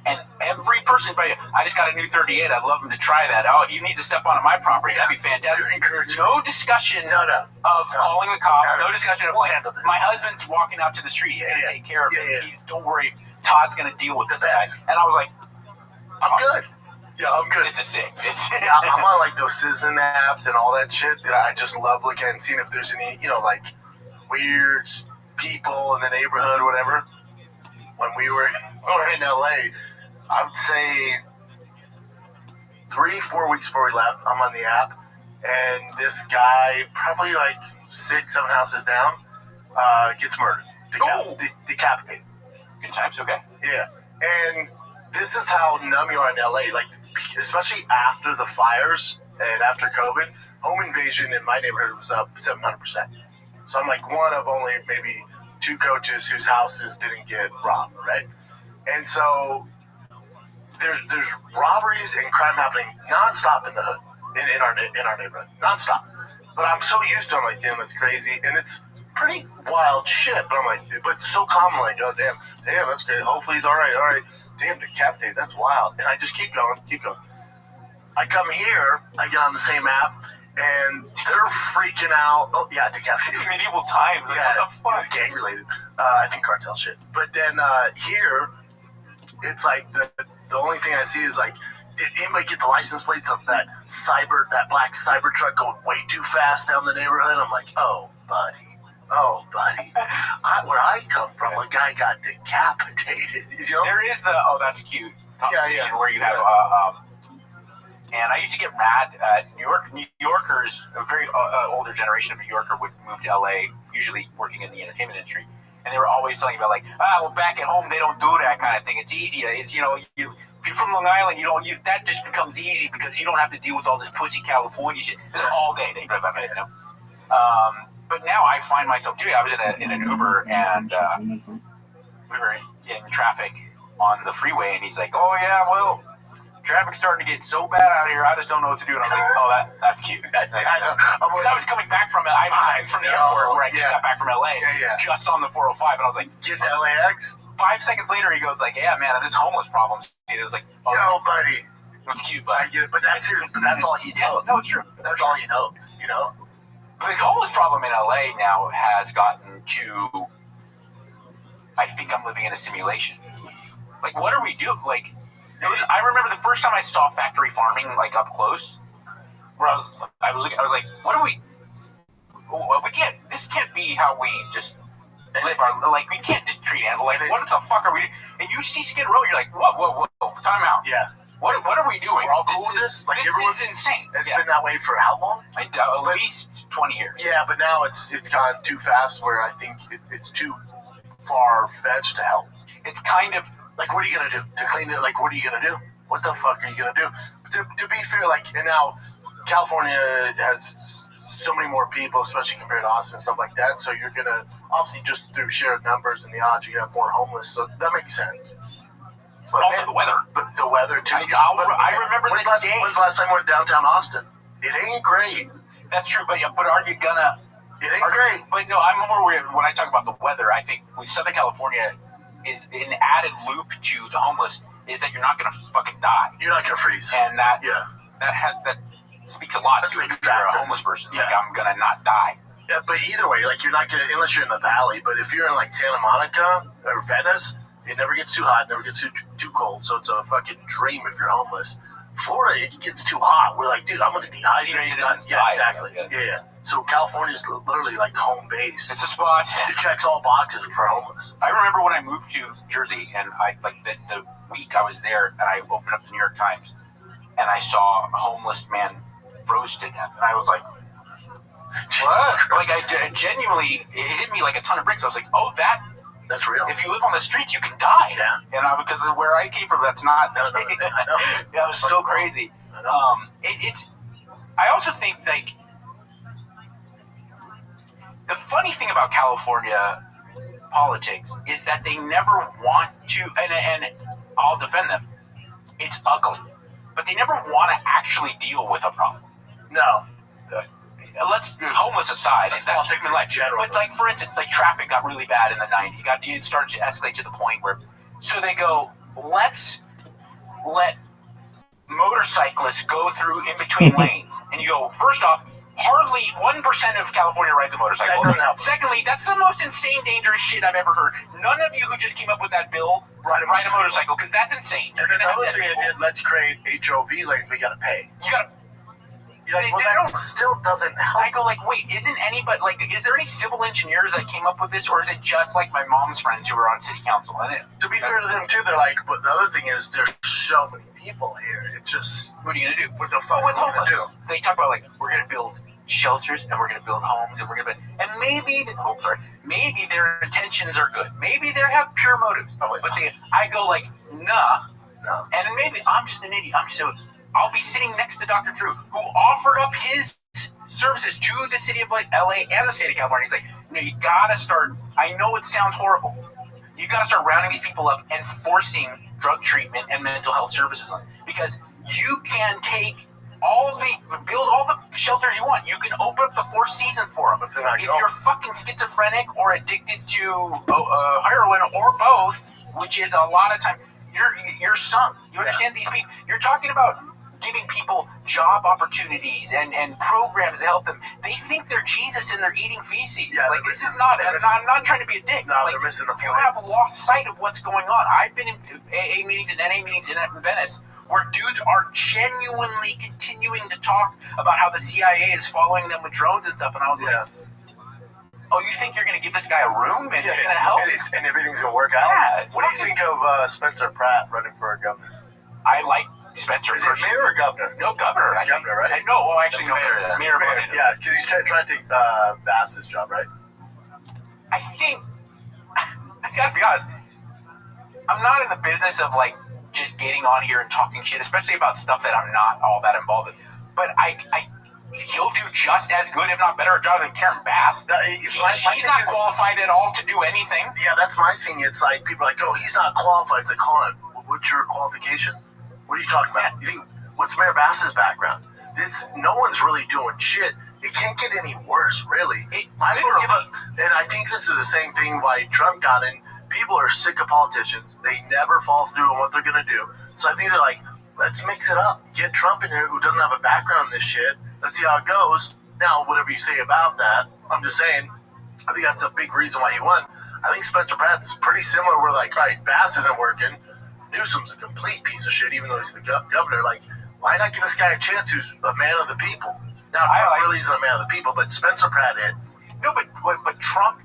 and every person, I just got a new 38. I'd love him to try that. Oh, he needs to step onto my property. That'd be fantastic. No discussion of calling the cops. No discussion of my husband's walking out to the street. He's going to take care of it. Don't worry. Todd's going to deal with this guy. And I was like, I'm good. Yeah, I'm good. This is sick. I'm on like those Citizen apps and all that shit. I just love looking and seeing if there's any, like weird people in the neighborhood or whatever. When we were in LA, I would say 3-4 weeks before we left, I'm on the app, and this guy, probably like 6-7 houses down, gets murdered, decapitated. Good times, okay. Yeah, and this is how numb you are in LA, like especially after the fires and after COVID, home invasion in my neighborhood was up 700%. So I'm like one of only maybe 2 coaches whose houses didn't get robbed, right? And so there's robberies and crime happening nonstop in the hood, in our neighborhood, nonstop. But I'm so used to it, I'm like, damn, that's crazy. And it's pretty wild shit, but I'm like, but it's so common, like, oh, damn, that's great. Hopefully he's all right. Damn, decapitated, that's wild. And I just keep going. I come here, I get on the same app, and they're freaking out. Oh, yeah, decapitated. Medieval times. Like, Yeah, what the fuck? it's gang related. I think cartel shit. But then here, it's like the only thing I see is like, did anybody get the license plates of that black cyber truck going way too fast down the neighborhood? I'm like, oh, buddy. Where I come from, a guy got decapitated. You know? There is the that's cute competition where you have and I used to get mad at New Yorkers, a very older generation of New Yorker would move to LA, usually working in the entertainment industry. And they were always telling me about like, well, back at home, they don't do that kind of thing. It's easy. It's, if you're from Long Island, that just becomes easy because you don't have to deal with all this pussy California shit all day. But now I find myself doing. I was in an Uber and we were in traffic on the freeway, and he's like, "Oh yeah, well, traffic's starting to get so bad out here. I just don't know what to do." And I was like, "Oh, that's cute." I know. Because I was coming back from the airport where I just got back from LA, just on the 405, and I was like, "Getting LAX." 5 seconds later, he goes like, "Yeah, man, this homeless problem." It was like, "Oh, yo, buddy, that's cute, but I get it." But that's all he knows. No, it's true. That's all he knows. The homeless problem in LA now has gotten to, I think I'm living in a simulation. Like, what are we doing? Like, I remember the first time I saw factory farming, like, up close, where I was like, what are we, this can't be how we just live our, like, we can't just treat animals, like, what the fuck are we doing? And you see Skid Row, you're like, whoa, time out. Yeah. What are we doing? We're all cool with this? Like, this is insane. It's been that way for how long? At least 20 years. Yeah, but now it's gone too fast where I think it's too far-fetched to help. It's kind of... Like, what are you going to do? To clean it, like, what are you going to do? What the fuck are you going to do? To be fair, like, and now California has so many more people, especially compared to Austin and stuff like that, so you're going to, obviously, just through shared numbers and the odds, you have more homeless, so that makes sense. But also the weather. But the weather, too. I remember this day. When's the last time I went downtown Austin? It ain't great. That's true, but are you gonna... It ain't great. But no, I'm more worried when I talk about the weather. I think with Southern California is an added loop to the homeless is that you're not gonna fucking die. You're not gonna freeze. And that speaks a lot to if you're a homeless person. Yeah. Like, I'm gonna not die. Yeah, but either way, like, you're not gonna, unless you're in the valley, but if you're in, like, Santa Monica or Venice, it never gets too hot, never gets too cold, so it's a fucking dream if you're homeless. Florida, it gets too hot. We're like, dude, I'm going to dehydrate. Yeah, exactly. Yeah. So California's literally like home base. It's a spot. It checks all boxes for homeless. I remember when I moved to Jersey, and I like the week I was there, and I opened up the New York Times, and I saw a homeless man froze to death, and I was like, what? Like, I genuinely, it hit me like a ton of bricks. I was like, oh, that's real. If you live on the streets, you can die. Yeah. Because of where I came from, that's not. No, I know. Yeah, it was so crazy. I know. I also think, like, the funny thing about California politics is that they never want to, and I'll defend them, it's ugly, but they never want to actually deal with a problem. No. Let's homeless aside. That's politics in general. But like, for instance, like traffic got really bad in the 90s. It started to escalate to the point where, so they go, let's let motorcyclists go through in between lanes. And you go, first off, hardly 1% of California rides a motorcycle. That doesn't help. Secondly, that's the most insane, dangerous shit I've ever heard. None of you who just came up with that bill ride a motorcycle, because that's insane. And another thing it did, let's create HOV lanes. We gotta pay. You gotta. That still doesn't help. I go like, wait, is there any civil engineers that came up with this, or is it just like my mom's friends who were on city council? And to be fair to them too, they're like, but the other thing is there's so many people here. It's just, what are you gonna do? What the fuck are you gonna do? They talk about like, we're gonna build shelters and we're gonna build homes and we're gonna build, and maybe their intentions are good. Maybe they have pure motives. I go like, nah. No. And maybe I'm just an idiot. I'll be sitting next to Dr. Drew, who offered up his services to the city of LA and the state of California. He's like, no, you gotta start. I know it sounds horrible. You got to start rounding these people up and forcing drug treatment and mental health services on them. Because you can build all the shelters you want. You can open up the 4 seasons for them. If you're fucking schizophrenic or addicted to heroin or both, which is a lot of time, you're sunk. You understand these people? You're talking about giving people job opportunities and programs to help them. They think they're Jesus and they're eating feces. Yeah, like this is not. I'm not trying to be a dick. No, like, they're missing the point. You have lost sight of what's going on. I've been in AA meetings and NA meetings in Venice where dudes are genuinely continuing to talk about how the CIA is following them with drones and stuff, and I was like, oh, you think you're going to give this guy a room and it's going to help? And everything's going to work out? Yeah. What do you think of Spencer Pratt running for governor? I like Spencer. Is it mayor or governor? No, governor. It's governor, right? Actually, no. Mayor. Yeah, because he's trying to take Bass's job, right? I think, I gotta be honest, I'm not in the business of like just getting on here and talking shit, especially about stuff that I'm not all that involved in. But he'll do just as good, if not better, a job than Karen Bass. She's not qualified at all to do anything. Yeah, that's my thing. It's like people are like, oh, he's not qualified. It's like, hold on, what's your qualifications? What are you talking about? You think, what's Mayor Bass's background? No one's really doing shit. It can't get any worse, really. And I think this is the same thing why Trump got in. People are sick of politicians. They never follow through on what they're going to do. So I think they're like, let's mix it up. Get Trump in here who doesn't have a background in this shit. Let's see how it goes. Now, whatever you say about that, I'm just saying, I think that's a big reason why he won. I think Spencer Pratt's pretty similar. We're like, all right, Bass isn't working. Newsom's a complete piece of shit, even though he's the governor. Like, why not give this guy a chance who's a man of the people? Now, Trump really isn't a man of the people, but Spencer Pratt is. No, but Trump,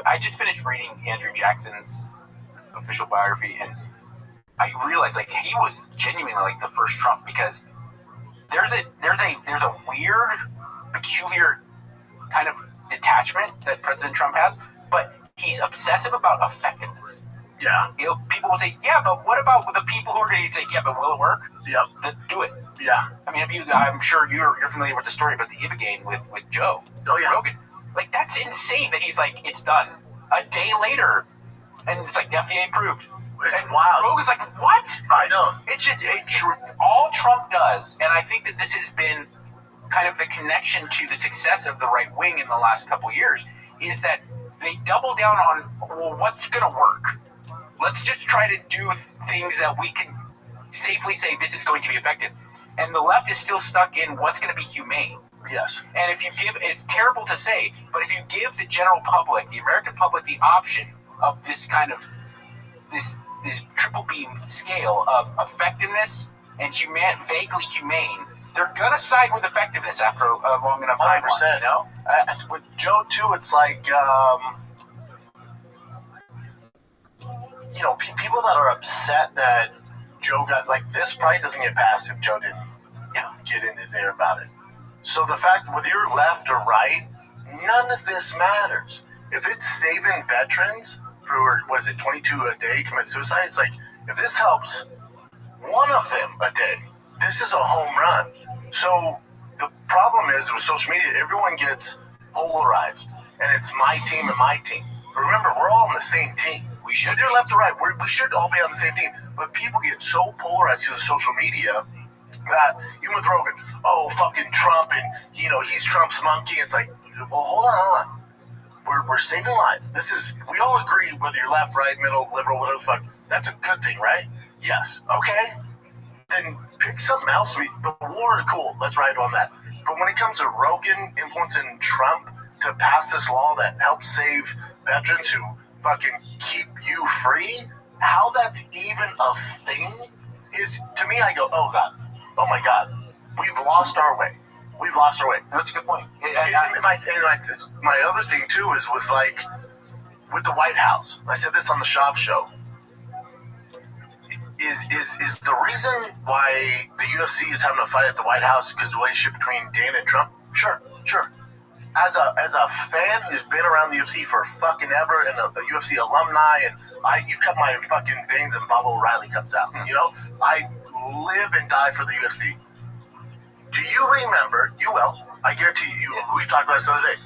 I just finished reading Andrew Jackson's official biography, and I realized, like, he was genuinely, like, the first Trump, because there's a weird, peculiar kind of detachment that President Trump has, but he's obsessive about effectiveness. Yeah. People will say, yeah, but what about the people who are going to say, yeah, but will it work? Yep. Do it. Yeah. I mean, I'm sure you're familiar with the story about the Ibogaine with Joe Rogan. Like, that's insane that he's like, it's done. A day later, and it's like, FDA approved. And wow. Rogan's like, what? I know. It's just all Trump does, and I think that this has been kind of the connection to the success of the right wing in the last couple years, is that they double down on, well, what's going to work? Let's just try to do things that we can safely say this is going to be effective. And the left is still stuck in what's going to be humane. Yes. And if you it's terrible to say, but if you give the general public, the American public, the option of this kind of, this triple beam scale of effectiveness and vaguely humane, they're going to side with effectiveness after a long enough time. 100%. You know? With Joe, too, it's like, people that are upset that Joe got, like, this probably doesn't get passed if Joe didn't get in his ear about it. So the fact, whether you're left or right, none of this matters. If it's saving veterans who are, 22 a day commit suicide, it's like, if this helps one of them a day, this is a home run. So the problem is with social media, everyone gets polarized, and it's my team and my team. But remember, we're all on the same team. We should. Whether you're left or right, we should all be on the same team. But people get so polarized to the social media that, even with Rogan, oh, fucking Trump, and, he's Trump's monkey. It's like, well, hold on. We're saving lives. We all agree, whether you're left, right, middle, liberal, whatever the fuck, that's a good thing, right? Yes. Okay. Then pick something else. The war, cool. Let's ride on that. But when it comes to Rogan influencing Trump to pass this law that helps save veterans who fucking keep you free, how that's even a thing is, to me, I go, oh God, oh my God, we've lost our way. We've lost our way. That's a good point. My other thing too is with the White House. I said this on the Shop Show. Is the reason why the UFC is having a fight at the White House because the relationship between Dana and Trump? Sure. As a fan who's been around the UFC for fucking ever, and a UFC alumni, and you cut my fucking veins and Bob O'Reilly comes out. I live and die for the UFC. Do you remember? You will. I guarantee you. We talked about this the other day.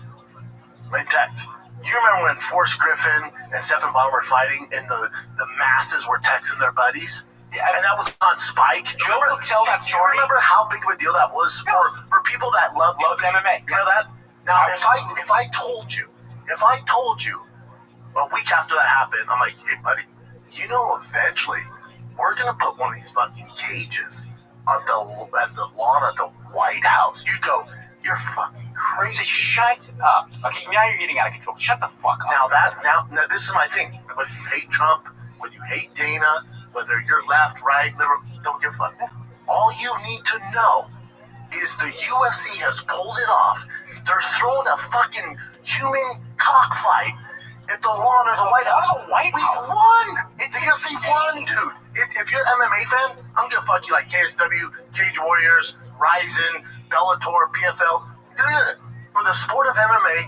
In text. You remember when Forrest Griffin and Stephen Bauer were fighting and the masses were texting their buddies? Yeah, and that was on Spike. Joe will tell that story. Do you remember how big of a deal that was for people that love MMA? You know that? Now, if I told you a week after that happened, I'm like, hey, buddy, you know, eventually we're gonna put one of these fucking cages at the lawn of the White House. You'd go, you're fucking crazy. Shut up. Okay, now you're getting out of control. Shut the fuck up. Now this is my thing. Whether you hate Trump, whether you hate Dana, whether you're left, right, liberal, don't give a fuck. All you need to know is the UFC has pulled it off. They're throwing a fucking human cockfight at the lawn of the White House. We've won. The UFC won, dude. If you're an MMA fan, I'm gonna fuck you like KSW, Cage Warriors, Ryzen, Bellator, PFL. Dude, for the sport of MMA,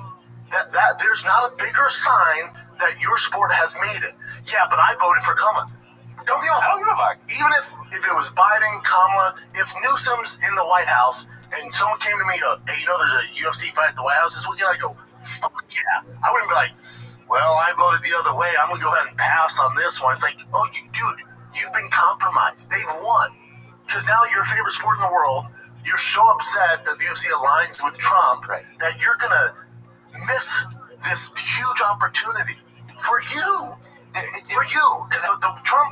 that there's not a bigger sign that your sport has made it. Yeah, but I voted for Kamala. I don't give a fuck. Even if it was Biden, Kamala, if Newsom's in the White House and someone came to me and go, hey, you know there's a UFC fight at the White House this weekend, I go, fuck yeah. I wouldn't be like, well, I voted the other way. I'm going to go ahead and pass on this one. It's like, oh, dude, you've been compromised. They've won. Because now your favorite sport in the world, you're so upset that the UFC aligns with Trump that you're going to miss this huge opportunity for you. For you.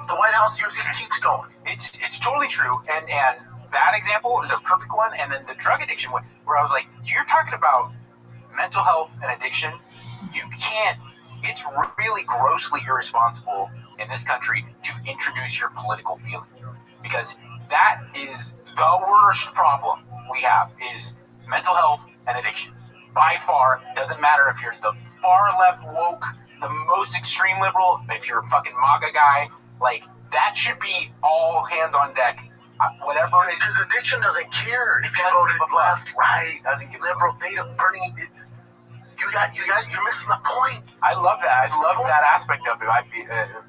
The White House, UFC keeps going. It's totally true. And that example is a perfect one. And then the drug addiction one, where I was like, you're talking about mental health and addiction. You can't. It's really grossly irresponsible in this country to introduce your political feelings, because that is the worst problem we have is mental health and addiction. By far, doesn't matter if you're the far left woke, the most extreme liberal, if you're a fucking MAGA guy, like that should be all hands on deck. Whatever it is. Because addiction doesn't care if you voted left, right, doesn't give liberal, data, Bernie. You're missing the point. I love that. I love that aspect of it.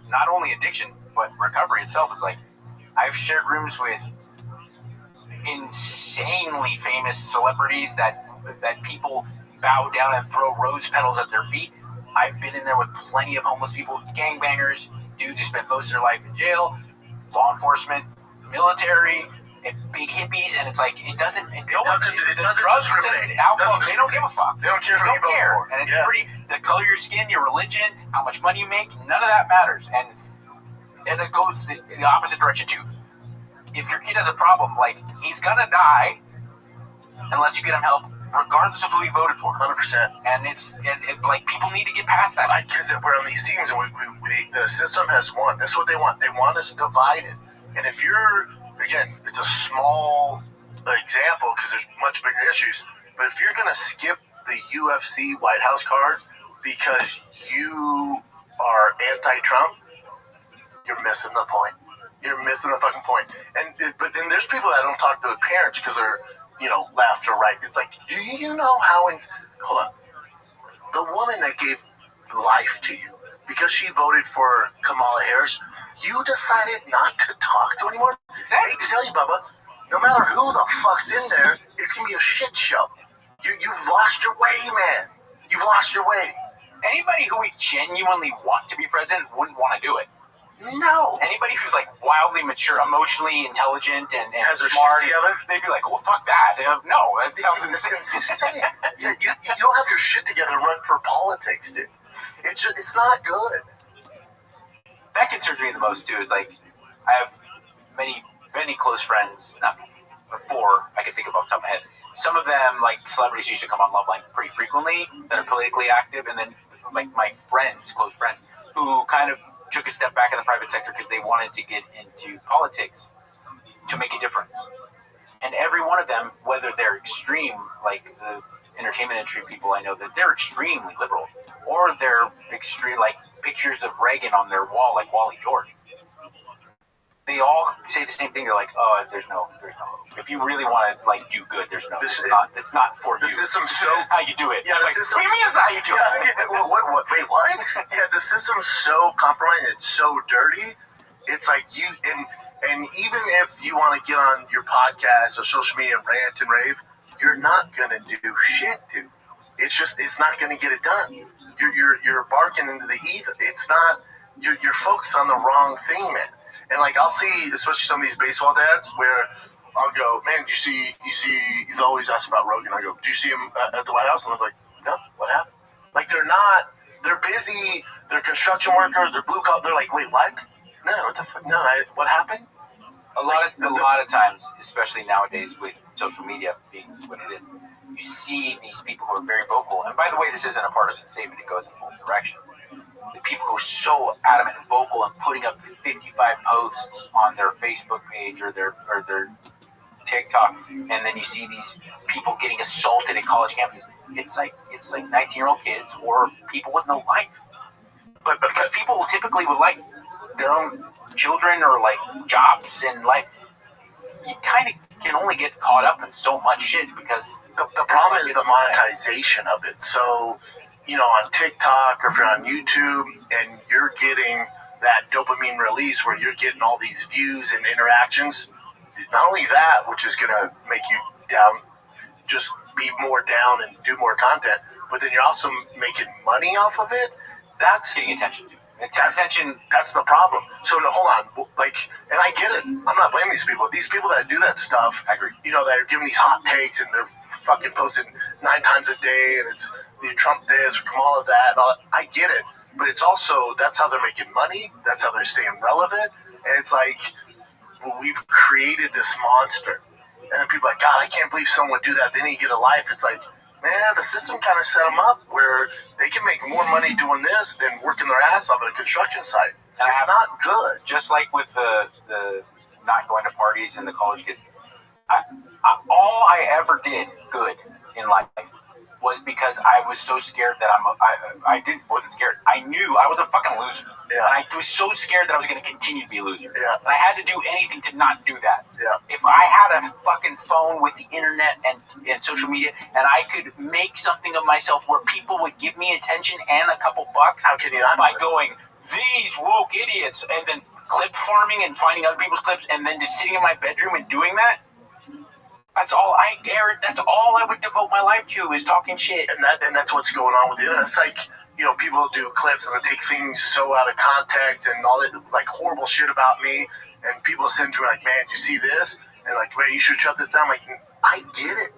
Not only addiction, but recovery itself is like, I've shared rooms with insanely famous celebrities that people bow down and throw rose petals at their feet. I've been in there with plenty of homeless people, gangbangers, dudes who spent most of their life in jail, law enforcement, military, and big hippies, and it's like it doesn't drugs and alcohol, they don't give a fuck. They don't care who you vote for. And it's pretty, the color of your skin, your religion, how much money you make, none of that matters. And it goes the opposite direction too. If your kid has a problem, like, he's gonna die unless you get him help, regardless of who he voted for. 100%. And it's like, people need to get past that. Because we're on these teams and the system has won. That's what they want. They want us divided. And if you're, again, it's a small example because there's much bigger issues, but if you're going to skip the UFC White House card because you are anti-Trump, you're missing the point. You're missing the fucking point. But then there's people that don't talk to the parents because they're, left or right. It's like, do you know how, hold on, the woman that gave life to you because she voted for Kamala Harris, you decided not to talk to anymore? I hate to tell you, Bubba, no matter who the fuck's in there, it's going to be a shit show. You've lost your way, man. You've lost your way. Anybody who we genuinely want to be president wouldn't want to do it. No. Anybody who's like wildly mature, emotionally intelligent, and has their smart shit together, they'd be like, well, fuck that. No, that sounds insane. You don't have your shit together to run for politics, dude. It's not good. That concerns me the most too. Is like, I have many close friends, not 4 I can think of off the top of my head. Some of them, like celebrities, used to come on Loveline pretty frequently that are politically active, and then like my close friends, who kind of took a step back in the private sector because they wanted to get into politics to make a difference. And every one of them, whether they're extreme, like the entertainment industry people I know, that they're extremely liberal, or they're extreme, like pictures of Reagan on their wall, like Wally George. They all say the same thing. They're like, oh, there's no. If you really want to like do good, there's no. It's not for you. The system's so how you do it. Yeah, the system. What do you mean it's how you do it? Yeah, what? Wait, what? Yeah, the system's so compromised. It's so dirty. It's like you and even if you want to get on your podcast or social media and rant and rave, you're not gonna do shit, dude. it's not going to get it done. You're barking into the ether. It's not. You're focused on the wrong thing, man. And like I'll see, especially some of these baseball dads, where I'll go, man, you see, they'll always ask about Rogan. I go, do you see him at the White House? And they're like, no, what happened? Like they're busy, they're construction workers, they're blue collar. They're like, wait, what? No, what the fuck? No, what happened? A lot of times, especially nowadays with social media being what it is, you see these people who are very vocal. And by the way, this isn't a partisan statement; it goes in both directions. The people who are so adamant and vocal and putting up 55 posts on their Facebook page or their TikTok, and then you see these people getting assaulted at college campuses. It's like 19-year-old kids or people with no life. But because people typically would like their own children or like jobs and like, you kind of can only get caught up in so much shit because the problem is the monetization of it. So, you know, on TikTok or if you're on YouTube and you're getting that dopamine release where you're getting all these views and interactions, not only that, which is going to make you down, just be more down and do more content, but then you're also making money off of it. That's getting attention. That's the problem. So no, hold on, like, and I get it. I'm not blaming these people. These people that do that stuff, I agree. You know, that are giving these hot takes and they're fucking posting 9 times a day, and it's Trump this or Kamala that. And all that. I get it, but it's also that's how they're making money. That's how they're staying relevant. And it's like we've created this monster, and then people are like, God, I can't believe someone would do that. They need to get a life. It's like, man, the system kind of set them up where they can make more money doing this than working their ass off at a construction site. And it's not good. Just like with the not going to parties and the college kids, all I ever did good in life was because I was so scared that wasn't scared. I knew I was a fucking loser. Yeah. And I was so scared that I was going to continue to be a loser. Yeah. And I had to do anything to not do that. Yeah. If I had a fucking phone with the internet and social media, and I could make something of myself where people would give me attention and a couple bucks, how can you not? By going, these woke idiots, and then clip farming and finding other people's clips, and then just sitting in my bedroom and doing that. That's all I would devote my life to is talking shit. And that's what's going on with the internet. It's like, you know, people do clips and they take things so out of context and all that, like horrible shit about me. And people send to me like, man, do you see this? And like, man, you should shut this down. I'm like, I get it.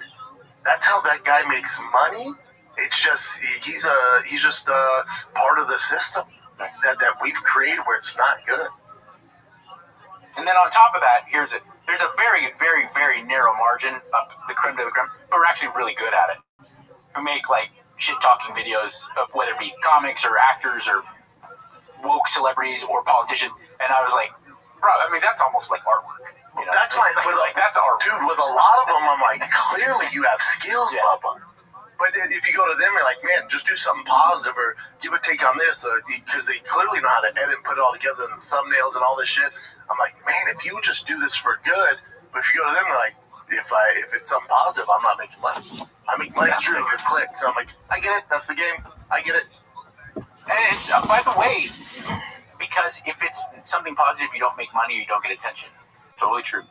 That's how that guy makes money. It's just, he's just part of the system that we've created where it's not good. And then on top of that, there's a very, very, very narrow margin of the creme de la creme who are actually really good at it. Who make like shit-talking videos, of whether it be comics or actors or woke celebrities or politicians. And I was like, bro, I mean, that's almost like artwork. You know? That's like that's art. Dude, with a lot of them, I'm like, clearly you have skills, Bubba. But if you go to them, you're like, man, just do something positive or give a take on this, because they clearly know how to edit and put it all together and the thumbnails and all this shit. I'm like, man, if you would just do this for good. But if you go to them, they're like, if it's something positive, I'm not making money. I make money through a good click. So I'm like, I get it. That's the game. I get it. And it's, by the way, because if it's something positive, you don't make money, you don't get attention. Totally true.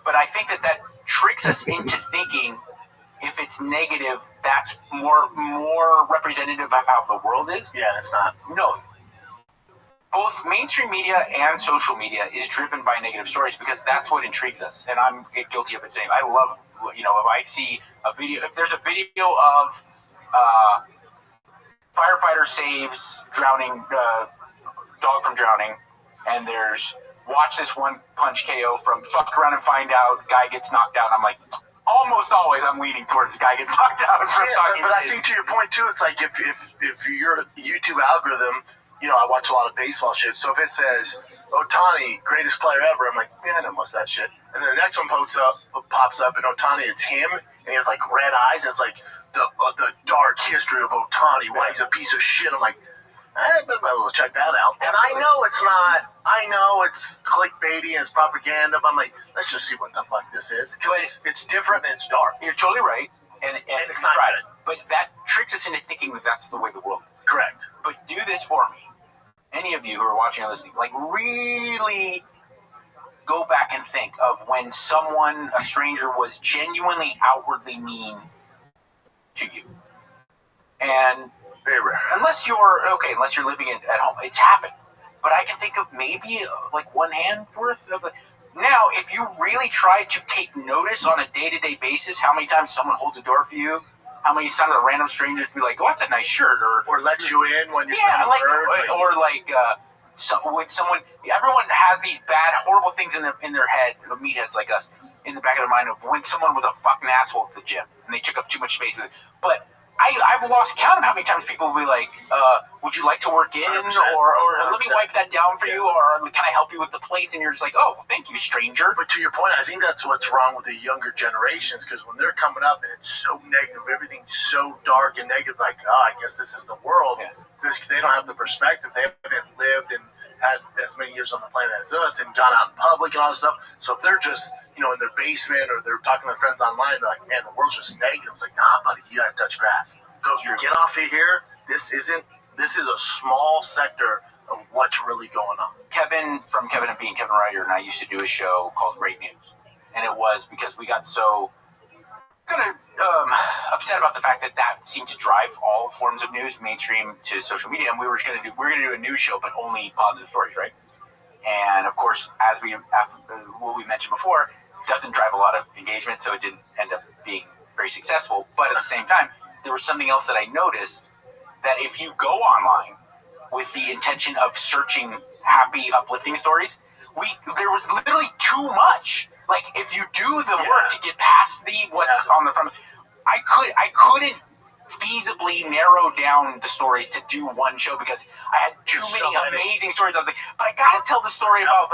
But I think that tricks us into thinking if it's negative, that's more representative of how the world is. Yeah, it's not. No. Both mainstream media and social media is driven by negative stories because that's what intrigues us. And I'm guilty of it saying, I love, if I see a video, if there's a video of firefighter saves drowning, dog from drowning, and there's watch this one punch KO from fuck around and find out, guy gets knocked out, and I'm like, almost always I'm leaning towards the guy gets knocked out. But I think to your point too, it's like if your YouTube algorithm, I watch a lot of baseball shit. So if it says Ohtani, greatest player ever, I'm like, yeah, I know most of that shit. And then the next one pops up, and Ohtani, it's him, and he has like red eyes. It's like the dark history of Ohtani, why he's a piece of shit. I'm like, we'll check that out. And I know it's not. I know it's clickbaity and it's propaganda. But I'm like, let's just see what the fuck this is, because it's different and it's dark. You're totally right, and it's not good. But that tricks us into thinking that that's the way the world is. Correct. But do this for me. Any of you who are watching or listening, like really go back and think of when a stranger was genuinely outwardly mean to you. And very rare. Unless you're living at home, it's happened. But I can think of maybe like one hand worth of it. Now, if you really try to take notice on a day-to-day basis, how many times someone holds a door for you, how many some of the random strangers be like, "Oh, that's a nice shirt," or let you in when you're when someone. Everyone has these bad, horrible things in their head. The meatheads like us, in the back of their mind of when someone was a fucking asshole at the gym and they took up too much space with it. But I've lost count of how many times people will be like, "Would you like to work in?" or "Let me wipe that down for you," or "Can I help you with the plates?" And you're just like, "Oh, thank you, stranger." But to your point, I think that's what's wrong with the younger generations, because when they're coming up and it's so negative, everything's so dark and negative, like, oh, I guess this is the world, because they don't have the perspective. They haven't lived and had as many years on the planet as us and gone out in public and all this stuff. So if they're just, in their basement or they're talking to their friends online, they're like, man, the world's just negative. It's like, nah, buddy, you gotta touch grass. Go, get off of here. This is a small sector of what's really going on. Kevin and Bean, Kevin Ryder and I used to do a show called Great News. And it was because we got so kind of upset about the fact that seemed to drive all forms of news, mainstream to social media, and we were going to do a news show, but only positive stories, right? And of course, as what we mentioned before, doesn't drive a lot of engagement, so it didn't end up being very successful. But at the same time, there was something else that I noticed, that if you go online with the intention of searching happy, uplifting stories, there was literally too much. Like, if you do the work to get past what's on the front, I couldn't feasibly narrow down the stories to do one show because I had too many amazing stories. I was like, but I gotta tell the story about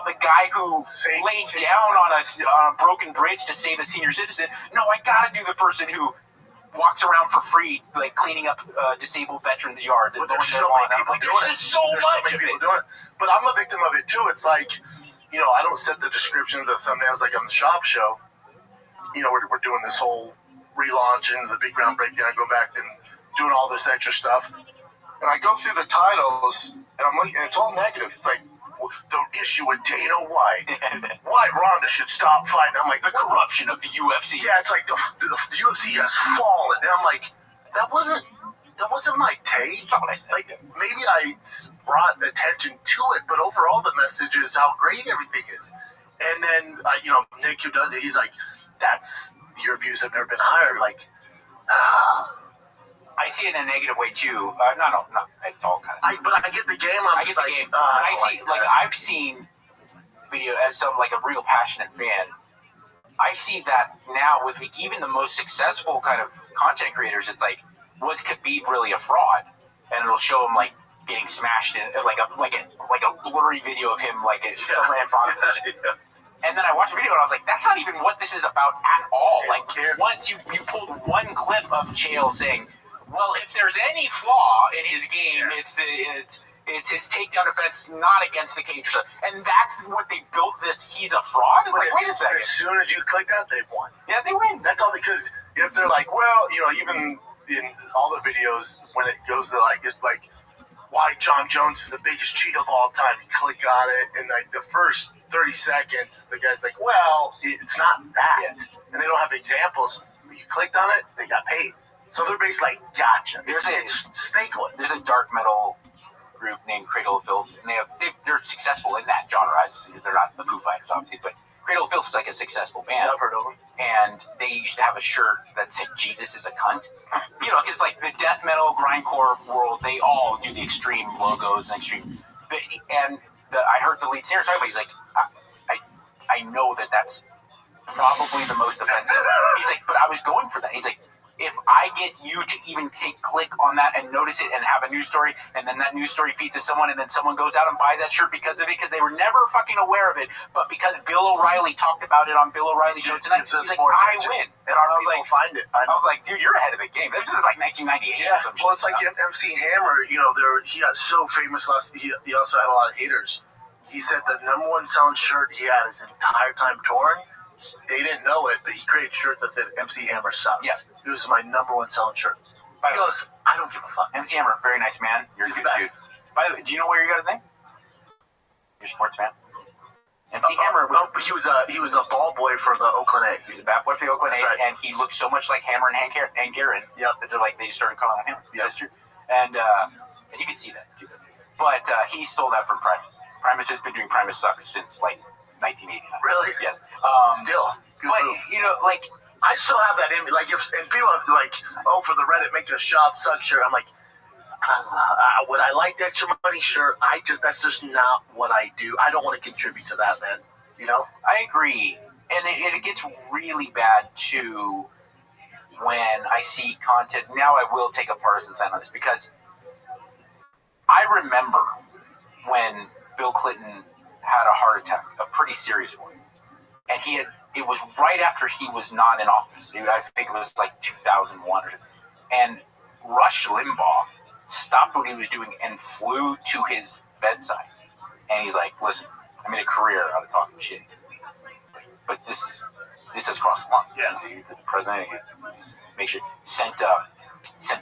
the guy who laid down on a broken bridge to save a senior citizen. No, I gotta do the person who walks around for free, like cleaning up disabled veterans' yards. But there's so many people doing it. So many people doing it. But I'm a victim of it too. It's like, I don't set the description of the thumbnails like on the shop show. We're doing this whole relaunch into the big round breakdown. I go back and doing all this extra stuff, and I go through the titles, and I'm looking, and it's all negative. It's like, the issue with Dana White, why Ronda should stop fighting. I'm like, the corruption of the UFC. Yeah, it's like the UFC has fallen, and I'm like, that wasn't my take. Like, maybe I brought attention to it, but overall the message is how great everything is. And then Nick, who does it, he's like, your views have never been higher. Like, I see it in a negative way too. No, it's all kind of. But I get the game. I get the game. I've seen video as a real passionate fan. I see that now with even the most successful kind of content creators. It's like, was Khabib really a fraud? And it'll show him getting smashed in like a blurry video of him still in bottom position. And then I watched a video and I was like, that's not even what this is about at all. Once you pulled one clip of Chael saying, well, if there's any flaw in his game, it's his takedown defense, not against the cage. And that's what they built this. He's a fraud. It's like, wait a second. As soon as you click that, they've won. Yeah, they win. That's all, because if they're like, well, even in all the videos when it goes to why John Jones is the biggest cheat of all time, you click on it, and the first 30 seconds, the guy's like, well, it's not that, and they don't have examples. But you clicked on it, they got paid. So they're basically like, gotcha. It's snake oil. There's a dark metal group named Cradle of Filth, and they're successful in that genre. They're not the Foo Fighters, obviously, but Cradle of Filth is a successful band. I've heard of them. And they used to have a shirt that said Jesus is a cunt. Because the death metal, grindcore world, they all do the extreme logos and extreme. I heard the lead singer talk about it. He's like, I know that's probably the most offensive. He's like, but I was going for that. He's like, if I get you to even click on that and notice it and have a news story, and then that news story feeds to someone, and then someone goes out and buys that shirt because of it, because they were never fucking aware of it, but because Bill O'Reilly talked about it on Bill O'Reilly's show tonight, he's like, I win. And our people find it. I was like, dude, you're ahead of the game. This is like 1998 or something. Well, it's like MC Hammer, he got so famous he also had a lot of haters. He said the number one selling shirt he had his entire time touring, they didn't know it, but he created shirts that said MC Hammer sucks. Yeah. It was my number one selling shirt. He goes, I don't give a fuck. MC Hammer, very nice man. You're a good dude. By the way, do you know where you got his name? You're a sports fan? MC Hammer was. He was a ball boy for the Oakland A's. He was a bat boy for the Oakland A's, right. and he looked so much like Hammer and Hank Aaron. Yep. That they're like they started calling him Hammer. Yep. That's true. And you can see that. But he stole that from Primus. Primus has been doing Primus Sucks since like 1989. Really? Yes. Still. Good but move. you know, like I still have that in me. Like and people have like, oh, for the Reddit, make a shop suck shirt. I'm like, would I like that your money? Sure. That's just not what I do. I don't want to contribute to that, man. You know? I agree, and it gets really bad too when I see content. Now I will take a partisan side on this because I remember when Bill Clinton had a heart attack, a pretty serious one, and it was right after he was not in office. I think it was like 2001 or something. And Rush Limbaugh stopped what he was doing and flew to his bedside. And he's like, listen, I made a career out of talking shit. But this has crossed the line. Yeah. The president make sure sent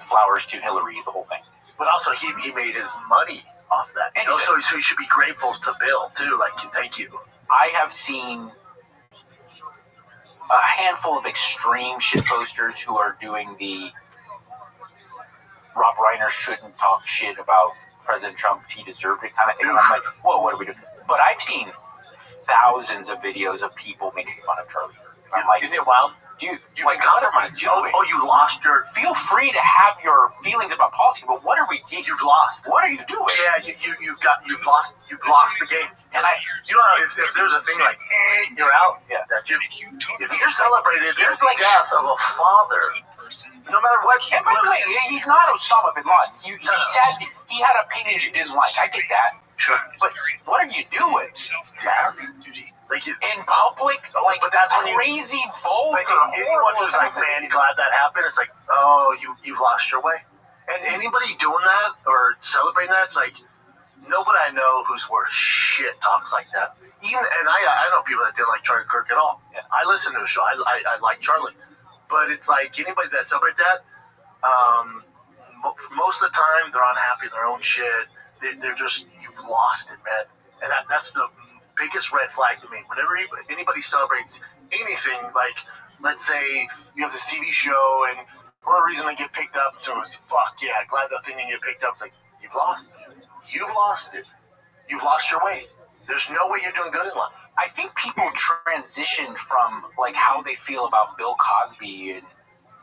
flowers to Hillary, the whole thing. But also he made his money off that. And so you should be grateful to Bill too. Like, thank you. I have seen a handful of extreme shit posters who are doing the Rob Reiner shouldn't talk shit about President Trump, he deserved it kind of thing. And I'm like, whoa, what are we doing? But I've seen thousands of videos of people making fun of Charlie Kirk. I'm like, isn't it wild? Dude, you like compromise. Oh, you lost your. Feel free to have your feelings about policy, but what are we? You've lost. What are you doing? Yeah, you've lost the game. And you know, if there's a thing like you're out, yeah, that if you're celebrated, there's the death of a father. No matter what. And by the way, he's not Osama bin Laden. He had opinions you didn't like. I get that. Sure. But what are you doing? Death. Like in public, like but that's crazy, vulgar. Like anyone who's like, man, glad that happened. It's like, oh, you've lost your way. And anybody doing that or celebrating that, it's like nobody I know who's worth shit talks like that. Even I know people that didn't like Charlie Kirk at all. Yeah. I listen to the show. I like Charlie, but it's like anybody that celebrates that. Most of the time, they're unhappy in their own shit. They're just you've lost it, man. And that's the biggest red flag to me. Whenever anybody celebrates anything, like let's say you have this TV show and for a reason they get picked up, so it's fuck yeah, glad that thing didn't get picked up. It's like you've lost it. You've lost it. You've lost your way. There's no way you're doing good in life. I think people transition from like how they feel about Bill Cosby and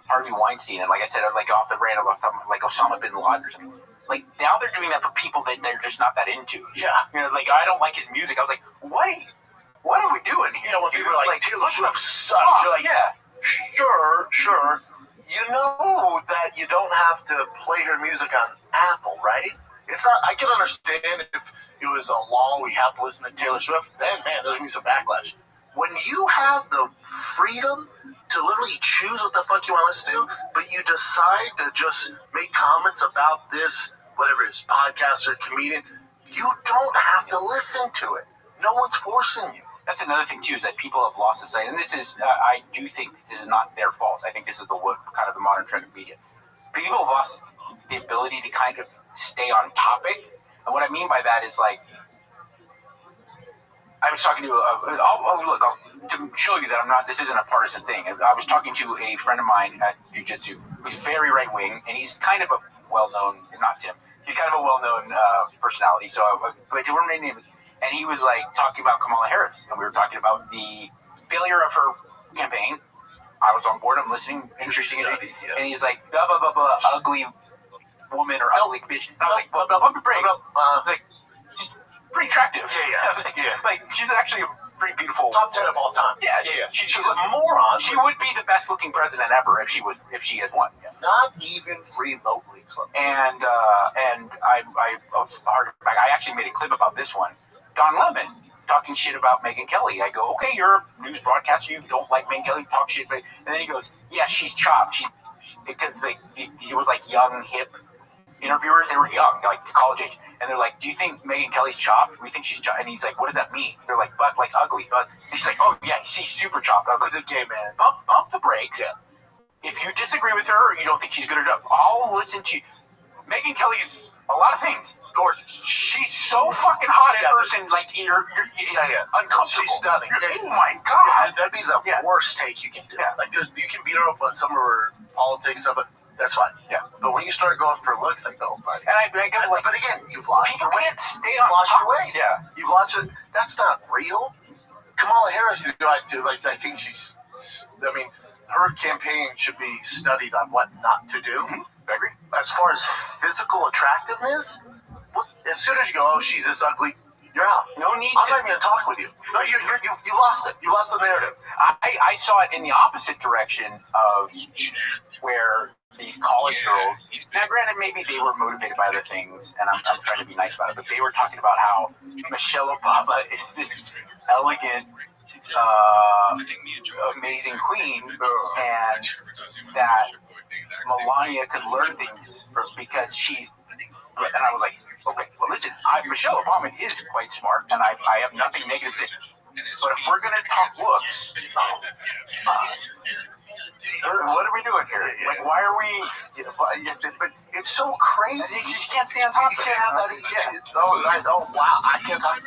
Harvey Weinstein, and like I said, like off the random, like Osama bin Laden or something. Like, now they're doing that for people that they're just not that into. Yeah. You know, like, I don't like his music. I was like, what are we doing? Yeah, when people are like, Taylor Swift sucks, you're like, yeah, sure. You know that you don't have to play her music on Apple, right? It's not, I can understand if it was a law we have to listen to Taylor Swift, then, man, there's going to be some backlash. When you have the freedom to literally choose what the fuck you want to listen to, but you decide to just make comments about this, whatever it is, podcast or comedian, you don't have to listen to it. No one's forcing you. That's another thing, too, is that people have lost the sight. And this is, I do think this is not their fault. I think this is kind of the modern trend of media. People have lost the ability to kind of stay on topic. And what I mean by that is, like, I was talking to to show you that this isn't a partisan thing. I was talking to a friend of mine at Jiu-Jitsu who's very right-wing, and he's kind of a well-known, not Tim, he's kind of a well-known personality, so I do remember his name. And he was like talking about Kamala Harris, and we were talking about the failure of her campaign. I was on board, I'm listening, interesting, and he's like, blah, blah, blah, blah, ugly woman or ugly bitch. And I was like, blah, blah, blah, blah, like, she's pretty attractive. Yeah. I was like, like, she's actually a pretty beautiful. Top 10 of all time. Yeah, she's a moron. She would be the best looking president ever if she had won. Yeah. Not even remotely close. And I actually made a clip about this one. Don Lemon talking shit about Megyn Kelly. I go, okay, you're a news broadcaster. You don't like Megyn Kelly, talk shit. And then he goes, yeah, she's chopped. Because he was like young, hip interviewers. They were young, like college age. And they're like, do you think Megyn Kelly's chopped? We think she's chopped. And he's like, what does that mean? They're like, but like ugly. But she's like, oh yeah, she's super chopped. I was like, he's a gay man. Pump the brakes. Yeah. If you disagree with her or you don't think she's good enough, I'll listen to you. Megyn Kelly's a lot of things. gorgeous. She's so fucking hot in person, like you're uncomfortable. She's stunning. Oh my god, that'd be the worst take you can do. Like you can beat her up on some of her politics stuff, but that's fine. Yeah, but when you start going for looks, like buddy. And I go like, but again, you've lost people your weight. can't stay You've on lost top. your weight. Yeah, you've lost it. That's not real. Kamala Harris, I think she's. I mean, her campaign should be studied on what not to do. I agree. As far as physical attractiveness, as soon as you go, oh, she's this ugly, you're out. No need I'm to. not even going to talk with you. No, you lost it. You lost the narrative. I saw it in the opposite direction of where these college girls, now granted maybe they were motivated by other things, and I'm trying to be nice about it, but they were talking about how Michelle Obama is this elegant, amazing queen, and that Melania could learn things from because she's, and I was like, okay, well listen, Michelle Obama is quite smart, and I have nothing negative to say, but if we're going to talk looks, what are we doing here? Like, why are we? But it's so crazy. You just can't stay on top. You can't have that. Oh wow! I can't talk.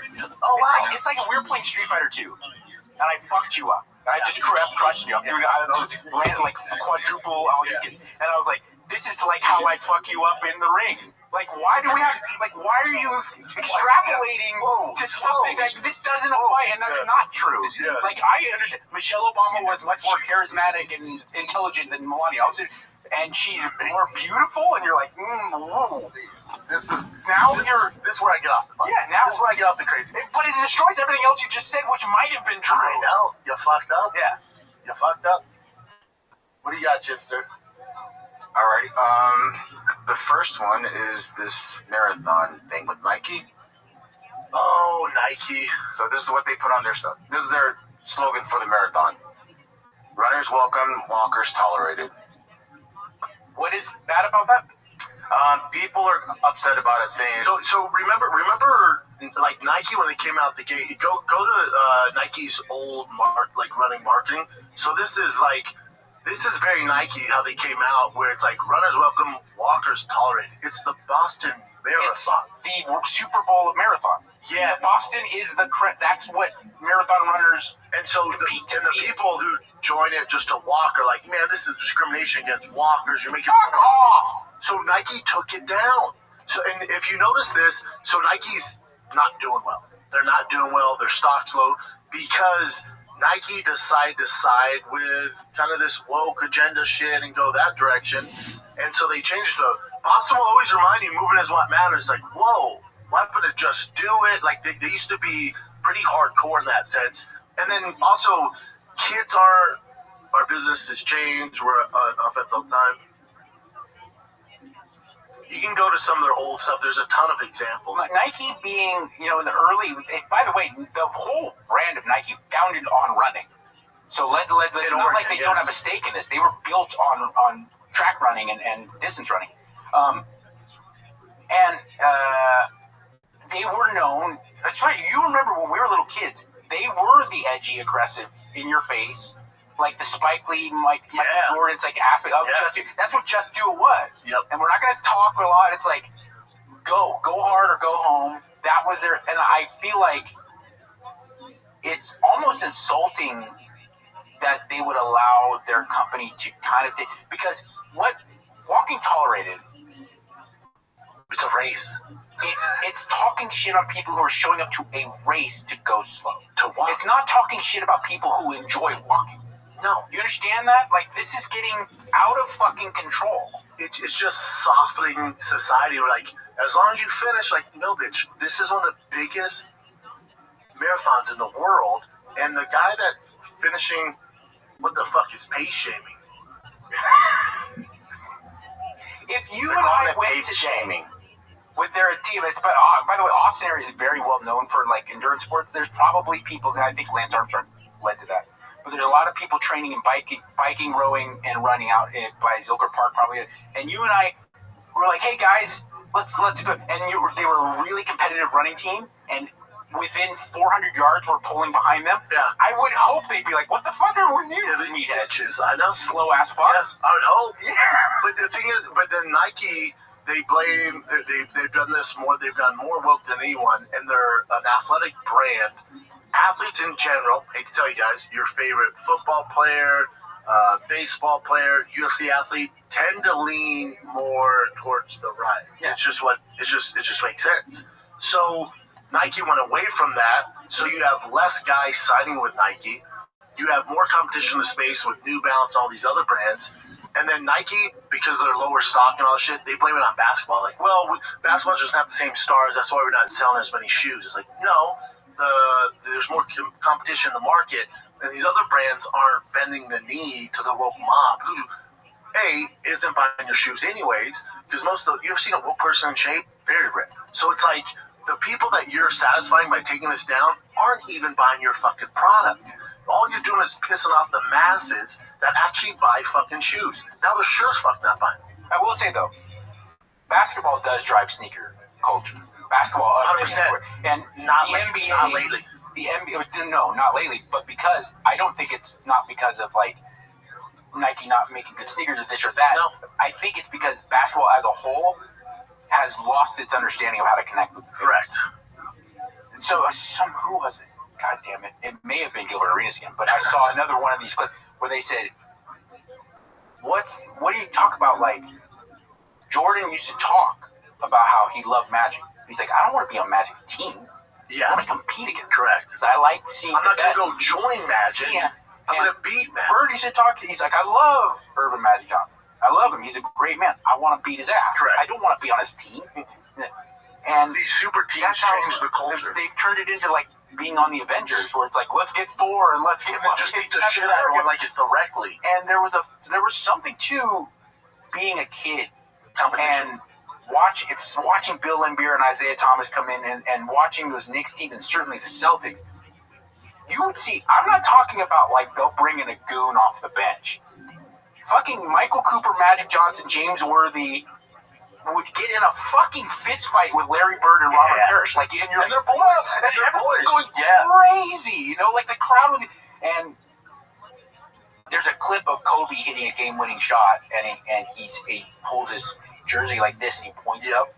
Oh wow! It's like we're playing Street Fighter 2, and I fucked you up. I just crushed you. I'm doing, I don't know, like quadruple all you can. And I was like, this is like how I fuck you up in the ring. Like, why do we have, like, why are you extrapolating to something like this doesn't apply, and that's not true. Like, I understand, Michelle Obama was much more charismatic and intelligent than Melania. And she's more beautiful, and you're like, whoa. This is where I get off the bus. Yeah, now this is where I get off the crazy. But it destroys everything else you just said, which might have been true. I know. You fucked up. Yeah. You fucked up. What do you got, Chinster? Alrighty. The first one is this marathon thing with Nike. Oh, Nike. So this is what they put on their stuff. This is their slogan for the marathon. Runners welcome, walkers tolerated. What is bad about that? People are upset about it, saying so remember like Nike when they came out the gate. Go to Nike's old running marketing. So this is very Nike how they came out, where it's like runners welcome, walkers tolerated. It's the Boston Marathon. It's the Super Bowl of marathons. Yeah, Boston is that's what marathon runners and so the people who join it just to walk are like, man, this is discrimination against walkers. You're making fuck off. So Nike took it down. So and if you notice this, so Nike's not doing well. They're not doing well. Their stock's low because Nike decided to side with kind of this woke agenda shit and go that direction. And so they changed the Boston will always remind you, moving is what matters. Like, whoa, why couldn't it just do it? Like, they used to be pretty hardcore in that sense. And then also, kids are, our business has changed. We're on offensive time. You can go to some of their old stuff. There's a ton of examples. Nike being, in the early, by the way, the whole brand of Nike founded on running. So it's not like they don't have a stake in this. They were built on track running and distance running. They were known, that's right, you remember when we were little kids, they were the edgy, aggressive, in your face, like the Spike Lee, Michael Jordan's like aspect of Just Do. That's what Just Do It was. Yep. And we're not going to talk a lot. It's like, go hard or go home. That was their, and I feel like it's almost insulting that they would allow their company to kind of, because what walking tolerated, it's a race. It's talking shit on people who are showing up to a race to go slow. To walk. It's not talking shit about people who enjoy walking. No. You understand that? Like, this is getting out of fucking control. It's just softening society. We're like, as long as you finish, like, no, bitch, this is one of the biggest marathons in the world. And the guy that's finishing, what the fuck is pace shaming? If you and I went to shaming with their team, but by the way, Austin area is very well known for like endurance sports. There's probably people, I think Lance Armstrong led to that, but there's a lot of people training in biking, rowing, and running out by Zilker Park probably. And you and I were like, hey guys, let's go. And they were a really competitive running team, and within 400 yards, we're pulling behind them. Yeah. I would hope they'd be like, what the fuck are with you? Yeah, the edges. I know. Slow ass fuck. Yes, I would hope. Yeah. But the thing is, but then Nike They blame. They've done this more. They've gone more woke than anyone, and they're an athletic brand. Athletes in general. Hate to tell you guys, your favorite football player, baseball player, UFC athlete tend to lean more towards the right. Yeah. It just makes sense. So Nike went away from that. So you have less guys signing with Nike. You have more competition in the space with New Balance, all these other brands. And then Nike, because of their lower stock and all that shit, they blame it on basketball. Like, well, basketball doesn't have the same stars. That's why we're not selling as many shoes. It's like, no, there's more competition in the market. And these other brands aren't bending the knee to the woke mob, who, A, isn't buying your shoes anyways, because you've seen a woke person in shape? Very rare. So it's like, the people that you're satisfying by taking this down aren't even buying your fucking product. All you're doing is pissing off the masses that actually buy fucking shoes. Now they're sure as fuck not buying. I will say, though, basketball does drive sneaker culture. Basketball, 100%. And not the NBA, not lately. The NBA, no, not lately. But because I don't think it's not because of like Nike not making good sneakers or this or that. No. I think it's because basketball as a whole has lost its understanding of how to connect with the correct. So who was it? God damn it! It may have been Gilbert Arenas again, but I saw another one of these clips where they said, what do you talk about? Like, Jordan used to talk about how he loved Magic. He's like, I don't want to be on Magic's team. Yeah. I want to compete against. Correct. Because I like seeing. I'm not going to go join Magic. Yeah. I'm going to beat Magic. Bird used to talk. He's like, I love Irvin Magic Johnson. I love him. He's a great man. I want to beat his ass. Correct. I don't want to be on his team. And these super teams change the culture. They've turned it into like being on the Avengers, where it's like, let's get Thor and let's get just beat the shit out of everyone like it's directly. And there was something to being a kid and watching Bill Laimbeer and Isaiah Thomas come in and watching those Knicks team and certainly the Celtics. You would see. I'm not talking about like they'll bring in a goon off the bench. Fucking Michael Cooper, Magic Johnson, James Worthy would get in a fucking fist fight with Larry Bird and Robert Parrish, like, and they're boys, and everyone's going crazy, you know, like the crowd was. And there's a clip of Kobe hitting a game-winning shot, and he holds his jersey like this, and he points up.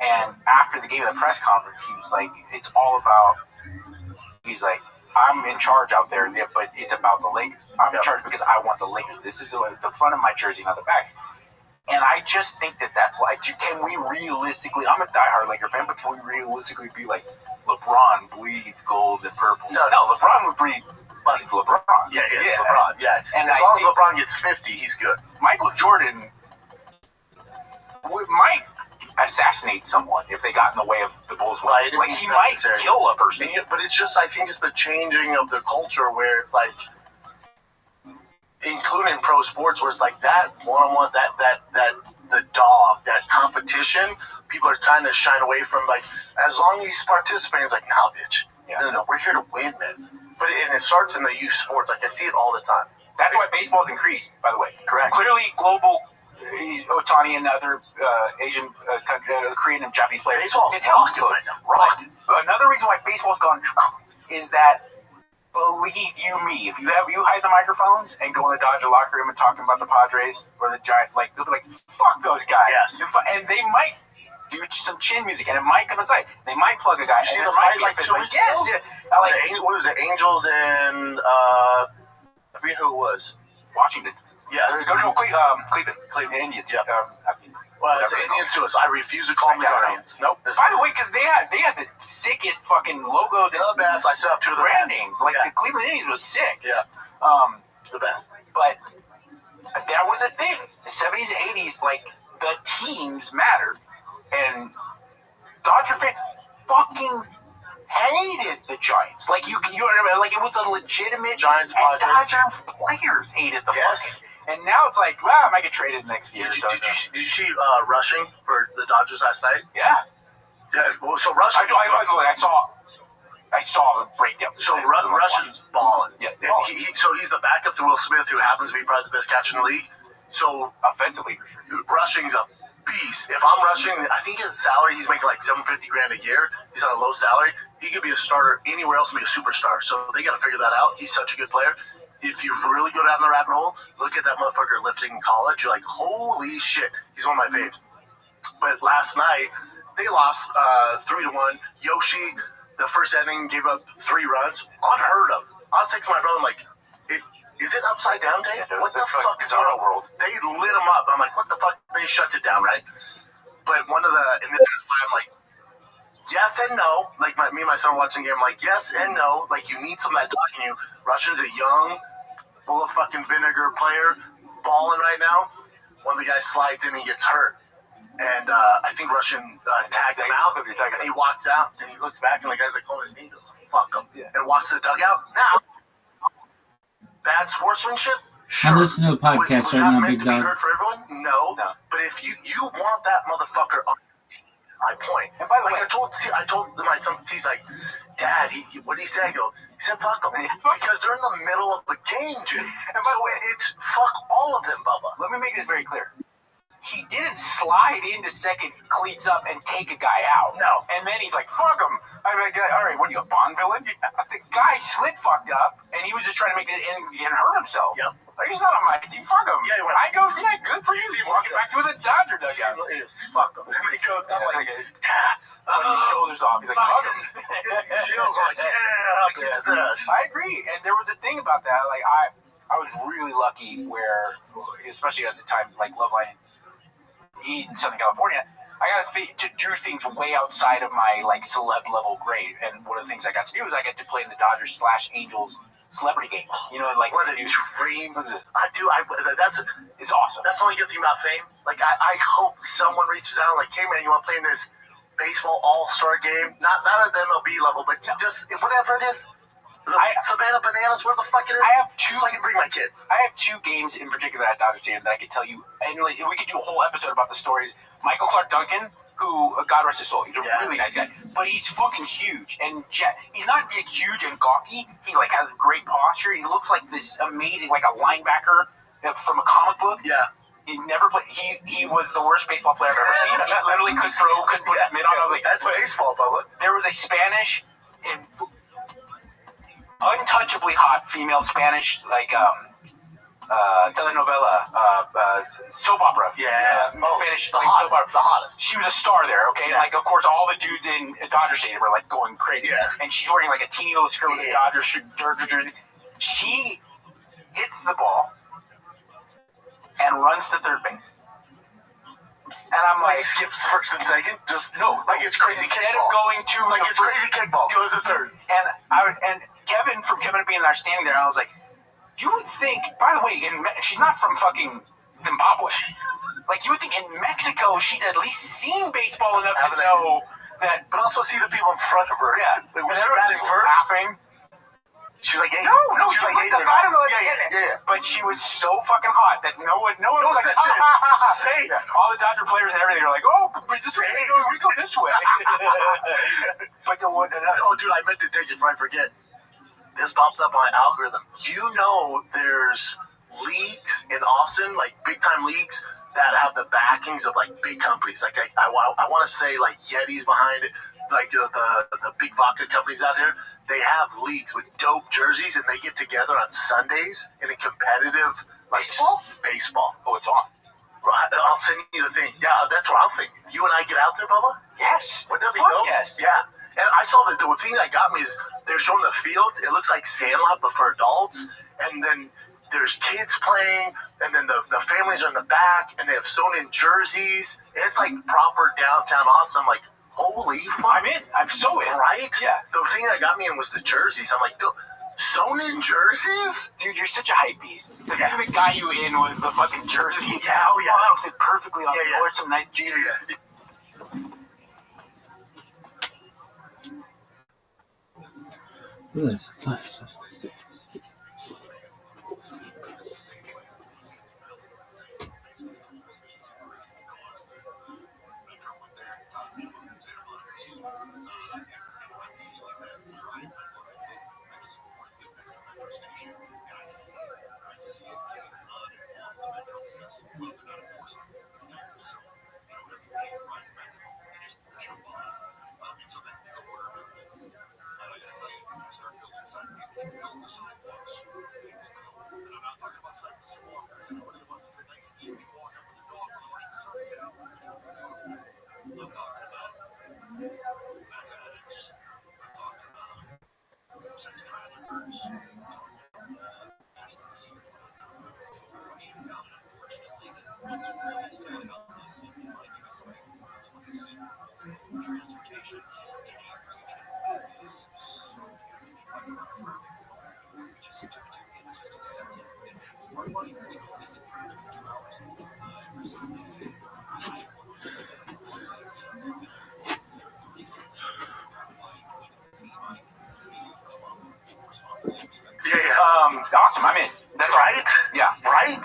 And after the game of the press conference, he was like, "It's all about." He's like, I'm in charge out there, but it's about the Lakers. I'm in charge because I want the Lakers. This is the front of my jersey, not the back. And I just think that's like, can we realistically, I'm a diehard Laker fan, but can we realistically be like, LeBron bleeds gold and purple? No, LeBron bleeds LeBron. Yeah, LeBron, yeah. And as long as LeBron gets 50, he's good. Michael Jordan might assassinate someone if they got in the way of the Bulls. Like, he might kill a person. But it's just, I think it's the changing of the culture where it's like, including pro sports, where it's like that one-on-one, the dog, that competition, people are kind of shying away from, like, as long as he's participating, it's like, nah, bitch. No, we're here to win, man. But it starts in the youth sports. Like, I see it all the time. That's why baseball's increased, by the way. Correct. Clearly, global Otani and other Asian, Korean and Japanese players. Baseball, it's rocking right now. Rocking. Another reason why baseball's gone is that, believe you me, if you hide the microphones and go in the Dodger locker room and talking about the Padres or the Giants, like, they'll be like, fuck those guys. Yes. And they might do some chin music, and it might come inside. They might plug a guy. You see the fight like 2 weeks ago? Yes, yeah. What was it? Angels and I forget who it was. Washington. Yes. Cleveland Indians. Yeah. Well, it's the Indians to us. I refuse to call them the Guardians. Nope. By the way, because they had the sickest fucking logos. The best. I still have two of the branding. Like, the Cleveland Indians was sick. Yeah. The best. But that was a thing. The 70s, 80s, like, the teams mattered. And Dodger fans fucking hated the Giants. Like, you like, it was a legitimate Giants. Dodger players hated the fucking. And now it's like, well, I might get traded next year. Did you see rushing for the Dodgers last night? Yeah. Yeah. Well, so rushing. I saw the breakdown. So Russian's balling. Yeah. So he's the backup to Will Smith, who happens to be probably the best catcher in the league. So offensively, for sure. Rushing's a beast. If I'm rushing, I think his salary, he's making like $750,000 a year. He's on a low salary. He could be a starter anywhere else and be a superstar. So they got to figure that out. He's such a good player. If you really go down the rabbit hole, look at that motherfucker lifting in college. You're like, holy shit, he's one of my faves. But last night, they lost 3-1. Yoshi, the first inning, gave up 3 runs. Unheard of. I was saying to my brother, I'm like, is it upside down day? Yeah, what the fuck is going on? world? They lit them up. I'm like, what the fuck? They shut it down, right? But and this is why I'm like, yes and no. Like me and my son watching the game, I'm like, yes and no. Like you need some of that talking you. Russian's a young, full of fucking vinegar player, balling right now. One of the guys slides in and gets hurt. And I think Russian tagged him out, and he walks out, and he looks back, and the guy's like holding his knee, goes, fuck him, and walks to the dugout. Now, bad sportsmanship? Sure. I listen to a podcast was right that now, meant Big to be Dog. heard for everyone? No. But if you want that motherfucker on is my point. And by the way, I told my son, he's like, Dad, what did he say? I go, he said, fuck them. Because they're in the middle of the game, dude. And by the way, it's fuck all of them, Bubba. Let me make this very clear. He didn't slide into second, cleats up, and take a guy out. No. And then he's like, fuck him. I'm like, all right, what are you, a Bond villain? Yeah. The guy slit fucked up, and he was just trying to make it and hurt himself. Yep. Like, he's not on my team. Fuck him. Yeah, I go, yeah, good for you. He's walking back to the Dodger dugout. Fuck him. He goes, I'm like, push his shoulders off. He's like, fuck him. Jill's like, yeah, get his ass. I agree. And there was a thing about that. Like, I was really lucky where, especially at the time, like Love Line in Southern California, I got to do things way outside of my like celeb level grade. And one of the things I got to do is I get to play in the Dodgers / Angels celebrity game. You know, like what a dream! It's awesome. That's the only good thing about fame. Like I hope someone reaches out like, hey man, you want to play in this baseball all-star game? Not at the MLB level, but just whatever it is. Savannah Bananas, where the fuck it is? I have 2. So I can bring my kids. I have 2 games in particular at Dodger Stadium that I could tell you, and like, we could do a whole episode about the stories. Michael Clark Duncan, who, God rest his soul, he's a really nice guy, but he's fucking huge, and he's not huge and gawky. He like has great posture. He looks like this amazing, like a linebacker from a comic book. Yeah. He never played. He was the worst baseball player I've ever seen. He literally couldn't put his mitt on. I was like, that's baseball, Bubba. There was a Spanish and untouchably hot female Spanish, like telenovela, soap opera. Yeah. Spanish, the hottest. She was a star there, okay? Yeah. Like, of course, all the dudes in Dodger Stadium were, like, going crazy. Yeah. And she's wearing, like, a teeny little skirt with a Dodger jersey. She hits the ball and runs to third base. And I'm like, skips first and second? Just it's crazy instead kickball. of going to it's crazy kickball. Goes to third. And Kevin from Kevin and Bean and I are standing there, and I was like, you would think, by the way, she's not from fucking Zimbabwe. Like, you would think in Mexico she's at least seen baseball enough to know that. But also see the people in front of her. Yeah. Like, was batting first? Laughing. She was like, hey. No, she was like the bottom of the yeah. But she was so fucking hot that no one was like, safe. All the Dodger players and everything are like, oh, is this way? We go this way. But dude, I meant to take it before I forget. This popped up on my algorithm. You know there's leagues in Austin, like big-time leagues, that have the backings of, like, big companies. Like, I want to say, like, Yeti's behind it, like the big vodka companies out here. They have leagues with dope jerseys, and they get together on Sundays in a competitive, like, baseball. Oh, it's on. Right, I'll send you the thing. Yeah, that's what I'm thinking. You and I get out there, Bubba? Yes. Wouldn't that be dope? Yes. Yeah. And I saw the thing that got me is they're showing the fields. It looks like Sandlot, but for adults. And then there's kids playing, and then the families are in the back, and they have sewn in jerseys. And it's like proper downtown Austin. I'm like, holy fuck. I'm in. I'm so in. Right? Yeah. The thing that got me in was the jerseys. I'm like, sewn in jerseys? Dude, you're such a hype beast. The thing that got you in was the fucking jersey. Yeah, oh yeah. That'll fit perfectly on Yeah. Or some nice jeans. Yeah. Awesome. I'm in. That's right. Yeah. Right.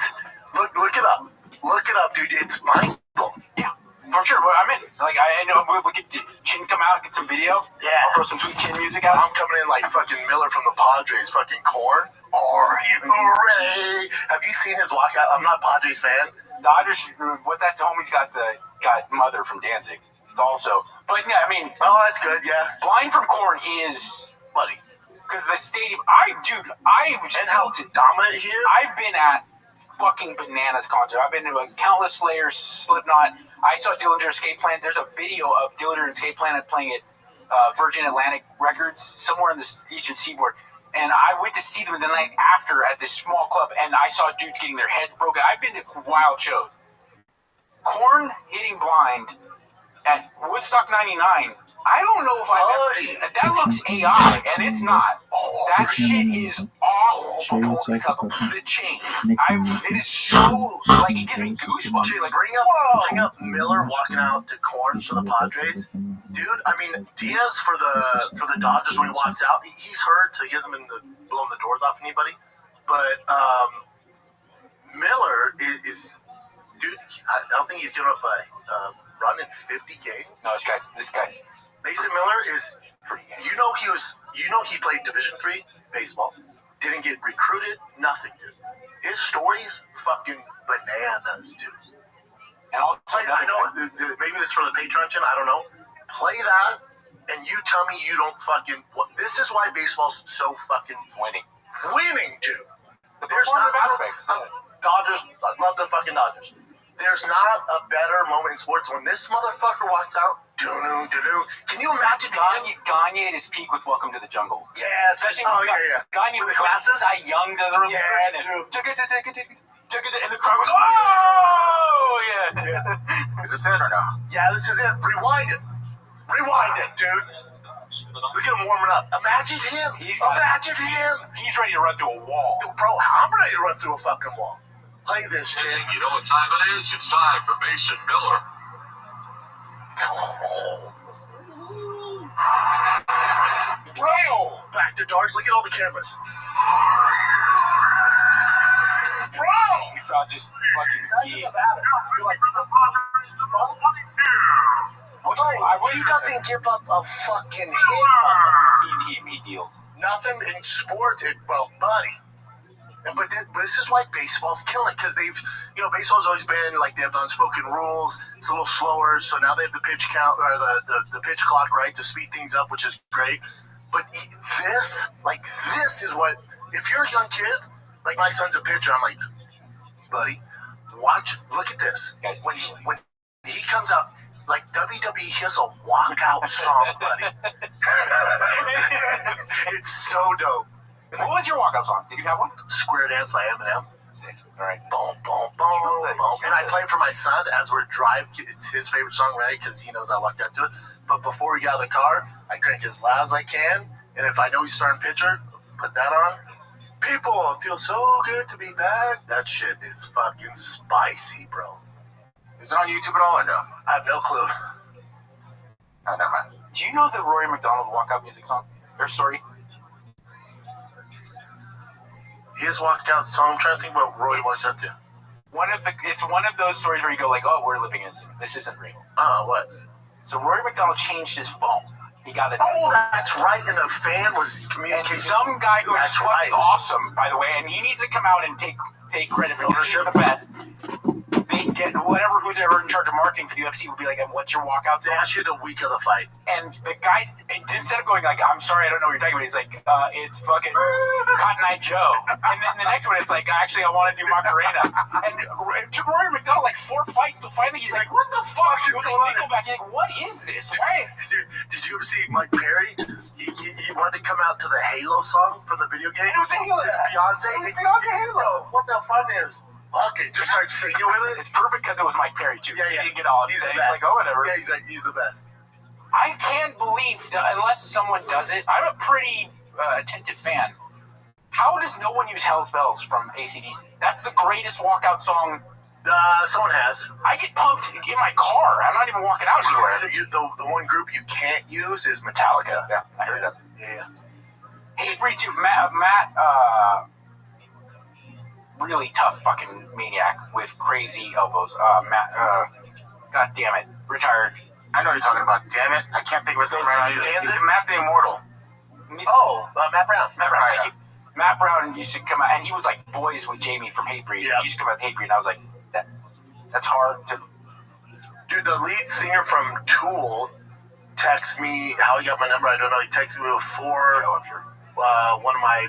Look it up. Look it up, dude. It's mind-blowing. Yeah. For sure. Well, I'm in. Like I know we get Chin come out, get some video. Yeah. I'll throw some sweet Chin music out. I'm coming in like fucking Miller from the Padres, fucking Corn. Are you ready? Have you seen his walkout? I'm not a Padres fan. Dodgers. What that homie's got mother from Danzig. It's also. But yeah, I mean. Oh, that's good. Yeah. Blind from Corn is buddy. Because the stadium, and how dominant he is. I've been at fucking Bananas concert. I've been to countless Slayers, Slipknot. I saw Dillinger Escape Plan. There's a video of Dillinger Escape Plan playing at Virgin Atlantic Records somewhere in the Eastern Seaboard. And I went to see them the night after at this small club, and I saw dudes getting their heads broken. I've been to wild shows. Korn hitting Blind at Woodstock 99. I don't know if I've ever. That looks AI, and it's not. That shit is off the chain. It is so like it gives me goosebumps. Like bring up Miller walking out to Corn for the Padres, dude. I mean Diaz for the Dodgers when he walks out, he's hurt, so he hasn't been blowing the doors off anybody. But Miller is dude. I don't think he's given up a run in 50 games. No, this guy's. Mason Miller is, he played Division III baseball, didn't get recruited, nothing, dude. His story's fucking bananas, dude. And I'll I know, maybe it's for the Patreon channel, I don't know. Play that, and you tell me you don't fucking, this is why baseball's so fucking winning, dude. There's not aspects. Dodgers, I love the fucking Dodgers. There's not a better moment in sports when this motherfucker walked out. Can you imagine Gagne at his peak with Welcome to the Jungle? Yeah, especially yeah. Gagne with glasses. Cy Young does a really good. And the crowd goes, oh yeah. Is this it or no? Yeah, this is it. Rewind it, dude. Look at him warming up. Imagine him. He's ready to run through a wall. Bro, I'm ready to run through a fucking wall. Play this, Jay. You know what time it is? It's time for Mason Miller. Bro! Back to dark. Look at all the cameras. Bro! The crowd's just fucking he doesn't give up a fucking hit, He deals. Nothing in sports, buddy. But this is why baseball's killing it, because baseball's always been like they have the unspoken rules. It's a little slower, so now they have the pitch count or the pitch clock, right, to speed things up, which is great. But this is what, if you're a young kid, like my son's a pitcher, I'm like, buddy, look at this. Guys, when he comes out, like WWE, he has a walkout song, buddy. it's so dope. What was your walkout song? Did you have one? Square Dance by Eminem. Sick. All right. Boom, boom, boom, boom. And I play it for my son as we're driving. It's his favorite song, right? Because he knows I lucked out to it. But before we get out of the car, I crank as loud as I can. And if I know he's starting pitcher, put that on. People, it feels so good to be back. That shit is fucking spicy, bro. Is it on YouTube at all or no? I have no clue. Oh, never mind. Do you know the Rory McDonald walkout music song? Their story? He has walked out song. I'm trying to think about Roy walked out to. It's one of those stories where you go like, oh, we're living in this isn't real. What? So Rory McDonald changed his phone. He got it. Oh, that's right. And the fan was communicating. And some guy who's fucking awesome, by the way, and he needs to come out and take credit for this. He's the best. They get who's ever in charge of marketing for the UFC would be like, and what's your walkout song? They ask you the week of the fight. And the guy, instead of going like, I'm sorry, I don't know what you're talking about, he's like, it's fucking Cotton Eye Joe. And then the next one, it's like, actually, I want to do Macarena. And it took Rory McDonald like 4 fights till finally he's like, what the fuck is going on? Nickelback. He's like, what is this? Why? Dude, did you ever see Mike Perry? He he wanted to come out to the Halo song from the video game. It was a Halo. It's Beyonce. It's Beyonce Halo. What the fuck is? Fuck it. Just start singing with it. It's perfect because it was Mike Perry too. Yeah. He didn't get all He's upset. the He's best. like, oh, whatever. Yeah, he's the best. I can't believe that unless someone does it. I'm a pretty attentive fan. How does no one use Hell's Bells from AC/DC? That's the greatest walkout song. Someone has. I get pumped in my car. I'm not even walking out anywhere. The one group you can't use is Metallica. Yeah, I heard that. Yeah. Hatebreed too. Matt, really tough fucking maniac with crazy elbows. Matt, god damn it, retired. I know what you're talking about. Damn it, I can't think of his name right now. He's Matt the Immortal. Oh, Matt Brown. Matt Brown used to come out, and he was like boys with Jamie from Hatebreed. Yeah. He used to come out with Hatebreed, and I was like, that's hard to. Dude, the lead singer from Tool texted me how he got my number. I don't know. He texted me before one of my.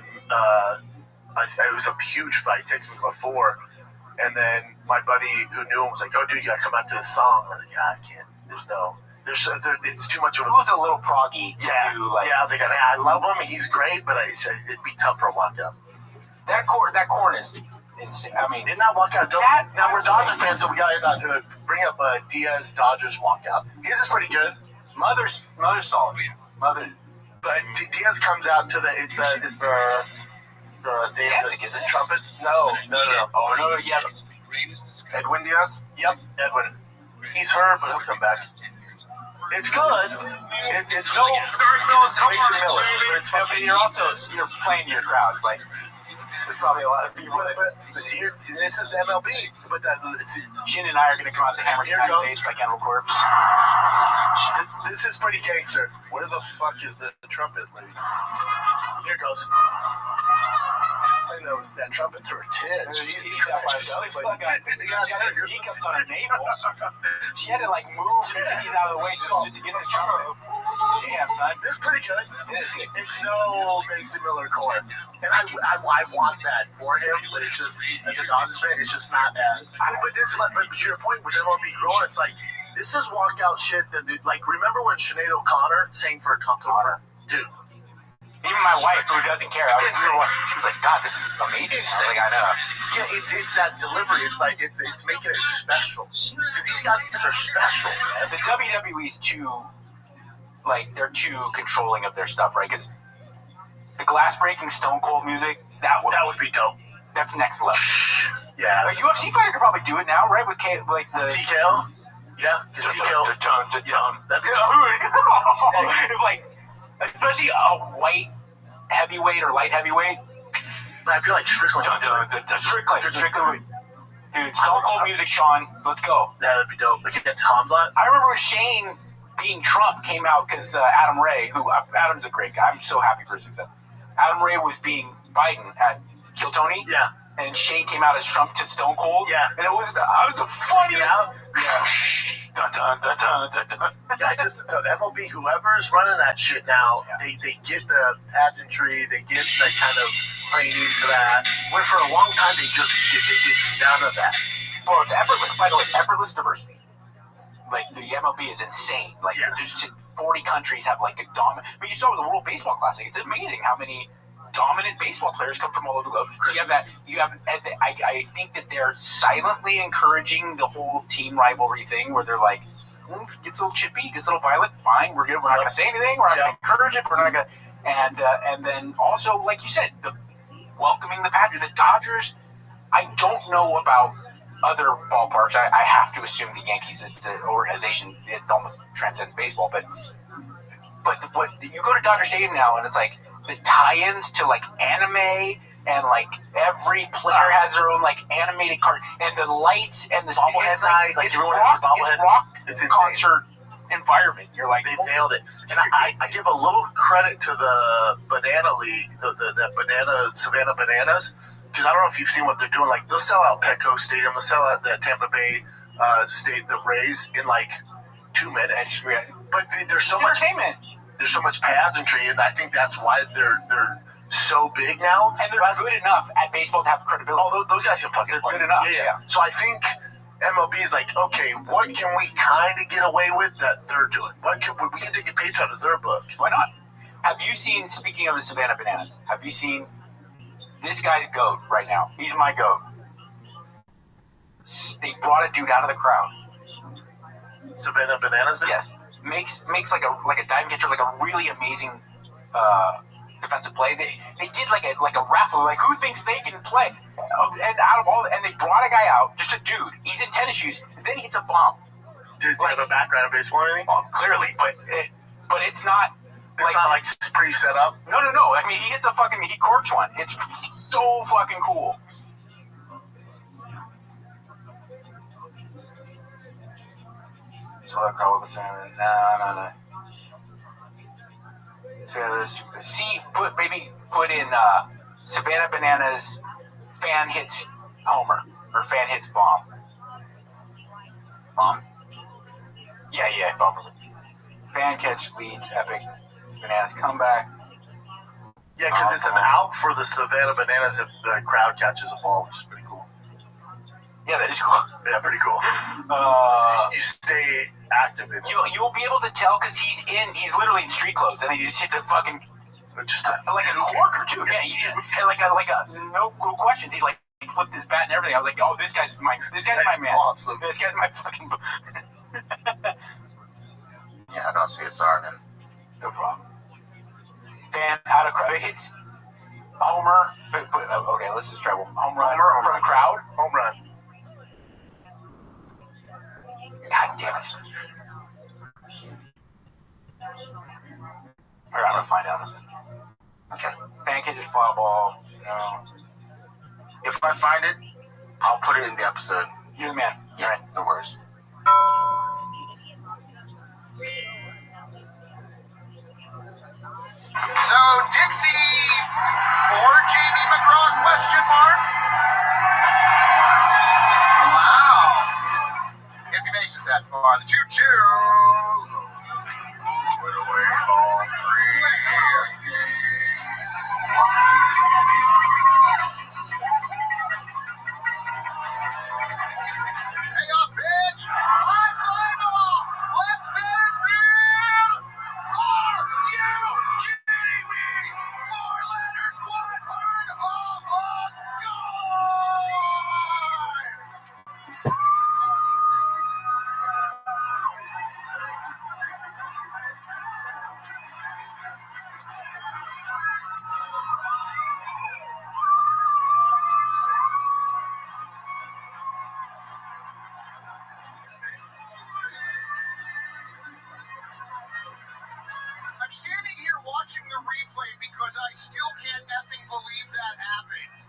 It was a huge fight. He texted me before, and then my buddy who knew him was like, "Oh, dude, you gotta come out to this song." I was like, "Yeah, I can't. It's too much of a." It was a little proggy to do. Like, I was like, I love him. He's great, but it'd be tough for a walkout. That corn is insane. I mean, in that walkout, now we're Dodger fans, so we gotta bring up Diaz Dodgers walkout. His is pretty good. Mother's solid. But Diaz comes out to the is it trumpets? No. Oh no, yeah. Edwin Diaz? Yep, Edwin. He's hurt, but he'll come back. It's good. It's no, Mason Miller, but it's but you're playing to your crowd. Like, there's probably a lot of people. But here, this is the MLB. But Jin and I are going to come out to Hammer Smack Face by Cannibal Corpse. This is pretty gangster. Where the fuck is the trumpet lady? Here it goes. I think that was that trumpet through her tits. He's out by himself. He comes on her navel. She had to like move he's out of the way just to get the trumpet. Damn, son. It's pretty good. It is good. It's no Mason Miller core. And I want that for him, but it's just, as a Dodgers fan, it's just not as. But to your point, with MLB growing, it's like, this is walkout shit that, like, remember when Sinead O'Connor sang for Connor? Dude. Even my wife, who doesn't care, she was like, God, this is amazing. I was like, I know. Yeah, it's that delivery. It's like, it's making it special. Because these guys are special, man. The WWE's too, like, they're too controlling of their stuff, right? Because the glass-breaking Stone Cold music, that would be dope. That's next level. Yeah. A UFC fighter could probably do it now, right? With TKO? Yeah, because TKO. If, like, especially a white heavyweight or light heavyweight. I feel like Strickland. Strickland. Dude, Stone Cold music, Sean. Let's go. That'd be dope. Like against Hamzat. I remember Shane being Trump came out because Adam Ray, Adam's a great guy. I'm so happy for his success. Adam Ray was being Biden at Kill Tony. Yeah. And Shane came out as Trump to Stone Cold. Yeah. And I was the funniest. Yeah. Dun, dun, dun, dun, dun, dun. Yeah, just the MLB, whoever's running that shit now, they get the pageantry, they get that kind of training for that. Where for a long time they get down to that. Well, it's effortless. By the way, effortless diversity. Like, the MLB is insane. Like, just 40 countries have, like, a dominant... I mean, you saw with the World Baseball Classic. It's amazing how many dominant baseball players come from all over the globe. So I think that they're silently encouraging the whole team rivalry thing where they're like, gets a little chippy, gets a little violent, fine, we're good. We're not going to say anything. We're not going to encourage it. We're not going to... And then also, like you said, welcoming the Padres. The Dodgers, I don't know about other ballparks. I have to assume the Yankees, it's an organization, it almost transcends baseball. But what you go to Dodger Stadium now, and it's like the tie-ins to like anime, and like every player has their own like animated card, and the lights and the bobblehead night, like everyone has a bobblehead. It's concert environment. You're like, they nailed it. And I give a little credit to the Banana League, the Banana Savannah Bananas. Because I don't know if you've seen what they're doing. Like, they'll sell out Petco Stadium. They'll sell out the Tampa Bay State, the Rays, in like 2 minutes. But there's so much entertainment. There's so much pageantry, and I think that's why they're so big now. And they're good enough at baseball to have credibility. Oh, those guys can fucking good enough. Yeah. So I think MLB is like, okay, what can we kind of get away with that they're doing? What can we can take a page out of their book? Why not? Have you seen, speaking of the Savannah Bananas, have you seen this guy's goat right now? He's my goat. They brought a dude out of the crowd. Savannah Bananas? Yes. Makes like a diving catcher, like a really amazing defensive play. They did like a raffle, like who thinks they can play? And out of all, and they brought a guy out, just a dude. He's in tennis shoes, and then he hits a bomb. Does he have a background in baseball or anything? Oh, clearly, but it's not. It's not like pretty set up. No. I mean, he corks one. It's so fucking cool. So I crowd was saying, no. See, put in Savannah Bananas fan hits homer or fan hits bomb. Bomb. Yeah, bomb. Fan catch leads epic Bananas comeback. Yeah, because it's an out for the Savannah Bananas if the crowd catches a ball, which is pretty cool. Yeah, that is cool. Yeah, pretty cool. You stay active. You'll be able to tell because he's literally in street clothes, and then he just hits a fucking like a corker too. Yeah, and like a no questions. He like flipped his bat and everything. I was like, oh, this guy's my man. Awesome. This guy's my fucking. Yeah, I don't see it, sorry, man. No problem. Fan out of crowd hits homer. Okay, let's just try one. Home run from the crowd. Home run. God damn it. Alright, I'm gonna find out in a second. Okay. Fan catches foul ball. No. If I find it, I'll put it in the episode. You're the man. Yeah, right. No worries. So, Dixie for JB McGraw, question mark? Wow. If he makes it that far, the 2-2. Put away ball 3. Hang on, pitch. High fly ball. Left center field. Are you kidding me? 4 letters, 1 word, all on God. I'm standing here watching the replay because I still can't effing believe that happened.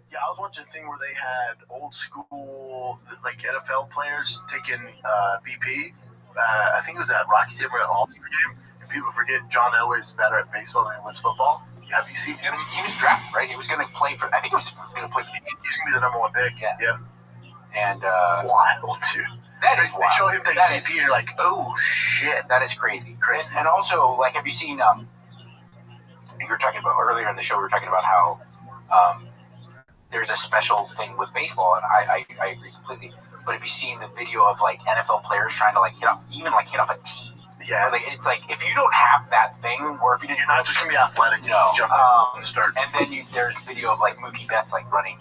Yeah, I was watching a thing where they had old school, like NFL players taking BP. I think it was at Rocky Stadium at All-Star game. And people forget John Elway is better at baseball than he was football. Have you seen him? He was drafted, right? He was going to play for. I think he was going to play for. He's going to be the number 1 pick. Yeah. And wild, dude. That is wild. They show him taking BP, and you're like, oh shit, that is crazy. And also, like, have you seen? You were talking about earlier in the show. We were talking about how there's a special thing with baseball, and I agree completely. But have you seen the video of like NFL players trying to like hit off a tee? Yeah. Like, it's like if you don't have that thing, or if you're not just gonna be athletic, no. Jump up and start. And then there's video of like Mookie Betts like running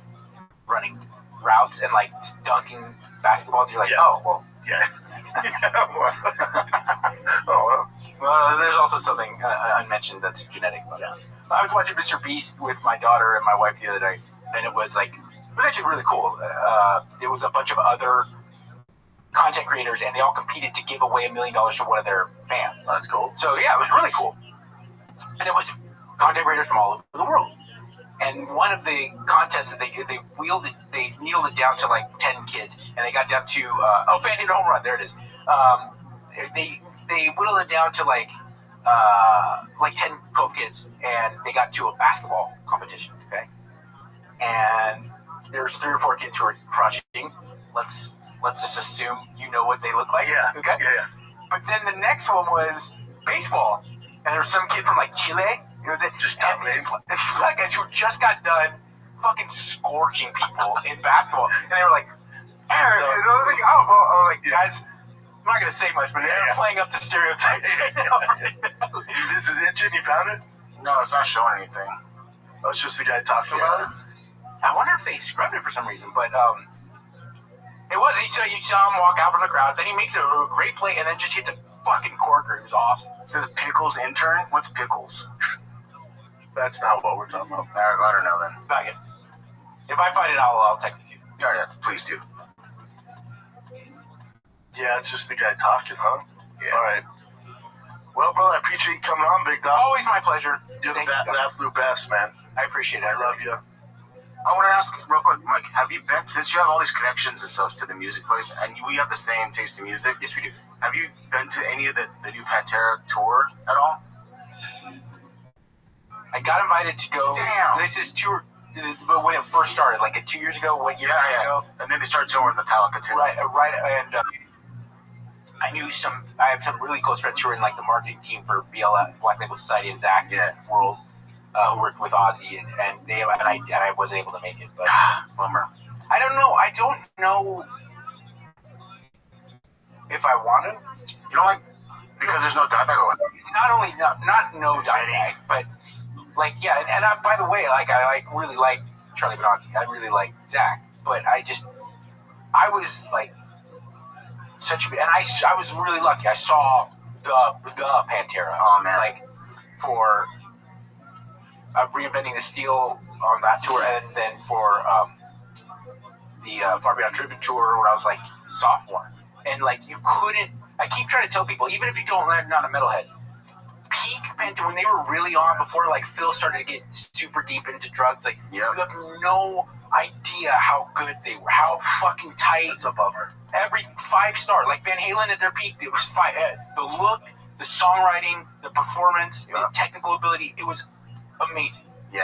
routes and like dunking basketballs. You're like, oh well, yeah. Well, there's also something unmentioned that's genetic. But, I was watching Mr. Beast with my daughter and my wife the other day, and it was actually really cool. There was a bunch of other content creators, and they all competed to give away $1 million to one of their fans. That's cool. So yeah, it was really cool, and it was content creators from all over the world. And one of the contests that they needled it down to like 10 kids, and they got down to fan hit a home run. There it is. They whittled it down to like 10, 12 kids, and they got to a basketball competition. Okay, and there's 3 or 4 kids who are crushing. Let's just assume you know what they look like. Yeah. Okay. Yeah. But then the next one was baseball, and there was some kid from like Chile. Just these black guys who just got done fucking scorching people in basketball, and they were like, Aaron, and I was like, guys, not going to say much, but they're playing up to stereotypes right now. This is it, you found it? No, it's not showing anything. Oh, it's just the guy talking about it? I wonder if they scrubbed it for some reason, but it was. You saw him walk out from the crowd, then he makes a great play, and then just hit the fucking corker. It was awesome. It says Pickles intern? What's Pickles? That's not what we're talking about. I don't know then. Not yet. If I find it, I'll text it to you. Oh, yeah, please do. Yeah, it's just the guy talking, huh? Yeah. All right. Well, brother, I appreciate you coming on, big dog. Always my pleasure. You're the absolute best, man. I appreciate it. I love you. I want to ask real quick, Mike, have you been, since you have all these connections and stuff to the music place, and we have the same taste in music? Yes, we do. Have you been to any of the New Pantera tour at all? I got invited to go. Damn. This is tour, but when it first started, like 2 years ago, 1 year ago. And then they started touring Metallica too. Right, and I have some really close friends who are in like the marketing team for BLS, Black Label Society, and Zach World, who worked with Ozzy, and I wasn't able to make it. But bummer. I don't know. I don't know if I want to. You don't like because there's no Dimebag going. Not only not no Dimebag, but like and I, by the way, like I really like Charlie Benanti. I really like Zach, but I was like and I was really lucky. I saw the Pantera. Oh man! Like for Reinventing the Steel on that tour, and then for the Far Beyond Driven tour when I was like sophomore, and like you couldn't. I keep trying to tell people, even if you don't, not a metalhead, peak Pantera when they were really on before like Phil started to get super deep into drugs. Like you have no idea how good they were, how fucking tight. It's a bummer. Every 5-star, like Van Halen at their peak, it was the look, the songwriting, the performance, the technical ability. It was amazing. Yeah.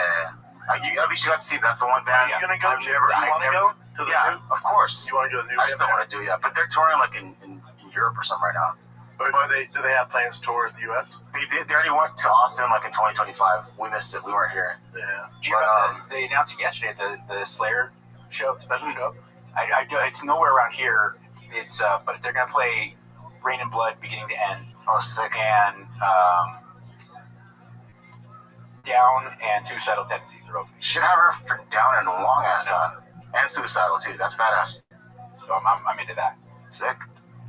At least you got to see that's the one band. Are you gonna go? You want to go to the new? Of course. You want to go to the new? I still want to do but they're touring like in Europe or something right now. But do they have plans to tour in the U.S.? They did. They already went to Austin like in 2025. We missed it. We weren't here. Yeah. They announced it yesterday at the Slayer show, special show. It's nowhere around here. It's but they're gonna play Rain and Blood beginning to end. Oh, sick. And Down and Suicidal Tendencies are open. Should have her for Down and a long ass time. And Suicidal too. That's badass. So I'm into that. Sick.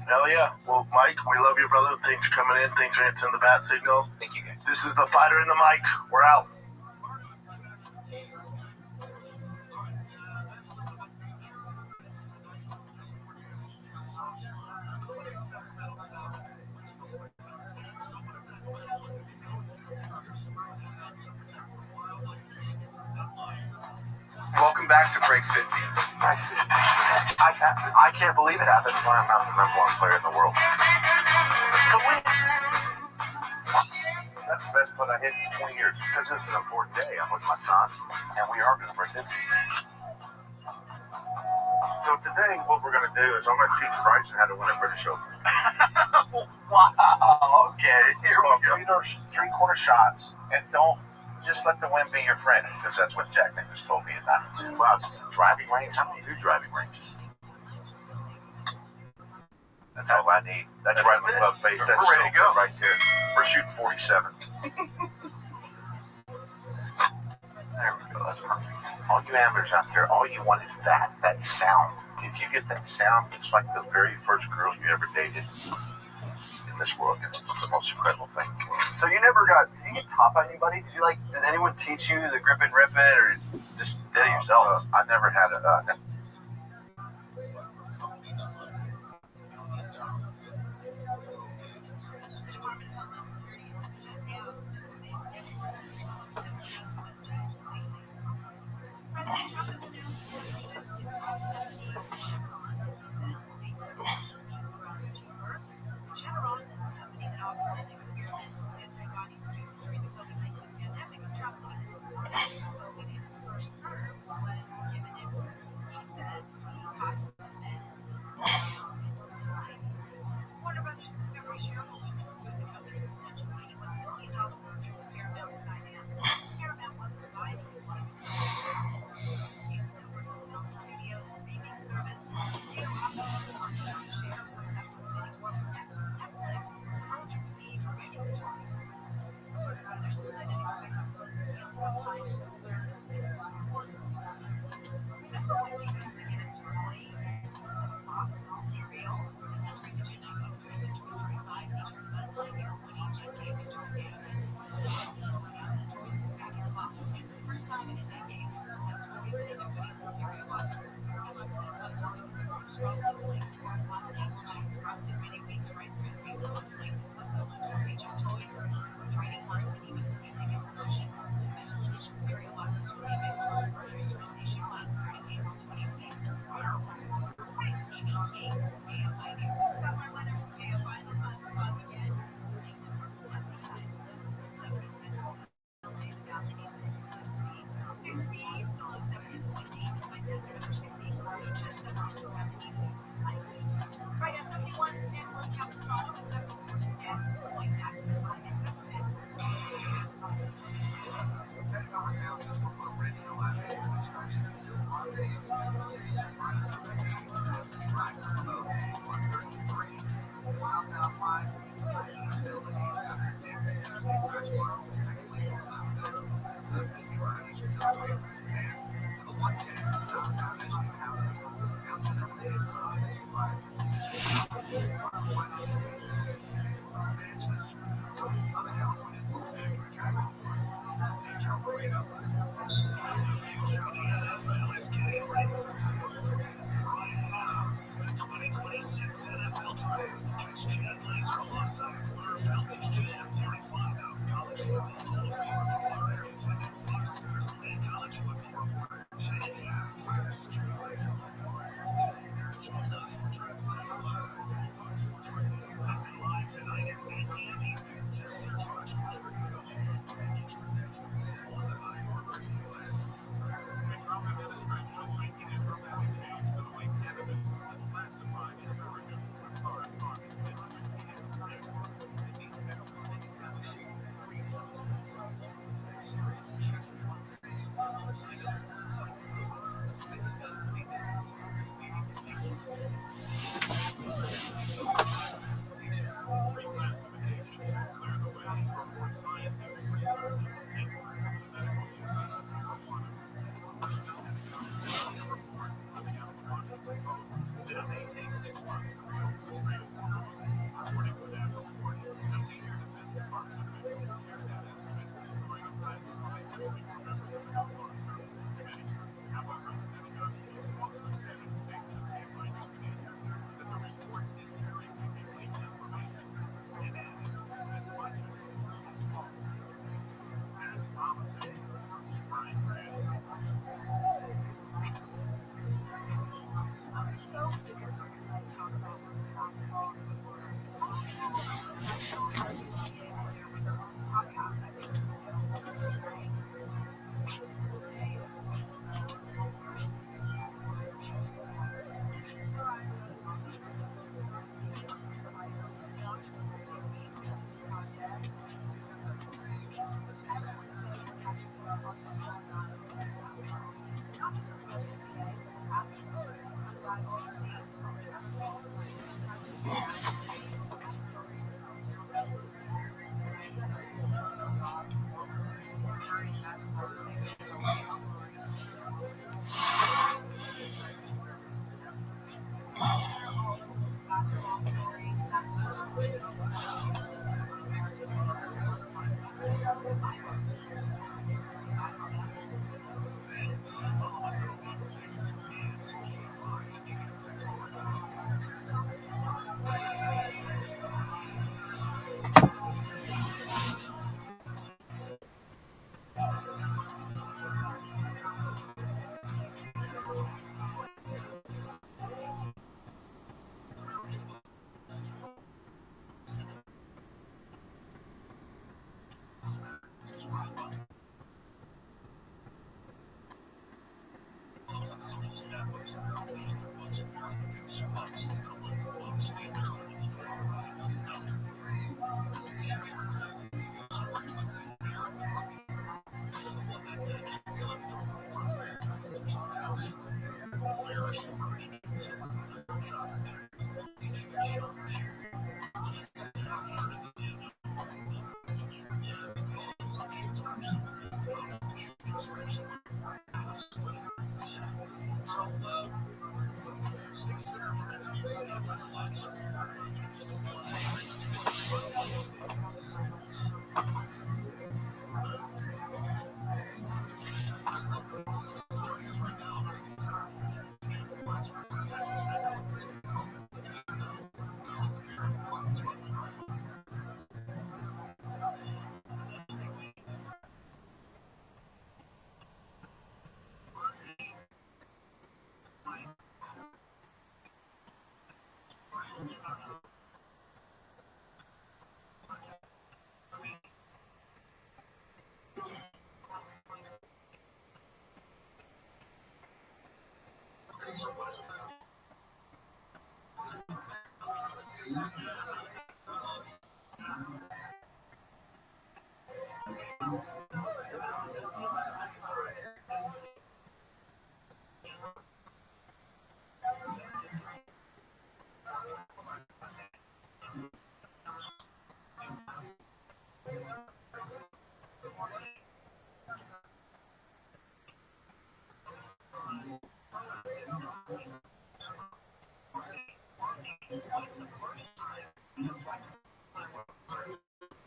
Hell yeah. Well, Mike, we love you, brother. Thanks for coming in. Thanks for answering the bat signal. Thank you, guys. This is the Fighter in the Mic. We're out. Welcome back to Break 50. I can't believe it happened when I'm not the number one player in the world. That's the best putt I hit in 20 years. Because this is an important day. I'm with my son, and we are going to break 50. So today, what we're going to do is I'm going to teach Bryson how to win a British Open. Wow. Okay. Here we go. Lead our three-quarter shots, and don't just let the wind be your friend, because that's what Jack Nicklaus told me at 92. Wow, it's a driving range. How many new driving ranges? That's all I need. That's right in the club face. That's We're ready to go. Right there. We're shooting 47. There we go. That's perfect. All you amateurs out there, all you want is that sound. If you get that sound, it's like the very first girl you ever dated in this world. It's the most incredible thing. So you did you get taught by anybody? Did anyone teach you the grip and rip it, or just did it yourself? I never had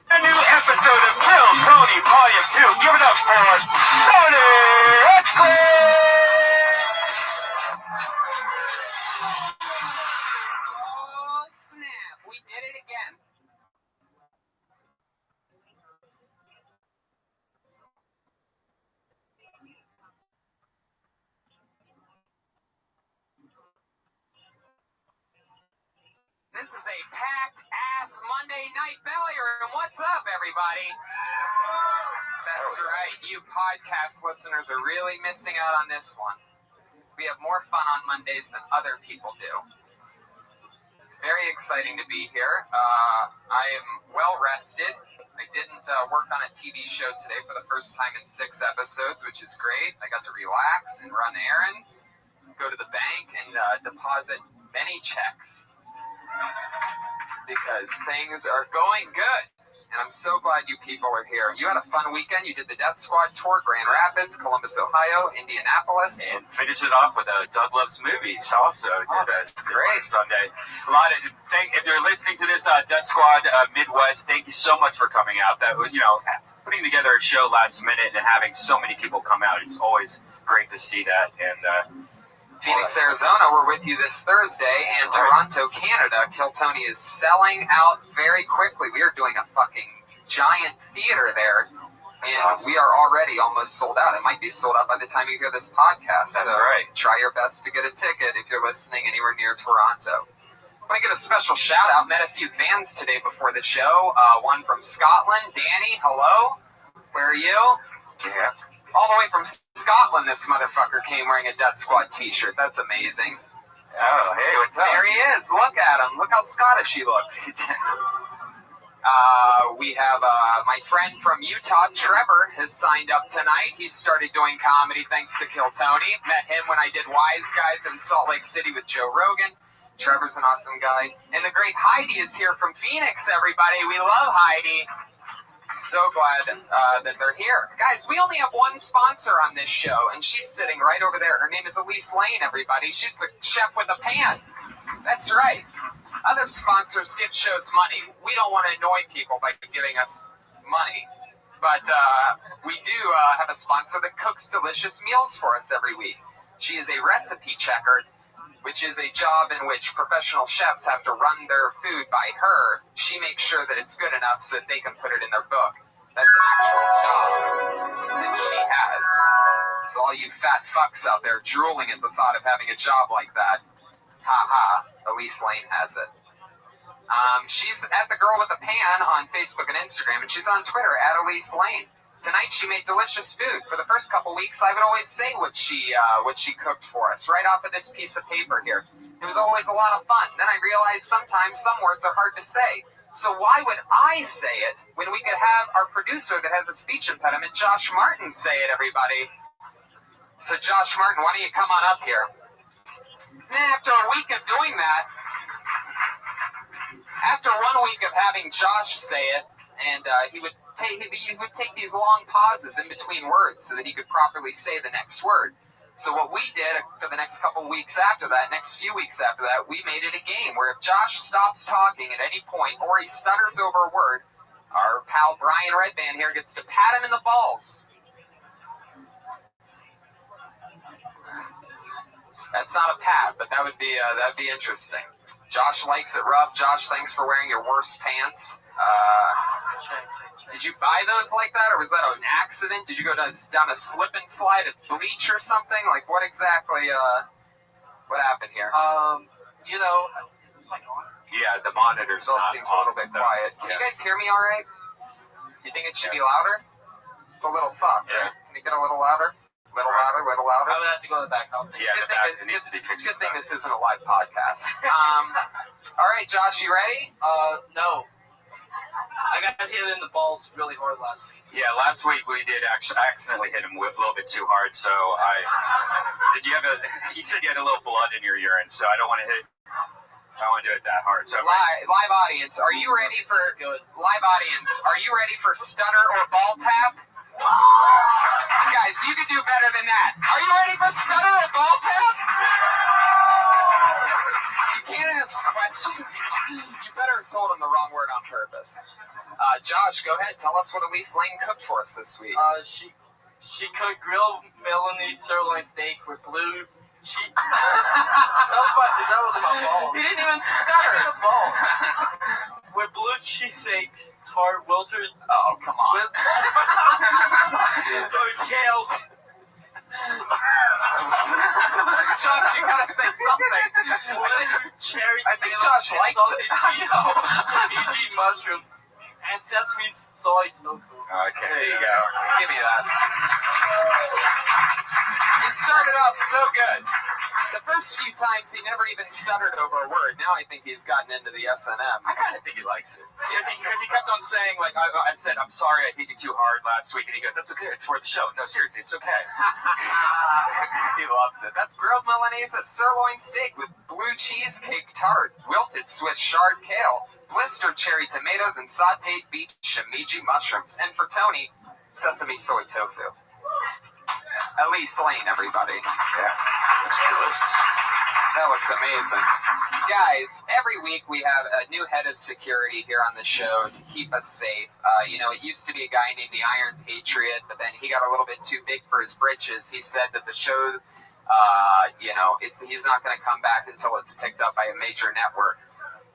A new episode of Kill Tony Volume 2. Give it up for Ass Monday Night Belly Room. What's up, everybody? That's right. You podcast listeners are really missing out on this one. We have more fun on Mondays than other people do. It's very exciting to be here. I am well rested. I didn't work on a TV show today for the first time in 6 episodes, which is great. I got to relax and run errands, go to the bank, and deposit many checks because things are going good. And I'm so glad you people are here. You had a fun weekend. You did the Death Squad tour, Grand Rapids, Columbus, Ohio, Indianapolis. And finish it off with Doug Loves Movies also. That's great. Sunday. If you're listening to this Death Squad Midwest, thank you so much for coming out. That, putting together a show last minute and having so many people come out, it's always great to see that. And Phoenix, Arizona, we're with you this Thursday, and Toronto, Canada, Kill Tony is selling out very quickly. We are doing a fucking giant theater there, and we are already almost sold out. It might be sold out by the time you hear this podcast. That's right. Try your best to get a ticket if you're listening anywhere near Toronto. I want to give a special shout out. Met a few fans today before the show. One from Scotland, Danny. Hello. Where are you? Yeah. All the way from Scotland, this motherfucker came wearing a Death Squad t-shirt. That's amazing. Oh, hey, what's up? There he is. Look at him. Look how Scottish he looks. We have my friend from Utah, Trevor, has signed up tonight. He started doing comedy thanks to Kill Tony. Met him when I did Wise Guys in Salt Lake City with Joe Rogan. Trevor's an awesome guy. And the great Heidi is here from Phoenix, everybody. We love Heidi. So glad that they're here. Guys, we only have one sponsor on this show, and she's sitting right over there. Her name is Elise Lane, everybody. She's the chef with a pan. That's right. Other sponsors give shows money. We don't want to annoy people by giving us money. But we do have a sponsor that cooks delicious meals for us every week. She is a recipe checker, which is a job in which professional chefs have to run their food by her. She makes sure that it's good enough so that they can put it in their book. That's an actual job that she has. So all you fat fucks out there drooling at the thought of having a job like that, Elise Lane has it. She's at The Girl with a Pan on Facebook and Instagram, and she's on Twitter at Elise Lane. Tonight she made delicious food. For the first couple weeks, I would always say what she cooked for us right off of this piece of paper here. It was always a lot of fun. Then I realized sometimes some words are hard to say. So why would I say it when we could have our producer that has a speech impediment, Josh Martin, say it, everybody? So Josh Martin, why don't you come on up here? Then after a week of doing that, after 1 week of having Josh say it, and he would take these long pauses in between words so that he could properly say the next word. So what we did for the next couple weeks after that, next few weeks after that, we made it a game where if Josh stops talking at any point or he stutters over a word, our pal Brian Redband here gets to pat him in the balls. That's not a pat, but that'd be interesting. Josh likes it rough. Josh, thanks for wearing your worst pants. Did you buy those like that, or was that an accident? Did you go down a slip and slide at Bleach or something? Like, what exactly, what happened here? Is this my daughter? Yeah, the monitor's all seems a little bit quiet. Can you guys hear me all right? You think it should be louder? It's a little soft. Yeah. Can you get a little louder? Little louder, little louder. I'm gonna have to go to the back. Good thing this isn't a live podcast. All right, Josh, you ready? No. I got hit in the balls really hard last week. Yeah, last week we did accidentally hit him a little bit too hard. So you said you had a little blood in your urine, so I don't want to do it that hard. So live audience, are you ready for stutter or ball tap? Guys, you can do better than that. Are you ready for stutter or ball tap? You can't ask questions. You better have told him the wrong word on purpose. Josh, go ahead. Tell us what Elise Lane cooked for us this week. She cooked grilled Melanie sirloin steak with blue cheese. that was my ball. He didn't even stutter. That was a ball. With blue cheesesteak, tart wilted. Oh, come on. With kales. Josh, you gotta say something. Cherry I think Josh She likes it. PG mushrooms and sesame soy tofu. Okay, there you go. Give me that. You started off so good. The first few times he never even stuttered over a word. Now I think he's gotten into the S&M. I kind of think he likes it. Because he kept on saying, like, I said, I'm sorry I hit you too hard last week. And he goes, that's okay. It's for the show. No, seriously, it's okay. He loves it. That's grilled Milanese sirloin steak with blue cheesecake tart, wilted Swiss chard kale, blistered cherry tomatoes, and sauteed beef shimiji mushrooms. And for Tony, sesame soy tofu. Elise Lane, everybody. Yeah, looks delicious. That looks amazing. Guys, every week we have a new head of security here on the show to keep us safe. It used to be a guy named the Iron Patriot, but then he got a little bit too big for his britches. He said that the show, he's not going to come back until it's picked up by a major network.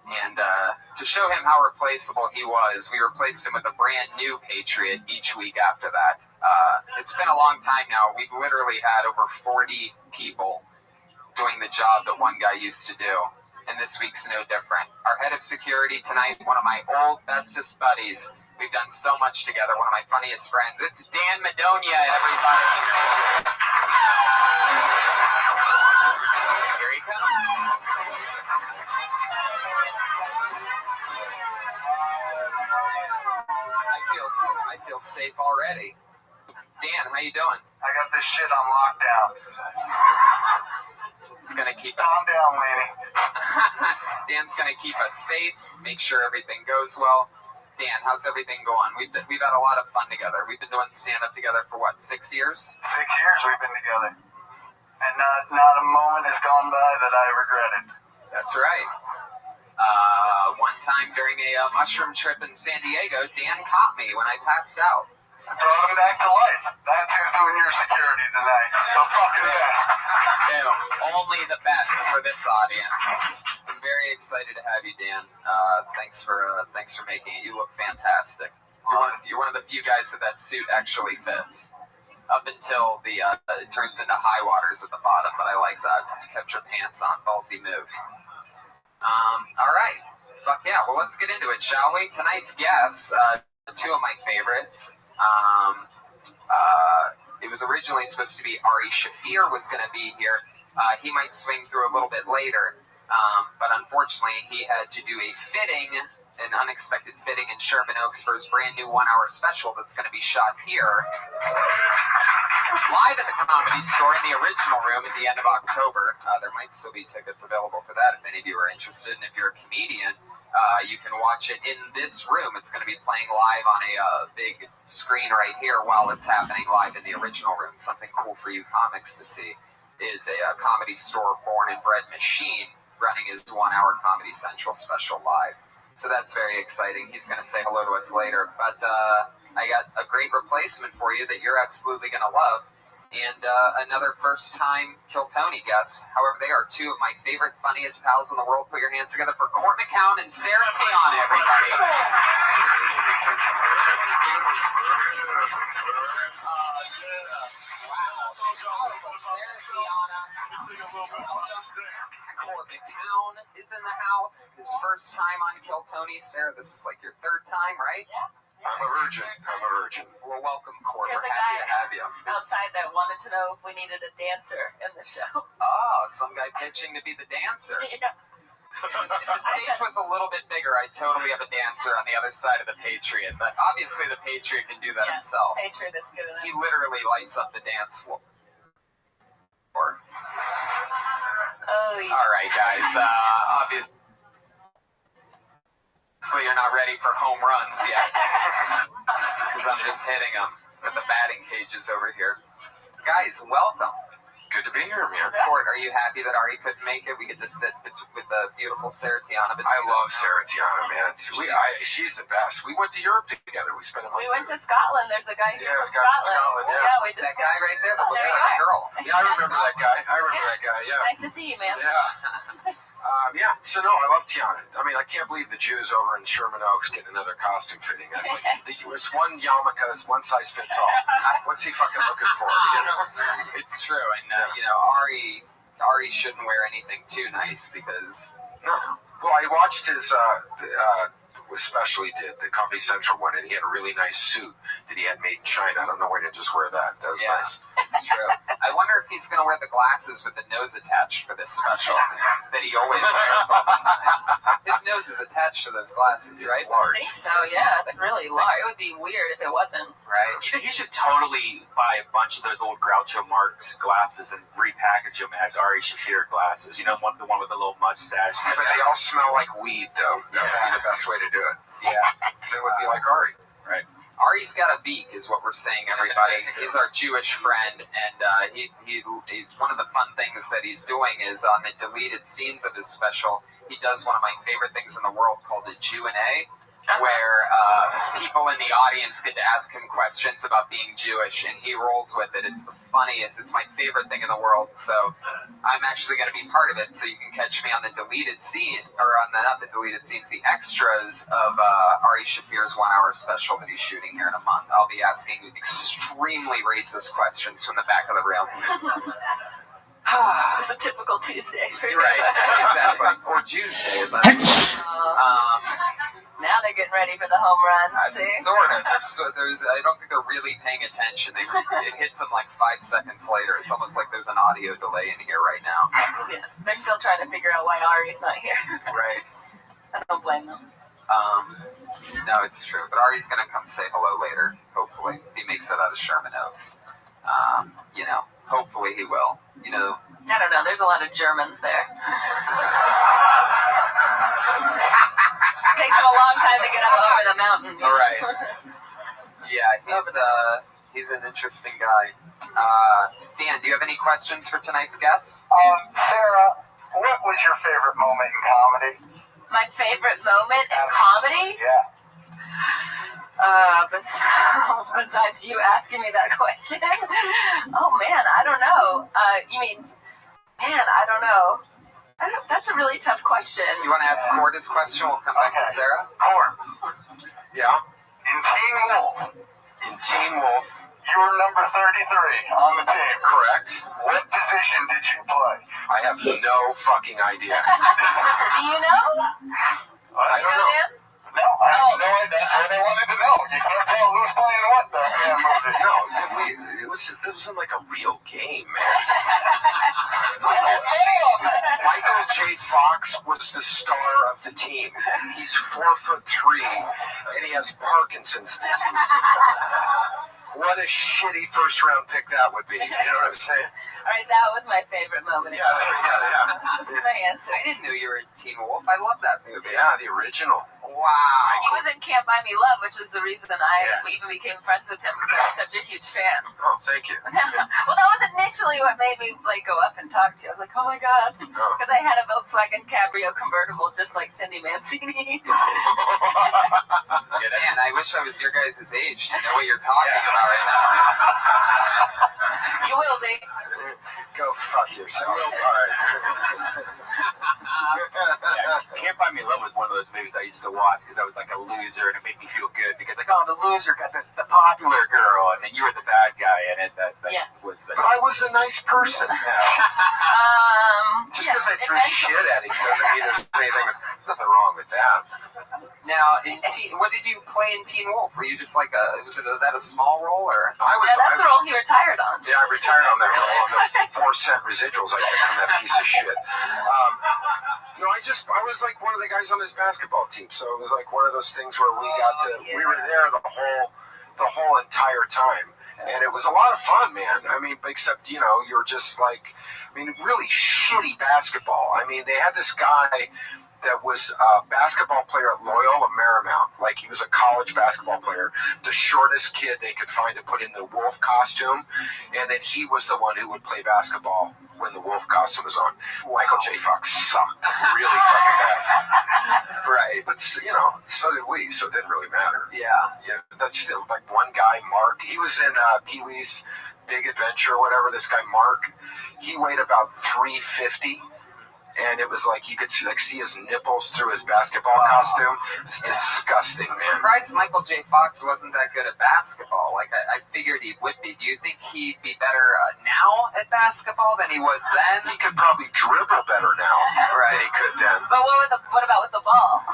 And to show him how replaceable he was, we replaced him with a brand new Patriot each week after that. It's been a long time now. We've literally had over 40 people doing the job that one guy used to do. And this week's no different. Our head of security tonight, one of my old bestest buddies. We've done so much together, one of my funniest friends. It's Dan Madonia, everybody. Here he comes. I feel safe already. Dan, how you doing? I got this shit on lockdown. It's gonna keep us. Calm down, lady. Dan's gonna keep us safe, make sure everything goes well. Dan, how's everything going? We've had a lot of fun together. We've been doing stand-up together for what, 6 years? 6 years we've been together. And not a moment has gone by that I regretted. That's right. One time during a mushroom trip in San Diego, Dan caught me when I passed out. Brought him back to life. That's who's doing your security tonight. The fucking best. Only the best for this audience. I'm very excited to have you, Dan. Thanks for making it. You look fantastic. You're one of the few guys that suit actually fits. Up until it turns into high waters at the bottom, but I like that. You kept your pants on. Ballsy move. All right. Fuck yeah. Well, let's get into it, shall we? Tonight's guests, two of my favorites. It was originally supposed to be Ari Shafir was going to be here. He might swing through a little bit later, but unfortunately he had to do an unexpected fitting in Sherman Oaks for his brand new 1-hour special that's going to be shot here live at the Comedy Store in the original room at the end of October. There might still be tickets available for that if any of you are interested. And if you're a comedian, you can watch it in this room. It's going to be playing live on a big screen right here while it's happening live in the original room. Something cool for you comics to see is a Comedy Store born and bred machine running his 1-hour Comedy Central special live. So that's very exciting. He's going to say hello to us later. But I got a great replacement for you that you're absolutely going to love. And another first-time Kill Tony guest. However, they are two of my favorite, funniest pals in the world. Put your hands together for Court McCown and Sarah Tiana, everybody. Court McCown is in the house. His first time on Kill Tony. Sarah, this is like your third time, right? I'm a virgin. Well, welcome, Court. We're There's a happy to guy have you. outside that wanted to know if we needed a dancer in the show. Oh, some guy pitching to be the dancer. Yeah. If the stage was a little bit bigger, I'd totally have a dancer on the other side of the Patriot. But obviously the Patriot can do that himself. Patriot is good enough. He literally lights up the dance floor. Oh, yeah. All right, guys. Obviously you're not ready for home runs yet. Because I'm just hitting them with the batting cages over here. Guys, welcome. Good to be here, man. Court, are you happy that Ari couldn't make it? We get to sit with the beautiful Sarah Tiana. I love Sarah Tiana, man. She's the best. We went to Europe together. We spent a month. We went to Scotland. There's a guy here from we got Scotland. Scotland, yeah. Yeah, we just that guy right there that looks like a girl. Yeah, I remember that guy. Yeah. Nice to see you, man. Yeah. So no, I love Tiana. I mean, I can't believe the Jews over in Sherman Oaks getting another costume fitting. That's like it's one yarmulke, one size fits all. What's he fucking looking for? You know? It's true, and Ari shouldn't wear anything too nice because Well, I watched his special he did, the Comedy Central one, and he had a really nice suit that he had made in China. I don't know why he didn't just wear that. That was nice. It's true. I wonder if he's going to wear the glasses with the nose attached for this special that he always wears all the time. His nose is attached to those glasses, right? It's large. I think so, yeah. It's really large. It would be weird if it wasn't. Right. He should totally buy a bunch of those old Groucho Marx glasses and repackage them as Ari Shaffir glasses. You know, the one with the little mustache. Yeah, but they all smell like weed, though. That would be the best way to do it. Yeah. Because it would be like Ari. Right. Ari's got a beak, is what we're saying, everybody. He's our Jewish friend, and he one of the fun things that he's doing is on the deleted scenes of his special, he does one of my favorite things in the world called a Q&A, where people in the audience get to ask him questions about being Jewish, and he rolls with it. It's the funniest. It's my favorite thing in the world. So I'm actually going to be part of it, so you can catch me on the deleted scene, or on the, not the deleted scenes, the extras of Ari Shaffir's 1 hour special that he's shooting here in a month. I'll be asking extremely racist questions from the back of the room. It's a typical Tuesday for you. Right, exactly. Or Tuesday, as I now they're getting ready for the home runs. Sort of. I don't think they're really paying attention. It hits them like 5 seconds later. It's almost like there's an audio delay in here right now. Yeah, they're still trying to figure out why Ari's not here. Right. I don't blame them. No, it's true. But Ari's going to come say hello later, hopefully, if he makes it out of Sherman Oaks. You know, hopefully he will. You know, I don't know. There's a lot of Germans there. Takes them a long time to get up over the mountain. All right. Yeah, he's an interesting guy. Dan, do you have any questions for tonight's guest? Sarah, what was your favorite moment in comedy? My favorite moment in comedy? Yeah. Besides you asking me that question? Oh, man, I don't know. You mean, man, I don't know. That's a really tough question. You want to ask Cord this question? We'll come back to Sarah. Cord. Yeah? In Teen Wolf. In Teen Wolf. You were number 33 on the team. Correct. What position did you play? I have no fucking idea. Do you know? I don't know. Dan? No, I have no idea. That's what I wanted to know. You can't tell who's playing what, though. No, it was in like a real game, man. Michael J. Fox was the star of the team. He's 4'3", and he has Parkinson's disease. What a shitty first round pick that would be. You know what I'm saying? All right, that was my favorite moment. Yeah. That's my answer. I didn't know you were in Teen Wolf. I love that movie. Yeah, the original. Wow. He was in Can't Buy Me Love, which is the reason I even became friends with him, because I was such a huge fan. Oh, thank you. Well, that was initially what made me go up and talk to you. I was like, oh my god, because I had a Volkswagen Cabrio convertible just like Cindy Mancini. Man, I wish I was your guys' age to know what you're talking about right now. You will be. Go fuck yourself. Can't Buy Me Love was one of those movies I used to watch because I was like a loser, and it made me feel good because like, oh, the loser got the popular girl, and then you were the bad guy, and was the. But I was a nice person. Just because I threw shit at him doesn't mean there's nothing wrong with that. Now, what did you play in Teen Wolf? Were you just like was that a small role, or? That's the role he retired on. Yeah, I retired on that role on the 4-cent residuals I get from that piece of shit. No, I was like one of the guys on his basketball team, so it was like one of those things where we were there the whole entire time. And it was a lot of fun, man. I mean, except, you're just like, really shitty basketball. I mean, they had this guy that was a basketball player at Loyola Marymount. Like, he was a college basketball player, the shortest kid they could find to put in the wolf costume. And then he was the one who would play basketball when the wolf costume was on. Michael J. Fox sucked really fucking bad. Right. But, so did we, so it didn't really matter. Yeah. That's still, like, one guy, Mark, he was in Pee-wee's Big Adventure or whatever, this guy, Mark. He weighed about 350. and it was like you could see his nipples through his basketball costume. It's disgusting, I'm man. surprised Michael J. Fox wasn't that good at basketball. Like, I figured he would be. Do you think he'd be better now at basketball than he was then? He could probably dribble better now than he could then. But what about with the ball?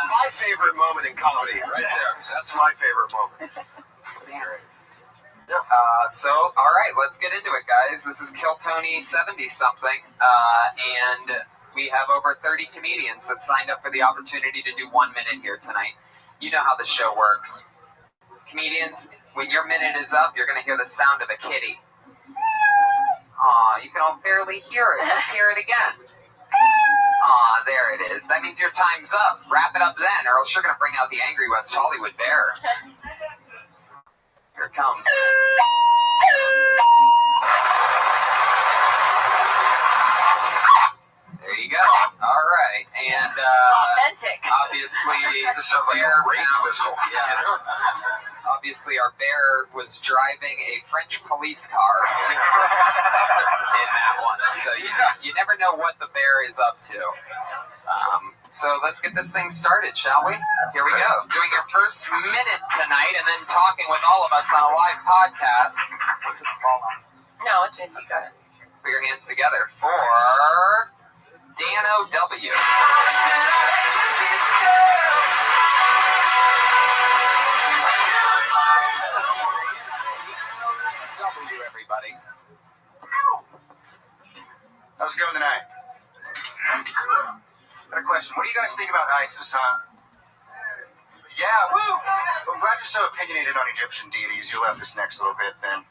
My favorite moment in comedy, right there. That's my favorite moment. All right, let's get into it, guys. This is Kill Tony 70-something, and we have over 30 comedians that signed up for the opportunity to do 1 minute here tonight. You know how the show works. Comedians, when your minute is up, you're going to hear the sound of a kitty. Aw, you can all barely hear it. Let's hear it again. Aw, there it is. That means your time's up. Wrap it up then, or else you're going to bring out the angry West Hollywood bear. Here it comes. There you go. All right. And authentic. Obviously, this sounds like a rape whistle. Yeah. Obviously, our bear was driving a French police car in that one. So you never know what the bear is up to. So let's get this thing started, shall we? Here we go. Doing your first minute tonight and then talking with all of us on a live podcast. Put this ball on. No, it's in. You got it. Put your hands together for Dan O.W. Everybody. How's it going tonight? Got a question. What do you guys think about ISIS, huh? Yeah, woo! I'm glad you're so opinionated on Egyptian deities. You'll have this next little bit then.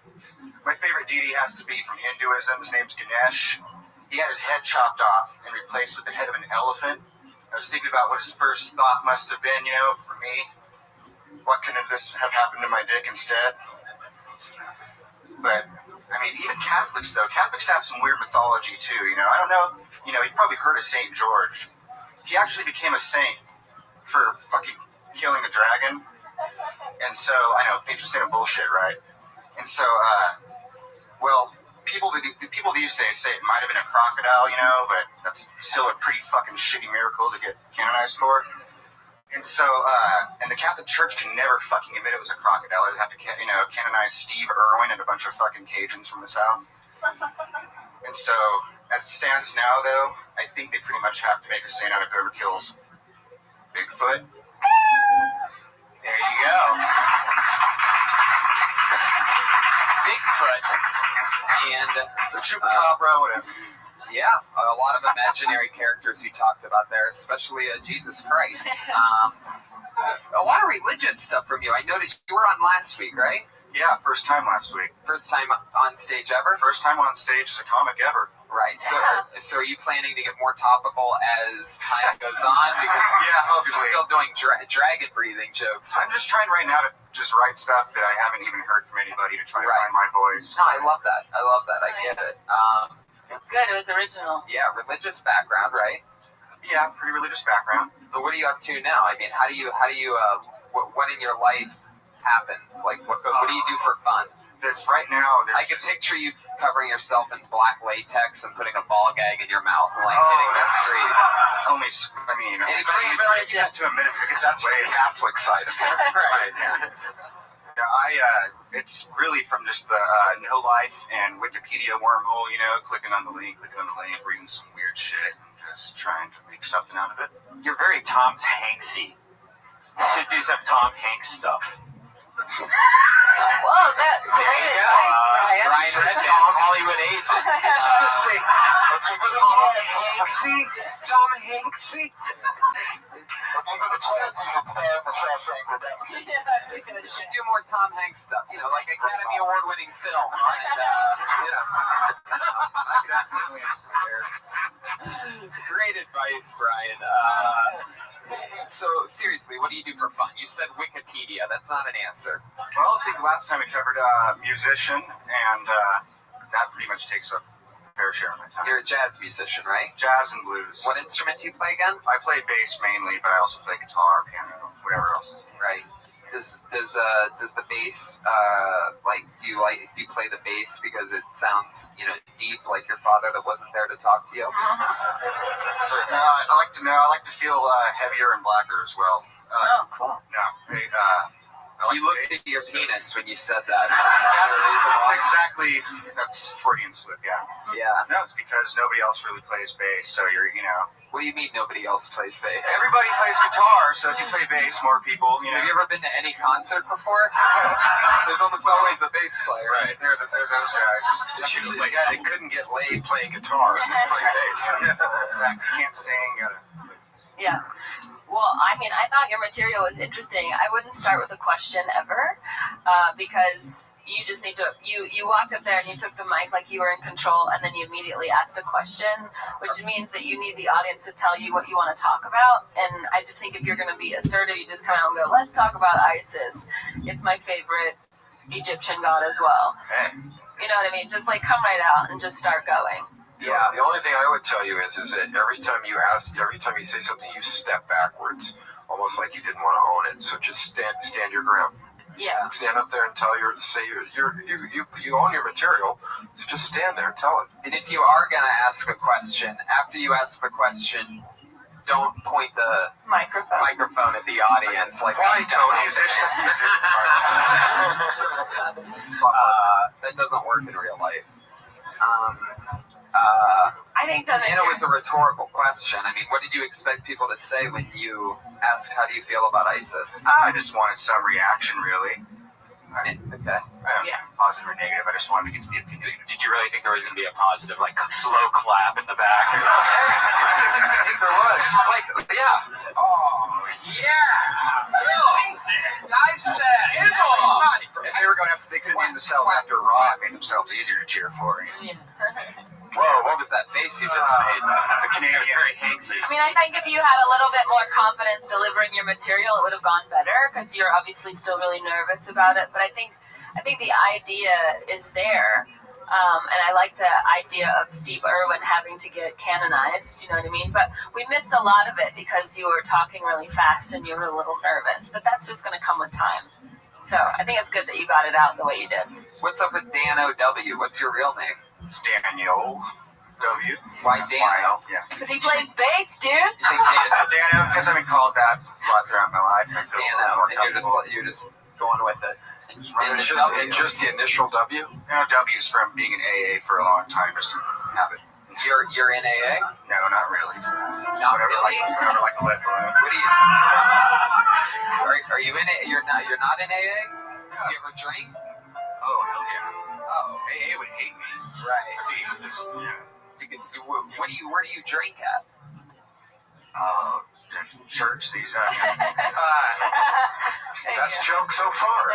My favorite deity has to be from Hinduism. His name's Ganesh. He had his head chopped off and replaced with the head of an elephant. I was thinking about what his first thought must have been, for me. What could this have happened to my dick instead? But, even Catholics, though. Catholics have some weird mythology, too, I don't know, you've probably heard of St. George. He actually became a saint for fucking killing a dragon. And so, I know, patron saint of bullshit, right? And so, people these days say it might have been a crocodile, but that's still a pretty fucking shitty miracle to get canonized for. And so, and the Catholic Church can never fucking admit it was a crocodile. They'd have to, canonize Steve Irwin and a bunch of fucking Cajuns from the South. And so, as it stands now, though, I think they pretty much have to make a saint out of whoever kills Bigfoot. There you go. Bigfoot and the chupacabra, whatever. Yeah, a lot of imaginary characters you talked about there, especially Jesus Christ. A lot of religious stuff from you. I noticed you were on last week, right? Yeah, first time last week. First time on stage ever? First time on stage as a comic ever. Right. So are you planning to get more topical as time goes on? Because you're still doing dragon breathing jokes. I'm just trying right now to just write stuff that I haven't even heard from anybody to try to find my voice. No, I love that. I get it. It's good. It was original. Yeah, religious background, right? Yeah, pretty religious background. But what are you up to now? How do you what in your life happens? Like, what do you do for fun? This right now, I can picture you covering yourself in black latex and putting a ball gag in your mouth and hitting the streets. Anybody try to get to a minute because that's the Catholic side of it. Right. Yeah, it's really from just the No Life and Wikipedia wormhole, clicking on the link, reading some weird shit, and just trying to make something out of it. You're very Tom Hanksy. You should do some Tom Hanks stuff. Whoa, that's great advice, Brian. Brian said Tom Hollywood agent. Just say, Tom Hanksy. You should do more Tom Hanks stuff, like Academy Award winning film. Great advice, Brian. So seriously, what do you do for fun? You said Wikipedia. That's not an answer. Well, I think last time we covered musician, and that pretty much takes up a fair share of my time. You're a jazz musician, right? Jazz and blues. What instrument do you play again? I play bass mainly, but I also play guitar, piano, whatever else. Right. Does the bass like do you play the bass because it sounds deep like your father that wasn't there to talk to you? So I like to feel heavier and blacker as well. Oh, cool. No, You looked at your penis when you said that. Exactly. That's Freudian slip. Yeah. Yeah. No, it's because nobody else really plays bass. So What do you mean nobody else plays bass? Everybody plays guitar, so if you play bass, more people. Have you ever been to any concert before? There's almost always a bass player. Right. They're those guys. It's usually the guy that couldn't get laid playing guitar that's playing bass. Exactly. Can't sing. Yeah. Well, I mean, I thought your material was interesting. I wouldn't start with a question ever, because you just need to, you walked up there and you took the mic like you were in control, and then you immediately asked a question, which means that you need the audience to tell you what you want to talk about. And I just think if you're going to be assertive, you just come out and go, let's talk about Isis. It's my favorite Egyptian god as well. You know what I mean? Just like come right out and just start going. Yeah, the only thing I would tell you is that every time you say something, you step backwards, almost like you didn't want to own it. So just stand your ground. Yeah. Stand up there and you own your material. So just stand there and tell it. And if you are gonna ask a question, after you ask the question, don't point the microphone at the audience. Like, why, Tony? Is this just that doesn't work in real life. I think that it was a rhetorical question. I mean, what did you expect people to say when you asked, how do you feel about ISIS? I just wanted some reaction, really. Okay. Positive or negative. I just wanted to get to the opinion. Did you really think there was going to be a positive, like, slow clap in the back? I think there was. Yeah. Oh, yeah. Nice set. If they were going after, they could name themselves after Raw. It made themselves easier to cheer for. Whoa, what was that face you just made? The Canadian. I mean, I think if you had a little bit more confidence delivering your material, it would have gone better, because you're obviously still really nervous about it. But I think the idea is there, and I like the idea of Steve Irwin having to get canonized. You know what I mean? But we missed a lot of it because you were talking really fast and you were a little nervous. But that's just going to come with time. So I think it's good that you got it out the way you did. What's up with Dan O.W.? What's your real name? It's Daniel W. Why Daniel? Yeah. Because he plays bass, dude. Daniel, because I've been called that a lot throughout my life. I feel Dano, and you're just going with it. And just the initial W? W is from being in AA for a long time, just to have it. You're in AA? No, not really. Not really? Whatever, like a lead balloon. What do you? Are you in it? You're not in AA? Do you ever drink? Oh, hell yeah. Oh, AA would hate me. Right. Yeah. Where do you drink at? Church these that's joke so far.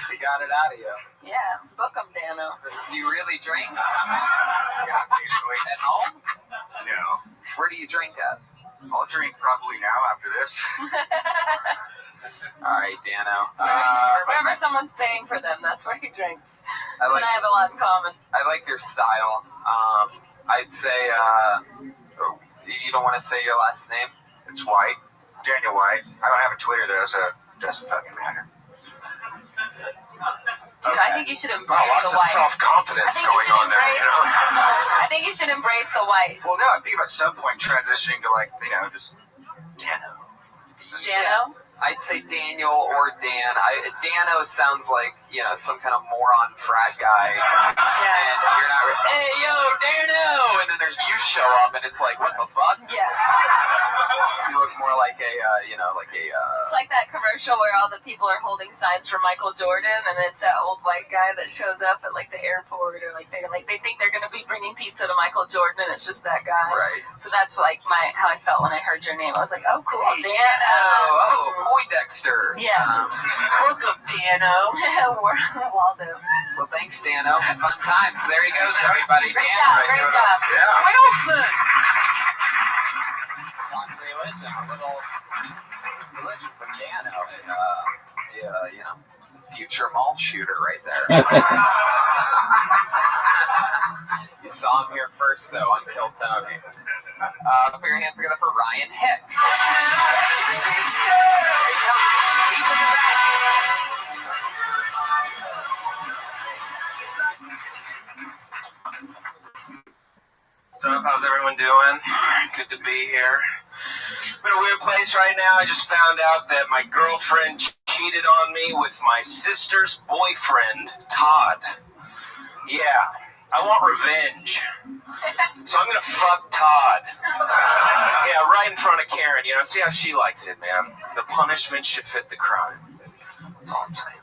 He got it out of you. Yeah, book him, Dano. Do you really drink? Yeah, basically. At home? No. Where do you drink at? I'll drink probably now after this. All right, Dano. Wherever someone's paying for them, that's where he drinks. I have a lot in common. I like your style. I'd say, you don't want to say your last name? It's White. Daniel White. I don't have a Twitter though, so it doesn't fucking matter. Dude, I think you should embrace lots the white. of self-confidence going on there, you know? I think you should embrace the white. Well, no, I'm thinking about some point transitioning to, like, just Dano. Dano? I'd say Daniel or Dan. Dano sounds like, some kind of moron frat guy. And you're not, hey, yo, Dano! And then you show up and it's like, what the fuck? Yeah. You look more like It's like that commercial where all the people are holding signs for Michael Jordan, and it's that old white guy that shows up at, like, the airport, or, they think they're going to be bringing pizza to Michael Jordan, and it's just that guy. Right. So that's, like, how I felt when I heard your name. I was like, oh, cool, hey, Dano. Poindexter. Yeah. Welcome, Dano. Waldo. Well, thanks, Dano. Fun times. There he goes, everybody. Great job. Yeah. Wilson. Talk religion. A little religion from Dano. Future mall shooter right there. You saw him here first, though, on Kill Tony. Put your hands together for Ryan Hicks. good to be here. I'm in a weird place right now. I just found out that my girlfriend cheated on me with my sister's boyfriend, Todd. Yeah, I want revenge. So I'm gonna fuck Todd. Yeah, right in front of Karen. You know, see how she likes it, man. The punishment should fit the crime. That's all I'm saying.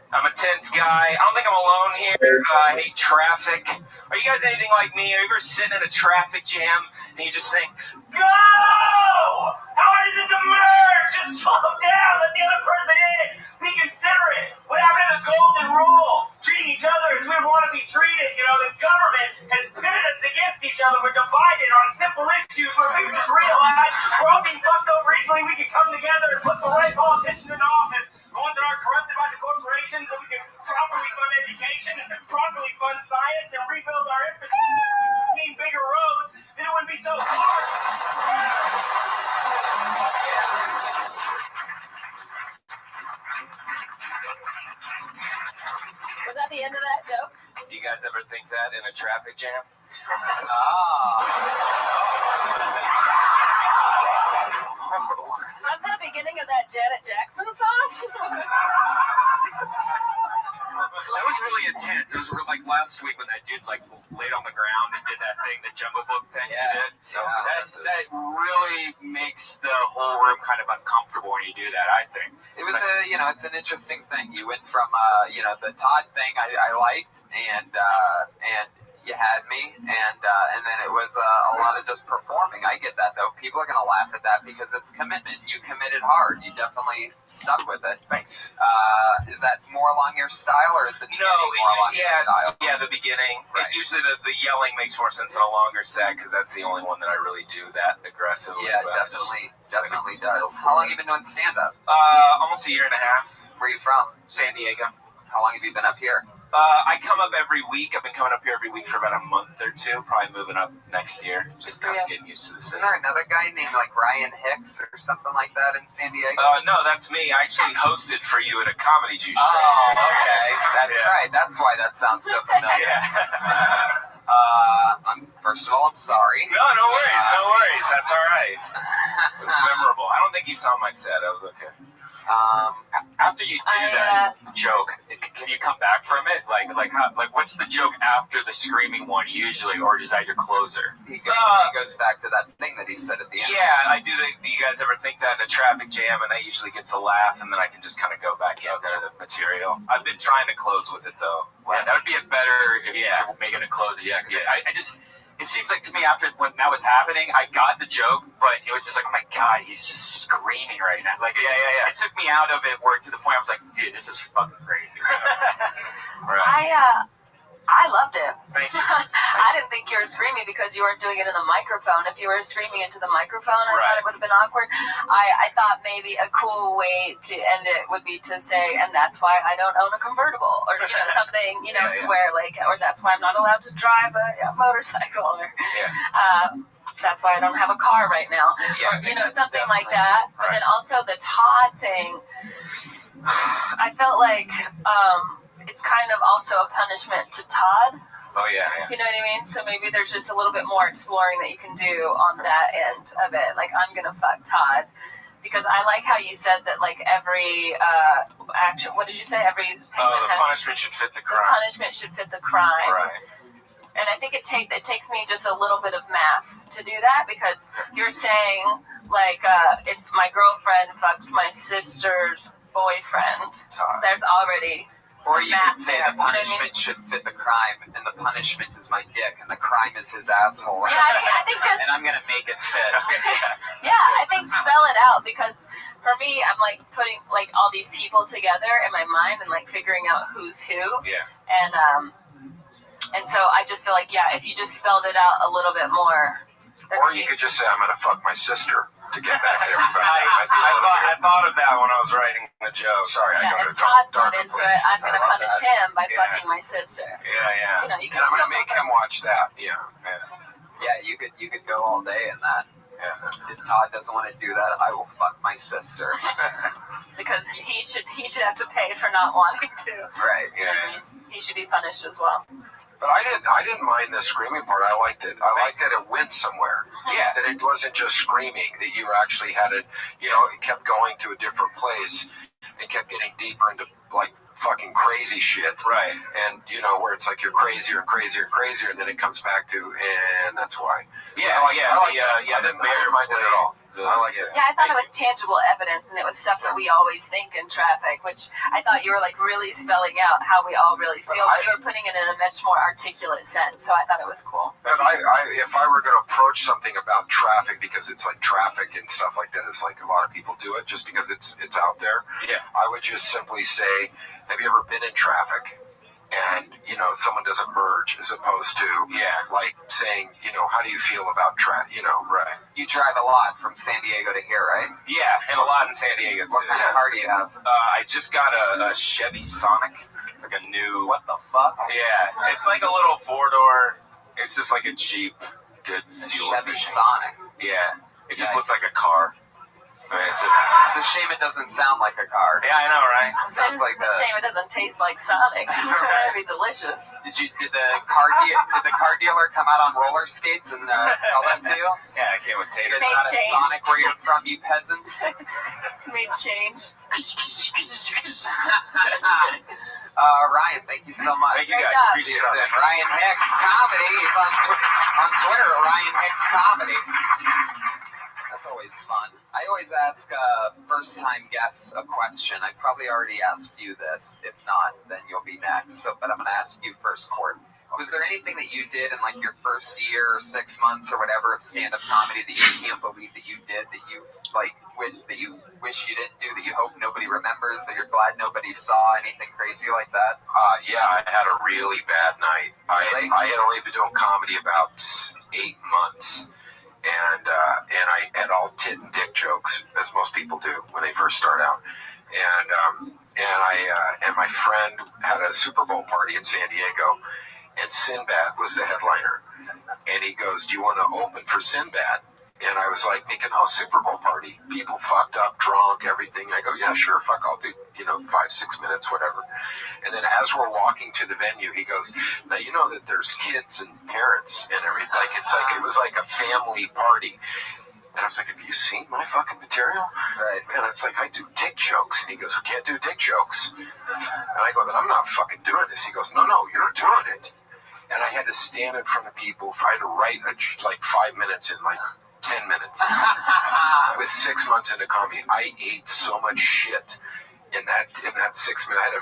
I'm a tense guy. I don't think I'm alone here. I hate traffic. Are you guys anything like me? Are you ever sitting in a traffic jam and you just think, go! How hard is it to merge? Just slow down. Let the other person in. Be considerate. What happened to the golden rule? Treating each other as we would want to be treated. You know, the government has pitted us against each other. We're divided on simple issues where we just realize we're all being fucked over equally. We can come together and put the right politicians in office. The ones that aren't corrupted by the corporations, so we can properly fund education and properly fund science and rebuild our infrastructure. Need bigger roads, then it wouldn't be so hard. Was that the end of that joke? Do you guys ever think that in a traffic jam? At the beginning of that Janet Jackson song? That was really intense. It was like last week when that dude like laid on the ground and did that thing, the Jungle Book thing he did. That really makes the whole room kind of uncomfortable when you do that, I think. It was it's an interesting thing. You went from, the Todd thing I liked, and you had me, and then it was a lot of just performing. I get that, though. People are going to laugh at that because it's commitment. You committed hard. You definitely stuck with it. Thanks. Is that more along your style, or is the beginning more along your style? Yeah, the beginning. Right. Usually the yelling makes more sense in a longer set because that's the only one that I really do that aggressively. Yeah, definitely does. How long have you been doing stand-up? Almost a year and a half. Where are you from? San Diego. How long have you been up here? I come up every week. I've been coming up here every week for about a month or two. Probably moving up next year. Just kind of getting used to the city. Isn't there another guy named like Ryan Hicks or something like that in San Diego? No, that's me. I actually hosted for you at a comedy juice show. Oh, okay. That's right. That's why that sounds so familiar. First of all, I'm sorry. No worries. That's all right. It was memorable. I don't think you saw my set. I was okay. After you do that joke, can you come back from it? Like what's the joke after the screaming one usually, or is that your closer? He goes back to that thing that he said at the end. Yeah, I do. Do you guys ever think that in a traffic jam, and that usually gets a laugh, and then I can just kind of go back into the material? I've been trying to close with it though. Yeah, that would be a better if you were making a closer. Yeah, because I just. It seems like to me after when that was happening, I got the joke, but it was just like, oh my God, he's just screaming right now. Like, it took me out of it where to the point I was like, dude, this is fucking crazy. Right. I loved it. Thank you. I didn't think you were screaming because you weren't doing it in the microphone. If you were screaming into the microphone, I thought it would have been awkward. I thought maybe a cool way to end it would be to say, and that's why I don't own a convertible, or something, to where or that's why I'm not allowed to drive a motorcycle, or that's why I don't have a car right now, or something like that. But then also the Todd thing, I felt like it's kind of also a punishment to Todd. Oh, yeah. You know what I mean? So maybe there's just a little bit more exploring that you can do on that end of it. Like, I'm going to fuck Todd. Because I like how you said that, like, every action, what did you say? The punishment should fit the crime. The punishment should fit the crime. Right. And I think it takes me just a little bit of math to do that, because you're saying, like, it's my girlfriend fucked my sister's boyfriend. Todd. There's already... Or you could say the punishment should fit the crime, and the punishment is my dick, and the crime is his asshole. Yeah, I think just... And I'm going to make it fit. Yeah, I think spell it out, because for me, I'm, like, putting, like, all these people together in my mind and, like, figuring out who's who. Yeah. And so I just feel like, if you just spelled it out a little bit more... Or you could just say, I'm going to fuck my sister to get back at everybody. I thought of that when I was writing the joke. Sorry, I go to Todd's not into it, I'm going to punish him by fucking my sister. Yeah. You can I'm going to make him watch that. Yeah, you could go all day in that. Yeah. If Todd doesn't want to do that, I will fuck my sister. Because he should have to pay for not wanting to. Right. Yeah. He should be punished as well. But I didn't mind the screaming part. I liked it. I liked that it went somewhere. Yeah, that it wasn't just screaming, that you actually had it, you know, it kept going to a different place and kept getting deeper into, like, fucking crazy shit. Right. And, you know, where it's like you're crazier and crazier and crazier, and then it comes back to, and that's why. Yeah, I didn't mind it at all. I liked it. Yeah, I thought it was tangible evidence, and it was stuff that we always think in traffic, which I thought you were like really spelling out how we all really feel. But you were putting it in a much more articulate sense, so I thought it was cool. But if I were going to approach something about traffic, because it's like traffic and stuff like that, it's like a lot of people do it just because it's out there. Yeah. I would just simply say, have you ever been in traffic? And, you know, someone doesn't merge, as opposed to, like, saying, you know, how do you feel about traffic, you know? Right. You drive a lot from San Diego to here, right? Yeah, and a lot in San Diego, too. What kind of car do you have? I just got a Chevy Sonic. It's like a new... What the fuck? Yeah, it's like a little four-door. It's just like a Jeep. Good fuel Chevy efficient. Sonic. Yeah, it just looks like a car. I mean, it's a shame it doesn't sound like a car. Yeah, I know, right? Sounds like It's a shame it doesn't taste like Sonic. That'd be delicious. Did the car dealer come out on roller skates and sell that to you? Yeah, I came with taters. Made Not change. a Sonic where you're from, you peasants. Made change. Ryan, thank you so much. Thank you guys. See you soon. Ryan Hicks Comedy. He's on Twitter. Ryan Hicks Comedy. That's always fun. I always ask first-time guests a question. I probably already asked you this. If not, then you'll be next. But I'm going to ask you first, Court. Was there anything that you did in like your first year or 6 months or whatever of stand-up comedy that you can't believe that you did, that you like wish you didn't do, that you hope nobody remembers, that you're glad nobody saw, anything crazy like that? Yeah, I had a really bad night. I had only been doing comedy about 8 months. And I had all tit and dick jokes, as most people do when they first start out. And my friend had a Super Bowl party in San Diego, and Sinbad was the headliner. And he goes, "Do you want to open for Sinbad?" And I was like thinking, oh, Super Bowl party, people fucked up, drunk, everything. I go, yeah, sure, fuck, I'll do, 5-6 minutes, whatever. And then as we're walking to the venue, he goes, now you know that there's kids and parents and everything. Like it was like a family party. And I was like, have you seen my fucking material? Right. And it's like, I do dick jokes. And he goes, I can't do dick jokes. And I go, then I'm not fucking doing this. He goes, no, you're doing it. And I had to stand in front of people. I had to write like 5 minutes in like 10 minutes. With 6 months into comedy, I ate so much shit in that 6 minutes. I had a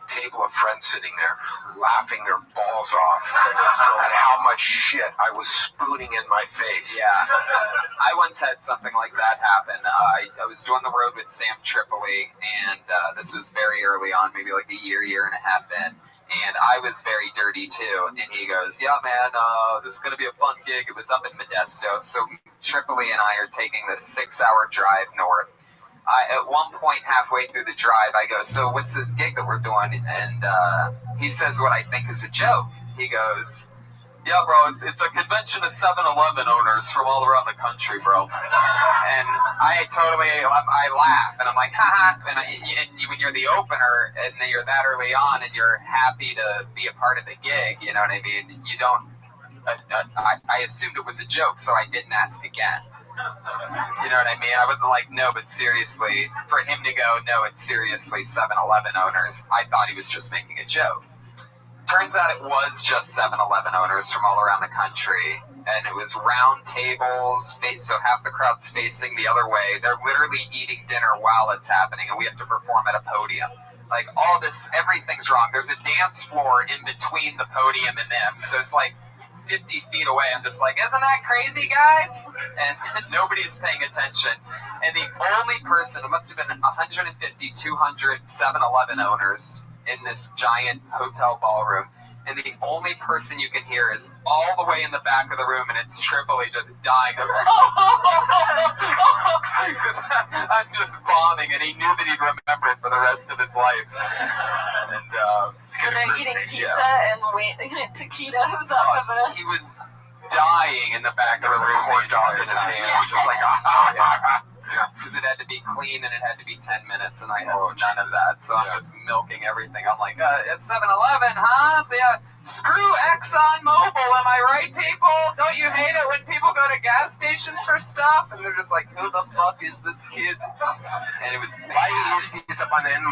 table of friends sitting there laughing their balls off at how much shit I was spooning in my face. Yeah. I once had something like that happen. I was doing the road with Sam Tripoli, and this was very early on, maybe like a year and a half in. And I was very dirty too. And he goes, yeah, man, this is going to be a fun gig. It was up in Modesto. So Tripoli and I are taking this 6-hour drive north. At one point halfway through the drive, I go, so what's this gig that we're doing? And he says what I think is a joke. He goes, yeah, bro, it's a convention of 7-Eleven owners from all around the country, bro. And I laugh, and I'm like, haha. And when you're the opener, and then you're that early on, and you're happy to be a part of the gig, you know what I mean? You don't, I assumed it was a joke, so I didn't ask again. You know what I mean? I wasn't like, no, but seriously, for him to go, no, it's seriously 7-Eleven owners, I thought he was just making a joke. Turns out it was just 7-Eleven owners from all around the country, and it was round tables, so half the crowd's facing the other way. They're literally eating dinner while it's happening, and we have to perform at a podium. Like, all this, everything's wrong. There's a dance floor in between the podium and them, so it's like 50 feet away. I'm just like, isn't that crazy, guys? And nobody's paying attention. And the only person, it must have been 150, 200 7-Eleven owners in this giant hotel ballroom, and the only person you can hear is all the way in the back of the room, and it's Tripoli just dying. Because I'm just bombing, and he knew that he'd remember it for the rest of his life. And they're eating pizza and taquitos off of it. He was dying in the back of the room, corn dog in his hand, just like because it had to be clean 15 and it had to be 10 minutes, and I had none of that. So I was milking everything. I'm like, it's 7-Eleven, huh? So yeah, screw Exxon Mobil, am I right, people? Don't you hate it when people go to gas stations for stuff? And they're just like, who the fuck is this kid? And it was why you sneak up on in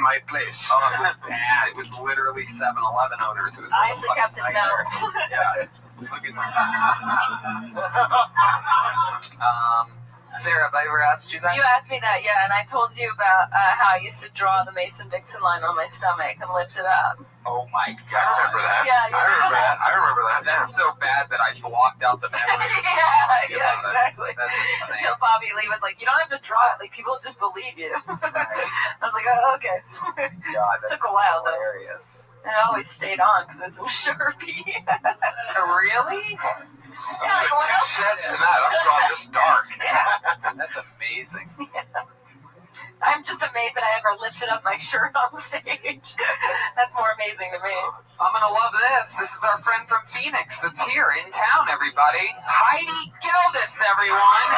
my place? Oh, it was bad. It was literally 7-Eleven owners. It was like I'm the captain now. Yeah. Look at Sarah, have I ever asked you that? You asked me that, yeah, and I told you about how I used to draw the Mason-Dixon line on my stomach and lift it up. Oh my god. I remember that. Yeah, I remember that. That's so bad that I blocked out the memory. yeah, exactly. That's insane. Until Bobby Lee was like, you don't have to draw it, like, people just believe you. I was like, oh, okay. God, that's took a while, hilarious. And I always stayed on because it's some Sharpie. Really? Yeah, like, what 2 cents in that. I'm drawing this dark. That's amazing. Yeah. I'm just amazed that I ever lifted up my shirt on stage. That's more amazing to me. I'm gonna love this. This is our friend from Phoenix that's here in town, everybody. Heidi Gildas, everyone.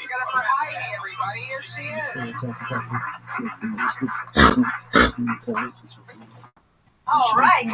You gotta put Heidi, everybody. Here she is. All right.